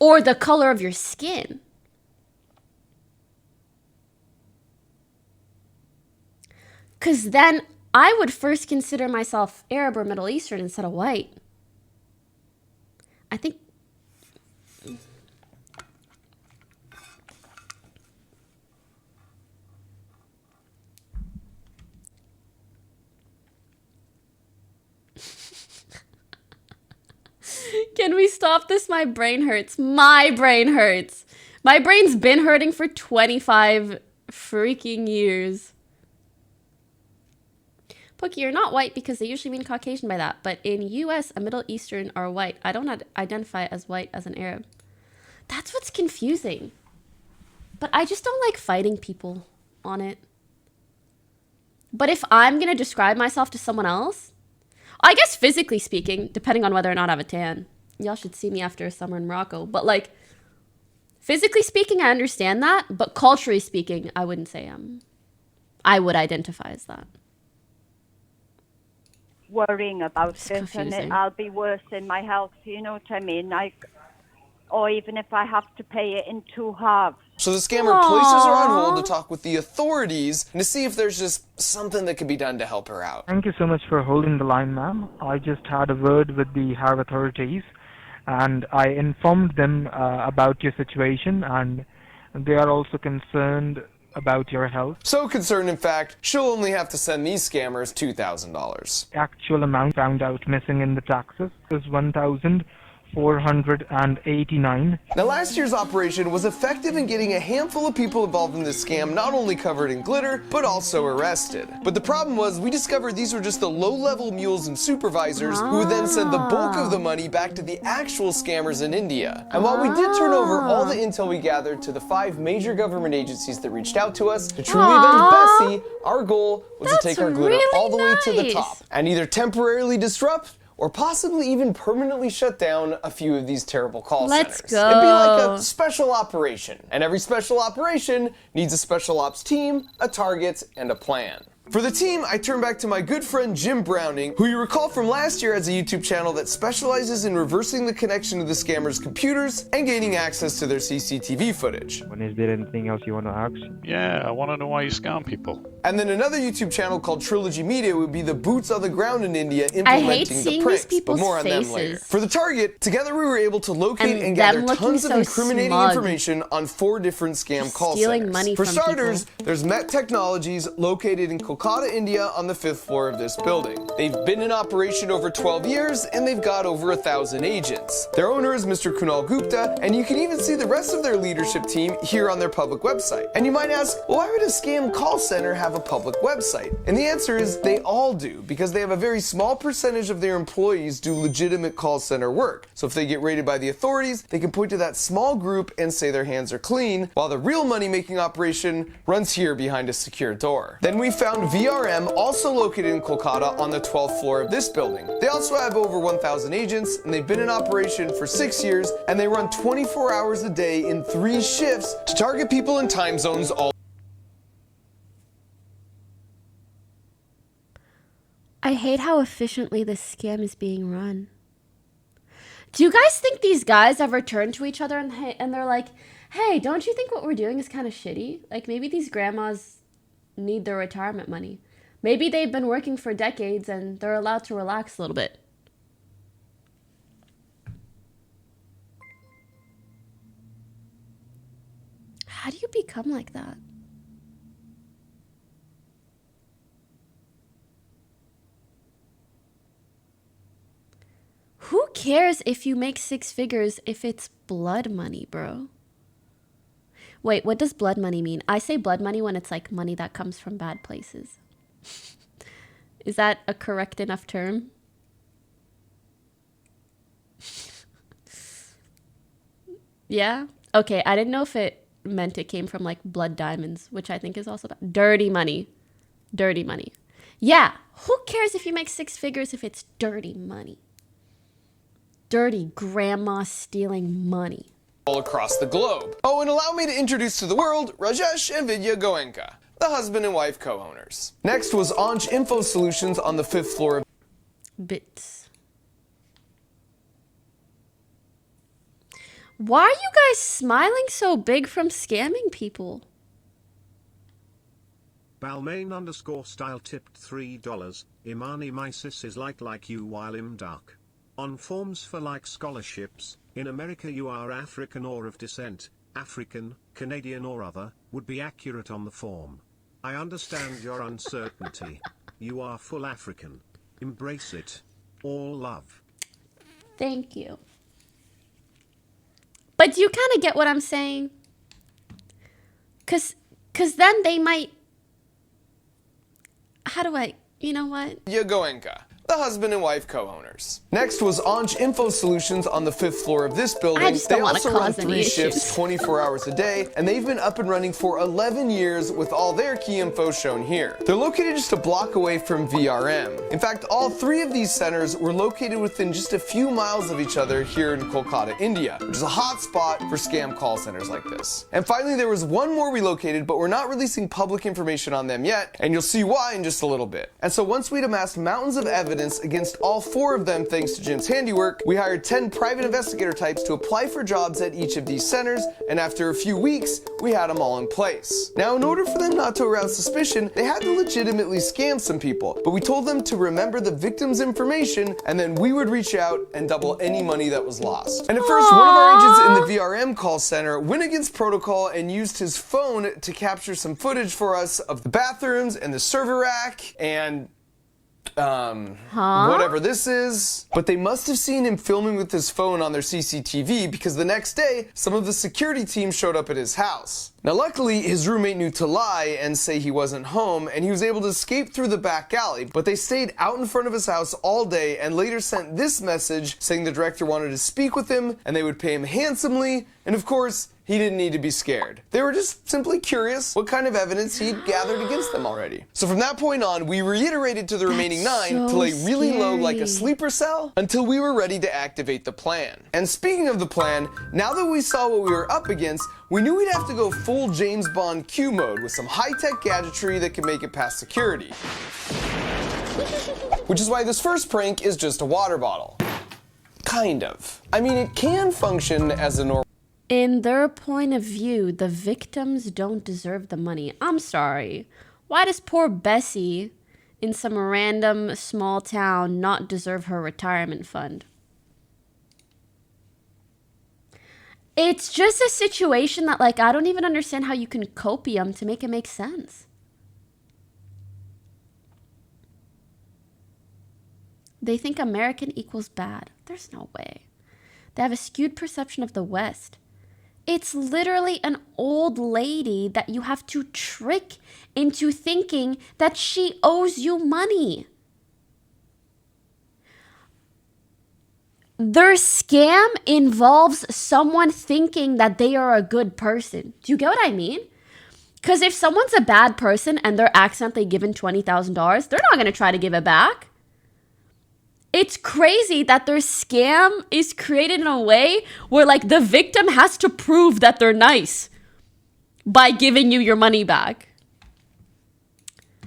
Or the color of your skin? Because then I would first consider myself Arab or Middle Eastern instead of white. I think... Can we stop this? My brain hurts. My brain hurts. My brain's been hurting for 25 freaking years. Pookie, you're not white because they usually mean Caucasian by that. But in US, a Middle Eastern are white. I don't identify as white as an Arab. That's what's confusing. But I just don't like fighting people on it. But if I'm going to describe myself to someone else, I guess physically speaking, depending on whether or not I have a tan. Y'all should see me after a summer in Morocco. But like, physically speaking, I understand that. But culturally speaking, I wouldn't say I would identify as that. Worrying about It's this, and confusing. I'll be worse in my health, you know what I mean? Or even if I have to pay it in 2 halves. So the scammer places her on hold to talk with the authorities and to see if there's just something that can be done to help her out. Thank you so much for holding the line, ma'am. I just had a word with the Harv authorities, and I informed them about your situation, and they are also concerned about your health. So concerned, in fact, she'll only have to send these scammers $2,000. Actual amount found out missing in the taxes is $1,489. Now, last year's operation was effective in getting a handful of people involved in this scam not only covered in glitter, but also arrested. But the problem was we discovered these were just the low-level mules and supervisors who would then send the bulk of the money back to the actual scammers in India. And while we did turn over all the intel we gathered to the 5 major government agencies that reached out to us to truly avenge Bessie, our goal was to take our glitter all the way to the top and either temporarily disrupt or possibly even permanently shut down a few of these terrible call centers. Let's go. It'd be like a special operation, and every special operation needs a special ops team, a target, and a plan. For the team, I turn back to my good friend Jim Browning, who you recall from last year has a YouTube channel that specializes in reversing the connection to the scammers' computers and gaining access to their CCTV footage. Is there anything else you want to ask? Yeah, I want to know why you scam people. And then another YouTube channel called Trilogy Media would be the boots on the ground in India I hate implementing seeing the pranks, these people's but more on them faces. later. For the target, together we were able to locate and them gather looking tons of so incriminating smug. information on 4 different scam call stealing centers. money For from starters, there's Met Technologies located in Kolkata, India on the 5th floor of this building. They've been in operation over 12 years and they've got over 1,000 agents. Their owner is Mr. Kunal Gupta, and you can even see the rest of their leadership team here on their public website. And you might ask, well, why would a scam call center have a public website? And the answer is they all do, because they have a very small percentage of their employees do legitimate call center work. So if they get raided by the authorities, they can point to that small group and say their hands are clean, while the real money-making operation runs here behind a secure door. Then we found VRM, also located in Kolkata on the 12th floor of this building. They also have over 1,000 agents, and they've been in operation for 6 years, and they run 24 hours a day in 3 shifts to target people in time zones all. I hate how efficiently this scam is being run. Do you guys think these guys ever turn to each other and they're like, hey, don't you think what we're doing is kind of shitty? Like, maybe these grandmas need their retirement money. Maybe they've been working for decades and they're allowed to relax a little bit. How do you become like that? Who cares if you make 6 figures if it's blood money, bro? Wait, what does blood money mean? I say blood money when it's like money that comes from bad places. Is that a correct enough term? Yeah? Okay, I didn't know if it meant it came from like blood diamonds, which I think is also bad. Dirty money. Dirty money. Yeah, who cares if you make 6 figures if it's dirty money? Dirty grandma stealing money. All across the globe. Oh, and allow me to introduce to the world Rajesh and Vidya Goenka, the husband and wife co-owners. Next was Anj Info Solutions on the 5th floor of Bits. Why are you guys smiling so big from scamming people? Balmain_style tipped $3. Imani my sis is like you while im dark. On forms for like scholarships, in America you are African or of descent, African, Canadian or other, would be accurate on the form. I understand your uncertainty. You are full African. Embrace it. All love. Thank you. But do you kind of get what I'm saying? Cause then they might. How do I? You know what? Yagoenka, the husband and wife co-owners. Next was Onch Info Solutions on the 5th floor of this building. I just don't They want also to run cause 3 any shifts, issues. 24 hours a day, and they've been up and running for 11 years with all their key info shown here. They're located just a block away from VRM. In fact, all 3 of these centers were located within just a few miles of each other here in Kolkata, India, which is a hot spot for scam call centers like this. And finally, there was one more relocated, but we're not releasing public information on them yet, and you'll see why in just a little bit. And so once we'd amassed mountains of evidence against all 4 of them thanks to Jim's handiwork, we hired 10 private investigator types to apply for jobs at each of these centers, and after a few weeks, we had them all in place. Now, in order for them not to arouse suspicion, they had to legitimately scam some people, but we told them to remember the victim's information, and then we would reach out and double any money that was lost. And at first, one of our agents in the VRM call center went against protocol and used his phone to capture some footage for us of the bathrooms and the server rack and whatever this is. But they must have seen him filming with his phone on their CCTV, because the next day, some of the security team showed up at his house. Now luckily, his roommate knew to lie and say he wasn't home, and he was able to escape through the back alley, but they stayed out in front of his house all day and later sent this message saying the director wanted to speak with him and they would pay him handsomely, and of course, he didn't need to be scared. They were just simply curious what kind of evidence he'd gathered against them already. So from that point on, we reiterated to the remaining 9 to lay really low like a sleeper cell until we were ready to activate the plan. And speaking of the plan, now that we saw what we were up against, we knew we'd have to go full James Bond Q mode with some high-tech gadgetry that could make it past security. Which is why this first prank is just a water bottle. Kind of. I mean, it can function as a normal. In their point of view, the victims don't deserve the money. I'm sorry. Why does poor Bessie in some random small town not deserve her retirement fund? It's just a situation that, like, I don't even understand how you can copium to make it make sense. They think American equals bad. There's no way. They have a skewed perception of the West. It's literally an old lady that you have to trick into thinking that she owes you money. Their scam involves someone thinking that they are a good person. Do you get what I mean? Because if someone's a bad person and they're accidentally given $20,000, they're not going to try to give it back. It's crazy that their scam is created in a way where, like, the victim has to prove that they're nice by giving you your money back.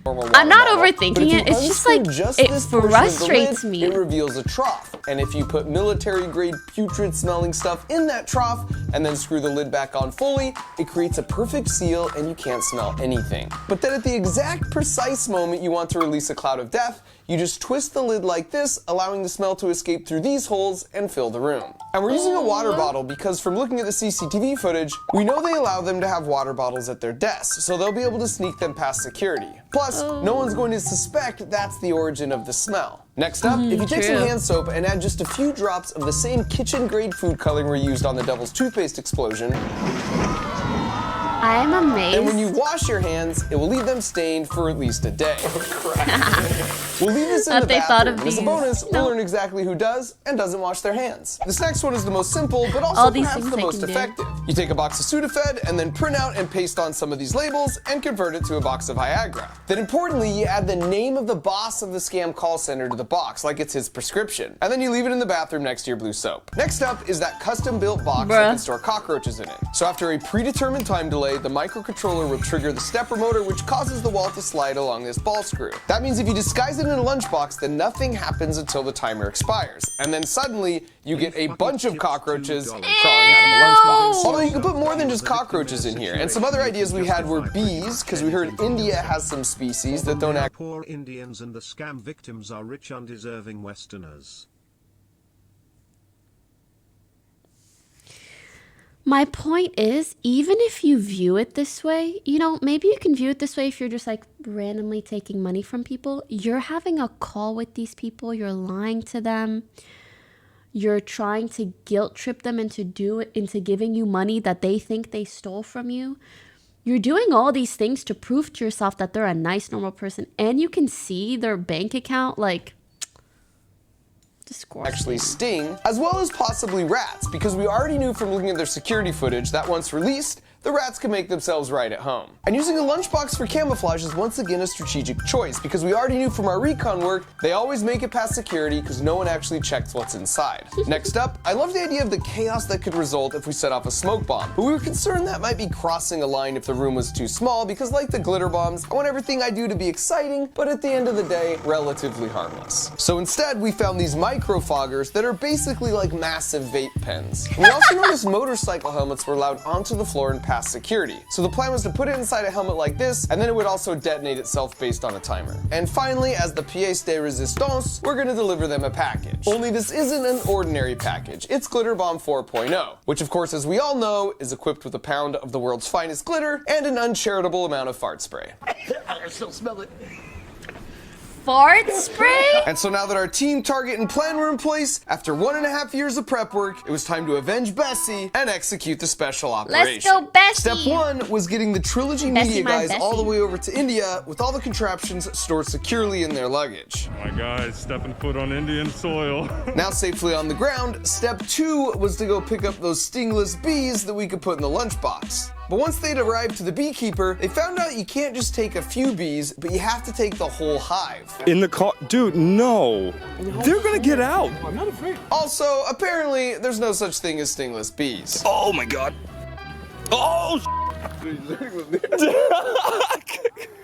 I'm not overthinking it. It's just like, it frustrates me. It reveals a trough. And if you put military-grade putrid smelling stuff in that trough and then screw the lid back on fully, it creates a perfect seal and you can't smell anything. But then at the exact precise moment you want to release a cloud of death, you just twist the lid like this, allowing the smell to escape through these holes and fill the room. And we're using a water bottle because from looking at the CCTV footage, we know they allow them to have water bottles at their desks, so they'll be able to sneak them past security. Plus, no one's going to suspect that's the origin of the smell. Next up, if you take some hand soap and add just a few drops of the same kitchen-grade food coloring we used on the Devil's Toothpaste explosion, I'm amazed. and when you wash your hands, it will leave them stained for at least a day. We'll leave this in the bathroom, and as a bonus, we'll learn exactly who does and doesn't wash their hands. This next one is the most simple, but also perhaps the most effective. You take a box of Sudafed and then print out and paste on some of these labels and convert it to a box of Viagra. Then importantly, you add the name of the boss of the scam call center to the box, like it's his prescription. And then you leave it in the bathroom next to your blue soap. Next up is that custom-built box that can store cockroaches in it. So after a predetermined time delay, the microcontroller will trigger the stepper motor, which causes the wall to slide along this ball screw. That means if you disguise it in a lunchbox, then nothing happens until the timer expires. And then suddenly, you get a bunch of cockroaches crawling out of the lunchbox. Although you can put more than just cockroaches in here. And some other ideas we had were bees, because we heard India has some species that don't act. Poor Indians and the scam victims are rich, undeserving Westerners. My point is, even if you view it this way, you know, maybe you can view it this way if you're just like randomly taking money from people. You're having a call with these people, you're lying to them. You're trying to guilt trip them into giving you money that they think they stole from you. You're doing all these things to prove to yourself that they're a nice, normal person. And you can see their bank account, like, disgusting. Actually sting, as well as possibly rats, because we already knew from looking at their security footage that once released, the rats can make themselves right at home. And using a lunchbox for camouflage is once again a strategic choice, because we already knew from our recon work, they always make it past security because no one actually checks what's inside. Next up, I love the idea of the chaos that could result if we set off a smoke bomb, but we were concerned that might be crossing a line if the room was too small, because like the glitter bombs, I want everything I do to be exciting, but at the end of the day, relatively harmless. So instead, we found these micro foggers that are basically like massive vape pens. And we also noticed motorcycle helmets were allowed onto the floor and past security. So the plan was to put it inside a helmet like this, and then it would also detonate itself based on a timer. And finally, as the pièce de résistance, we're gonna deliver them a package. Only this isn't an ordinary package. It's Glitter Bomb 4.0, which of course, as we all know, is equipped with a pound of the world's finest glitter and an uncharitable amount of fart spray. I still smell it. Fart spray? And so now that our team, target, and plan were in place, after 1.5 years of prep work, it was time to avenge Bessie and execute the special operation. Let's go, Bessie! Step 1 was getting the Trilogy Bessie, media my guys Bessie. all the way over to India with all the contraptions stored securely in their luggage. My guys, stepping foot on Indian soil. Now safely on the ground, step 2 was to go pick up those stingless bees that we could put in the lunchbox. But once they'd arrived to the beekeeper, they found out you can't just take a few bees, but you have to take the whole hive. In the car, dude, no. They're gonna get out. I'm not afraid. Also, apparently, there's no such thing as stingless bees. Oh my god. Oh,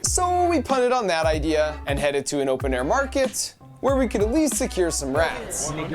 So we punted on that idea and headed to an open air market where we could at least secure some rats. By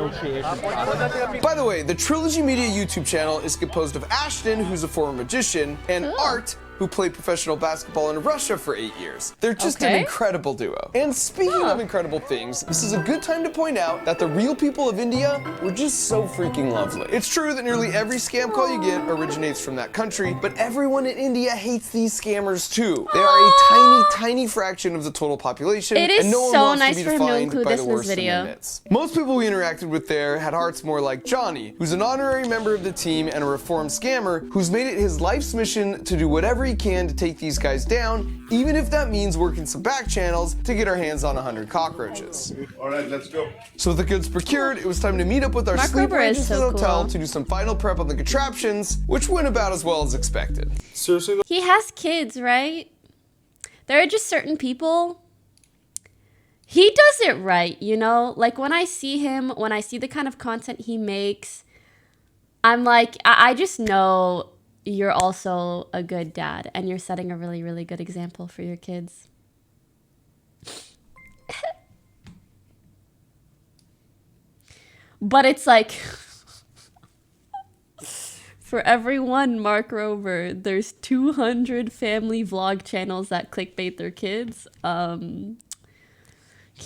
the way, the Trilogy Media YouTube channel is composed of Ashton, who's a former magician, and Art, who played professional basketball in Russia for 8 years. They're just an incredible duo. And speaking of incredible things, this is a good time to point out that the real people of India were just so freaking lovely. It's true that nearly every scam call you get originates from that country, but everyone in India hates these scammers too. They are a tiny, tiny fraction of the total population, It is and no one so wants nice to be for him to defined include by this the in his worst in video. their midst. Most people we interacted with there had hearts more like Johnny, who's an honorary member of the team and a reformed scammer who's made it his life's mission to do whatever he can to take these guys down, even if that means working some back channels to get our hands on 100 cockroaches. All right, let's go. So with the goods procured, it was time to meet up with our Mark sleeper Rober is agents at so the hotel cool. to do some final prep on the contraptions, which went about as well as expected. Seriously? He has kids, right? There are just certain people. He does it right, you know? Like when I see him, when I see the kind of content he makes, I'm like, I just know you're also a good dad and you're setting a really, really good example for your kids. But it's like, for every one Mark Rober, there's 200 family vlog channels that clickbait their kids. Can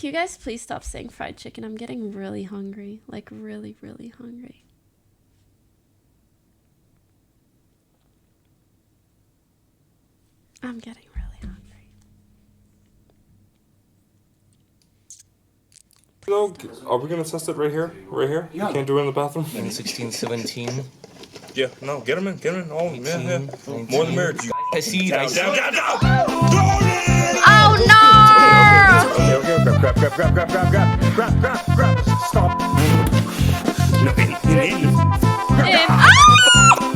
you guys please stop saying fried chicken? I'm getting really hungry. Like really, really hungry. I'm getting really hungry. So, are we gonna test it right here? Right here? Yeah. You can't do it in the bathroom? 16, 17. Yeah, no, get them in, get them in. Oh, yeah, yeah. 19, More than marriage. I see. Down, down, down, down. Oh no! Okay, grab. Stop. No, in.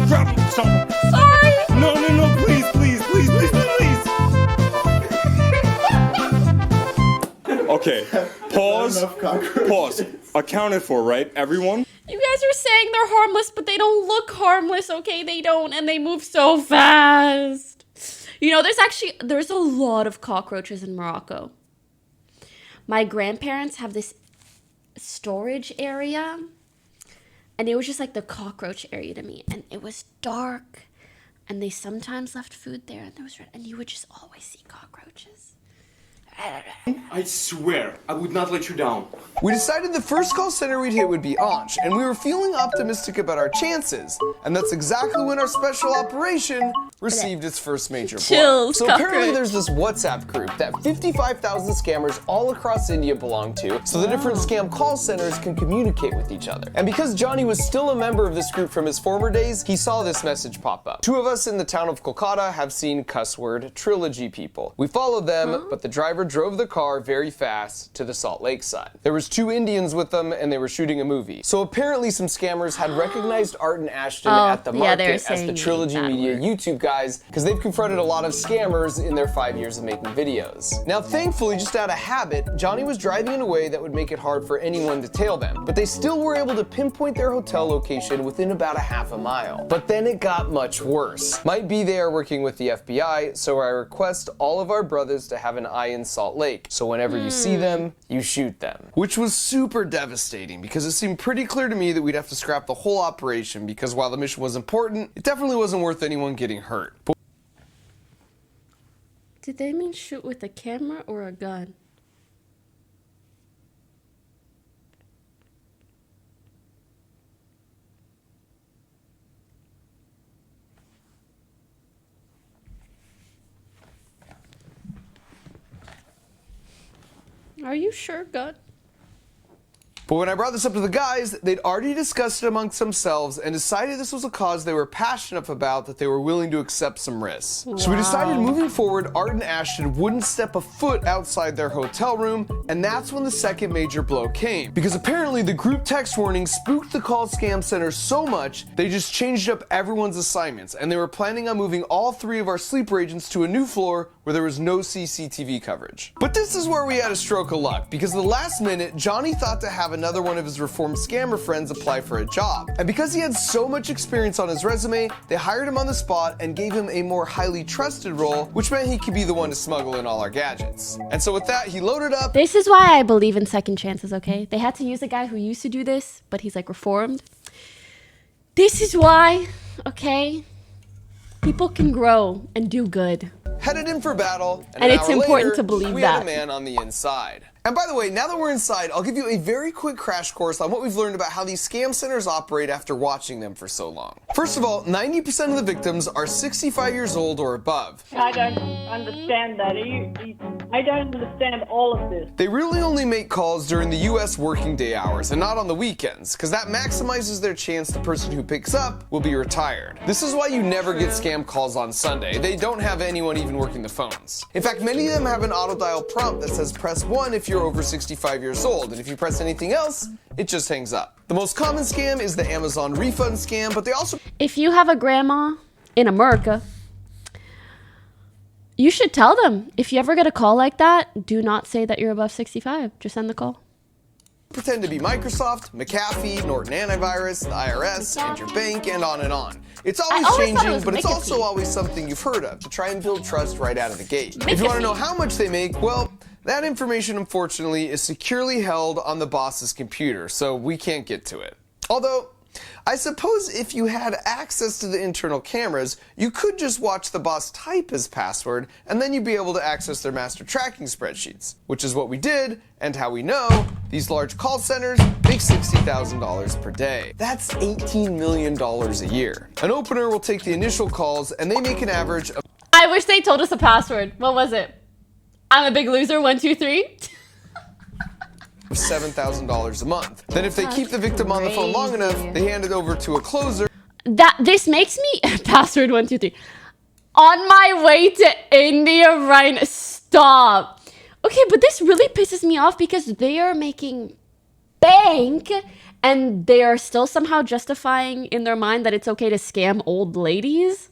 Grab, stop. Sorry! No, please. Okay, pause. Accounted for, right, everyone? You guys are saying they're harmless, but they don't look harmless, okay? They don't, and they move so fast. You know, there's a lot of cockroaches in Morocco. My grandparents have this storage area, and it was just like the cockroach area to me, and it was dark, and they sometimes left food there, and there was red, and you would just always see cockroaches. I swear, I would not let you down. We decided the first call center we'd hit would be Anch, and we were feeling optimistic about our chances. And that's exactly when our special operation received its first major blow. So apparently there's this WhatsApp group that 55,000 scammers all across India belong to, so the different scam call centers can communicate with each other. And because Johnny was still a member of this group from his former days, he saw this message pop up. Two of us in the town of Kolkata have seen cuss word trilogy people. We followed them, but the driver drove the car very fast to the Salt Lake side. There was 2 Indians with them, and they were shooting a movie. So apparently some scammers had recognized Art and Ashton at the market as the Trilogy Media YouTube guys, because they've confronted a lot of scammers in their 5 years of making videos. Now thankfully, just out of habit, Johnny was driving in a way that would make it hard for anyone to tail them, but they still were able to pinpoint their hotel location within about a half a mile. But then it got much worse. Might be they are working with the FBI, so I request all of our brothers to have an eye in Salt Lake, so whenever you see them, you shoot them. Which was super devastating, because it seemed pretty clear to me that we'd have to scrap the whole operation, because while the mission was important, it definitely wasn't worth anyone getting hurt. Did they mean shoot with a camera or a gun? Are you sure, gun? But when I brought this up to the guys, they'd already discussed it amongst themselves and decided this was a cause they were passionate about, that they were willing to accept some risks. Wow. So we decided moving forward, Art and Ashton wouldn't step a foot outside their hotel room, and that's when the second major blow came. Because apparently the group text warning spooked the call scam center so much, they just changed up everyone's assignments, and they were planning on moving all 3 of our sleeper agents to a new floor where there was no CCTV coverage. But this is where we had a stroke of luck, because the last minute, Johnny thought to have another one of his reformed scammer friends apply for a job. And because he had so much experience on his resume, they hired him on the spot and gave him a more highly trusted role, which meant he could be the one to smuggle in all our gadgets. And so with that, he loaded up. This is why I believe in second chances, okay? They had to use a guy who used to do this, but he's like reformed. This is why, okay? People can grow and do good. Headed in for battle, and it's important to believe we had a man on the inside. And by the way, now that we're inside, I'll give you a very quick crash course on what we've learned about how these scam centers operate after watching them for so long. First of all, 90% of the victims are 65 years old or above. I don't understand that. I don't understand all of this. They really only make calls during the US working day hours and not on the weekends, because that maximizes their chance the person who picks up will be retired. This is why you never get scam calls on Sunday. They don't have anyone even working the phones. In fact, many of them have an auto dial prompt that says press 1 if you're over 65 years old, and if you press anything else, it just hangs up. The most common scam is the Amazon refund scam, but they also... If you have a grandma in America, you should tell them. If you ever get a call like that, do not say that you're above 65. Just send the call. Pretend to be Microsoft, McAfee, Norton Antivirus, the IRS, and your bank, and on and on. It's always changing, but it's also always something you've heard of to try and build trust right out of the gate. If you want to know how much they make, well, that information, unfortunately, is securely held on the boss's computer, so we can't get to it. Although, I suppose if you had access to the internal cameras, you could just watch the boss type his password, and then you'd be able to access their master tracking spreadsheets, which is what we did, and how we know these large call centers make $60,000 per day. That's $18 million a year. An opener will take the initial calls, and they make an average of... I wish they told us the password. What was it? I'm a big loser, 1, 2, 3. $7,000 a month. Then if they keep the victim on the phone long enough, they hand it over to a closer. This makes me password 1, 2, 3. On my way to India right now. Stop. Okay, but this really pisses me off because they are making bank and they are still somehow justifying in their mind that it's okay to scam old ladies.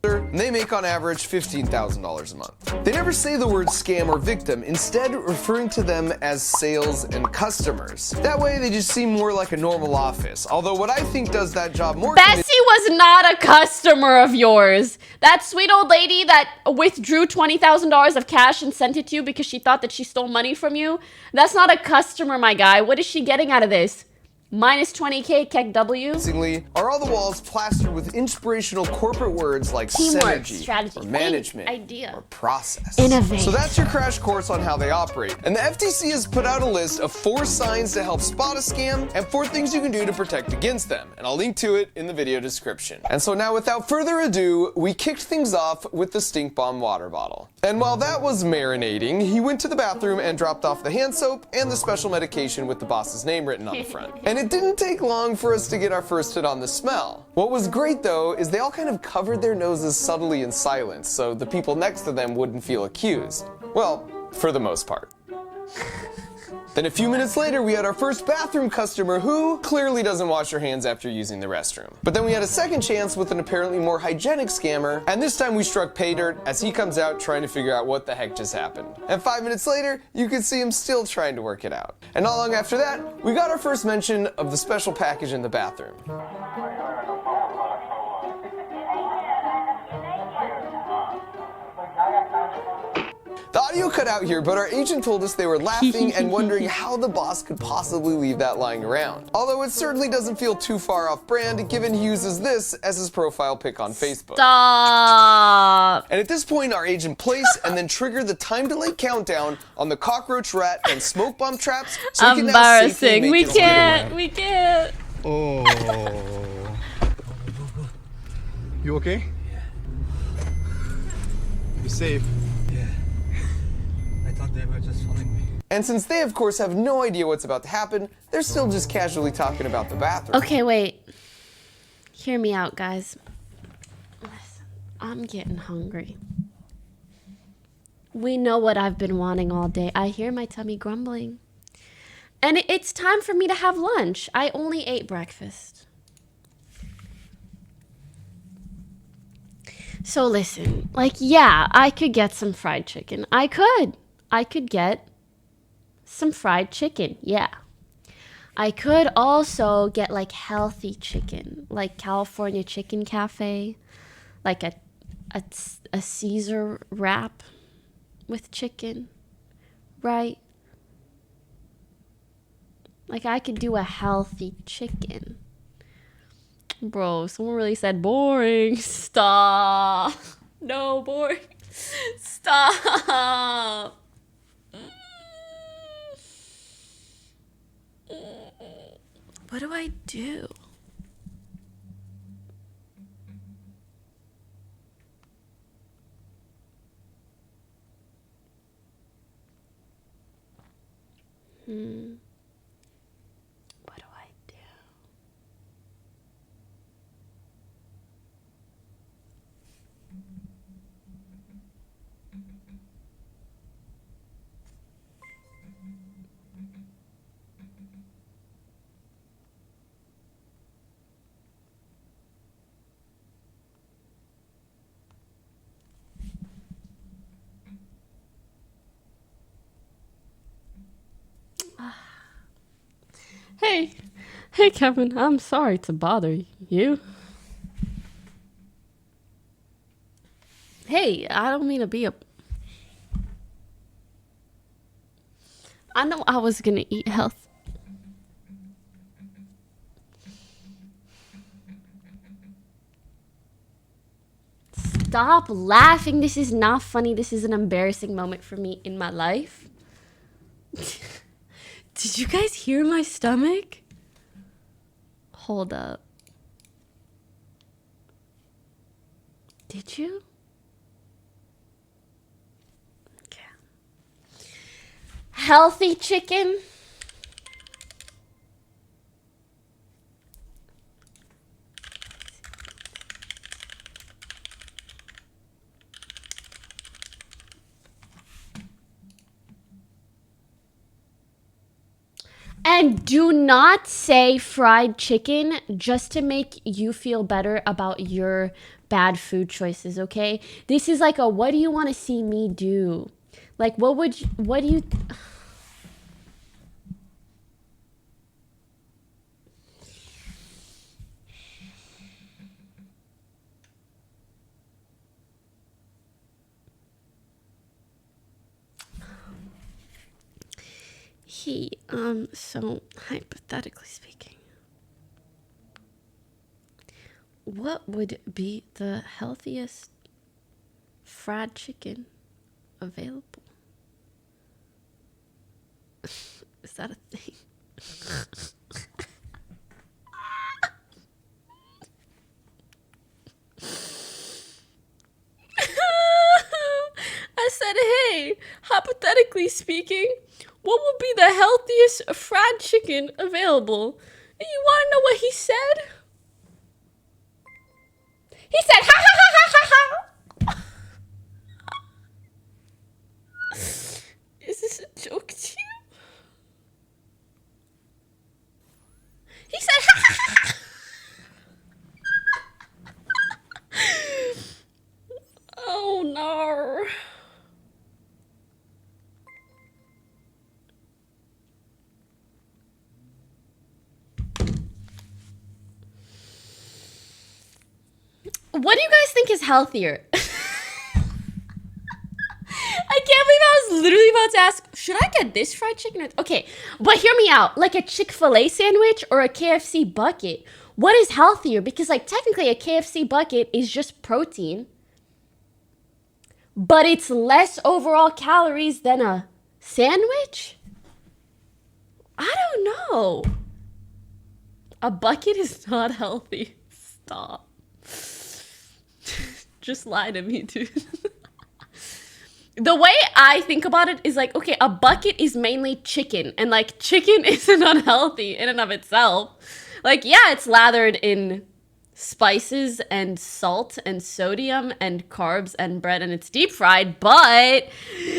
And they make on average $15,000 a month. They never say the word scam or victim, instead referring to them as sales and customers. That way they just seem more like a normal office, although what I think does that job more... Bessie was not a customer of yours. That sweet old lady that withdrew $20,000 of cash and sent it to you because she thought that she stole money from you, that's not a customer, my guy. What is she getting out of this? Minus 20K, Keck W. Amazingly, are all the walls plastered with inspirational corporate words like Teamwork, synergy, strategy, or management, idea, or process. innovate. So that's your crash course on how they operate. And the FTC has put out a list of 4 signs to help spot a scam and 4 things you can do to protect against them. And I'll link to it in the video description. And so now, without further ado, we kicked things off with the stink bomb water bottle. And while that was marinating, he went to the bathroom and dropped off the hand soap and the special medication with the boss's name written on the front. And it didn't take long for us to get our first hit on the smell. What was great though is they all kind of covered their noses subtly in silence so the people next to them wouldn't feel accused. Well, for the most part. Then a few minutes later, we had our first bathroom customer who clearly doesn't wash her hands after using the restroom. But then we had a second chance with an apparently more hygienic scammer, and this time we struck pay dirt as he comes out trying to figure out what the heck just happened. And 5 minutes later, you could see him still trying to work it out. And not long after that, we got our first mention of the special package in the bathroom. The audio cut out here, but our agent told us they were laughing and wondering how the boss could possibly leave that lying around. Although it certainly doesn't feel too far off brand, given he uses this as his profile pic on Facebook. Stop. And at this point, our agent placed and then triggered the time delay countdown on the cockroach, rat, and smoke bomb traps. So we can now safely make his getaway. We can't. Oh. You okay? Yeah. You safe? They were just following me. And since they, of course, have no idea what's about to happen, they're still just casually talking about the bathroom. Okay, wait. Hear me out, guys. Listen, I'm getting hungry. We know what I've been wanting all day. I hear my tummy grumbling. And it's time for me to have lunch. I only ate breakfast. So listen, like, yeah, I could get some fried chicken. I could get some fried chicken, yeah. I could also get like healthy chicken, like California Chicken Cafe, like a Caesar wrap with chicken, right? Like I could do a healthy chicken. Bro, someone really said boring. Stop. No, boring. Stop. What do I do? What do I do? Hey Kevin, I'm sorry to bother you. Hey, I don't mean to be a... I know I was gonna eat health. Stop laughing. This is not funny. This is an embarrassing moment for me in my life. Did you guys hear my stomach? Hold up. Did you? Okay. Healthy chicken. And do not say fried chicken just to make you feel better about your bad food choices, okay? This is like a what do you want to see me do? Like what do you... So hypothetically speaking, What would be the healthiest fried chicken available? Is that a thing? I said, hey, hypothetically speaking, what would be the healthiest fried chicken available? And you want to know what he said? He said, ha ha ha ha ha ha. Is this a joke to you? He said, ha ha ha ha. Oh no. What do you guys think is healthier? I can't believe I was literally about to ask, should I get this fried chicken? Okay, but hear me out. Like a Chick-fil-A sandwich or a KFC bucket. What is healthier? Because like technically a KFC bucket is just protein. But it's less overall calories than a sandwich? I don't know. A bucket is not healthy. Stop. Just lie to me, dude. The way I think about it is like, okay, a bucket is mainly chicken. And like chicken isn't unhealthy in and of itself. Like, yeah, it's lathered in spices and salt and sodium and carbs and bread and it's deep fried. But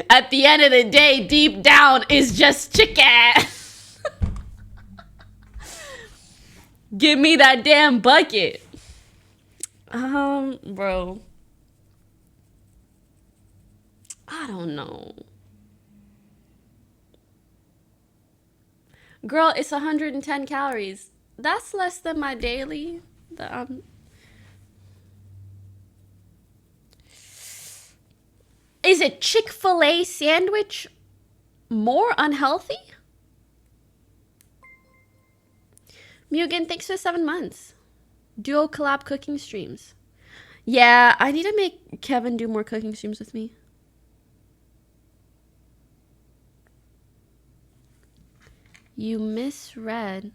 at the end of the day, deep down is just chicken. Give me that damn bucket. Bro. I don't know. Girl, it's 110 calories. That's less than my daily. Is a Chick-fil-A sandwich more unhealthy? Mugen, thanks for 7 months. Duo collab cooking streams. Yeah, I need to make Kevin do more cooking streams with me. You misread.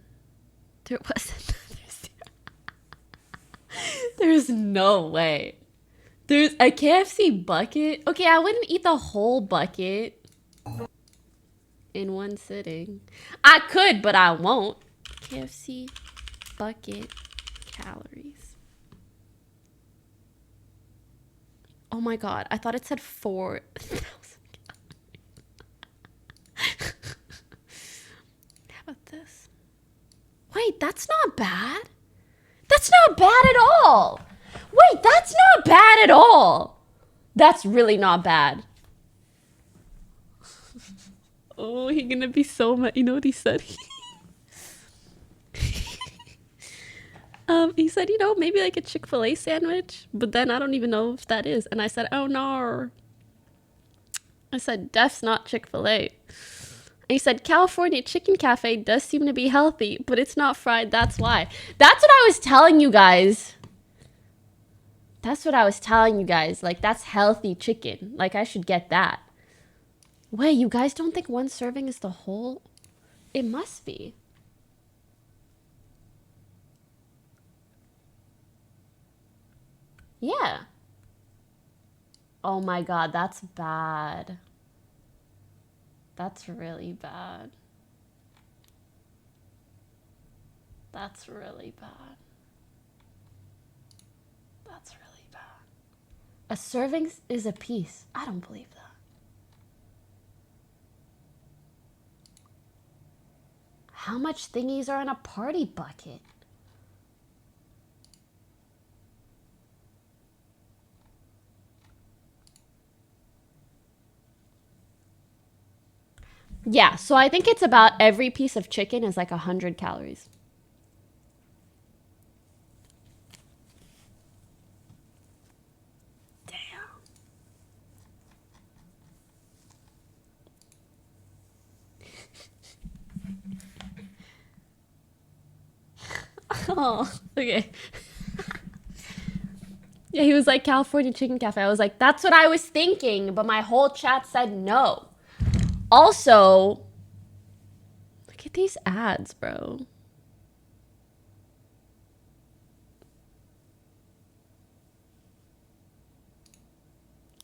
There wasn't There's no way. There's a KFC bucket. Okay, I wouldn't eat the whole bucket in one sitting. I could, but I won't. KFC bucket calories. Oh my god, I thought it said 4,000 calories. How about this? Wait, that's not bad. That's not bad at all. Wait, that's not bad at all. That's really not bad. Oh, he's gonna be so mad. You know what he said? He said, you know, maybe like a Chick-fil-A sandwich, but then I don't even know if that is. And I said, oh no. I said, that's not Chick-fil-A. And he said, California Chicken Cafe does seem to be healthy, but it's not fried. That's why. That's what I was telling you guys. That's what I was telling you guys. Like, that's healthy chicken. Like, I should get that. Wait, you guys don't think one serving is the whole? It must be. Yeah. Oh my god, that's bad. That's really bad. That's really bad. That's really bad. A serving is a piece. I don't believe that. How much thingies are in a party bucket? Yeah, so I think it's about every piece of chicken is like 100 calories. Oh, okay. Yeah, he was like, California Chicken Cafe. I was like, that's what I was thinking, but my whole chat said no. Also, look at these ads, bro.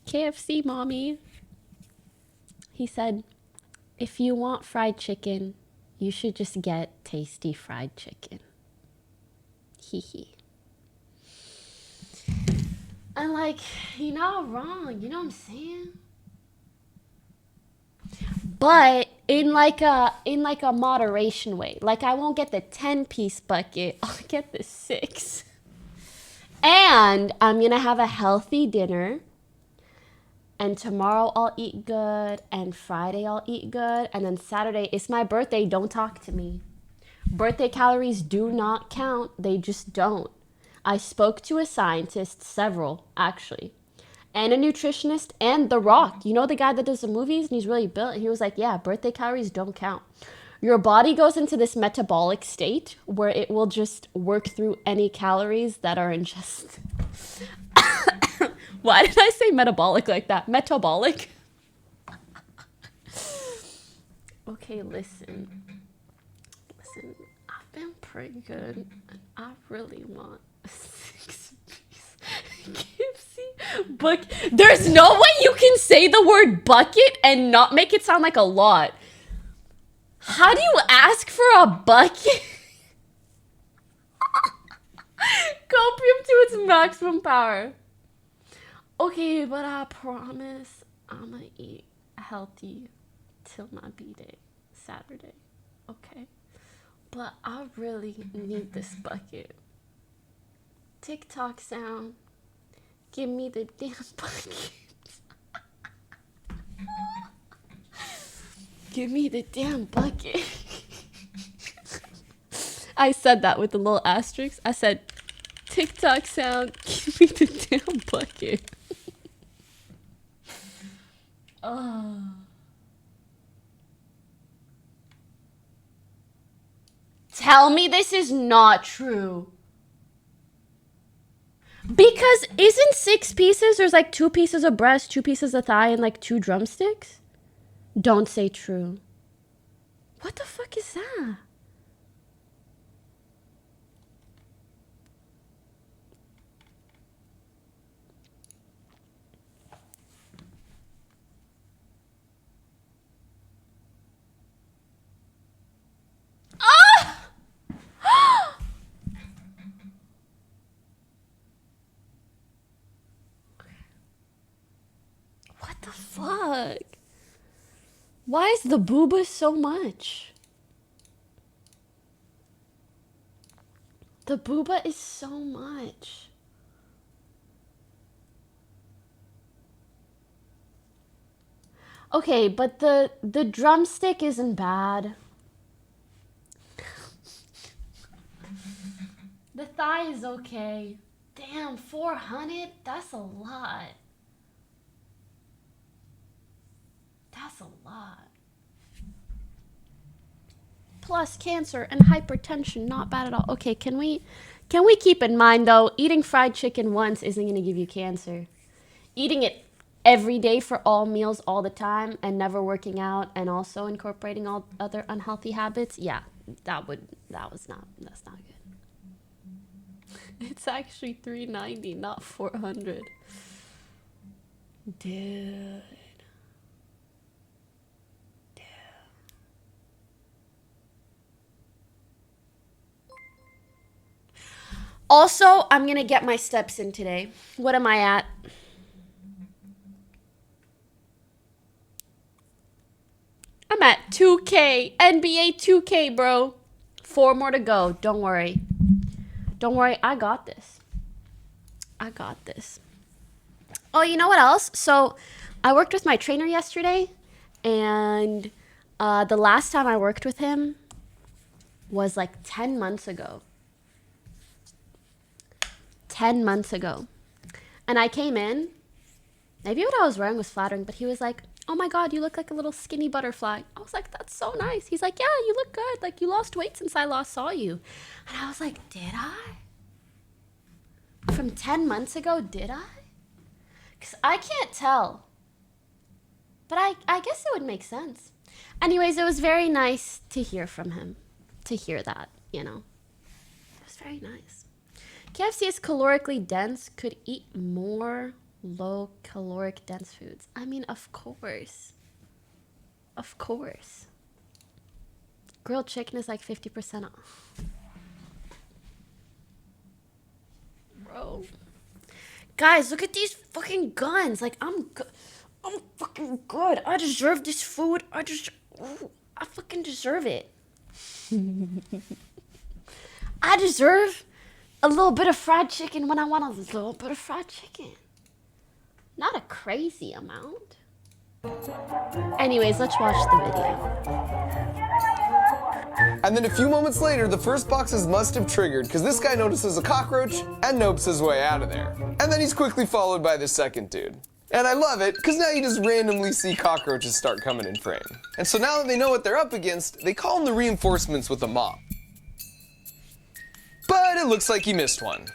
KFC, mommy. He said, if you want fried chicken, you should just get tasty fried chicken. Hee hee. And like, you're not wrong, you know what I'm saying? But in like a moderation way. Like, I won't get the 10-piece bucket, I'll get the 6. And I'm gonna have a healthy dinner. And tomorrow I'll eat good. And Friday I'll eat good. And then Saturday, it's my birthday, don't talk to me. Birthday calories do not count. They just don't. I spoke to a scientist, several actually, and a nutritionist, and The Rock. You know the guy that does the movies and he's really built? And he was like, yeah, birthday calories don't count. Your body goes into this metabolic state where it will just work through any calories that are ingested. Why did I say metabolic like that? Metabolic? Okay, listen. I've been pretty good, and I really want a 6-piece KFC bucket. There's no way you can say the word bucket and not make it sound like a lot. How do you ask for a bucket? Copium to its maximum power. Okay, but I promise I'm gonna eat healthy till my B-day, Saturday. Okay? But I really need this bucket. TikTok sound. Give me the damn bucket. Give me the damn bucket. I said that with a little asterisk. I said, TikTok sound. Give me the damn bucket. Oh. Tell me this is not true. Because isn't 6 pieces, there's like 2 pieces of breast, 2 pieces of thigh, and like 2 drumsticks? Don't say true. What the fuck is that? Ah! What the fuck? Why is the booba so much? The booba is so much. Okay, but the drumstick isn't bad. The thigh is okay. Damn, 400? That's a lot. That's a lot. Plus cancer and hypertension, not bad at all. Okay, can we keep in mind though, eating fried chicken once isn't going to give you cancer. Eating it every day for all meals all the time and never working out and also incorporating all other unhealthy habits, yeah, that's not good. It's actually $390, not $400. Dude. Also, I'm gonna get my steps in today. What am I at? I'm at 2K. NBA 2K, bro. 4 more to go. Don't worry. Don't worry. I got this. I got this. Oh, you know what else? So, I worked with my trainer yesterday, and the last time I worked with him was like 10 months ago. 10 months ago. And I came in. Maybe what I was wearing was flattering, but he was like, oh my God, you look like a little skinny butterfly. I was like, that's so nice. He's like, yeah, you look good. Like, you lost weight since I last saw you. And I was like, did I? From 10 months ago, did I? Because I can't tell. But I guess it would make sense. Anyways, it was very nice to hear from him. To hear that, you know. It was very nice. KFC is calorically dense. Could eat more low caloric dense foods. I mean, of course. Of course. Grilled chicken is like 50% off. Bro. Guys, look at these fucking guns. Like, I'm fucking good. I deserve this food. I fucking deserve it. I deserve a little bit of fried chicken when I want a little bit of fried chicken. Not a crazy amount. Anyways, let's watch the video. And then a few moments later, the first boxes must have triggered because this guy notices a cockroach and nopes his way out of there. And then he's quickly followed by the second dude. And I love it because now you just randomly see cockroaches start coming in frame. And so now that they know what they're up against, they call in the reinforcements with a mop. But it looks like he missed one.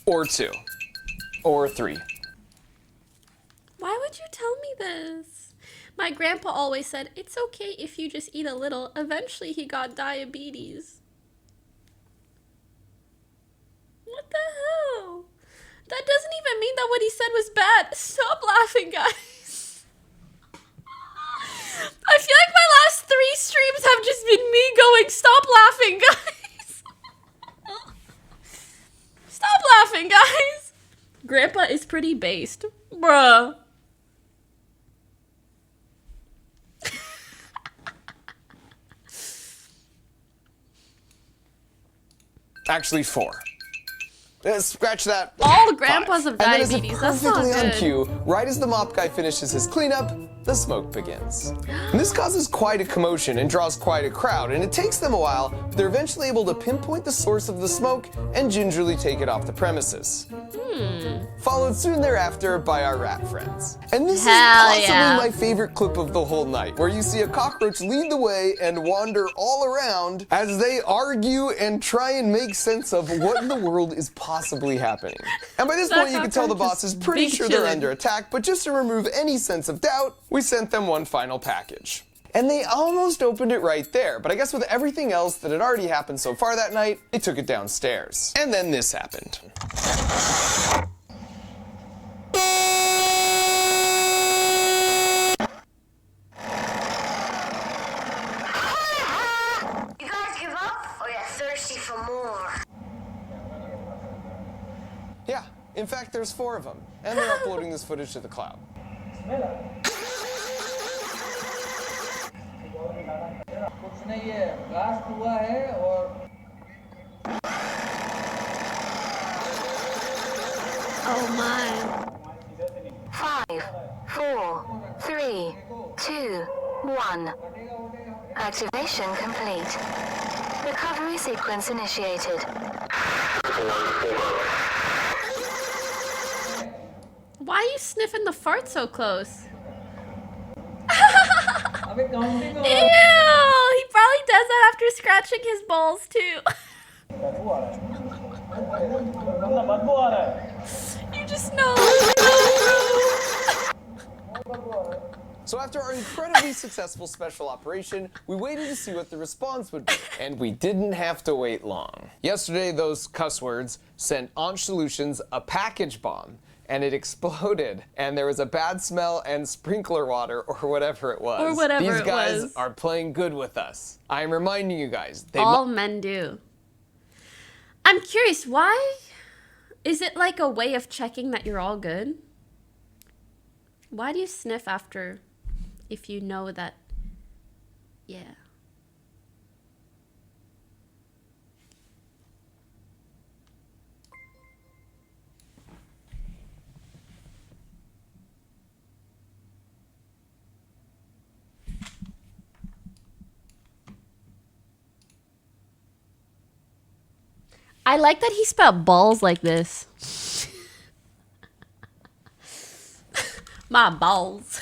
Or two. Or three. Why would you tell me this? My grandpa always said, it's okay if you just eat a little. Eventually he got diabetes. What the hell? That doesn't even mean that what he said was bad. Stop laughing, guys. I feel like my last 3 streams have just been me going, stop laughing, guys. Stop laughing, guys. Grandpa is pretty based. Bruh. Actually 4. Scratch that. All the grandpas 5. have diabetes. That's not Perfectly on good. cue, right as the mop guy finishes his cleanup, the smoke begins. And this causes quite a commotion and draws quite a crowd, and it takes them a while, but they're eventually able to pinpoint the source of the smoke and gingerly take it off the premises. Followed soon thereafter by our rat friends. And this is possibly my favorite clip of the whole night, where you see a cockroach lead the way and wander all around as they argue and try and make sense of what in the world is possibly happening. And by this point, you can tell the boss is pretty sure they're under attack, but just to remove any sense of doubt, we sent them one final package. And they almost opened it right there, but I guess with everything else that had already happened so far that night, they took it downstairs. And then this happened. You guys give up, or you're thirsty for more? Yeah, in fact, there's 4 of them, and they're uploading this footage to the cloud. Oh my. 5, 4, 3, 2, 1. Activation complete. Recovery sequence initiated. Why are you sniffing the fart so close? Ew! He probably does that after scratching his balls too. You just know. So after our incredibly successful special operation, we waited to see what the response would be. And we didn't have to wait long. Yesterday, those cuss words sent Anch Solutions a package bomb. And it exploded, and there was a bad smell and sprinkler water, or whatever it was. Or whatever These it guys was. are playing good with us. I am reminding you guys. All men do. I'm curious, why? Is it like a way of checking that you're all good? Why do you sniff after if you know that, yeah. I like that he spelled balls like this. My balls.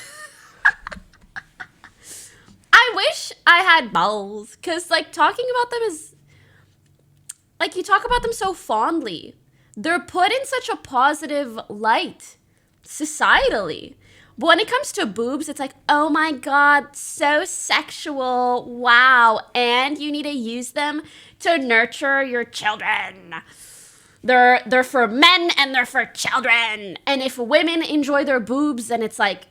I wish I had balls, because like talking about them is like you talk about them so fondly, they're put in such a positive light societally. But when it comes to boobs, it's like, oh my God, so sexual. Wow. And you need to use them to nurture your children. They're for men and they're for children. And if women enjoy their boobs, then it's like,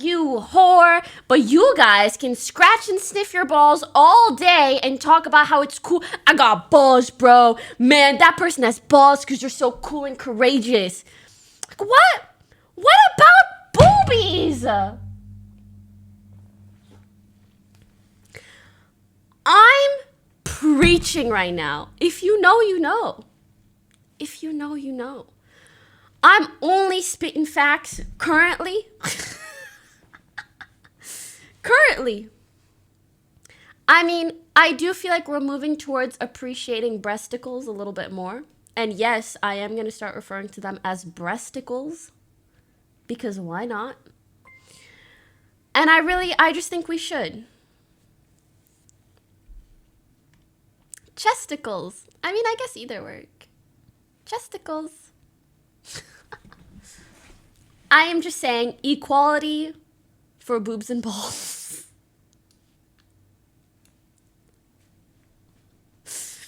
you whore. But you guys can scratch and sniff your balls all day and talk about how it's cool. I got balls, bro. Man, that person has balls because you're so cool and courageous. Like, what? What about boobies? I'm preaching right now. If you know, you know. If you know, you know. I'm only spitting facts currently. Currently. I mean, I do feel like we're moving towards appreciating breasticles a little bit more. And yes, I am going to start referring to them as breasticles. Because why not? And I just think we should. Chesticles. I mean, I guess either work. Chesticles. I am just saying equality for boobs and balls.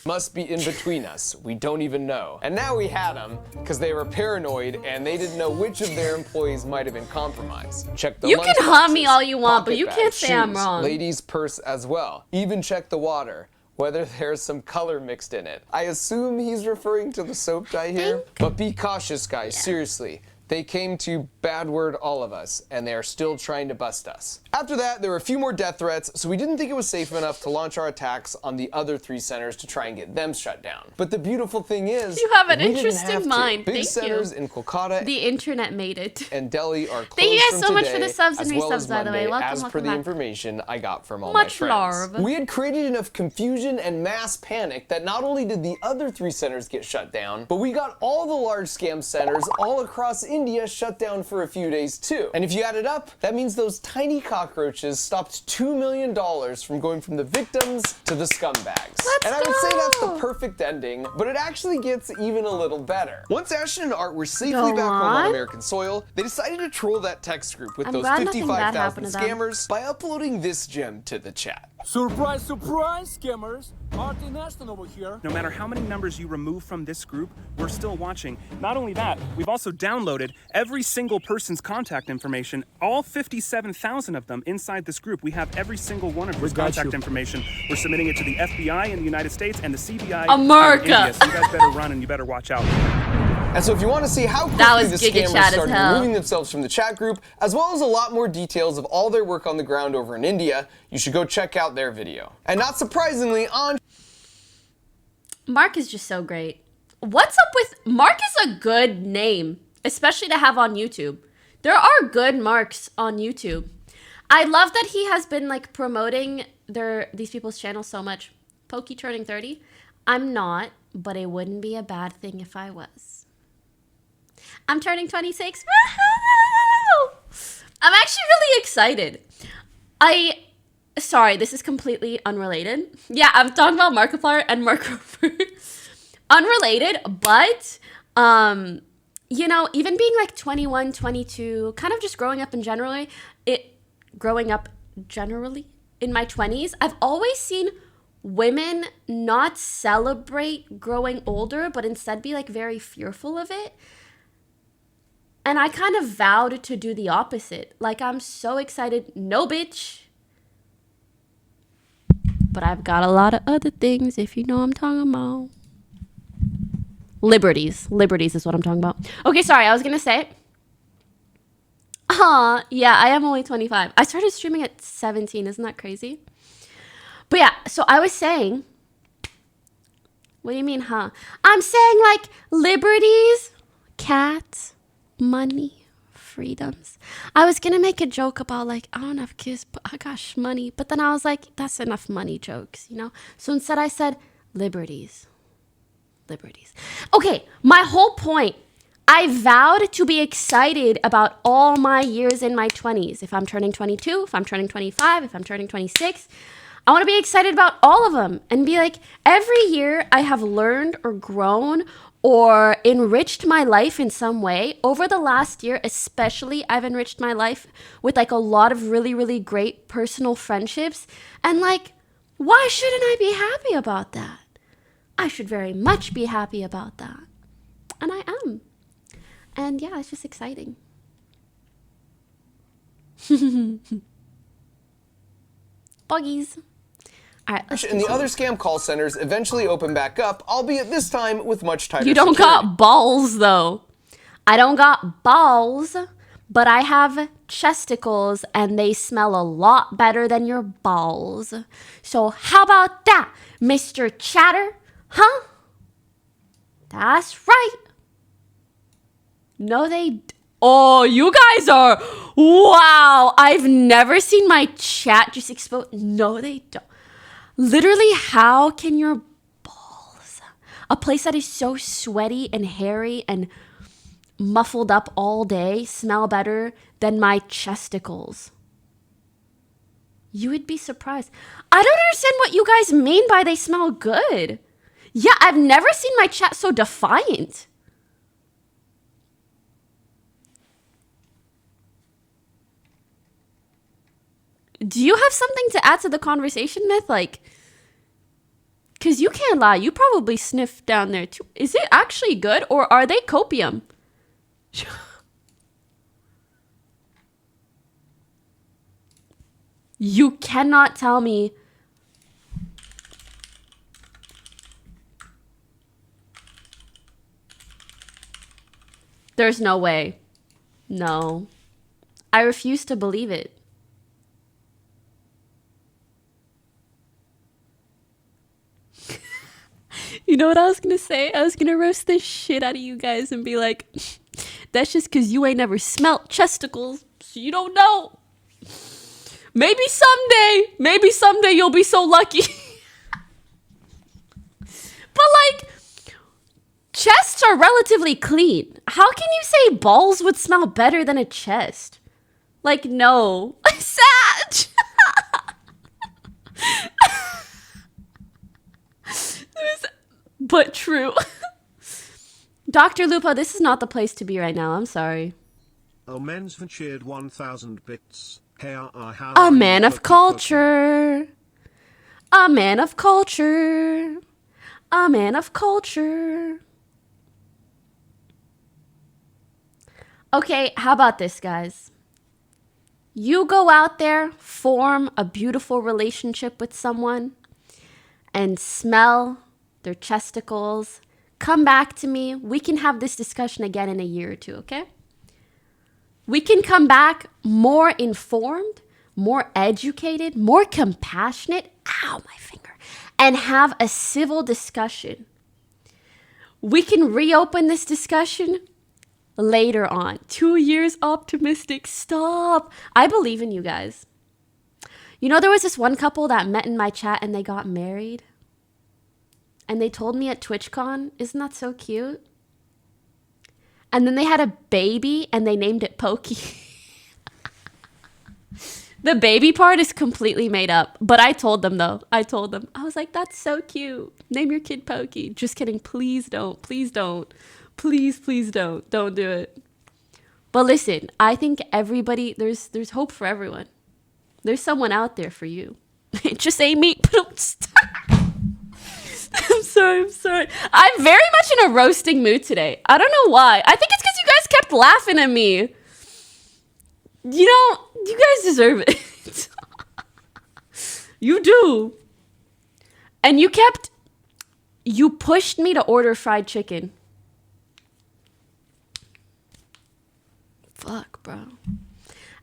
Must be in between us. We don't even know. And now we had them because they were paranoid and they didn't know which of their employees might have been compromised. Check the You can hum me all you want, but you can't say I'm shoes, wrong. Ladies' purse as well. Even check the water, whether there's some color mixed in it. I assume he's referring to the soap dye here. But be cautious, guys, seriously. They came to bad word all of us, and they are still trying to bust us. After that, there were a few more death threats, so we didn't think it was safe enough to launch our attacks on the other 3 centers to try and get them shut down. But the beautiful thing is, you have an we interesting mind. Big Thank centers you. in Kolkata, the internet made it, and Delhi are closed. Thank you guys so much today, for the subs and well resubs, by the way. Welcome, as per welcome the back. information I got from all Much my friends. love. We had created enough confusion and mass panic that not only did the other 3 centers get shut down, but we got all the large scam centers all across India shut down for a few days too. And if you add it up, that means those tiny cockroaches stopped $2 million from going from the victims to the scumbags. And I would say that's the perfect ending, but it actually gets even a little better. Once Ashton and Art were safely back home on American soil, they decided to troll that text group with those 55,000 scammers by uploading this gem to the chat. Surprise, surprise, scammers! Art and Ashton over here. No matter how many numbers you remove from this group, we're still watching. Not only that, we've also downloaded every single person's contact information, all 57,000 of them inside this group. We have every single one of this contact information. We're submitting it to the FBI in the United States and the CBI America. in India. So you guys better run and you better watch out. And so if you want to see how quickly the scammers started hell. removing themselves from the chat group, as well as a lot more details of all their work on the ground over in India, you should go check out their video. And not surprisingly, on Mark is just so great. What's up with Mark is a good name, especially to have on YouTube. There are good Marks on YouTube. I love that he has been like promoting these people's channels so much. Pokey turning 30. I'm not, but it wouldn't be a bad thing if I was. I'm turning 26. Woohoo! I'm actually really excited. Sorry, this is completely unrelated. Yeah, I'm talking about Markiplier and Markiplier. Unrelated, but, you know, even being like 21, 22, kind of just growing up in generally in my 20s, I've always seen women not celebrate growing older, but instead be like very fearful of it. And I kind of vowed to do the opposite. Like, I'm so excited. No, bitch. But I've got a lot of other things, if you know what I'm talking about. Liberties. Liberties is what I'm talking about. Okay, sorry. I was going to say. Yeah, I am only 25. I started streaming at 17. Isn't that crazy? But yeah, so I was saying. What do you mean, huh? I'm saying, like, liberties, cats, money, freedoms. I was gonna make a joke about like, I don't have kids, but I got money. But then I was like, that's enough money jokes, you know? So instead I said liberties. Liberties. Okay, my whole point, I vowed to be excited about all my years in my 20s. If I'm turning 22, if I'm turning 25, if I'm turning 26, I want to be excited about all of them and be like, every year I have learned or grown or enriched my life in some way. Over the last year, especially, I've enriched my life with like a lot of really, really great personal friendships. And like, why shouldn't I be happy about that? I should very much be happy about that. And I am. And yeah, it's just exciting. Buggies. All right, And the other scam call centers eventually open back up, albeit this time with much tighter You don't security. got balls, though. I don't got balls, but I have chesticles, and they smell a lot better than your balls. So how about that, Mr. Chatter? Huh? That's right. No, they... Oh, you guys are... Wow, I've never seen my chat just explode. No, they don't. Literally, how can your balls, a place that is so sweaty and hairy and muffled up all day, smell better than my chesticles? You would be surprised. I don't understand what you guys mean by they smell good. Yeah, I've never seen my chat so defiant. Do you have something to add to the conversation, Myth? Like, because you can't lie. You probably sniff down there too. Is it actually good, or are they copium? You cannot tell me. There's no way. No. I refuse to believe it. You know what I was gonna say? I was gonna roast the shit out of you guys and be like, that's just because you ain't never smelt chesticles, so you don't know. Maybe someday you'll be so lucky. But like, chests are relatively clean. How can you say balls would smell better than a chest? Like, no. Sad. But true. Dr. Lupo, this is not the place to be right now. I'm sorry. Oh, men's cheered 1,000 bits. Hey, how A man of culture. A man of culture. A man of culture. Okay, how about this, guys? You go out there, form a beautiful relationship with someone, and smell their chesticles. Come back to me. We can have this discussion again in a year or two, okay? We can come back more informed, more educated, more compassionate. Ow, my finger. And have a civil discussion. We can reopen this discussion later on. 2 years optimistic. Stop. I believe in you guys. You know, there was this one couple that met in my chat and they got married. And they told me at TwitchCon, isn't that so cute? And then they had a baby and they named it Pokey. The baby part is completely made up. But I told them though. I was like, that's so cute. Name your kid Pokey. Just kidding. Please don't. Please don't. Please don't. Don't do it. But listen, I think everybody, there's hope for everyone. There's someone out there for you. It just ain't me. I'm sorry. I'm very much in a roasting mood today. I don't know why. I think it's because you guys kept laughing at me. You know, you guys deserve it. You do. And you pushed me to order fried chicken. Fuck, bro.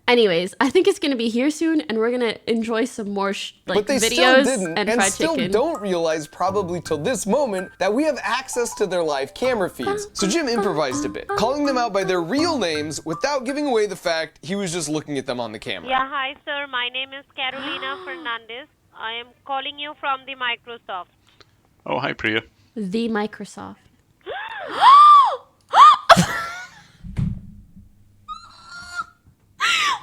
Anyways, I think it's gonna be here soon, and we're gonna enjoy some more but they videos still didn't, and and fried still chicken. don't realize probably till this moment that we have access to their live camera feeds. So Jim improvised a bit, calling them out by their real names without giving away the fact he was just looking at them on the camera. Yeah, hi sir. My name is Carolina Fernandez. I am calling you from the Microsoft. Oh, hi Priya. The Microsoft.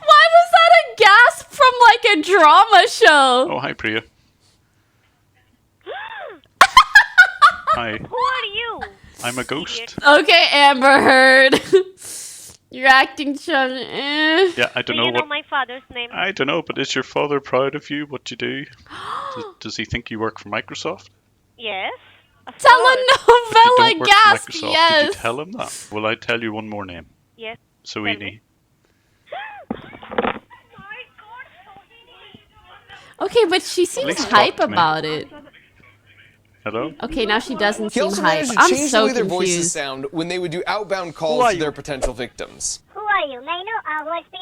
Why was that a gasp from like a drama show? Oh, hi Priya. Hi. Who are you? I'm a ghost. Okay, Amber Heard. You're acting chum. Yeah, I don't Do know you know what. my father's name? I don't know, but is your father proud of you? What you do? Does he think you work for Microsoft? Yes. Of course. If you don't Telenovela work for gasp, Microsoft, did you yes. tell him that? Will I tell you one more name? Yes. Soini. Okay, but she seems least hype talk to me. about it. Hello? Okay, now she doesn't He seem also hype. managed to I'm change so the way their voices confused. sound when they would do outbound calls to their potential victims. Who are you? May I know who I speak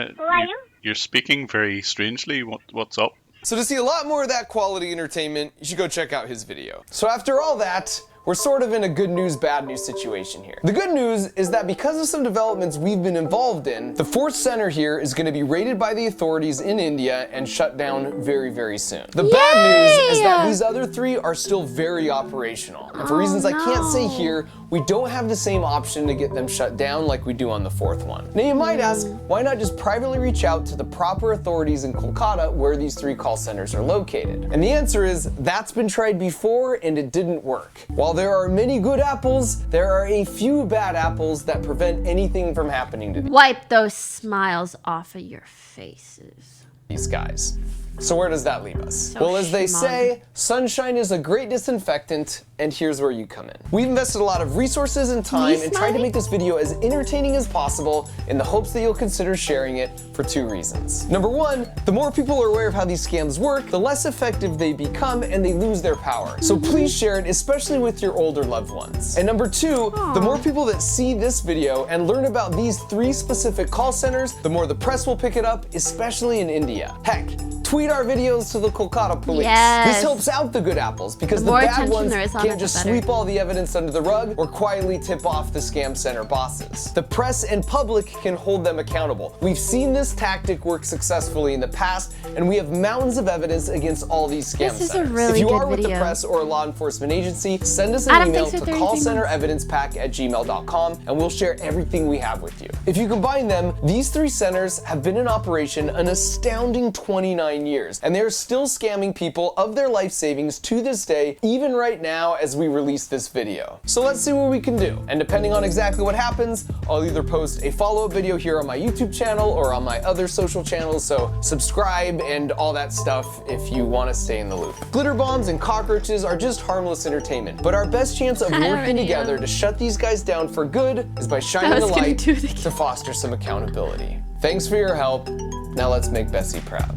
with? Who are you? You're speaking very strangely. What's up? So to see a lot more of that quality entertainment, you should go check out his video. So after all that, we're sort of in a good news, bad news situation here. The good news is that because of some developments we've been involved in, the fourth center here is going to be raided by the authorities in India and shut down very, very soon. The bad news is that these other three are still very operational. And for reasons I can't say here, we don't have the same option to get them shut down like we do on the fourth one. Now you might ask, why not just privately reach out to the proper authorities in Kolkata where these three call centers are located? And the answer is, that's been tried before and it didn't work. While there are many good apples, there are a few bad apples that prevent anything from happening to Wipe those smiles off of your faces. these guys. So where does that leave us? So Well, as they schmug. say, sunshine is a great disinfectant, and here's where you come in. We've invested a lot of resources and time in trying to make this video as entertaining as possible in the hopes that you'll consider sharing it for two reasons. Number one, the more people are aware of how these scams work, the less effective they become and they lose their power. So please share it, especially with your older loved ones. And number two, the more people that see this video and learn about these three specific call centers, the more the press will pick it up, especially in India. Heck, tweet our videos to the Kolkata police. Yes. This helps out the good apples because The the more bad attention ones there is on can't it, the just better. sweep all the evidence under the rug or quietly tip off the scam center bosses. The press and public can hold them accountable. We've seen this tactic work successfully in the past, and we have mountains of evidence against all these scam This is a centers. really if you good are with the video. press or a law enforcement agency, send us an Adam, email thanks to for 33 callcenterevidencepack@gmail.com and we'll share everything we have with you. If you combine them, these three centers have been in operation an astounding 29 years, and they're still scamming people of their life savings to this day, even right now as we release this video. So let's see what we can do. And depending on exactly what happens, I'll either post a follow-up video here on my YouTube channel or on my other social channels, so subscribe and all that stuff if you want to stay in the loop. Glitter bombs and cockroaches are just harmless entertainment, but our best chance of I working already together am. to shut these guys down for good is by shining the was gonna light do it again. to foster some accountability. Thanks for your help. Now let's make Bessie proud.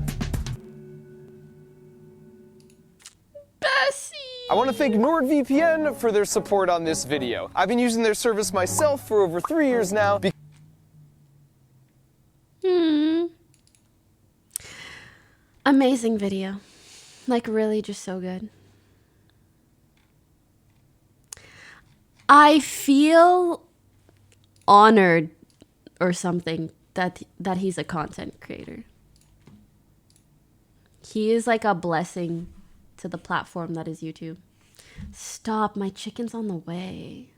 Bessie! I want to thank NordVPN for their support on this video. I've been using their service myself for over 3 years now. Amazing video. Like, really just so good. I feel honored or something that he's a content creator. He is like a blessing to the platform that is YouTube. Stop, my chicken's on the way.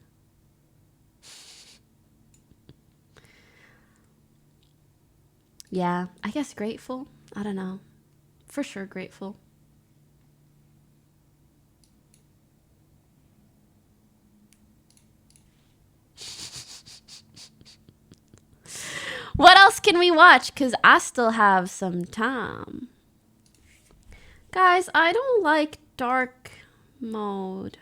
Yeah, I guess grateful. I don't know. For sure grateful. What else can we watch? Because I still have some time. Guys, I don't like dark mode.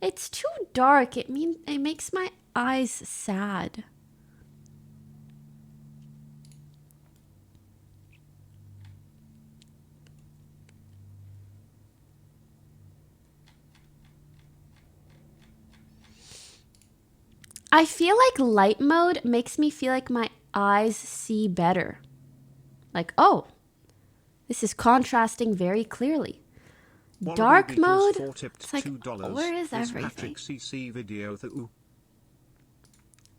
It's too dark. It makes my eyes sad. I feel like light mode makes me feel like my eyes see better. Like, oh, this is contrasting very clearly. Dark mode, it's like, where is everything? Patrick CC video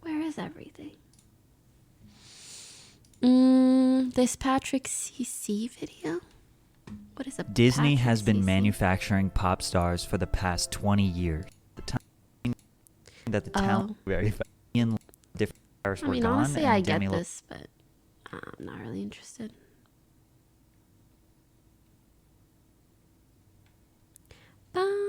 Where is everything? This Patrick CC video? What is a Disney Patrick has been CC? manufacturing pop stars for the past 20 years. The time that the talent very in different stars I were mean, gone. honestly, and I get Demi Lo- this, but I'm not really interested. Bum,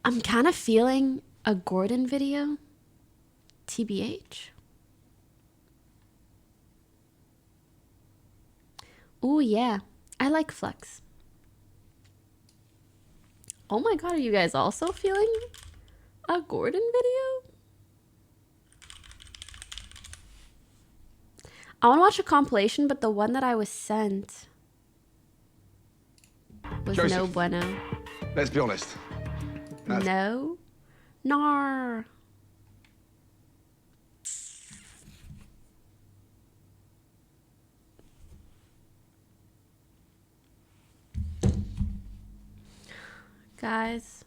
I'm kind of feeling a Gordon video. TBH. Ooh, yeah. I like Flex. Oh my god, are you guys also feeling a Gordon video? I want to watch a compilation, but the one that I was sent was Joseph, no bueno. Let's be honest. No? Nar. Guys,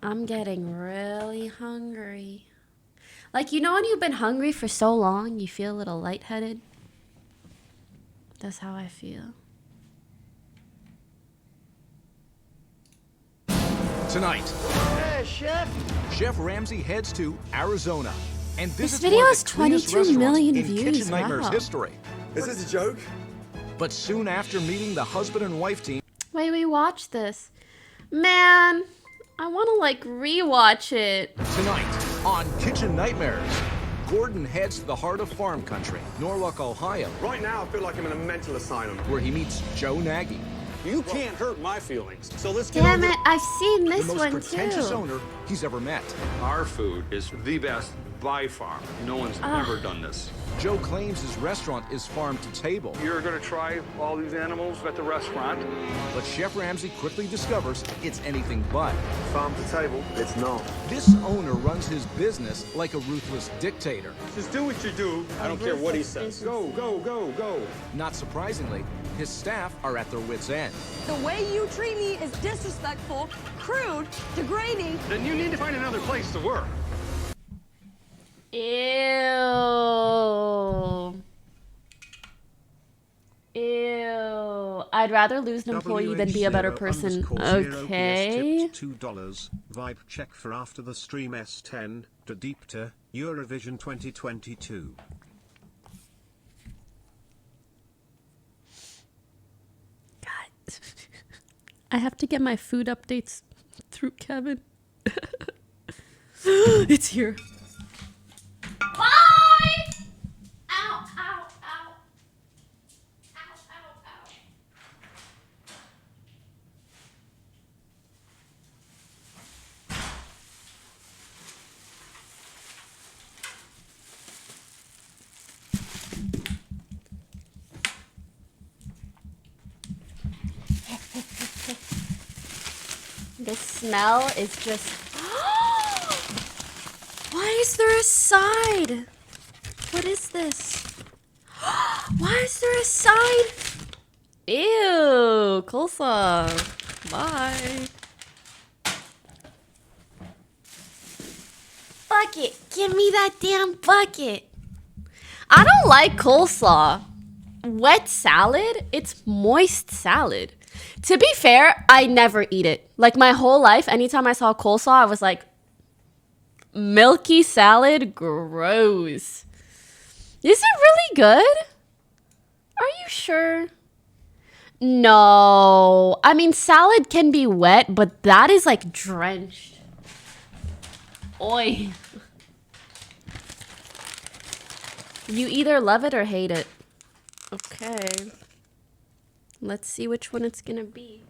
I'm getting really hungry. Like, you know when you've been hungry for so long, you feel a little lightheaded? That's how I feel. Tonight, Hey, Chef. Chef Ramsay heads to Arizona and This visits video one of has the cleanest 22 million restaurants in views. Kitchen Nightmares Wow. history. Is this a joke? But soon after meeting the husband and wife team, Wait, we watched this. Man, I want to like rewatch it. tonight on Kitchen Nightmares, Gordon heads to the heart of farm country, Norwalk, Ohio. Right now, I feel like I'm in a mental asylum. Where he meets Joe Nagy. You can't hurt my feelings, so let's get Damn over it, I've seen this the most one pretentious too. owner he's ever met. Our food is the best by far. No one's ever done this. Joe claims his restaurant is farm to table. You're gonna try all these animals at the restaurant. But Chef Ramsay quickly discovers it's anything but. Farm to table, it's not. This owner runs his business like a ruthless dictator. Just do what you do. I don't care what he says. Go, go, go, go. Not surprisingly, his staff are at their wits' end. The way you treat me is disrespectful, crude, degrading. Then you need to find another place to work. Ew. Ew. I'd rather lose an employee than be a better person. Okay. $2. Vibe check for after the stream S10 to deep to Eurovision 2022. God. I have to get my food updates through Kevin. It's here. Bye! Ow, ow, ow. Ow, ow, ow. The smell is just... Why is there a side? What is this? Why is there a side? Ew, coleslaw. Bye. Bucket, give me that damn bucket. I don't like coleslaw. Wet salad? It's moist salad. To be fair, I never eat it. Like my whole life, anytime I saw coleslaw, I was like, milky salad? Gross. Is it really good? Are you sure? No. I mean, salad can be wet, but that is like drenched. Oi. You either love it or hate it. Okay. Let's see which one it's gonna be.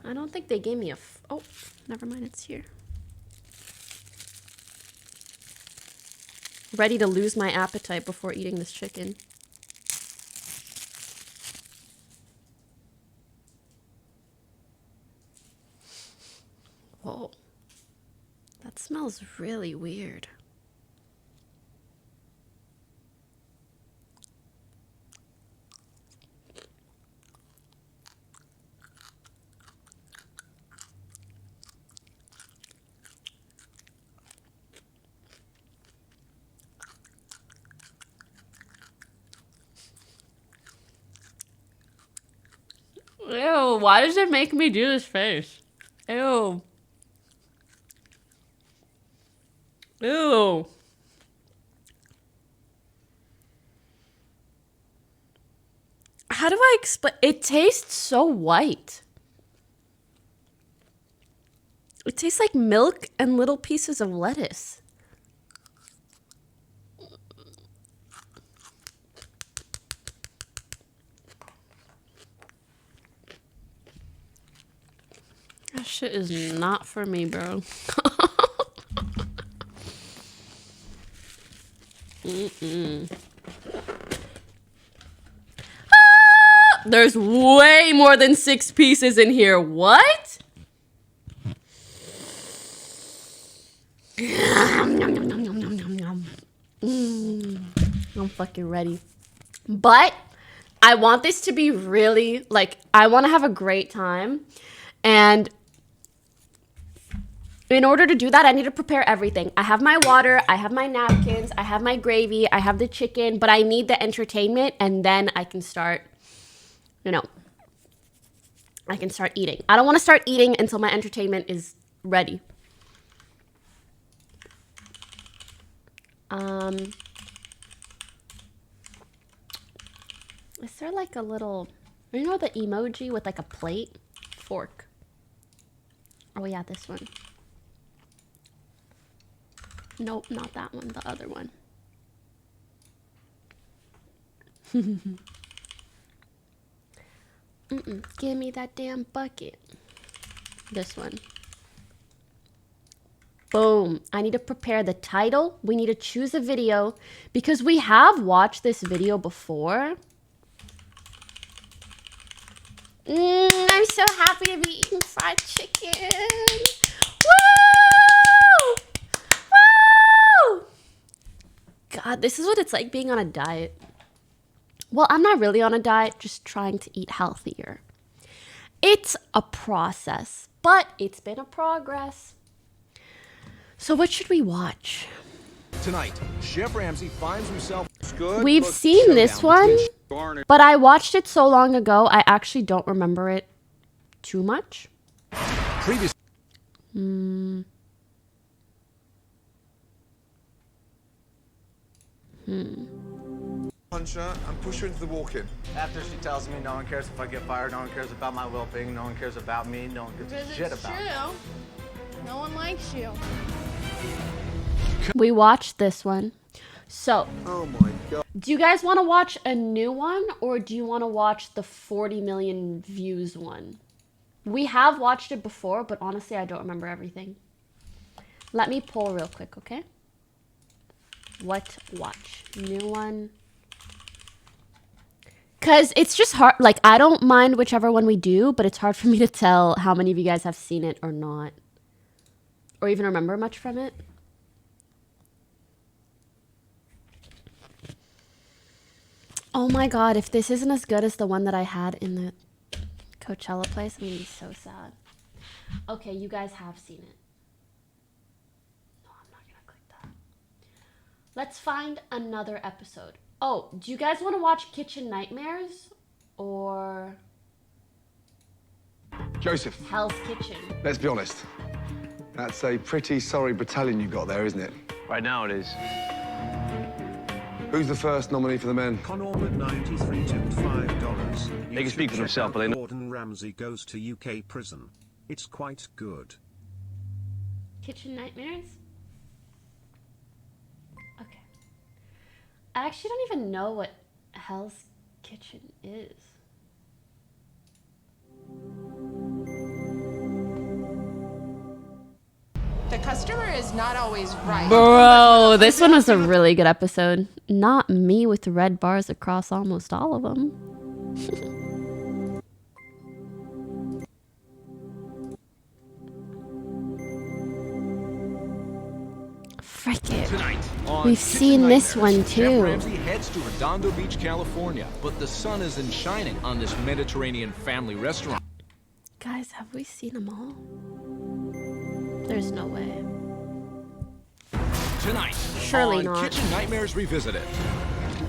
I don't think they gave me a... oh, never mind, it's here. Ready to lose my appetite before eating this chicken. Whoa. That smells really weird. Ew, why does it make me do this face? Ew. Ew. How do I explain? It tastes so white. It tastes like milk and little pieces of lettuce. That shit is not for me, bro. There's way more than 6 pieces in here. What? I'm fucking ready. But I want this to be really, like, I want to have a great time. And in order to do that, I need to prepare everything. I have my water, I have my napkins, I have my gravy, I have the chicken, but I need the entertainment, and then I can start, you know, I can start eating. I don't want to start eating until my entertainment is ready. Is there like a little, you know, the emoji with like a plate? Fork. Oh yeah, this one. Nope, not that one, the other one. Give me that damn bucket. This one. Boom. I need to prepare the title. We need to choose a video because we have watched this video before. I'm so happy to be eating fried chicken. Woo! Woo! God, this is what it's like being on a diet. Well, I'm not really on a diet, just trying to eat healthier. It's a process, but it's been a progress. So what should we watch? Tonight, Chef Ramsay finds himself good. We've seen this one, but I watched it so long ago, I actually don't remember it too much. Previous. Punch her and push her into the walk-in. After she tells me no one cares if I get fired, no one cares about my well-being, no one cares about me, no one gives a shit about me. No one likes you. We watched this one. So, oh my God. Do you guys want to watch a new one or do you want to watch the 40 million views one? We have watched it before, but honestly, I don't remember everything. Let me pull real quick, okay? What watch? New one. Because it's just hard. Like, I don't mind whichever one we do, but it's hard for me to tell how many of you guys have seen it or not. Or even remember much from it. Oh my God, if this isn't as good as the one that I had in the Coachella place, I'm going to be so sad. Okay, you guys have seen it. No, I'm not going to click that. Let's find another episode. Oh, do you guys want to watch Kitchen Nightmares or Joseph, Hell's Kitchen? let's be honest. That's a pretty sorry battalion you got there, isn't it? Right now it is. Who's the first nominee for the men? Connorman 93 tipped $5. They can speak for themselves, but they know. Gordon Ramsay goes to UK prison. It's quite good. Kitchen Nightmares? Okay. I actually don't even know what Hell's Kitchen is. The customer is not always right. Bro, this one was a really good episode. Not me with red bars across almost all of them. Frick it. We've seen this one too. Chef Ramsay heads to Redondo Beach, California, but the sun isn't shining on this Mediterranean family restaurant. Guys, have we seen them all? There's no way. Tonight, Surely on not. Kitchen Nightmares Revisited,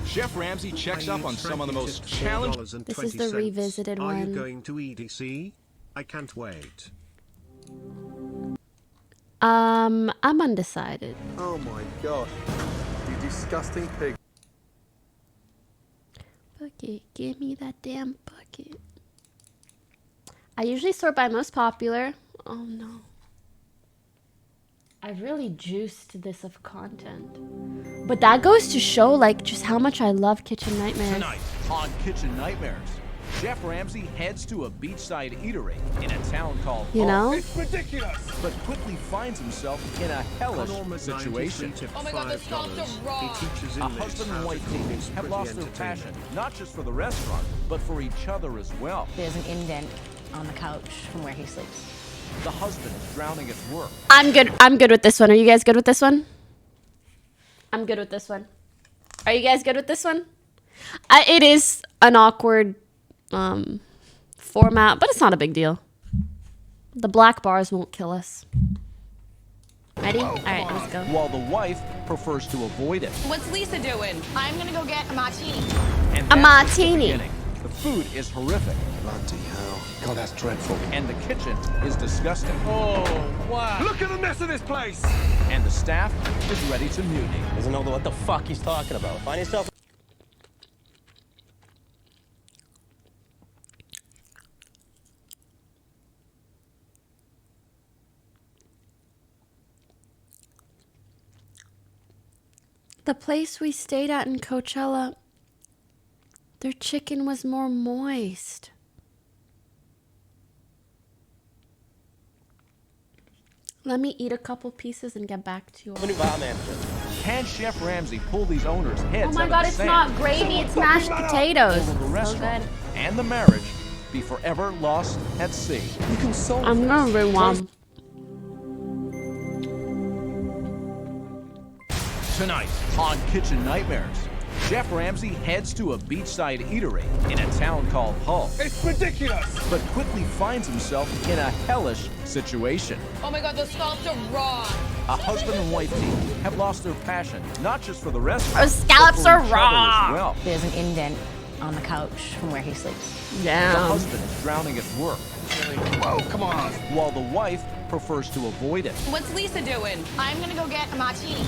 Chef Ramsay checks up on some of the most challenging. This is the revisited Are one. you going to EDC? I can't wait. I'm undecided. Oh my God. You disgusting pig. Bucket, give me that damn bucket. I usually sort by most popular. Oh no. I really juiced this of content. But that goes to show, like, just how much I love Kitchen Nightmares. Tonight on Kitchen Nightmares, Chef Ramsay heads to a beachside eatery in a town called You know? It's ridiculous! But quickly finds himself in a hellish situation. Oh my god, the scallops are raw. A husband and wife team have lost their passion, not just for the restaurant, but for each other as well. There's an indent on the couch from where he sleeps. The husband is drowning at work. I'm good with this one. Are you guys good with this one? I'm good with this one. Are you guys good with this one? It is an awkward format, but it's not a big deal. The black bars won't kill us. Ready? All right, let's go. While the wife prefers to avoid it. What's Lisa doing? I'm gonna go get a martini. And A that's just the martini. beginning. The food is horrific. Bloody hell. God, that's dreadful. And the kitchen is disgusting. Oh, wow. Look at the mess of this place! And the staff is ready to mutiny. Doesn't know what the fuck he's talking about. Find yourself. The place we stayed at in Coachella, their chicken was more moist. Let me eat a couple pieces and get back to you all. Can Chef Ramsay pull these owners' heads Oh my out god, of the it's sand? not gravy, it's mashed potatoes. Or will the So restaurant good. and the marriage be forever lost at sea? You can solve I'm gonna rewind. Tonight on Kitchen Nightmares, Chef Ramsay heads to a beachside eatery in a town called Hull. It's ridiculous! But quickly finds himself in a hellish situation. Oh my god, the scallops are raw. A husband and wife team have lost their passion, not just for the restaurant, Our scallops but for are each other raw. as well. There's an indent on the couch from where he sleeps. The Damn. husband is drowning at work. Whoa, come on. While the wife prefers to avoid it. What's Lisa doing? I'm gonna go get a martini.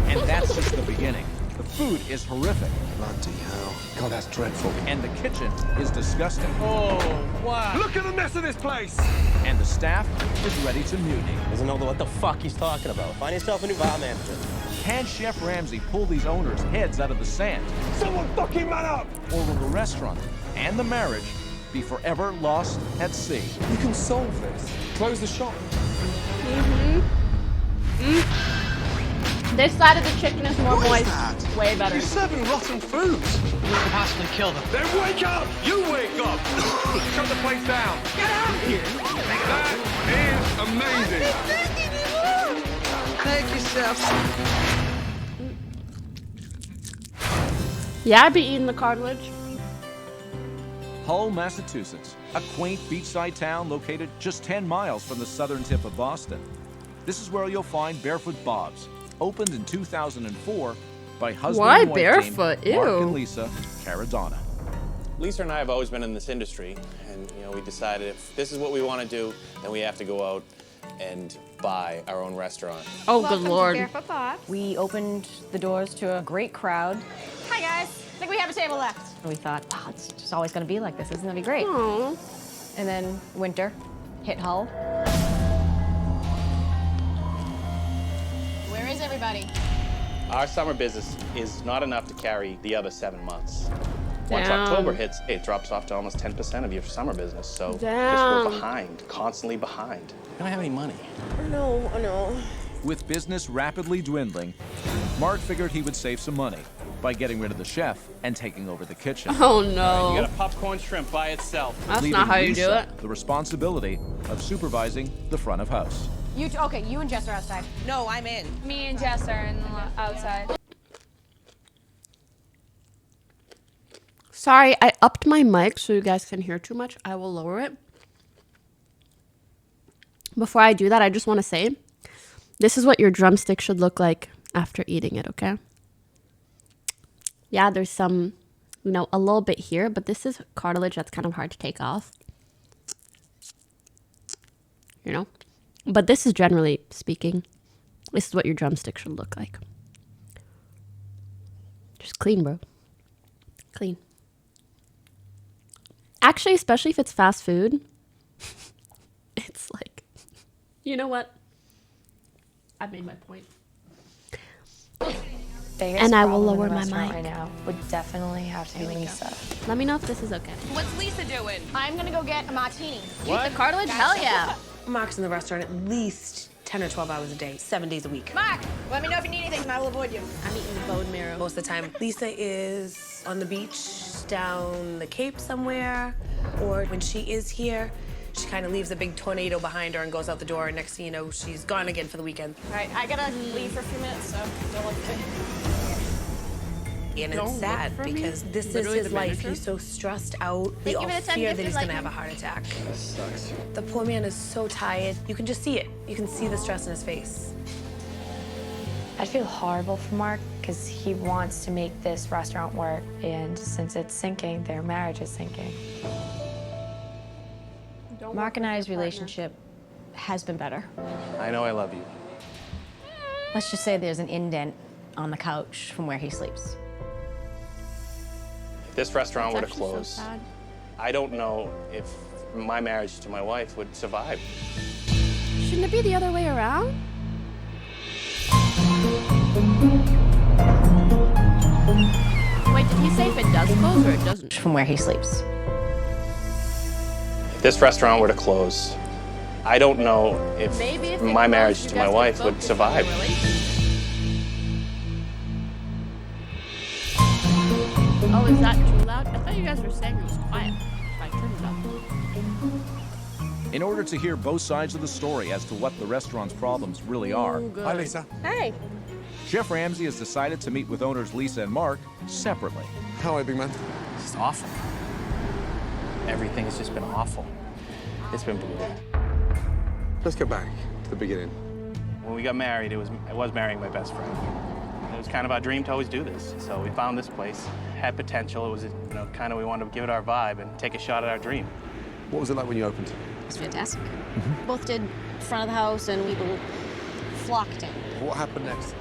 And that's just the beginning. The food is horrific. Bloody hell. God, that's dreadful. And the kitchen is disgusting. Oh, wow. Look at the mess of this place! And the staff is ready to mutiny. Doesn't know what the fuck he's talking about. Find yourself a new bar manager. Can Chef Ramsay pull these owners' heads out of the sand? Someone fucking man up! Or will the restaurant and the marriage be forever lost at sea? You can solve this. Close the shop. This side of the chicken is more What is moist. that? Way better. You're serving rotten food. We can possibly kill them. Then wake up! You wake up! Shut the place down! Get out of here! That is amazing! Thank you, Chef. Yeah, I'd be eating the cartilage. Hull, Massachusetts, a quaint beachside town located just 10 miles from the southern tip of Boston. This is where you'll find Barefoot Bob's, opened in 2004 by husband Why and wife barefoot? team Mark Ew. and Lisa Caradonna. Lisa and I have always been in this industry, and we decided if this is what we want to do, then we have to go out and buy our own restaurant. Oh, Welcome good to lord. Barefoot Bob's. We opened the doors to a great crowd. Hi guys. I think we have a table left. And we thought, wow, it's just always going to be like this. Isn't going to be great? Aww. And then winter hit Hull. Where is everybody? Our summer business is not enough to carry the other 7 months. Once Damn. October hits, it drops off to almost 10% of your summer business. So just Damn. we're behind, constantly behind. We don't have any money. No, no. With business rapidly dwindling, Mark figured he would save some money by getting rid of the chef and taking over the kitchen. Oh You no. got a popcorn shrimp by itself. That's leaving not how you do Lisa it. the responsibility of supervising the front of house. Okay, you and Jess are outside. No, I'm in. Me and Jess are outside. Sorry, I upped my mic so you guys can hear too much. I will lower it. Before I do that, I just want to say, this is what your drumstick should look like after eating it, okay? Yeah, there's some, a little bit here, but this is cartilage that's kind of hard to take off. But this is generally speaking, this is what your drumstick should look like. Just clean, bro. Clean. Actually, especially if it's fast food, it's like, you know what? I made my point. Biggest And I will problem in lower the my restaurant mic. right now would definitely have to be Lisa. Let me know if this is okay. What's Lisa doing? I'm gonna go get a martini. Keep the cartilage? Hell yeah. Mark's in the restaurant at least 10 or 12 hours a day, 7 days a week. Mark, let me know if you need anything and I will avoid you. I'm eating bone marrow. Most of the time, Lisa is on the beach, down the Cape somewhere, or when she is here, she kind of leaves a big tornado behind her and goes out the door, and next thing you know, she's gone again for the weekend. All right, I gotta leave for a few minutes, so don't look at me. And Don't it's sad look for me? because this Literally is his the life. manager? He's so stressed out. We Thank all you for the 10 fear that gifted he's gonna like have a me. heart attack. That sucks. The poor man is so tired. You can just see it. You can see the stress in his face. I feel horrible for Mark because he wants to make this restaurant work, and since it's sinking, their marriage is sinking. Mark and I's relationship has been better. I know I love you. Let's just say there's an indent on the couch from where he sleeps. If this restaurant were to That's actually so close, sad. I don't know if my marriage to my wife would survive. Shouldn't it be the other way around? Wait, did he say if it does close or it doesn't? From where he sleeps. If this restaurant were to close, I don't know if Maybe if it my closed, marriage you to guys my could wife would focus on your survive. Oh, is that too loud? I thought you guys were saying it was quiet. So I turned it up. In order to hear both sides of the story as to what the restaurant's problems really are, good. Hi, Lisa. Hey. Chef Ramsay has decided to meet with owners Lisa and Mark separately. How are you, big man? It's just awful. Everything has just been awful. It's been brutal. Let's go back to the beginning. When we got married, I was marrying my best friend. It was kind of our dream to always do this. So we found this place, had potential. It was, kind of we wanted to give it our vibe and take a shot at our dream. What was it like when you opened? It's fantastic. Both did front of the house and people flocked in. What happened next?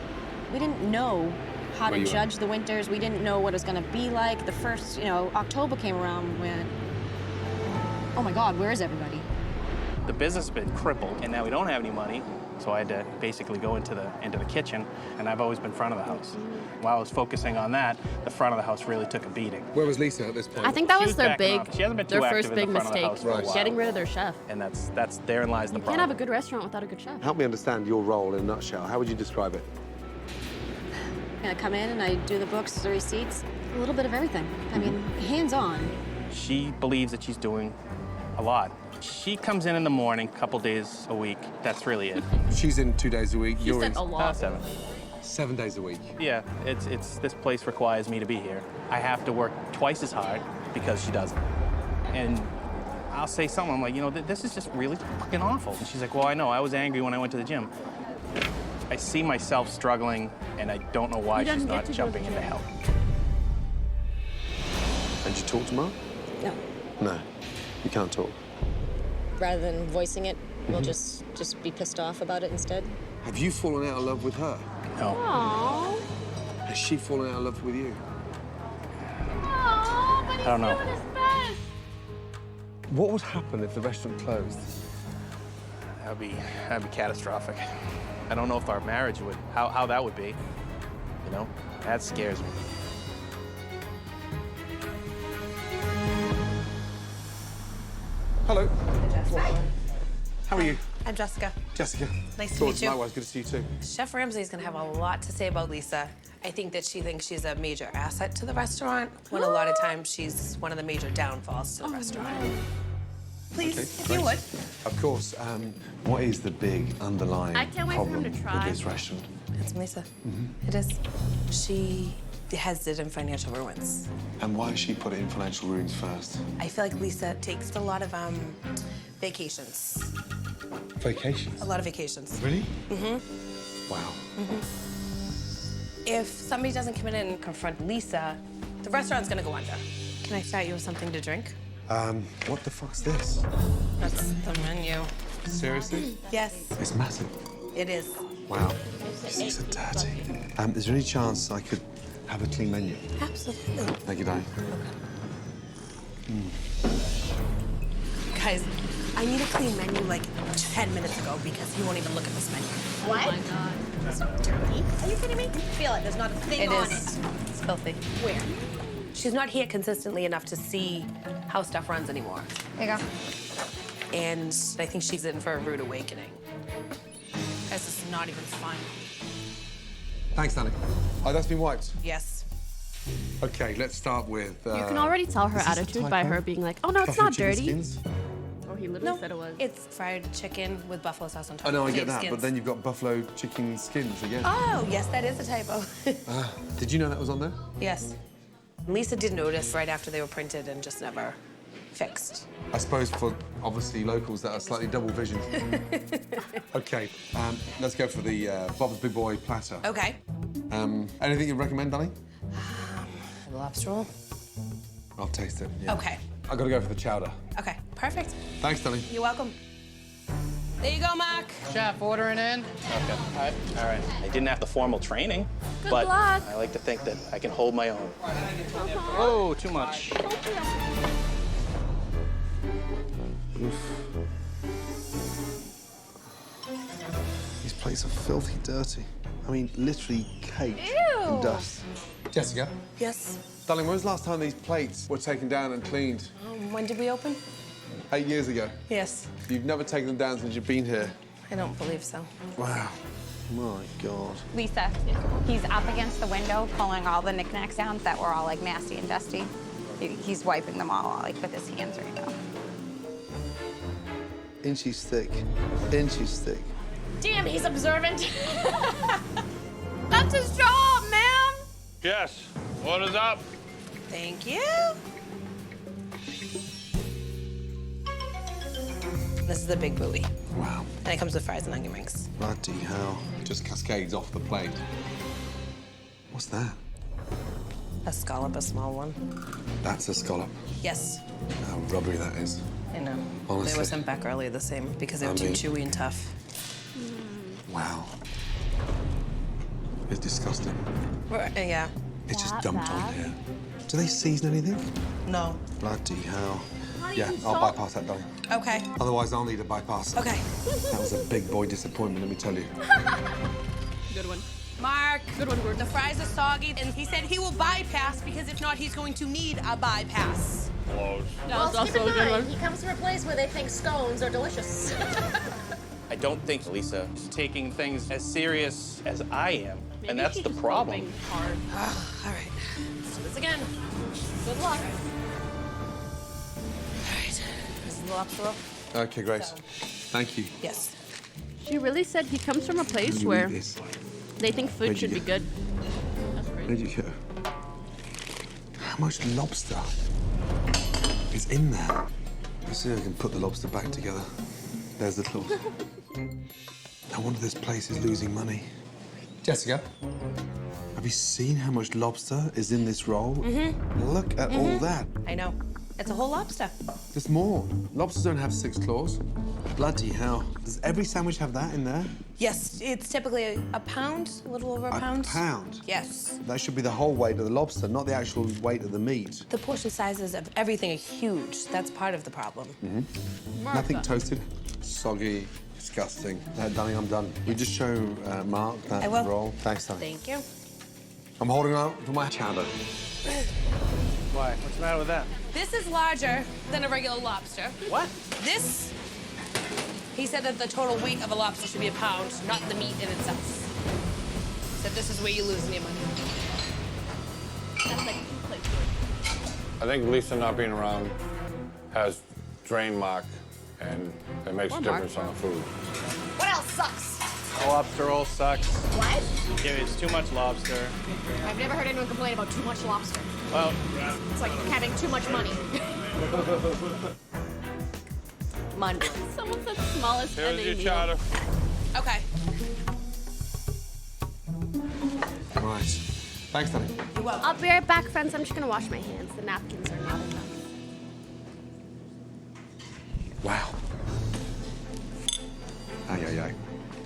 We didn't know how Where to you judge the winters. We didn't know what it was going to be like. The first, October came around when, oh my God, where is everybody? The business has been crippled, and now we don't have any money. So I had to basically go into the kitchen, and I've always been front of the house. While I was focusing on that, the front of the house really took a beating. Where was Lisa at this point? I think that She was their backing big, off. She hasn't been their too first active in big the front of the mistake. house for a while. Getting rid of their chef. And therein lies the You can't problem. have a good restaurant without a good chef. Help me understand your role in a nutshell. How would you describe it? I come in and I do the books, the receipts, a little bit of everything. I mean, hands-on. She believes that she's doing a lot. She comes in the morning, a couple days a week. That's really it. She's in 2 days a week. She You're said in a lot. 7. 7 days a week. Yeah, it's this place requires me to be here. I have to work twice as hard because she doesn't. And I'll say something, I'm like, this is just really fucking awful. And she's like, well, I know, I was angry when I went to the gym. I see myself struggling, and I don't know why You she's didn't get not to go jumping to in to gym. help. And you talk to Mark? No. No. You can't talk. Rather than voicing it, we'll just be pissed off about it instead. Have you fallen out of love with her? No. Aww. Has she fallen out of love with you? Aww, but he's I don't know. doing his best. What would happen if the restaurant closed? That'd be catastrophic. I don't know if our marriage would, how that would be. That scares me. Hello. How are you? I'm Jessica. Jessica. Nice to meet you. Likewise, good to see you too. Chef Ramsay's gonna have a lot to say about Lisa. I think that she thinks she's a major asset to the restaurant, when a lot of times she's one of the major downfalls to the restaurant. Please, if you would. Of course. What is the big underlying I can't wait for him problem to try. with this restaurant? It's Lisa. It is. She has it in financial ruins. And why has she put it in financial ruins first? I feel like Lisa takes a lot of vacations. Vacations? A lot of vacations. Really? Mm-hmm. Wow. If somebody doesn't come in and confront Lisa, the restaurant's gonna go under. Can I start you with something to drink? What the fuck's this? That's the menu. Seriously? Yes, It's massive. it is. Wow. These things are dirty. Is there any chance I could have a clean menu? Absolutely. Thank you, Danny. Guys, I need a clean menu like 10 minutes ago because he won't even look at this menu. What? Oh my God. It's so dirty. Are you kidding me? Feel it. There's not a thing on it. It's filthy. Where? She's not here consistently enough to see how stuff runs anymore. There you go. And I think she's in for a rude awakening. Guys, this is not even fun. Thanks, Danny. Oh, that's been wiped. Yes. Okay, let's start with. You can already tell her is this a attitude by typo? her being like, oh no, it's Buffalo not chicken dirty. skins? Oh, he literally said it was. It's fried chicken with buffalo sauce on top. I know, I Pig get that, skins. but then you've got buffalo chicken skins again. Oh, yes, that is a typo. Did you know that was on there? Yes. Lisa did notice right after they were printed and just never fixed. I suppose for, obviously, locals that are slightly double visioned. Okay, let's go for the Bob's Big Boy platter. Okay. Anything you'd recommend, Danny? The lobster roll? I'll taste it. Yeah. Okay. I've got to go for the chowder. Okay, perfect. Thanks, Danny. You're welcome. There you go, Mark. Chef, ordering in. Okay. All right. I didn't have the formal training, Good but luck. I like to think that I can hold my own. Oh, too much. These plates are filthy dirty. I mean, literally caked Ew. in dust. Jessica? Yes. Darling, when was the last time these plates were taken down and cleaned? When did we open? 8 years ago. Yes. You've never taken them down since you've been here. I don't believe so. Wow. My God. Lisa, he's up against the window pulling all the knickknacks down that were all like nasty and dusty. He's wiping them all like with his hands right now. Inches thick. Inches thick. Damn, he's observant. That's his job, ma'am. Yes. What is up? Thank you. This is the big buoy. Wow. And it comes with fries and onion rings. Bloody hell. Just cascades off the plate. What's that? A scallop, a small one. That's a scallop. Yes. How rubbery that is. I know. Honestly. They were sent back earlier the same because they were too chewy and tough. Wow. It's disgusting. Yeah. It's just dumped on here. Do they season anything? No. Bloody hell. Yeah, use I'll salt? bypass that, darling. Okay. Otherwise, I'll need a bypass. Okay. That was a big boy disappointment, let me tell you. Good one. Mark. Good one, Gordon. The fries are soggy, and he said he will bypass because if not, he's going to need a bypass. Close. Well, keep in mind, he comes from a place where they think scones are delicious. I don't think Lisa is taking things as serious as I am, and that's the problem. Hard. All right. Let's do this again. Good luck. All right. This is the lobster roll. Okay, Grace. Thank you. Yes. She really said he comes from a place you where eat this? they think food Where'd you should be get- good. That's great. Where'd you go? How much lobster is in there? Let's see if I can put the lobster back together. There's the claws. No wonder this place is losing money. Jessica, have you seen how much lobster is in this roll? Mm-hmm. Look at all that. I know. It's a whole lobster. There's more. Lobsters don't have 6 claws. Bloody hell. Does every sandwich have that in there? Yes, it's typically a pound, a little over a pound. A pound? Yes. That should be the whole weight of the lobster, not the actual weight of the meat. The portion sizes of everything are huge. That's part of the problem. Nothing toasted, soggy, disgusting. Danny, I'm done. We just show Mark that I will. roll. Thanks, Danny. Thank you. I'm holding out for my chowder. Why? What's the matter with that? This is larger than a regular lobster. What? This, he said that the total weight of a lobster should be a pound, not the meat in itself. Said this is where you're losing your money. That's like 2 plates worth. I think Lisa not being around has drained Mark, and it makes a difference on the food. What else sucks? The lobster roll sucks. What? Yeah, it's too much lobster. I've never heard anyone complain about too much lobster. Well, It's like having too much money. Monday. Someone said smallest Here's NA your meal. chowder. Okay. Right. Thanks, Danny. You're welcome. I'll be right back, friends. I'm just gonna wash my hands. The napkins are not enough. Wow. Ay, ay, ay.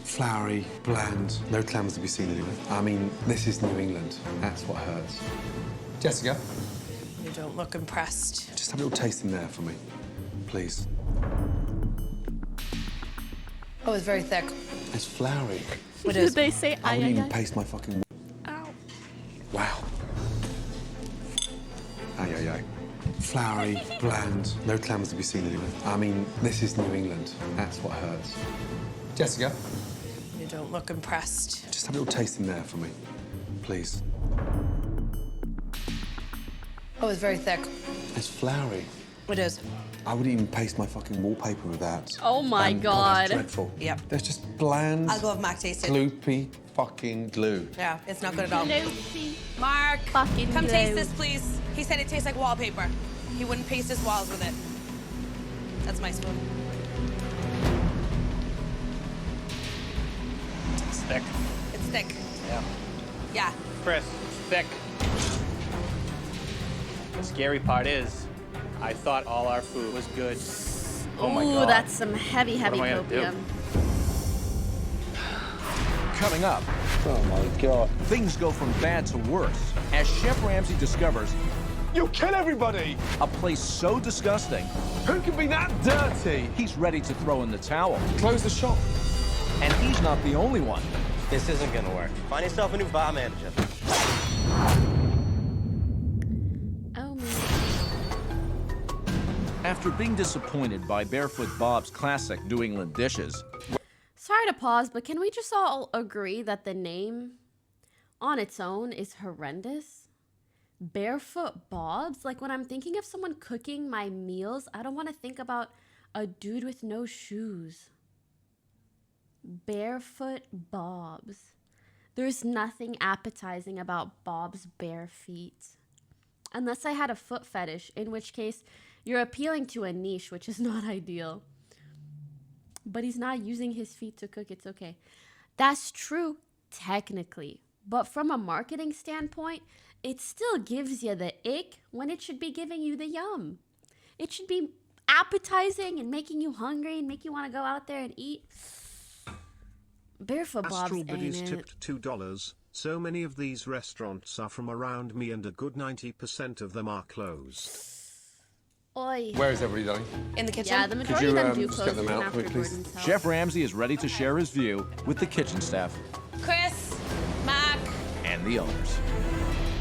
Floury, bland, no clams to be seen anywhere. I mean, this is New England. That's what hurts. Jessica, You don't look impressed. just have a little taste in there for me, please. Oh, it's very thick. It's floury. It Did is. they say I ay, wouldn't ay, even ay? paste my fucking... Ow. Wow. Ay, ay, ay. Floury, bland, no clams to be seen anywhere. I mean, this is New England. That's what hurts. Jessica, You don't look impressed. just have a little taste in there for me, please. Oh, it's very thick. It's floury. It is. I wouldn't even paste my fucking wallpaper with that. Oh my God, that's God. dreadful. Yep. There's just bland, I'll go with Mac taste it. gloopy fucking glue. Yeah, it's not good at all. Gloopy. Mark, Fucking come glue. taste this, please. He said it tastes like wallpaper. He wouldn't paste his walls with it. That's my spoon. It's thick. It's thick. Yeah. Yeah. Chris, it's thick. The scary part is, I thought all our food was good. Oh my Ooh, God. that's some heavy, heavy am I gonna do? copium. Coming up, Oh my God. things go from bad to worse as Chef Ramsay discovers You'll kill everybody! a place so disgusting, Who can be that dirty? he's ready to throw in the towel. Close the shop. And he's not the only one. This isn't gonna work. Find yourself a new bar manager. Oh man. After being disappointed by Barefoot Bob's classic New England dishes, Sorry to pause, but can we just all agree that the name on its own is horrendous? Barefoot Bob's? Like when I'm thinking of someone cooking my meals, I don't want to think about a dude with no shoes. Barefoot Bob's. There's nothing appetizing about Bob's bare feet. Unless I had a foot fetish, in which case you're appealing to a niche, which is not ideal. But he's not using his feet to cook, it's okay. That's true, technically. But from a marketing standpoint, it still gives you the ick when it should be giving you the yum. It should be appetizing and making you hungry and make you want to go out there and eat. Barefoot Bob's Astral ain't Biddies it. tipped $2. So many of these restaurants are from around me and a good 90% of them are closed. Oi. Where is everybody going? In the kitchen? Yeah, the majority of them do just close get them even out after quickly, please? Gordon's house. Chef Ramsay is ready to share his view with the kitchen staff Chris, Mac. and the owners.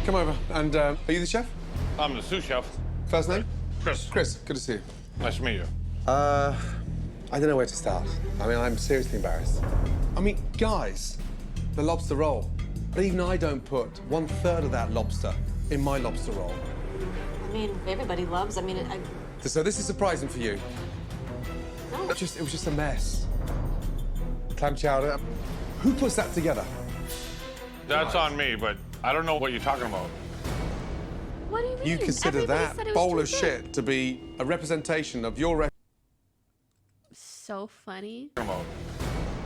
Come over. And are you the chef? I'm the sous chef. First name? Chris. Chris, good to see you. Nice to meet you. I don't know where to start. I mean, I'm seriously embarrassed. I mean, guys, the lobster roll. But even I don't put 1/3 of that lobster in my lobster roll. I mean, everybody loves. So this is surprising for you. No. It was just a mess. Clam chowder. Who puts that together? That's on me, but I don't know what you're talking about. What do you mean? You consider Everybody that said it was bowl too of good. shit to be a representation of your restaurant? So funny. Talking about.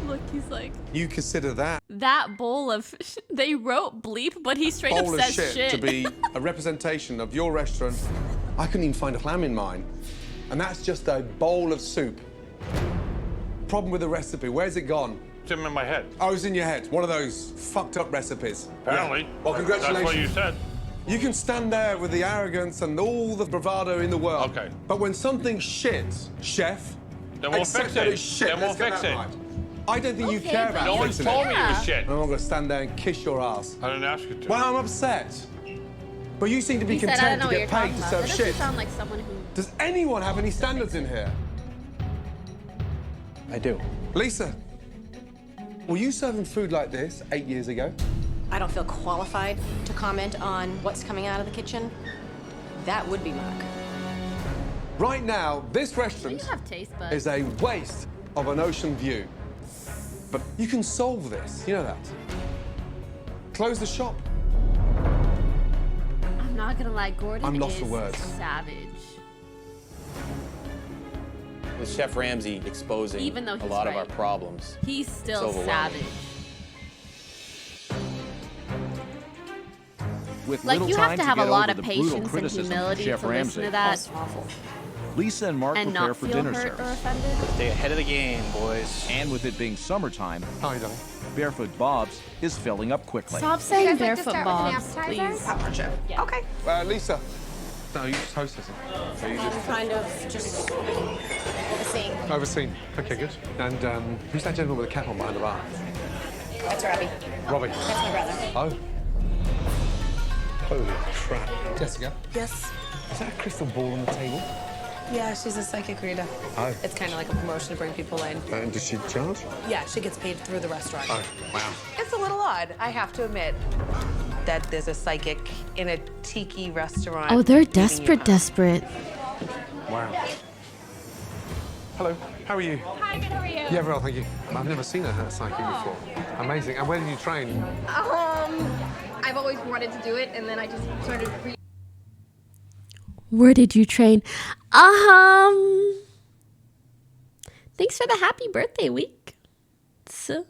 Look, he's like, You consider that bowl of, they wrote bleep, but he straight bowl up of says shit. to be a representation of your restaurant? I couldn't even find a clam in mine. And that's just a bowl of soup. Problem with the recipe, where's it gone? It's in my head. Oh, it's in your head. One of those fucked up recipes. Apparently. Yeah. Well, congratulations. That's what you said. You can stand there with the arrogance and all the bravado in the world. Okay. But when something's shit, chef, Then we'll accept fix that it. it's shit. Then we'll Let's get fix that it. right. I don't think you Okay, care but about No one's fixing told it. me it was shit. I'm not gonna stand there and kiss your ass. I didn't ask you to. Well, I'm upset. But you seem to be He said, I don't content know to what you're get talking paid to about. serve That doesn't shit. sound like someone who... Does anyone have any standards in here? I do. Lisa, were you serving food like this 8 years ago? I don't feel qualified to comment on what's coming out of the kitchen. That would be Mark. Right now, this You restaurant have taste buds. is a waste of an ocean view. But you can solve this, you know that. Close the shop. I'm not gonna lie, Gordon I'm lost is for words. savage. With Chef Ramsay exposing Even though a he's lot of right. our problems. He's still It's overwhelming. savage. With Like, little you time have to have a get lot over of the brutal patience and criticism from humility Chef to Ramsay, listen to that That's awful. Lisa and Mark and prepare not for feel dinner hurt or service. offended. Stay ahead of the game, boys. And with it being summertime, How are you doing? Barefoot Bob's is filling up quickly. Stop saying barefoot bobs, please. Okay. Lisa. No, you just hostess. I'm kind of just Overseeing. Overseen. Okay, good. And who's that gentleman with the cap on behind the bar? That's Robbie. Robbie. That's my brother. Oh. Holy crap. Jessica, Yes. is that a crystal ball on the table? Yeah, she's a psychic reader. Oh. It's kind of like a promotion to bring people in. And does she charge? Yeah, she gets paid through the restaurant. Oh, wow. It's a little odd, I have to admit, that there's a psychic in a tiki restaurant. Oh, they're leading you desperate, home. desperate. Wow. Hello, how are you? Hi, good, how are you? Yeah, very well, thank you. I've never seen a psychic before. Amazing. And where did you train? I've always wanted to do it, and then I just started Where did you train? Thanks for the happy birthday week. So,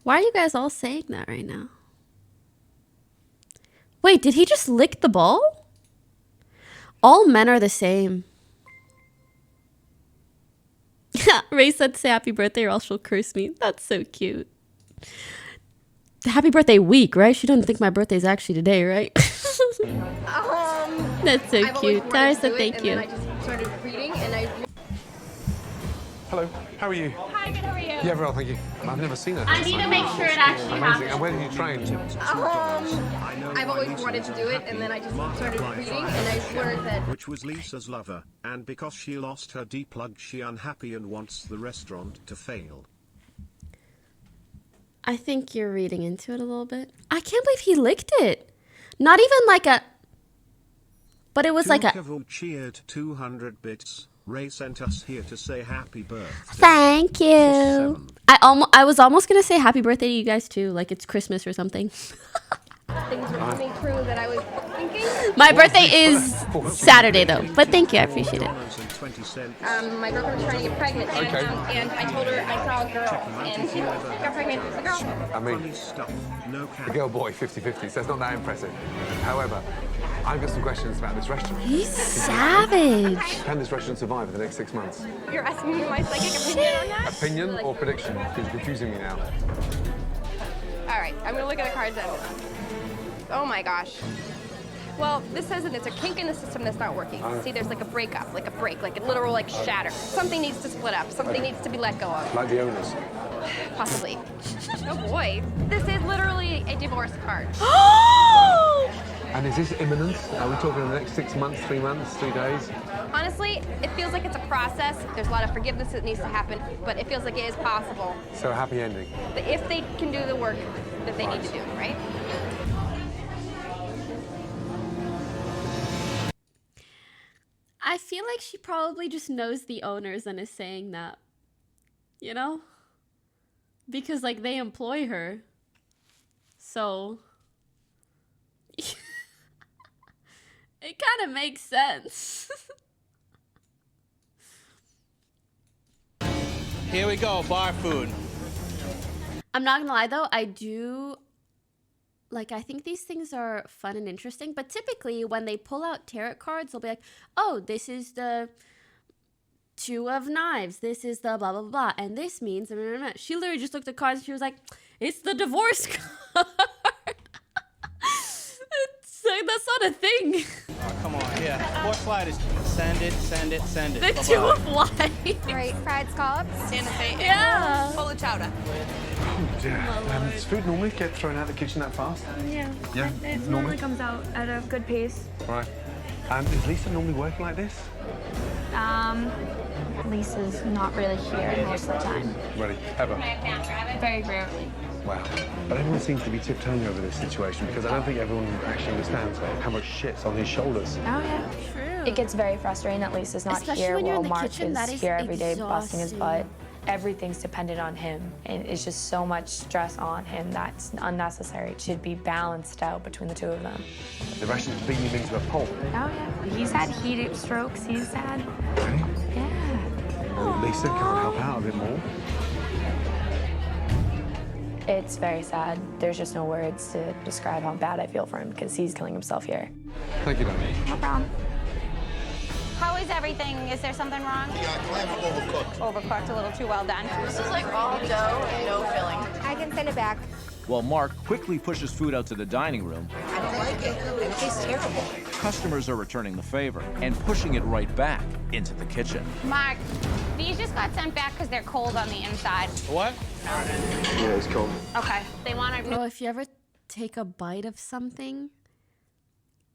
why are you guys all saying that right now? Wait, did he just lick the ball? All men are the same. Ray said say happy birthday or else she'll curse me. That's so cute. Happy birthday week, right? She doesn't think my birthday's actually today, right? That's so cute. Tara said thank you. And then I just started reading, and I... Hello, how are you? Hi, good, how are you? Yeah, very well, thank you. I've never seen a I need to make sure it actually Amazing. happens. And where did you train? I've always wanted to do it, and then I just started reading, and I learned that... Which was Lisa's lover, and because she lost her D-plug she unhappy and wants the restaurant to fail. I think you're reading into it a little bit. I can't believe he licked it. Not even like a... But it was like a... Kevil cheered 200 bits. Ray sent us here to say happy birthday. Thank you. I was almost going to say happy birthday to you guys too. Like it's Christmas or something. Things were coming true that I was thinking. My birthday is Saturday though. But thank you. I appreciate it. My girlfriend was trying to get pregnant, and I told her I saw a girl, and she got pregnant with a girl. I mean, the girl boy 50-50, so it's not that impressive. However, I've got some questions about this restaurant. He's savage. Can this restaurant survive in the next 6 months? You're asking me my psychic opinion on that? Opinion or prediction? Because you're confusing me now. All right, I'm gonna look at the cards then. Oh my gosh. Well, this says that there's a kink in the system that's not working. See, there's like a breakup, like a break, like a literal like shatter. Something needs to split up. Something needs to be let go of. Like the owners. Possibly. Oh boy. This is literally a divorce card. And is this imminent? Are we talking in the next 6 months, 3 months, 3 days? Honestly, it feels like it's a process. There's a lot of forgiveness that needs to happen, but it feels like it is possible. So a happy ending. But if they can do the work that they need to do, right? I feel like she probably just knows the owners and is saying that. You know? Because like they employ her. So it kind of makes sense. Here we go, bar food. I'm not gonna lie though, I think these things are fun and interesting, but typically when they pull out tarot cards, they'll be like, oh, this is the 2 of knives, this is the blah, blah, blah, and this means, blah, blah, blah. She literally just looked at the cards and she was like, it's the divorce card. It's like, that's not a thing. Oh, come on, yeah. 4 sliders. Send it, send it, send it. The Bye-bye. 2 of life. Right, fried scallops. Yeah. Full of chowder. Oh dear. Does food normally get thrown out of the kitchen that fast? Yeah. Yeah, It normally comes out at a good pace. Right. Is Lisa normally working like this? Lisa's not really here most of the time. Really? Ever? Very rarely. Wow. But everyone seems to be tiptoeing over this situation because I don't think everyone actually understands how much shit's on his shoulders. Oh, yeah. True. It gets very frustrating that Lisa's not Especially here when you're while in the Mark kitchen, is that is here every day busting his butt. exhausting. Everything's dependent on him, and it's just so much stress on him that's unnecessary. It should be balanced out between the 2 of them. The Russians beating him into a pulp. Oh, yeah. He's had heat strokes. He's sad. Really? Yeah. Well, Lisa can't help out a bit more. It's very sad. There's just no words to describe how bad I feel for him because he's killing himself here. Thank you, Danny. No problem. How is everything? Is there something wrong? Overcooked. Overcooked, a little too well done. This is like all dough and no filling. I can send it back. While Mark quickly pushes food out to the dining room, don't like it. It tastes terrible. Customers are returning the favor and pushing it right back into the kitchen. Mark, these just got sent back because they're cold on the inside. What? Yeah, it's cold. Okay. They want to. Bro, if you ever take a bite of something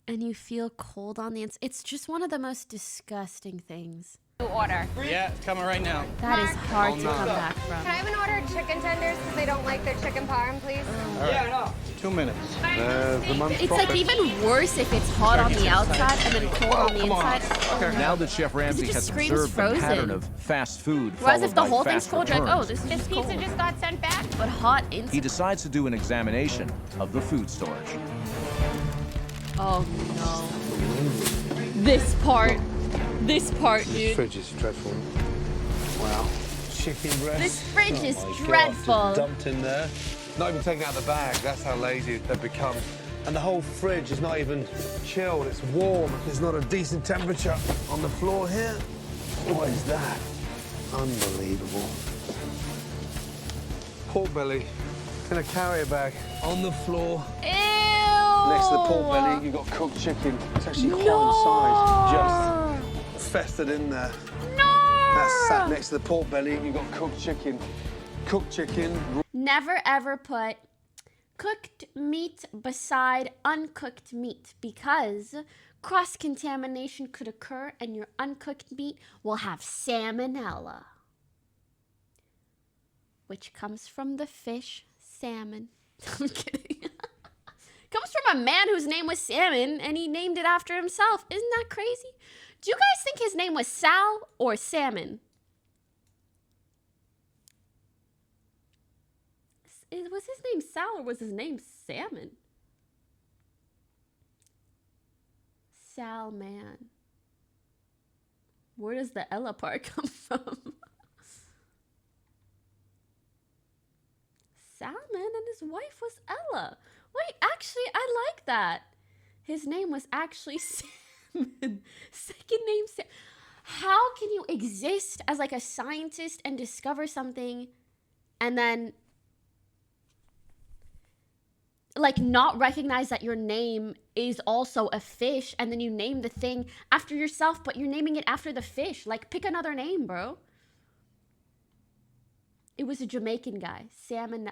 and you feel cold on the inside, it's just one of the most disgusting things. Order. Yeah, it's coming right now. That is hard to come back from. Can I have an order of chicken tenders because they don't like their chicken parm, please? All right. 2 minutes. It's like even worse if it's hot on the outside and then cold on the inside. Now that Chef Ramsay has observed the pattern of fast food, whereas if the followed by whole thing's fast cold, you're like, oh, returns, this is Pizza just got sent back. but hot inside. he decides to do an examination of the food storage. Oh no. This part, dude. This fridge is dreadful. Wow. Chicken breast. This fridge is Oh my God, dreadful. just dumped in there. Not even taken out of the bag. That's how lazy they've become. And the whole fridge is not even chilled. It's warm. There's not a decent temperature on the floor here. What is that? Unbelievable. Pork belly in a carrier bag on the floor. Ew. Next to the pork belly, you've got cooked chicken. It's actually quite inside, just festered in there. No! That's sat next to the pork belly, you've got cooked chicken. Cooked chicken. Never ever put cooked meat beside uncooked meat because cross-contamination could occur and your uncooked meat will have salmonella, which comes from the fish salmon. I'm kidding. Comes from a man whose name was Salmon and he named it after himself. Isn't that crazy? Do you guys think his name was Sal or Salmon? Was his name Sal or was his name Salmon? Salman. Where does the Ella part come from? Salmon and his wife was Ella. Wait, actually, I like that. His name was actually Salmon. Second name Sam. How can you exist as like a scientist and discover something and then like not recognize that your name is also a fish and then you name the thing after yourself, but you're naming it after the fish? Like, pick another name, bro. It was a Jamaican guy, Salmon.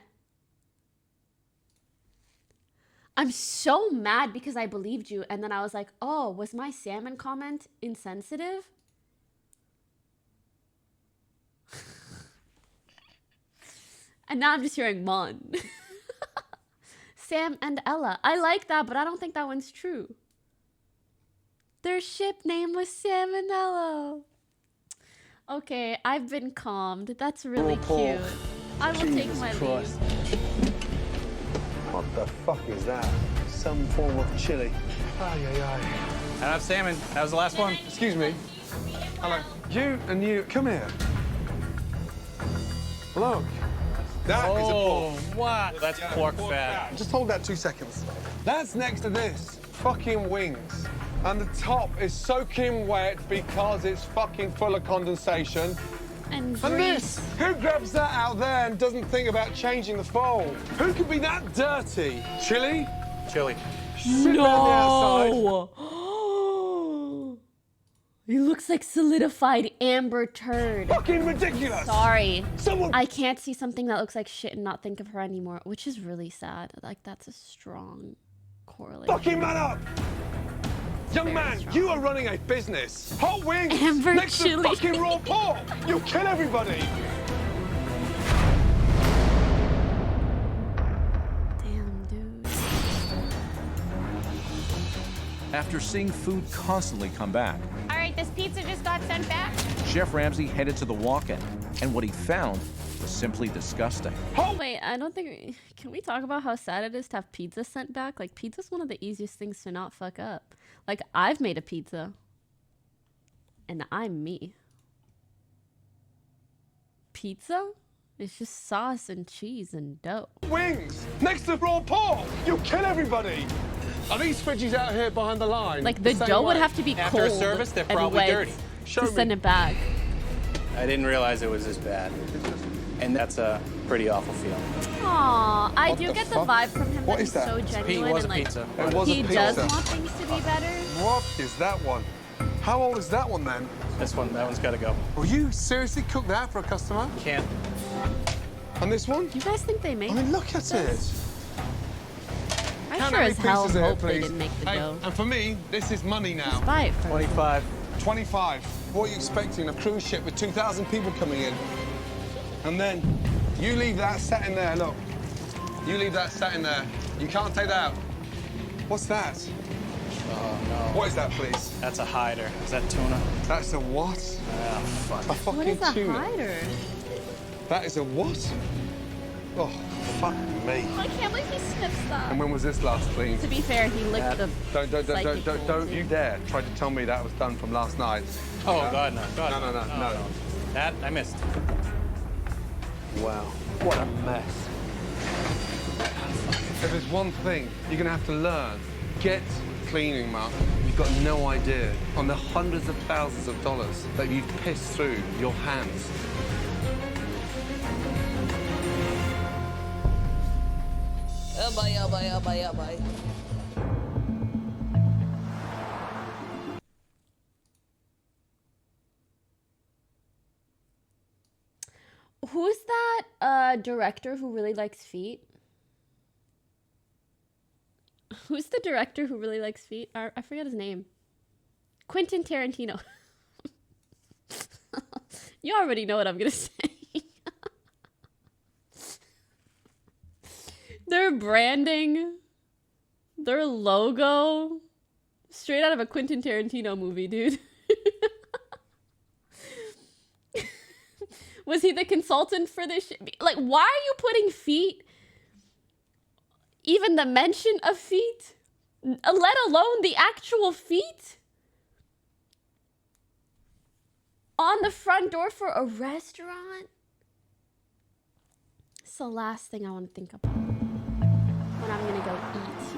I'm so mad because I believed you and then I was like, oh, was my salmon comment insensitive? And now I'm just hearing Mon. Sam and Ella. I like that, but I don't think that one's true. Their ship name was Sam and Ella. Okay, I've been calmed. That's really cute. I will take my leave. What the fuck is that? Some form of chili. Ay, ay, ay. I have salmon. That was the last one. Excuse me. Hello. You and you, come here. Look. That is a pork. What? That's pork fat. Just hold that 2 seconds. That's next to this. Fucking wings. And the top is soaking wet because it's fucking full of condensation. And this, who grabs that out there and doesn't think about changing the fold? Who could be that dirty? Chili? Chili. Sit down the outside. No! He looks like solidified amber turd. Fucking ridiculous! Sorry. Someone... I can't see something that looks like shit and not think of her anymore, which is really sad. Like, that's a strong correlation. Fucking man up! Young man, you are running a business. Hot wings Amber next chili. to fucking raw pork. You'll kill everybody. Damn, dude. After seeing food constantly come back, All right, this pizza just got sent back. Chef Ramsay headed to the walk-in, and what he found was simply disgusting. Wait, I don't think... Can we talk about how sad it is to have pizza sent back? Like, pizza's one of the easiest things to not fuck up. Like, I've made a pizza. And I'm me. Pizza? It's just sauce and cheese and dough. Wings next to raw pork. You'll kill everybody. Are these fridges out here behind the line? Like, the dough would have to be After cold a service, they're and probably wet dirty. to send it back. I didn't realize it was this bad. And that's a pretty awful feeling. Aw, I What do the get the fuck? vibe from him What that is he's that? so It's genuine It was and a like pizza. It was a he pizza. does want things to be better. What is that one? How old is that one then? That one's got to go. Will you seriously cook that for a customer? Can't. And this one? You guys think they made I mean, look at it. I How sure many as hell pieces here, hope they please? didn't make the Hey, dough. and for me, this is money now. Just buy it first. 25. 25. What are you expecting? A cruise ship with 2,000 people coming in? And then you leave that sat in there, look. You leave that sat in there. You can't take that out. What's that? Oh, no. What is that, please? That's a hider. Is that tuna? That's a what? Oh, fuck. A fucking What is a tuna. hider? That is a what? Oh, fuck me. I can't believe he sniffs that. And when was this last cleaned? To be fair, he licked the Don't you dare try to tell me that was done from last night. Oh, God, no. God, No. That, I missed. Wow, what a mess. If there's one thing you're gonna have to learn, get cleaning, Mark. You've got no idea on the hundreds of thousands of dollars that you've pissed through your hands. Who's that director who really likes feet? Who's the director who really likes feet? I forget his name. Quentin Tarantino. You already know what I'm gonna say. Their branding, their logo, straight out of a Quentin Tarantino movie, dude. Was he the consultant for this shit? Like, why are you putting feet, even the mention of feet, let alone the actual feet, on the front door for a restaurant? It's the last thing I want to think about when I'm gonna go eat.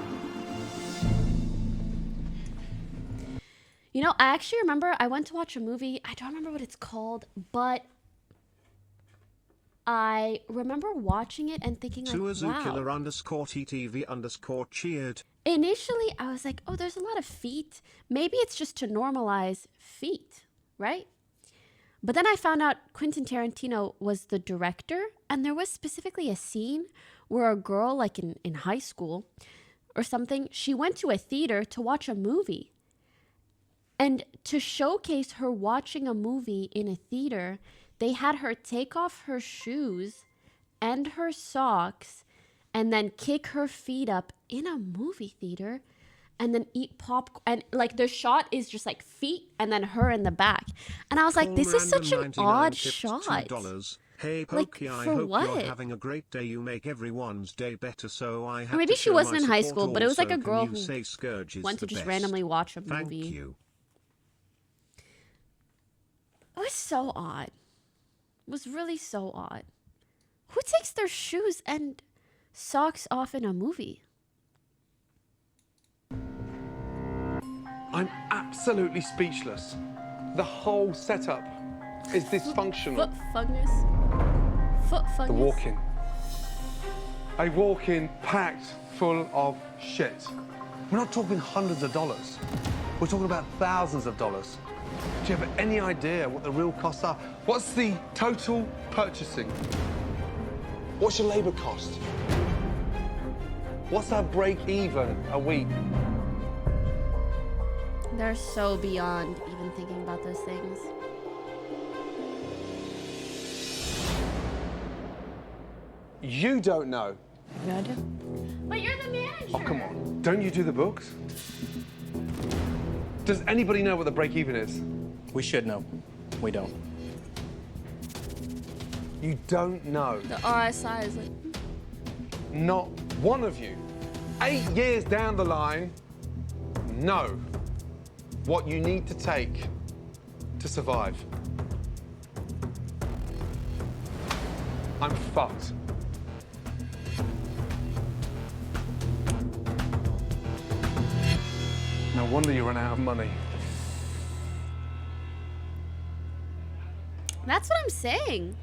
You know, I actually remember I went to watch a movie. I don't remember what it's called, but I remember watching it and thinking, like, wow. _TTV_cheered. Initially, I was like, oh, there's a lot of feet. Maybe it's just to normalize feet, right? But then I found out Quentin Tarantino was the director, and there was specifically a scene where a girl, like in high school or something, she went to a theater to watch a movie. And to showcase her watching a movie in a theater, they had her take off her shoes and her socks and then kick her feet up in a movie theater and then eat popcorn. And like the shot is just like feet and then her in the back. And I was like, this is such an odd shot. $2. Hey, Like, Pokey, I for hope what? you're having a great day. You make everyone's day better, so I have Or maybe to she show wasn't my in high support school, but it was like a also. girl Can you who say Scourge is went to the just best? randomly watch a Thank movie. you. It was so odd. It was really so odd. Who takes their shoes and socks off in a movie? I'm absolutely speechless. The whole setup is dysfunctional. Foot fungus. Foot fungus. The walk-in. A walk-in packed full of shit. We're not talking hundreds of dollars. We're talking about thousands of dollars. Do you have any idea what the real costs are? What's the total purchasing? What's your labor cost? What's our break even a week? They're so beyond even thinking about those things. You don't know. Yeah, I do. But you're the manager. Oh, come on. Don't you do the books? Does anybody know what the break even is? We should know. We don't. You don't know. The RSI is like, Not one of you, 8 years down the line, know what you need to take to survive. I'm fucked. No wonder you run out of money. that's what I'm saying.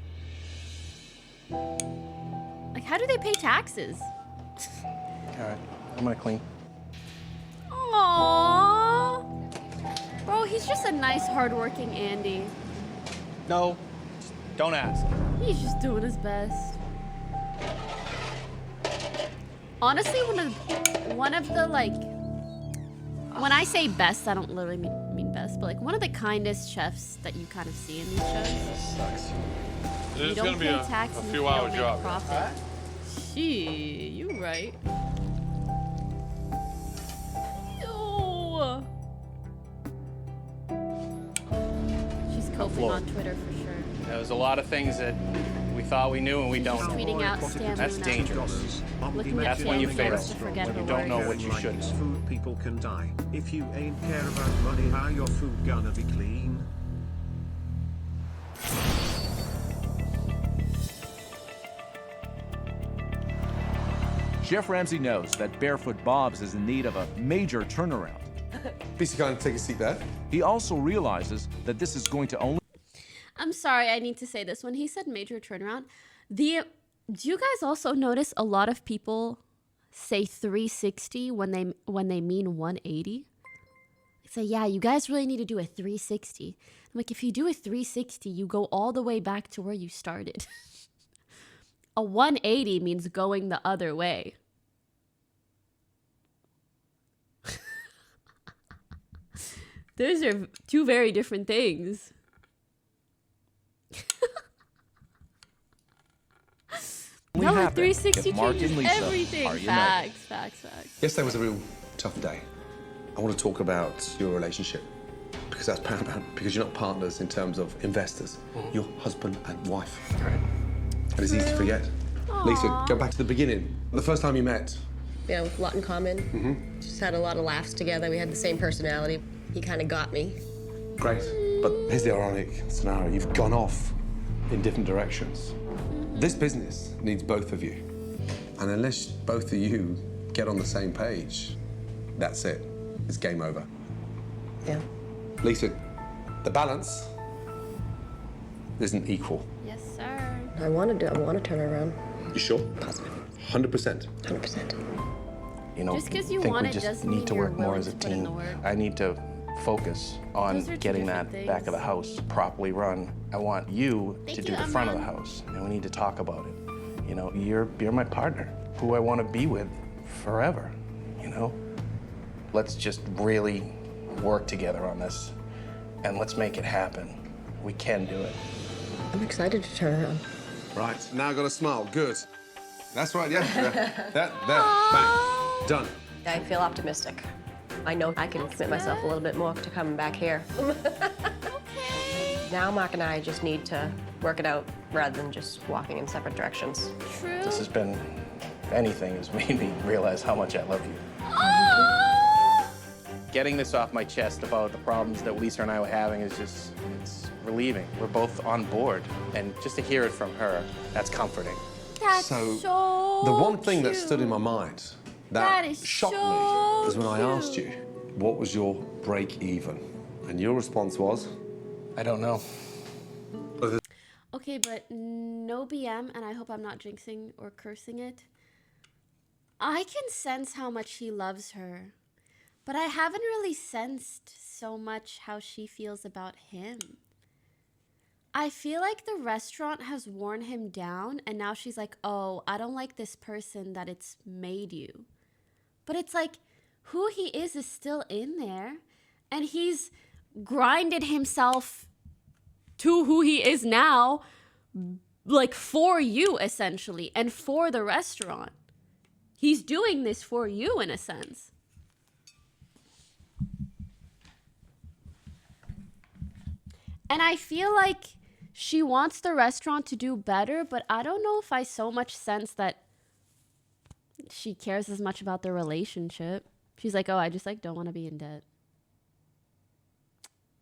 Like, how do they pay taxes? All right, I'm gonna clean. Aww. Bro, he's just a nice, hardworking Andy. No, don't ask. He's just doing his best. Honestly, one of the like, when I say best, I don't literally mean best, but like one of the kindest chefs that you kind of see in these shows. Sucks. You It's don't gonna be pay a taxes, few you hour don't make job. profit. Gee, you right. Ew. She's coping on Twitter for sure. There was a lot of things that we thought we knew and we don't. She's tweeting out Stan That's Luna. dangerous. Looking at That's when you Stan fail. Luna to forget When her you don't know worries. what you Like should it's know. food, people can die. If you ain't care about money, how your food gonna be clean? Chef Ramsay knows that Barefoot Bob's is in need of a major turnaround. Please, you can't take a seat there. He also realizes that this is going to only... I'm sorry, I need to say this. When he said major turnaround, do you guys also notice a lot of people say 360 when they mean 180? They say, yeah, you guys really need to do a 360. I'm like, if you do a 360, you go all the way back to where you started. A 180 means going the other way. Those are two very different things. No, a 360 changes everything. Facts. Yesterday was a real tough day. I want to talk about your relationship because that's paramount. Because you're not partners in terms of investors. You're husband and wife. And it's easy to forget. Lisa, go back to the beginning. The first time you met. We had a lot in common. Just had a lot of laughs together. We had the same personality. He kind of got me. Great. But here's the ironic scenario. You've gone off in different directions. This business needs both of you. And unless both of you get on the same page, that's it. It's game over. Yeah. Lisa, the balance isn't equal. Yes, sir. I want to turn her around. You sure? Positive. 100%. 100%. You know, Just 'cause you I think want we it just doesn't need mean to you're work more willing as a to put in team. the work. I need to focus on Those are two getting different that back of the house properly run. I want you Thank to you, do the front of the Amran. house, and we need to talk about it. You know, you're my partner, who I want to be with forever. You know, let's just really work together on this, and let's make it happen. We can do it. I'm excited to turn around. Right, now I got a smile. Good. That's right, yeah. There, bang. Done. I feel optimistic. I know I can commit myself a little bit more to coming back here. Now Mark and I just need to work it out rather than just walking in separate directions. True. This has been, if anything, has made me realize how much I love you. Getting this off my chest about the problems that Lisa and I were having is just, it's relieving. We're both on board, and just to hear it from her, that's comforting. That's so the one thing that stood in my mind That is shocked so me is when I asked you, what was your break even? And your response was? I don't know. Okay, but no BM, and I hope I'm not jinxing or cursing it. I can sense how much he loves her, but I haven't really sensed so much how she feels about him. I feel like the restaurant has worn him down, and now she's like, oh, I don't like this person that it's made you. But it's like, who he is still in there, and he's grinded himself to who he is now, like for you, essentially, and for the restaurant. He's doing this for you, in a sense. And I feel like she wants the restaurant to do better, but I don't know if I so much sense that she cares as much about the relationship. She's like, oh, I just like don't want to be in debt.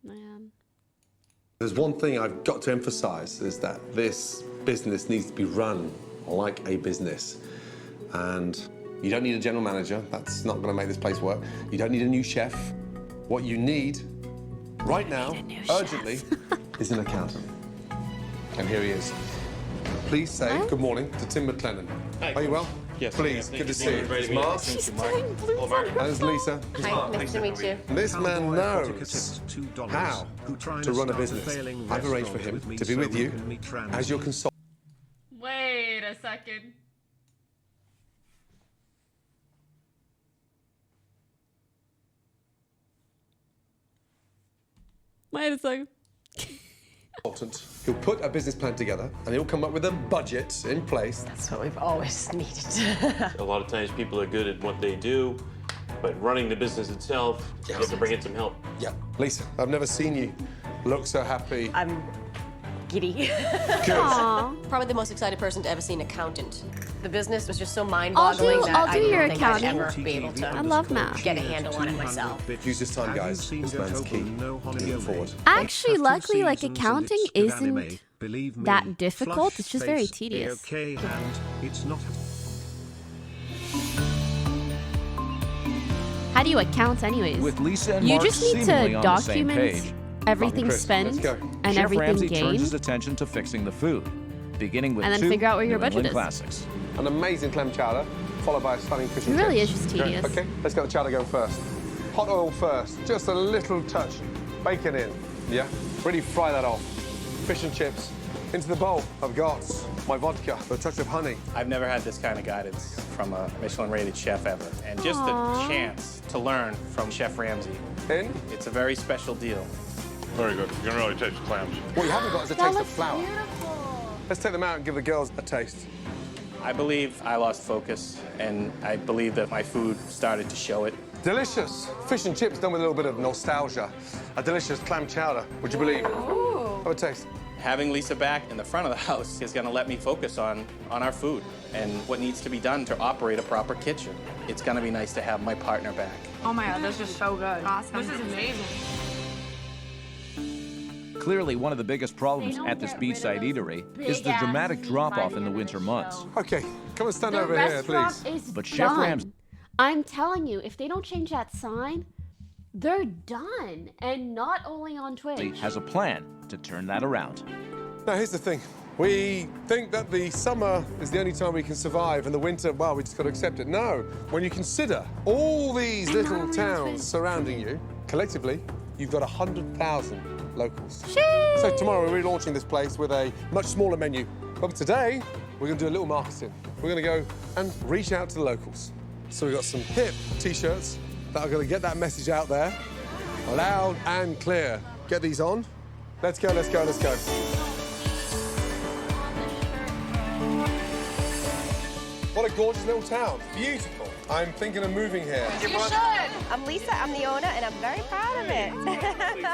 Man. There's one thing I've got to emphasize is that this business needs to be run like a business. And you don't need a general manager. That's not going to make this place work. You don't need a new chef. What you need right now, urgently, is an accountant. And here he is. please say good morning to Tim McLennan. Hi. Are you well? Yes. Please, good to see you. There's Mark. Thank you, Mark. Hello, Mark. And there's Lisa. Hi, nice to meet you. This man Cowboy knows $2 how who tried to run a start business. failing I've arranged for him restaurant with to be me with so you we can meet Ramsey. as your consultant. Wait a second. Wait a second. He'll put a business plan together and he'll come up with a budget in place. That's what we've always needed. A lot of times people are good at what they do, but running the business itself, you have to bring in some help. Yeah. Lisa, I've never seen you look so happy. I'm giddy. Good. Probably the most excited person to ever see an accountant. The business was just so mind-boggling that I'll do I your don't think I'd accounting. ever be able to I love math. get a handle on it myself. Use this time, guys. This man's key. Moving forward. Actually, luckily, like accounting isn't Believe me, that difficult. flush It's just very face, tedious. A-OK, and it's not. How do you account, anyways? With Lisa and you Mark just need seemingly to on the same page. document everything Chris, spent let's go. and Chef everything Ramsay turns gained. his attention to fixing the food, beginning with And then two figure out where your New budget England is. classics. An amazing clam chowder, followed by a stunning fish and It really chips. is just tedious. Okay, let's get the chowder going first. Hot oil first, just a little touch. Bacon in, yeah? Really fry that off. Fish and chips. Into the bowl, I've got my vodka, a touch of honey. I've never had this kind of guidance from a Michelin-rated chef ever. And just the chance to learn from Chef Ramsay. In? It's a very special deal. Very good. You can really taste the clams. What you haven't got is a taste of flour. Let's take them out and give the girls a taste. I believe I lost focus, and I believe that my food started to show it. Delicious. Fish and chips done with a little bit of nostalgia. A delicious clam chowder, would you believe? Have a taste. Having Lisa back in the front of the house is going to let me focus on our food and what needs to be done to operate a proper kitchen. It's going to be nice to have my partner back. Oh my God, this is so good. Awesome. This is amazing. Clearly, one of the biggest problems at this beachside eatery is the dramatic drop-off in the winter months. Okay, come and stand The over here, restaurant please. is But Chef done. Ramsay I'm telling you, if they don't change that sign, they're done. And not only on Twitch. has a plan to turn that around. Now, here's the thing. We think that the summer is the only time we can survive, and the winter, well, we just got to accept it. No, when you consider all these little towns surrounding you, collectively, you've got 100,000 locals. So tomorrow we're relaunching this place with a much smaller menu. But today, we're going to do a little marketing. We're going to go and reach out to the locals. So we've got some hip T-shirts that are going to get that message out there, loud and clear. Get these on. Let's go, let's go, let's go. What a gorgeous little town. Beautiful. I'm thinking of moving here. You should. I'm Lisa, I'm the owner, and I'm very proud of it.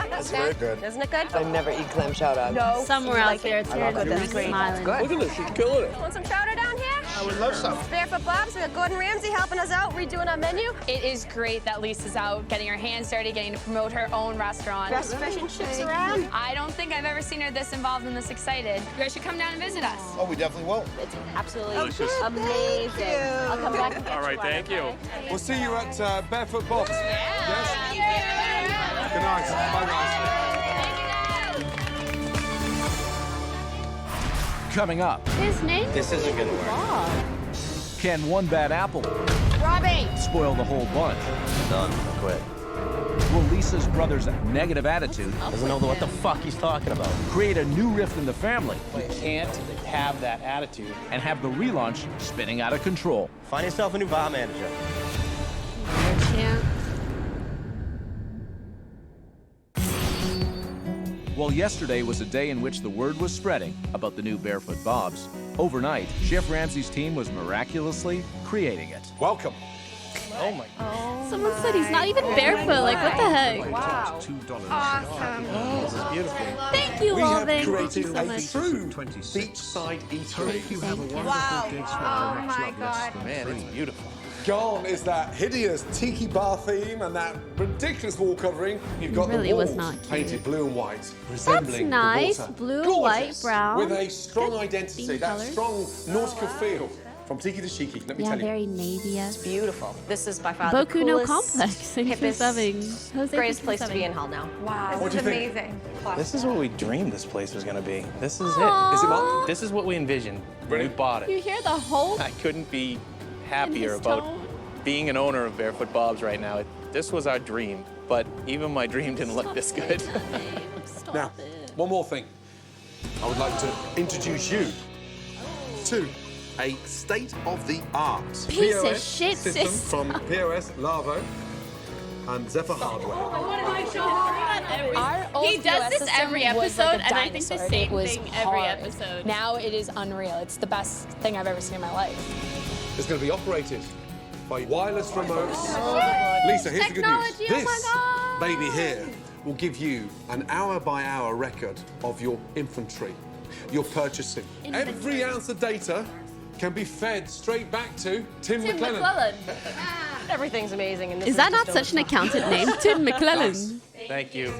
That's very good. Isn't it good? I never eat clam chowder. No. Somewhere You else like there, it? it's I here. love it. It's That's great. smiling. Good. Look at this, she's killing it. Want some chowder down here? I would love some. Barefoot Bob's, we got Gordon Ramsay helping us out, redoing our menu. It is great that Lisa's out, getting her hands dirty, getting to promote her own restaurant. Best fish and chips around. I don't think I've ever seen her this involved and this excited. You guys should come down and visit us. Oh, we definitely will. It's absolutely Delicious. amazing. I'll come back and get All right, you one, thank you. okay? We'll see you at Barefoot Bob's. Yes? Good night. Bye, guys. Coming up, His name This isn't gonna work. Bob. can one bad apple Robbie! spoil the whole bunch? Done. Quit. Will Lisa's brother's negative attitude Doesn't know what the fuck he's talking about. create a new rift in the family You can't have that attitude. and have the relaunch spinning out of control? Find yourself a new bar manager. Well, yesterday was a day in which the word was spreading about the new Barefoot Bob's. Overnight, Chef Ramsay's team was miraculously creating it. Welcome. Oh my. Someone said he's not even barefoot. Like, what the heck? Wow. Awesome. This is beautiful. Thank you, We have Alvin. Thank you created so a much. true 26. beachside eatery. Hope you have a wonderful Wow. gig tomorrow. Oh Much my love, less God. than Man, it's free. beautiful. Gone is that hideous tiki bar theme and that ridiculous wall covering. You've got Really the was walls not cute. painted blue and white, resembling nice. the water. Blue, Gorgeous, white, brown. with a strong Good identity, theme that colours. strong nautical feel. From tiki to shiki, let me Yeah, tell you. very navy. It's beautiful. This is by far Boku the no coolest, Complex. Thanks for hippest, subbing. Jose, greatest thanks place for to be subbing. in Hull now. Wow, What this do is you think? amazing. This is what we dreamed this place was gonna be. This is Aww. Is it, Mark? This is what we envisioned when we bought You it. hear the hope I couldn't be in happier his about tone? being an owner of Barefoot Bob's right now. This was our dream, but even my dream didn't look this good. Stop Now, it. one more thing. I would like to introduce you to a state-of-the-art Piece of POS shit system system. from POS Lavo and Zephyr Hardware. He does this every episode, and I think the same thing every hard. episode. Now it is unreal. It's the best thing I've ever seen in my life. It's going to be operated by wireless remotes. Lisa, here's the good news. Technology, oh my This baby here will give you an hour-by-hour record of your inventory, your purchasing. Every ounce of data can be fed straight back to Tim McClellan. Everything's amazing. And this Is that just not such an accountant name? Tim McClellan. Thank you.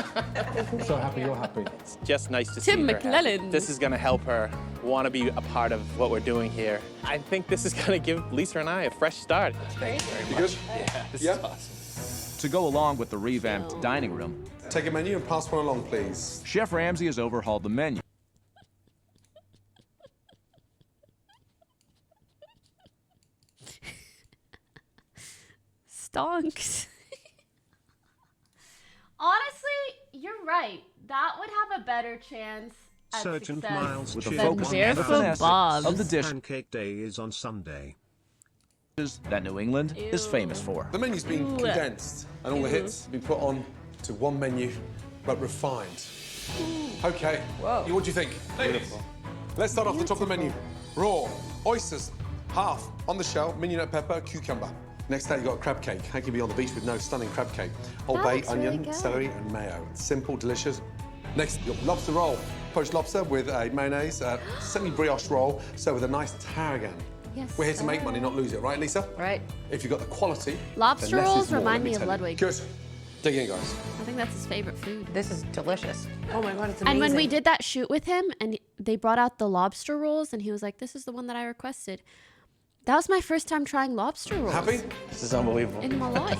I'm so happy you're happy. It's just nice to Tim see her happy. McClellan. This is gonna help her want to be a part of what we're doing here. I think this is gonna give Lisa and I a fresh start. Thank you very much. good? Yeah, this Yeah? is awesome. To go along with the revamped dining room, Take a menu and pass one along, please. Chef Ramsay has overhauled the menu. Stonks. Honestly, you're right. That would have a better chance at Sergeant success Miles With a cheered focus one on the Barefoot finesse Bob's. of the dishes Pancake Day is on Sunday. that New England is famous for. The menu's been Ooh. condensed and all the hits have been put on to one menu, but refined. Okay, what do you think? Beautiful. Let's start off the top of the menu. Raw, oysters, half, on the shell, mignonette pepper, cucumber. Next out, you got a crab cake. How can you be on the beach with no stunning crab cake? Whole That bay, looks really onion, good. celery, and mayo. Simple, delicious. Next, you got lobster roll. Poached lobster with a mayonnaise, semi-brioche roll, so with a nice tarragon. Yes, We're here to make sir. money, not lose it, right, Lisa? Right. If you've got the quality, Lobster then less rolls is more, remind let me of tell you. Ludwig. Good. Dig in, guys. I think that's his favorite food. This is delicious. Oh my God, it's amazing. And when we did that shoot with him and they brought out the lobster rolls and he was like, this is the one that I requested. That was my first time trying lobster rolls. Happy? This is unbelievable. In my life.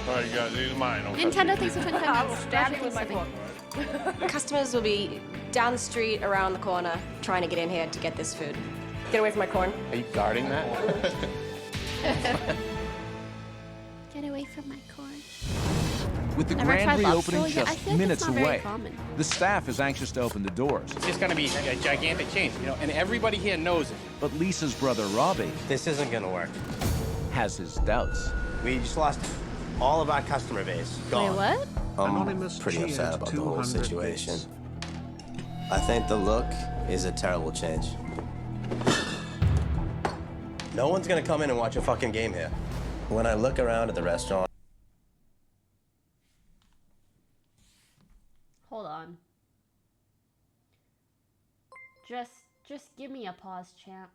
All right, you guys, these are mine. Okay. Nintendo, thanks for 25 I will minutes. stab Roger, you with my thanks for fork. Customers will be down the street, around the corner, trying to get in here to get this food. Get away from my corn. Are you guarding that? Get away from my corn. With the Never grand tried lobster reopening roll yet. I just feel like minutes it's not very away, common. the staff is anxious to open the doors. It's just gonna be a gigantic change, you know, and everybody here knows it. But Lisa's brother Robbie This isn't gonna work. has his doubts. We just lost all of our customer base. Gone. Wait, what? I'm Anonymous pretty cheered upset about the whole 200 situation. bits. I think the look is a terrible change. No one's gonna come in and watch a fucking game here. When I look around at the restaurant, Hold on. Just give me a pause, champ.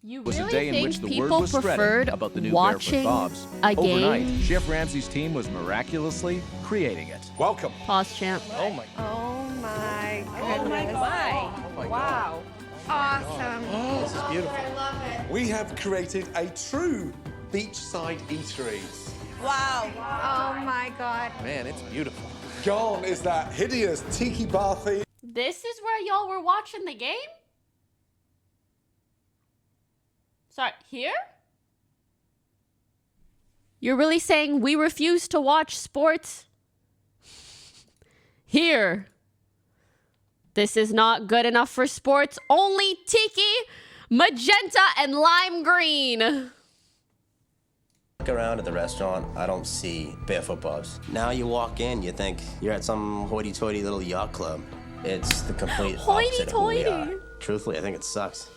You It was really a day in think which the word people was spreading preferred about the new watching Barefoot Bob's. a Overnight, game? Chef Ramsay's team was miraculously creating it. Welcome. Pause, champ. Oh my. Oh my goodness. Oh my God. Oh my Wow. Awesome. God. This is beautiful. I love it. We have created a true beachside eatery. Wow. Oh my God. Man, it's beautiful. Gone is that hideous tiki bar theme. This is where y'all were watching the game? Sorry, here? You're really saying we refuse to watch sports? Here. This is not good enough for sports. Only tiki, magenta, and lime green. look around at the restaurant, I don't see Barefoot Bob's. Now you walk in, you think you're at some hoity-toity little yacht club. It's the complete opposite of who we are. Hoity-toity. Truthfully, I think it sucks.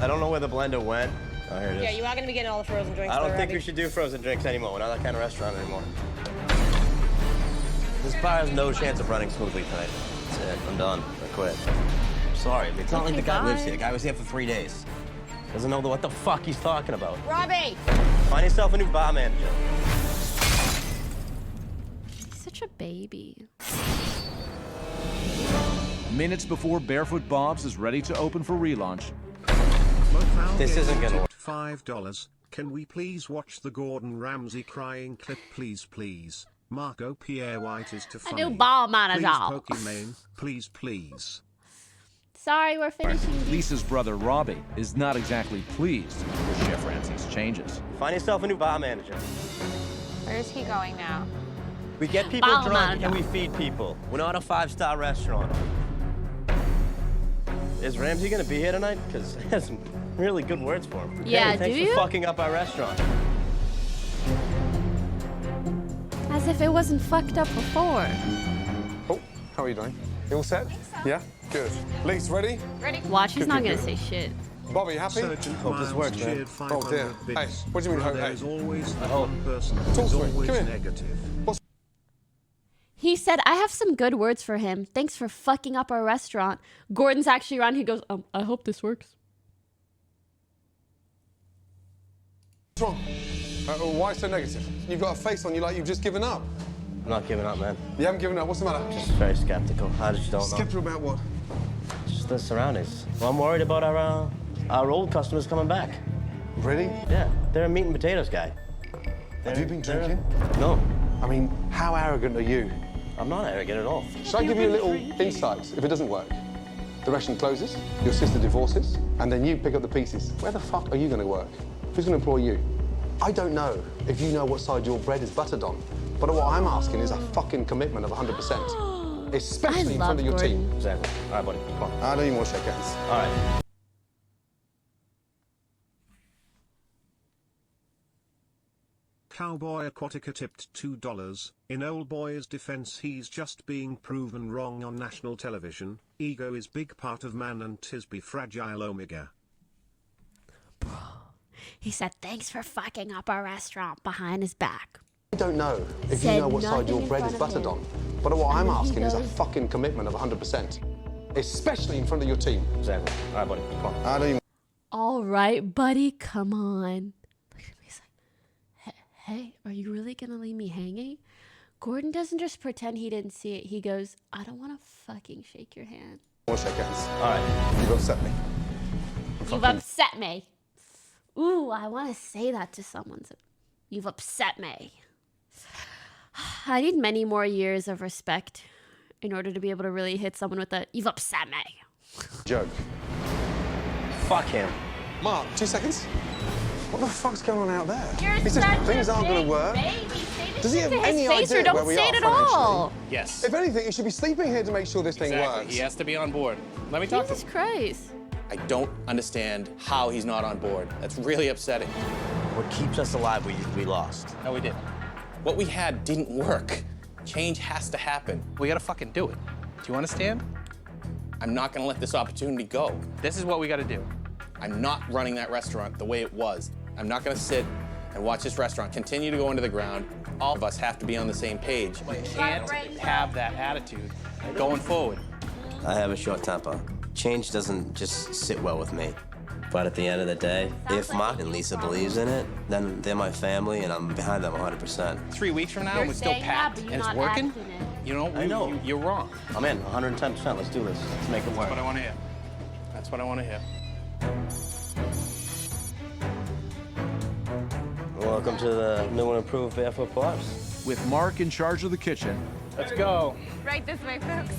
I don't know where the blender went. Oh, here it is. Yeah, you are going to be getting all the frozen drinks. I don't though, think Robbie. we should do frozen drinks anymore. We're not that kind of restaurant anymore. This bar has no chance of running smoothly tonight. That's it. I'm done. I quit. Sorry. It's not like the guy lives here. The guy was here for 3 days. Doesn't know what the fuck he's talking about. Robbie! Find yourself a new bar manager. He's such a baby. Minutes before Barefoot Bob's is ready to open for relaunch, This isn't gonna work. $5. Can we please watch the Gordon Ramsay crying clip, please, please? Marco Pierre White is too funny. do ball manager. Please, Pokimane, please, please. Sorry, we're finishing. Lisa's brother Robbie is not exactly pleased with Chef Ramsay's changes. Find yourself a new bar manager. Where's he going now? We get people Bar drunk manager. and we feed people. We're not a 5-star restaurant. Is Ramsey gonna be here tonight? Because he has some really good words for him. Yeah, hey, thanks do for you? fucking up our restaurant. As if it wasn't fucked up before. Oh, how are you doing? You all set? Yeah? Good. Lise, ready? Ready? Watch, he's Good, not good, gonna good. say shit. Bobby, happy? Sergeant Hope this Miles works, man. cheered Oh, dear. 500 bits. Hey, what do you mean, Well, hey? there's always the one person Talk who's to me. always Come here. negative. He said, I have some good words for him. Thanks for fucking up our restaurant. Gordon's actually around. He goes, I hope this works. What's wrong? Why so negative? You've got a face on you like you've just given up. I'm not giving up, man. You haven't given up. What's the matter? Just very skeptical. I just don't know. Skeptical about what? Just the surroundings. Well, I'm worried about our old customers coming back. Really? Yeah, they're a meat and potatoes guy. Have you been drinking? No. I mean, how arrogant are you? I'm not arrogant at all. Shall I give you a little insight? If it doesn't work, the restaurant closes, your sister divorces, and then you pick up the pieces. Where the fuck are you going to work? Who's going to employ you? I don't know if you know what side your bread is buttered on, but what I'm asking is a fucking commitment of 100%, especially in front of your team. Exactly. All right, buddy. Come on. I don't even want to shake hands. All right. Cowboy Aquatica tipped $2. In old boy's defense, he's just being proven wrong on national television. Ego is big part of man and 'tis be fragile omega. He said, thanks for fucking up our restaurant behind his back. I don't know if Said you know what side nothing your in bread front is of buttered him. on, but what I'm And he asking is a goes- fucking commitment of 100%, especially in front of your team. Exactly. All right, buddy. Come on. I don't even. All right, buddy, come on. Look at me, he's like, hey, are you really gonna leave me hanging? Gordon doesn't just pretend he didn't see it. He goes, I don't want to fucking shake your hand. I want to shake hands. All right. You've upset me. You've upset me. Ooh, I want to say that to someone. You've upset me. I need many more years of respect in order to be able to really hit someone with a, you've upset me. Joke. Fuck him. Mark, 2 seconds. What the fuck's going on out there? You're He says such things a aren't going big to work. baby. Say this Does he shit have to his any face or idea don't where we say are it at all. Yes. If anything, he should be sleeping here to make sure this thing Exactly. works. He has to be on board. Let me talk to Jesus him. Christ. I don't understand how he's not on board. That's really upsetting. What keeps us alive, we lost. No, we didn't. What we had didn't work. Change has to happen. We gotta fucking do it. Do you understand? I'm not gonna let this opportunity go. This is what we gotta do. I'm not running that restaurant the way it was. I'm not gonna sit and watch this restaurant continue to go into the ground. All of us have to be on the same page. We can't have that attitude going forward. I have a short temper. Change doesn't just sit well with me. But at the end of the day, if Mark and Lisa believes in it, then they're my family and I'm behind them 100%. 3 weeks from now, You're and we're still saying that, packed, but and you're it's not working. acting it. You know, I know. You're wrong. I'm in 110%. Let's do this. Let's make it That's work. what I want to hear. That's what I want to hear. Welcome to the new and improved Barefoot Bob's. with Mark in charge of the kitchen Let's go. Right this way, folks.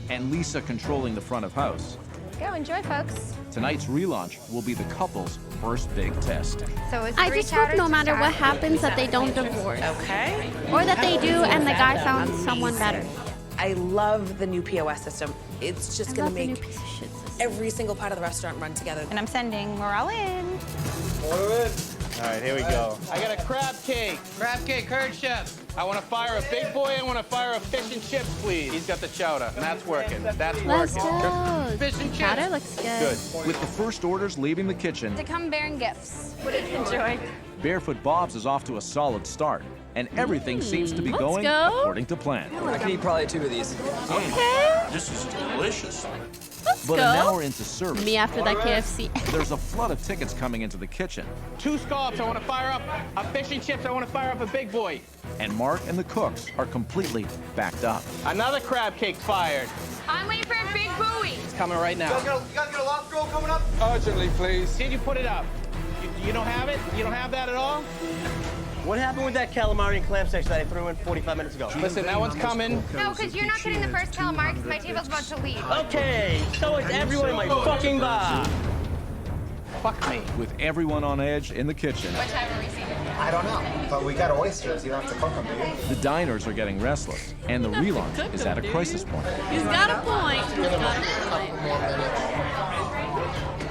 and Lisa controlling the front of house. Go, enjoy, folks. Tonight's relaunch will be the couple's first big test. So it's I just hope no matter what happens that they don't divorce. Okay. Or that they do and the guy found someone better. I love the new POS system. It's just I gonna love the new make piece of shit system. every single part of the restaurant run together. And I'm sending, we're all in. All right, here we go. I got a crab cake. Crab cake, curd chef. I want to fire a big boy. I want to fire a fish and chips, please. He's got the chowder. And that's working. That's Let's working. go. Fish and chips. Chowder looks good. Good. With the first orders leaving the kitchen, To come bearing gifts. What did you enjoy? Barefoot Bob's is off to a solid start. and everything seems to be let's going go. according to plan. I can eat probably 2 of these. Okay. This is delicious. Let's But go. an hour into service, Me after that KFC. there's a flood of tickets coming into the kitchen, 2 scallops, I want to fire up. A fish and chips, I want to fire up a big boy. and Mark and the cooks are completely backed up. Another crab cake fired. I'm waiting for a big buoy. It's coming right now. You guys get a lobster roll coming up? Urgently, please. Did you put it up? You don't have it? You don't have that at all? What happened with that calamari and clam section that I threw in 45 minutes ago? Listen, that one's coming. No, because you're not getting the first calamari because my table's about to leave. Okay, so it's everyone in my fucking bar. Fuck me. With everyone on edge in the kitchen, What time are we seeing? I don't know, but we got oysters. You don't have to cook them, do you? the diners are getting restless, and the relaunch is at a crisis point. He's got a point. He's got a point.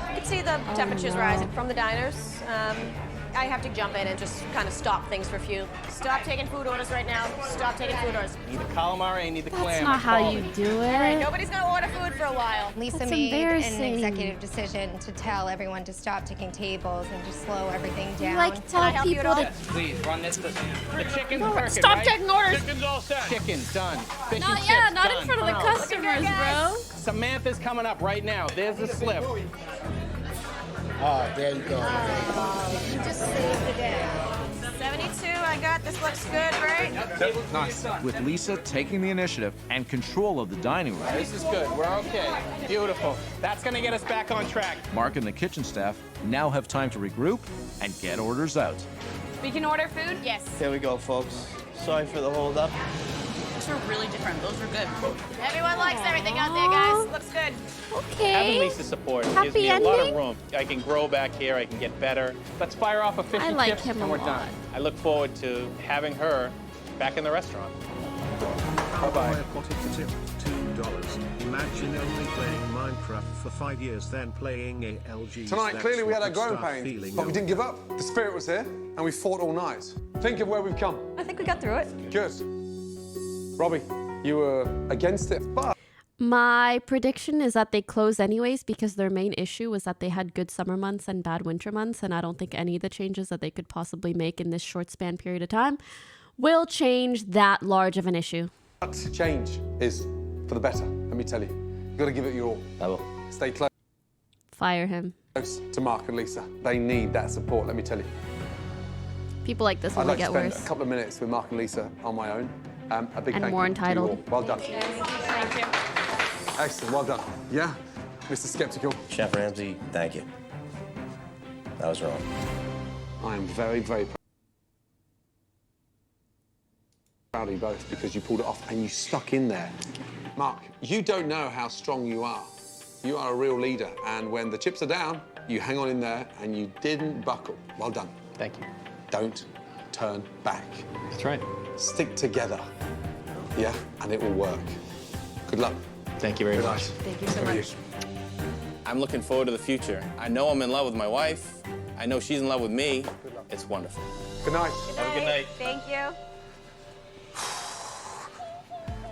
You can see the temperatures rising from the diners. I have to jump in and just kind of stop things for a few. Stop taking food orders right now. Stop taking food orders. Need the calamari, I need the clam. That's not how you do All right, it. nobody's gonna order food for a while. Lisa That's made an embarrassing. executive decision to tell everyone to stop taking tables and just slow everything down. You like tell help you at people all? to. Please, run this for The chicken's No, cooking, stop right? taking orders. Chicken's all set. Chicken's done. Fish Not and yeah, chips, not done. in front of the customers, bro. Samantha's coming up right now. There's the slip. Oh, there you go. You just saved the day. 72, I got. This looks good, right? Nice. With Lisa taking the initiative and control of the dining room, This is good. We're okay. Beautiful. That's going to get us back on track. Mark and the kitchen staff now have time to regroup and get orders out. We can order food? Yes. There we go, folks. Sorry for the hold up. Those are really different. Those are good. Everyone likes everything out there, guys. Looks good. Having Okay. Lisa's support gives Happy me a lot of ending? room. I can grow back here. I can get better. Let's fire off a fish I and like chips, him and a we're lot. done. I look forward to having her back in the restaurant. Buy Bye-bye. a pot for tip, $2. Imagine only playing Minecraft for 5 years, then playing ALG. Tonight, clearly we had our growing pains, but we didn't give up. The spirit was here, and we fought all night. Think of where we've come. I think we got through it. Good. Robbie, you were against it, but My prediction is that they close anyways because their main issue was that they had good summer months and bad winter months, and I don't think any of the changes that they could possibly make in this short span period of time will change that large of an issue. change is for the better, let me tell you. You've got to give it your all. I will. Stay close Fire him. to Mark and Lisa. They need that support, let me tell you. People like this I'd one like will to get spend worse. a couple of minutes with Mark and Lisa on my own. A big And thank more you to you entitled. all. Well done. Thank you. Excellent, well done. Yeah, Mr. Skeptical. Chef Ramsay, thank you. That was wrong. I am very, very proud of you both because you pulled it off and you stuck in there. Mark, you don't know how strong you are. You are a real leader, and when the chips are down, you hang on in there and you didn't buckle. Well done. Thank you. Don't turn back. That's right. Stick together. Yeah, and it will work. Good luck. Thank you very much. Thank you so much. I'm looking forward to the future. I know I'm in love with my wife. I know she's in love with me. It's wonderful. Good night. Have a good night. Thank you.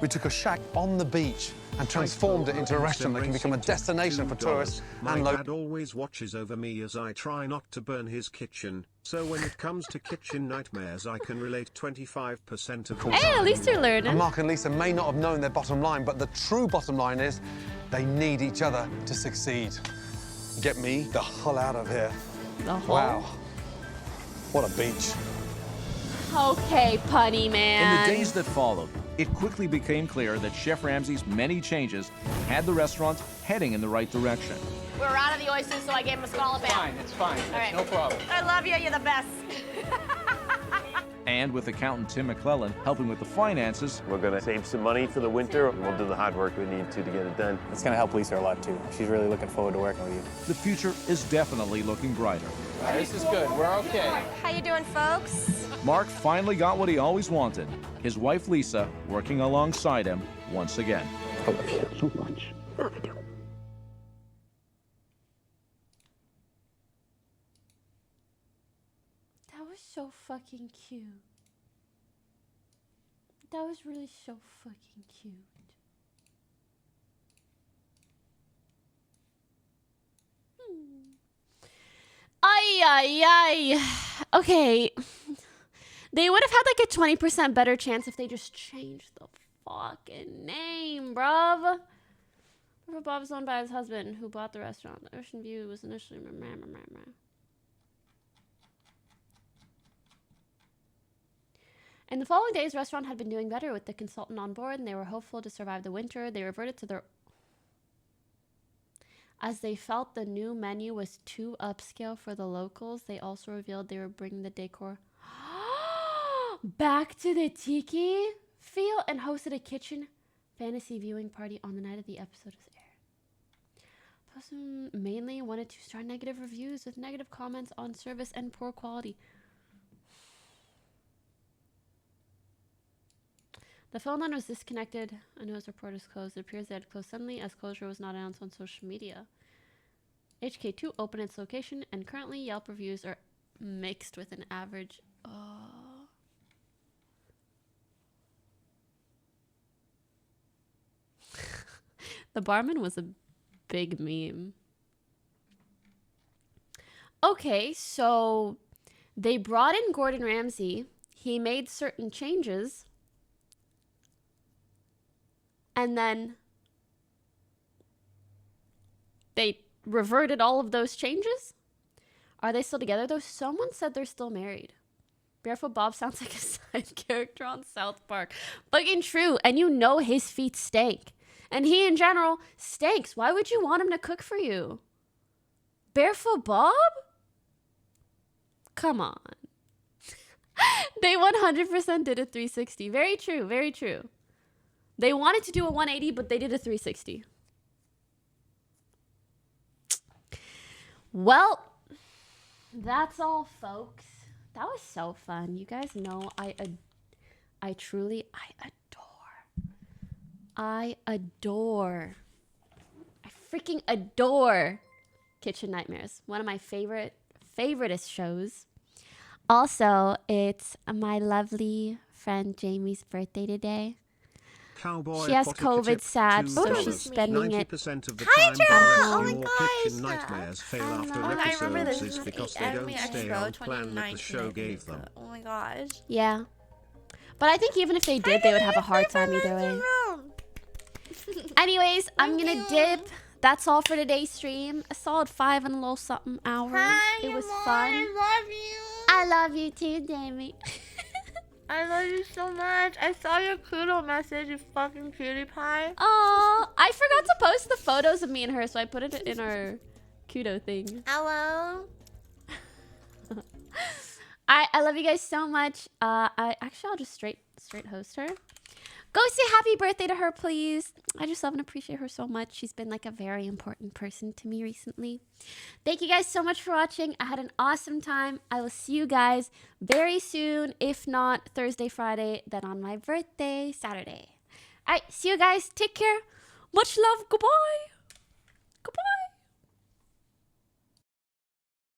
We took a shack on the beach and transformed it into a restaurant that can become a destination for tourists My and dad always watches over me as I try not to burn his kitchen, so when it comes to kitchen nightmares I can relate 25% of the Hey, at time. least you're learning. And Mark and Lisa may not have known their bottom line, but the true bottom line is they need each other to succeed. Get me the hell out of here. The whole. Wow. What a beach. Okay, punny In man. the days that followed, it quickly became clear that Chef Ramsay's many changes had the restaurant heading in the right direction. We're out of the oysters, so I gave him a scallop out. Fine, it's fine. All right. No problem. I love you. You're the best. And with accountant Tim McClellan helping with the finances, We're gonna save some money for the winter, and we'll do the hard work we need to get it done. It's going to help Lisa a lot, too. She's really looking forward to working with you. the future is definitely looking brighter. This is good. We're okay. How you doing, folks? Mark finally got what he always wanted, his wife Lisa working alongside him once again. I love you so much. That was so fucking cute. That was really so fucking cute. Ay, ay, ay. Okay. They would have had like a 20% better chance if they just changed the fucking name, bruv. Bob was owned by his husband, who bought the restaurant. The Ocean View was initially... In the following days, the restaurant had been doing better with the consultant on board, and they were hopeful to survive the winter. They reverted to their... As they felt the new menu was too upscale for the locals, they also revealed they were bringing the decor back to the tiki feel and hosted a kitchen fantasy viewing party on the night of the episode was aired. Person mainly wanted 2-star negative reviews with negative comments on service and poor quality. The phone line was disconnected. A news report is closed. It appears they had closed suddenly as closure was not announced on social media. HK2 opened its location, and currently Yelp reviews are mixed with an average. The barman was a big meme. Okay, so they brought in Gordon Ramsay. He made certain changes. And then they reverted all of those changes? Are they still together, though? Someone said they're still married. Barefoot Bob sounds like a side character on South Park. Fucking true. And you know his feet stank. And he, in general, stinks. Why would you want him to cook for you? Barefoot Bob? Come on. They 100% did a 360. Very true. Very true. They wanted to do a 180, but they did a 360. Well, that's all, folks. That was so fun. You guys know I freaking adore Kitchen Nightmares. One of my favoriteest shows. Also, it's my lovely friend Jamie's birthday today. Cowboy she has COVID sad, so she's spending 90% it. of the Hi, time Joe! your kitchen nightmares fail after episodes is because they don't stay on plan that the show gave them. Oh my gosh. Yeah. But I think even if they did, they would have a hard time either way. Anyways, I'm gonna dip. That's all for today's stream. A solid 5 and a little something hours. Hi, it was Mom, fun. I love you. I love you too, Jamie. I love you so much. I saw your kudo message, you fucking cutie pie. Aw, I forgot to post the photos of me and her, so I put it in our kudo thing. Hello. I love you guys so much. I'll just straight host her. Go say happy birthday to her, please. I just love and appreciate her so much. She's been like a very important person to me recently. Thank you guys so much for watching. I had an awesome time. I will see you guys very soon. If not Thursday, Friday, then on my birthday, Saturday. All right, see you guys. Take care. Much love. Goodbye.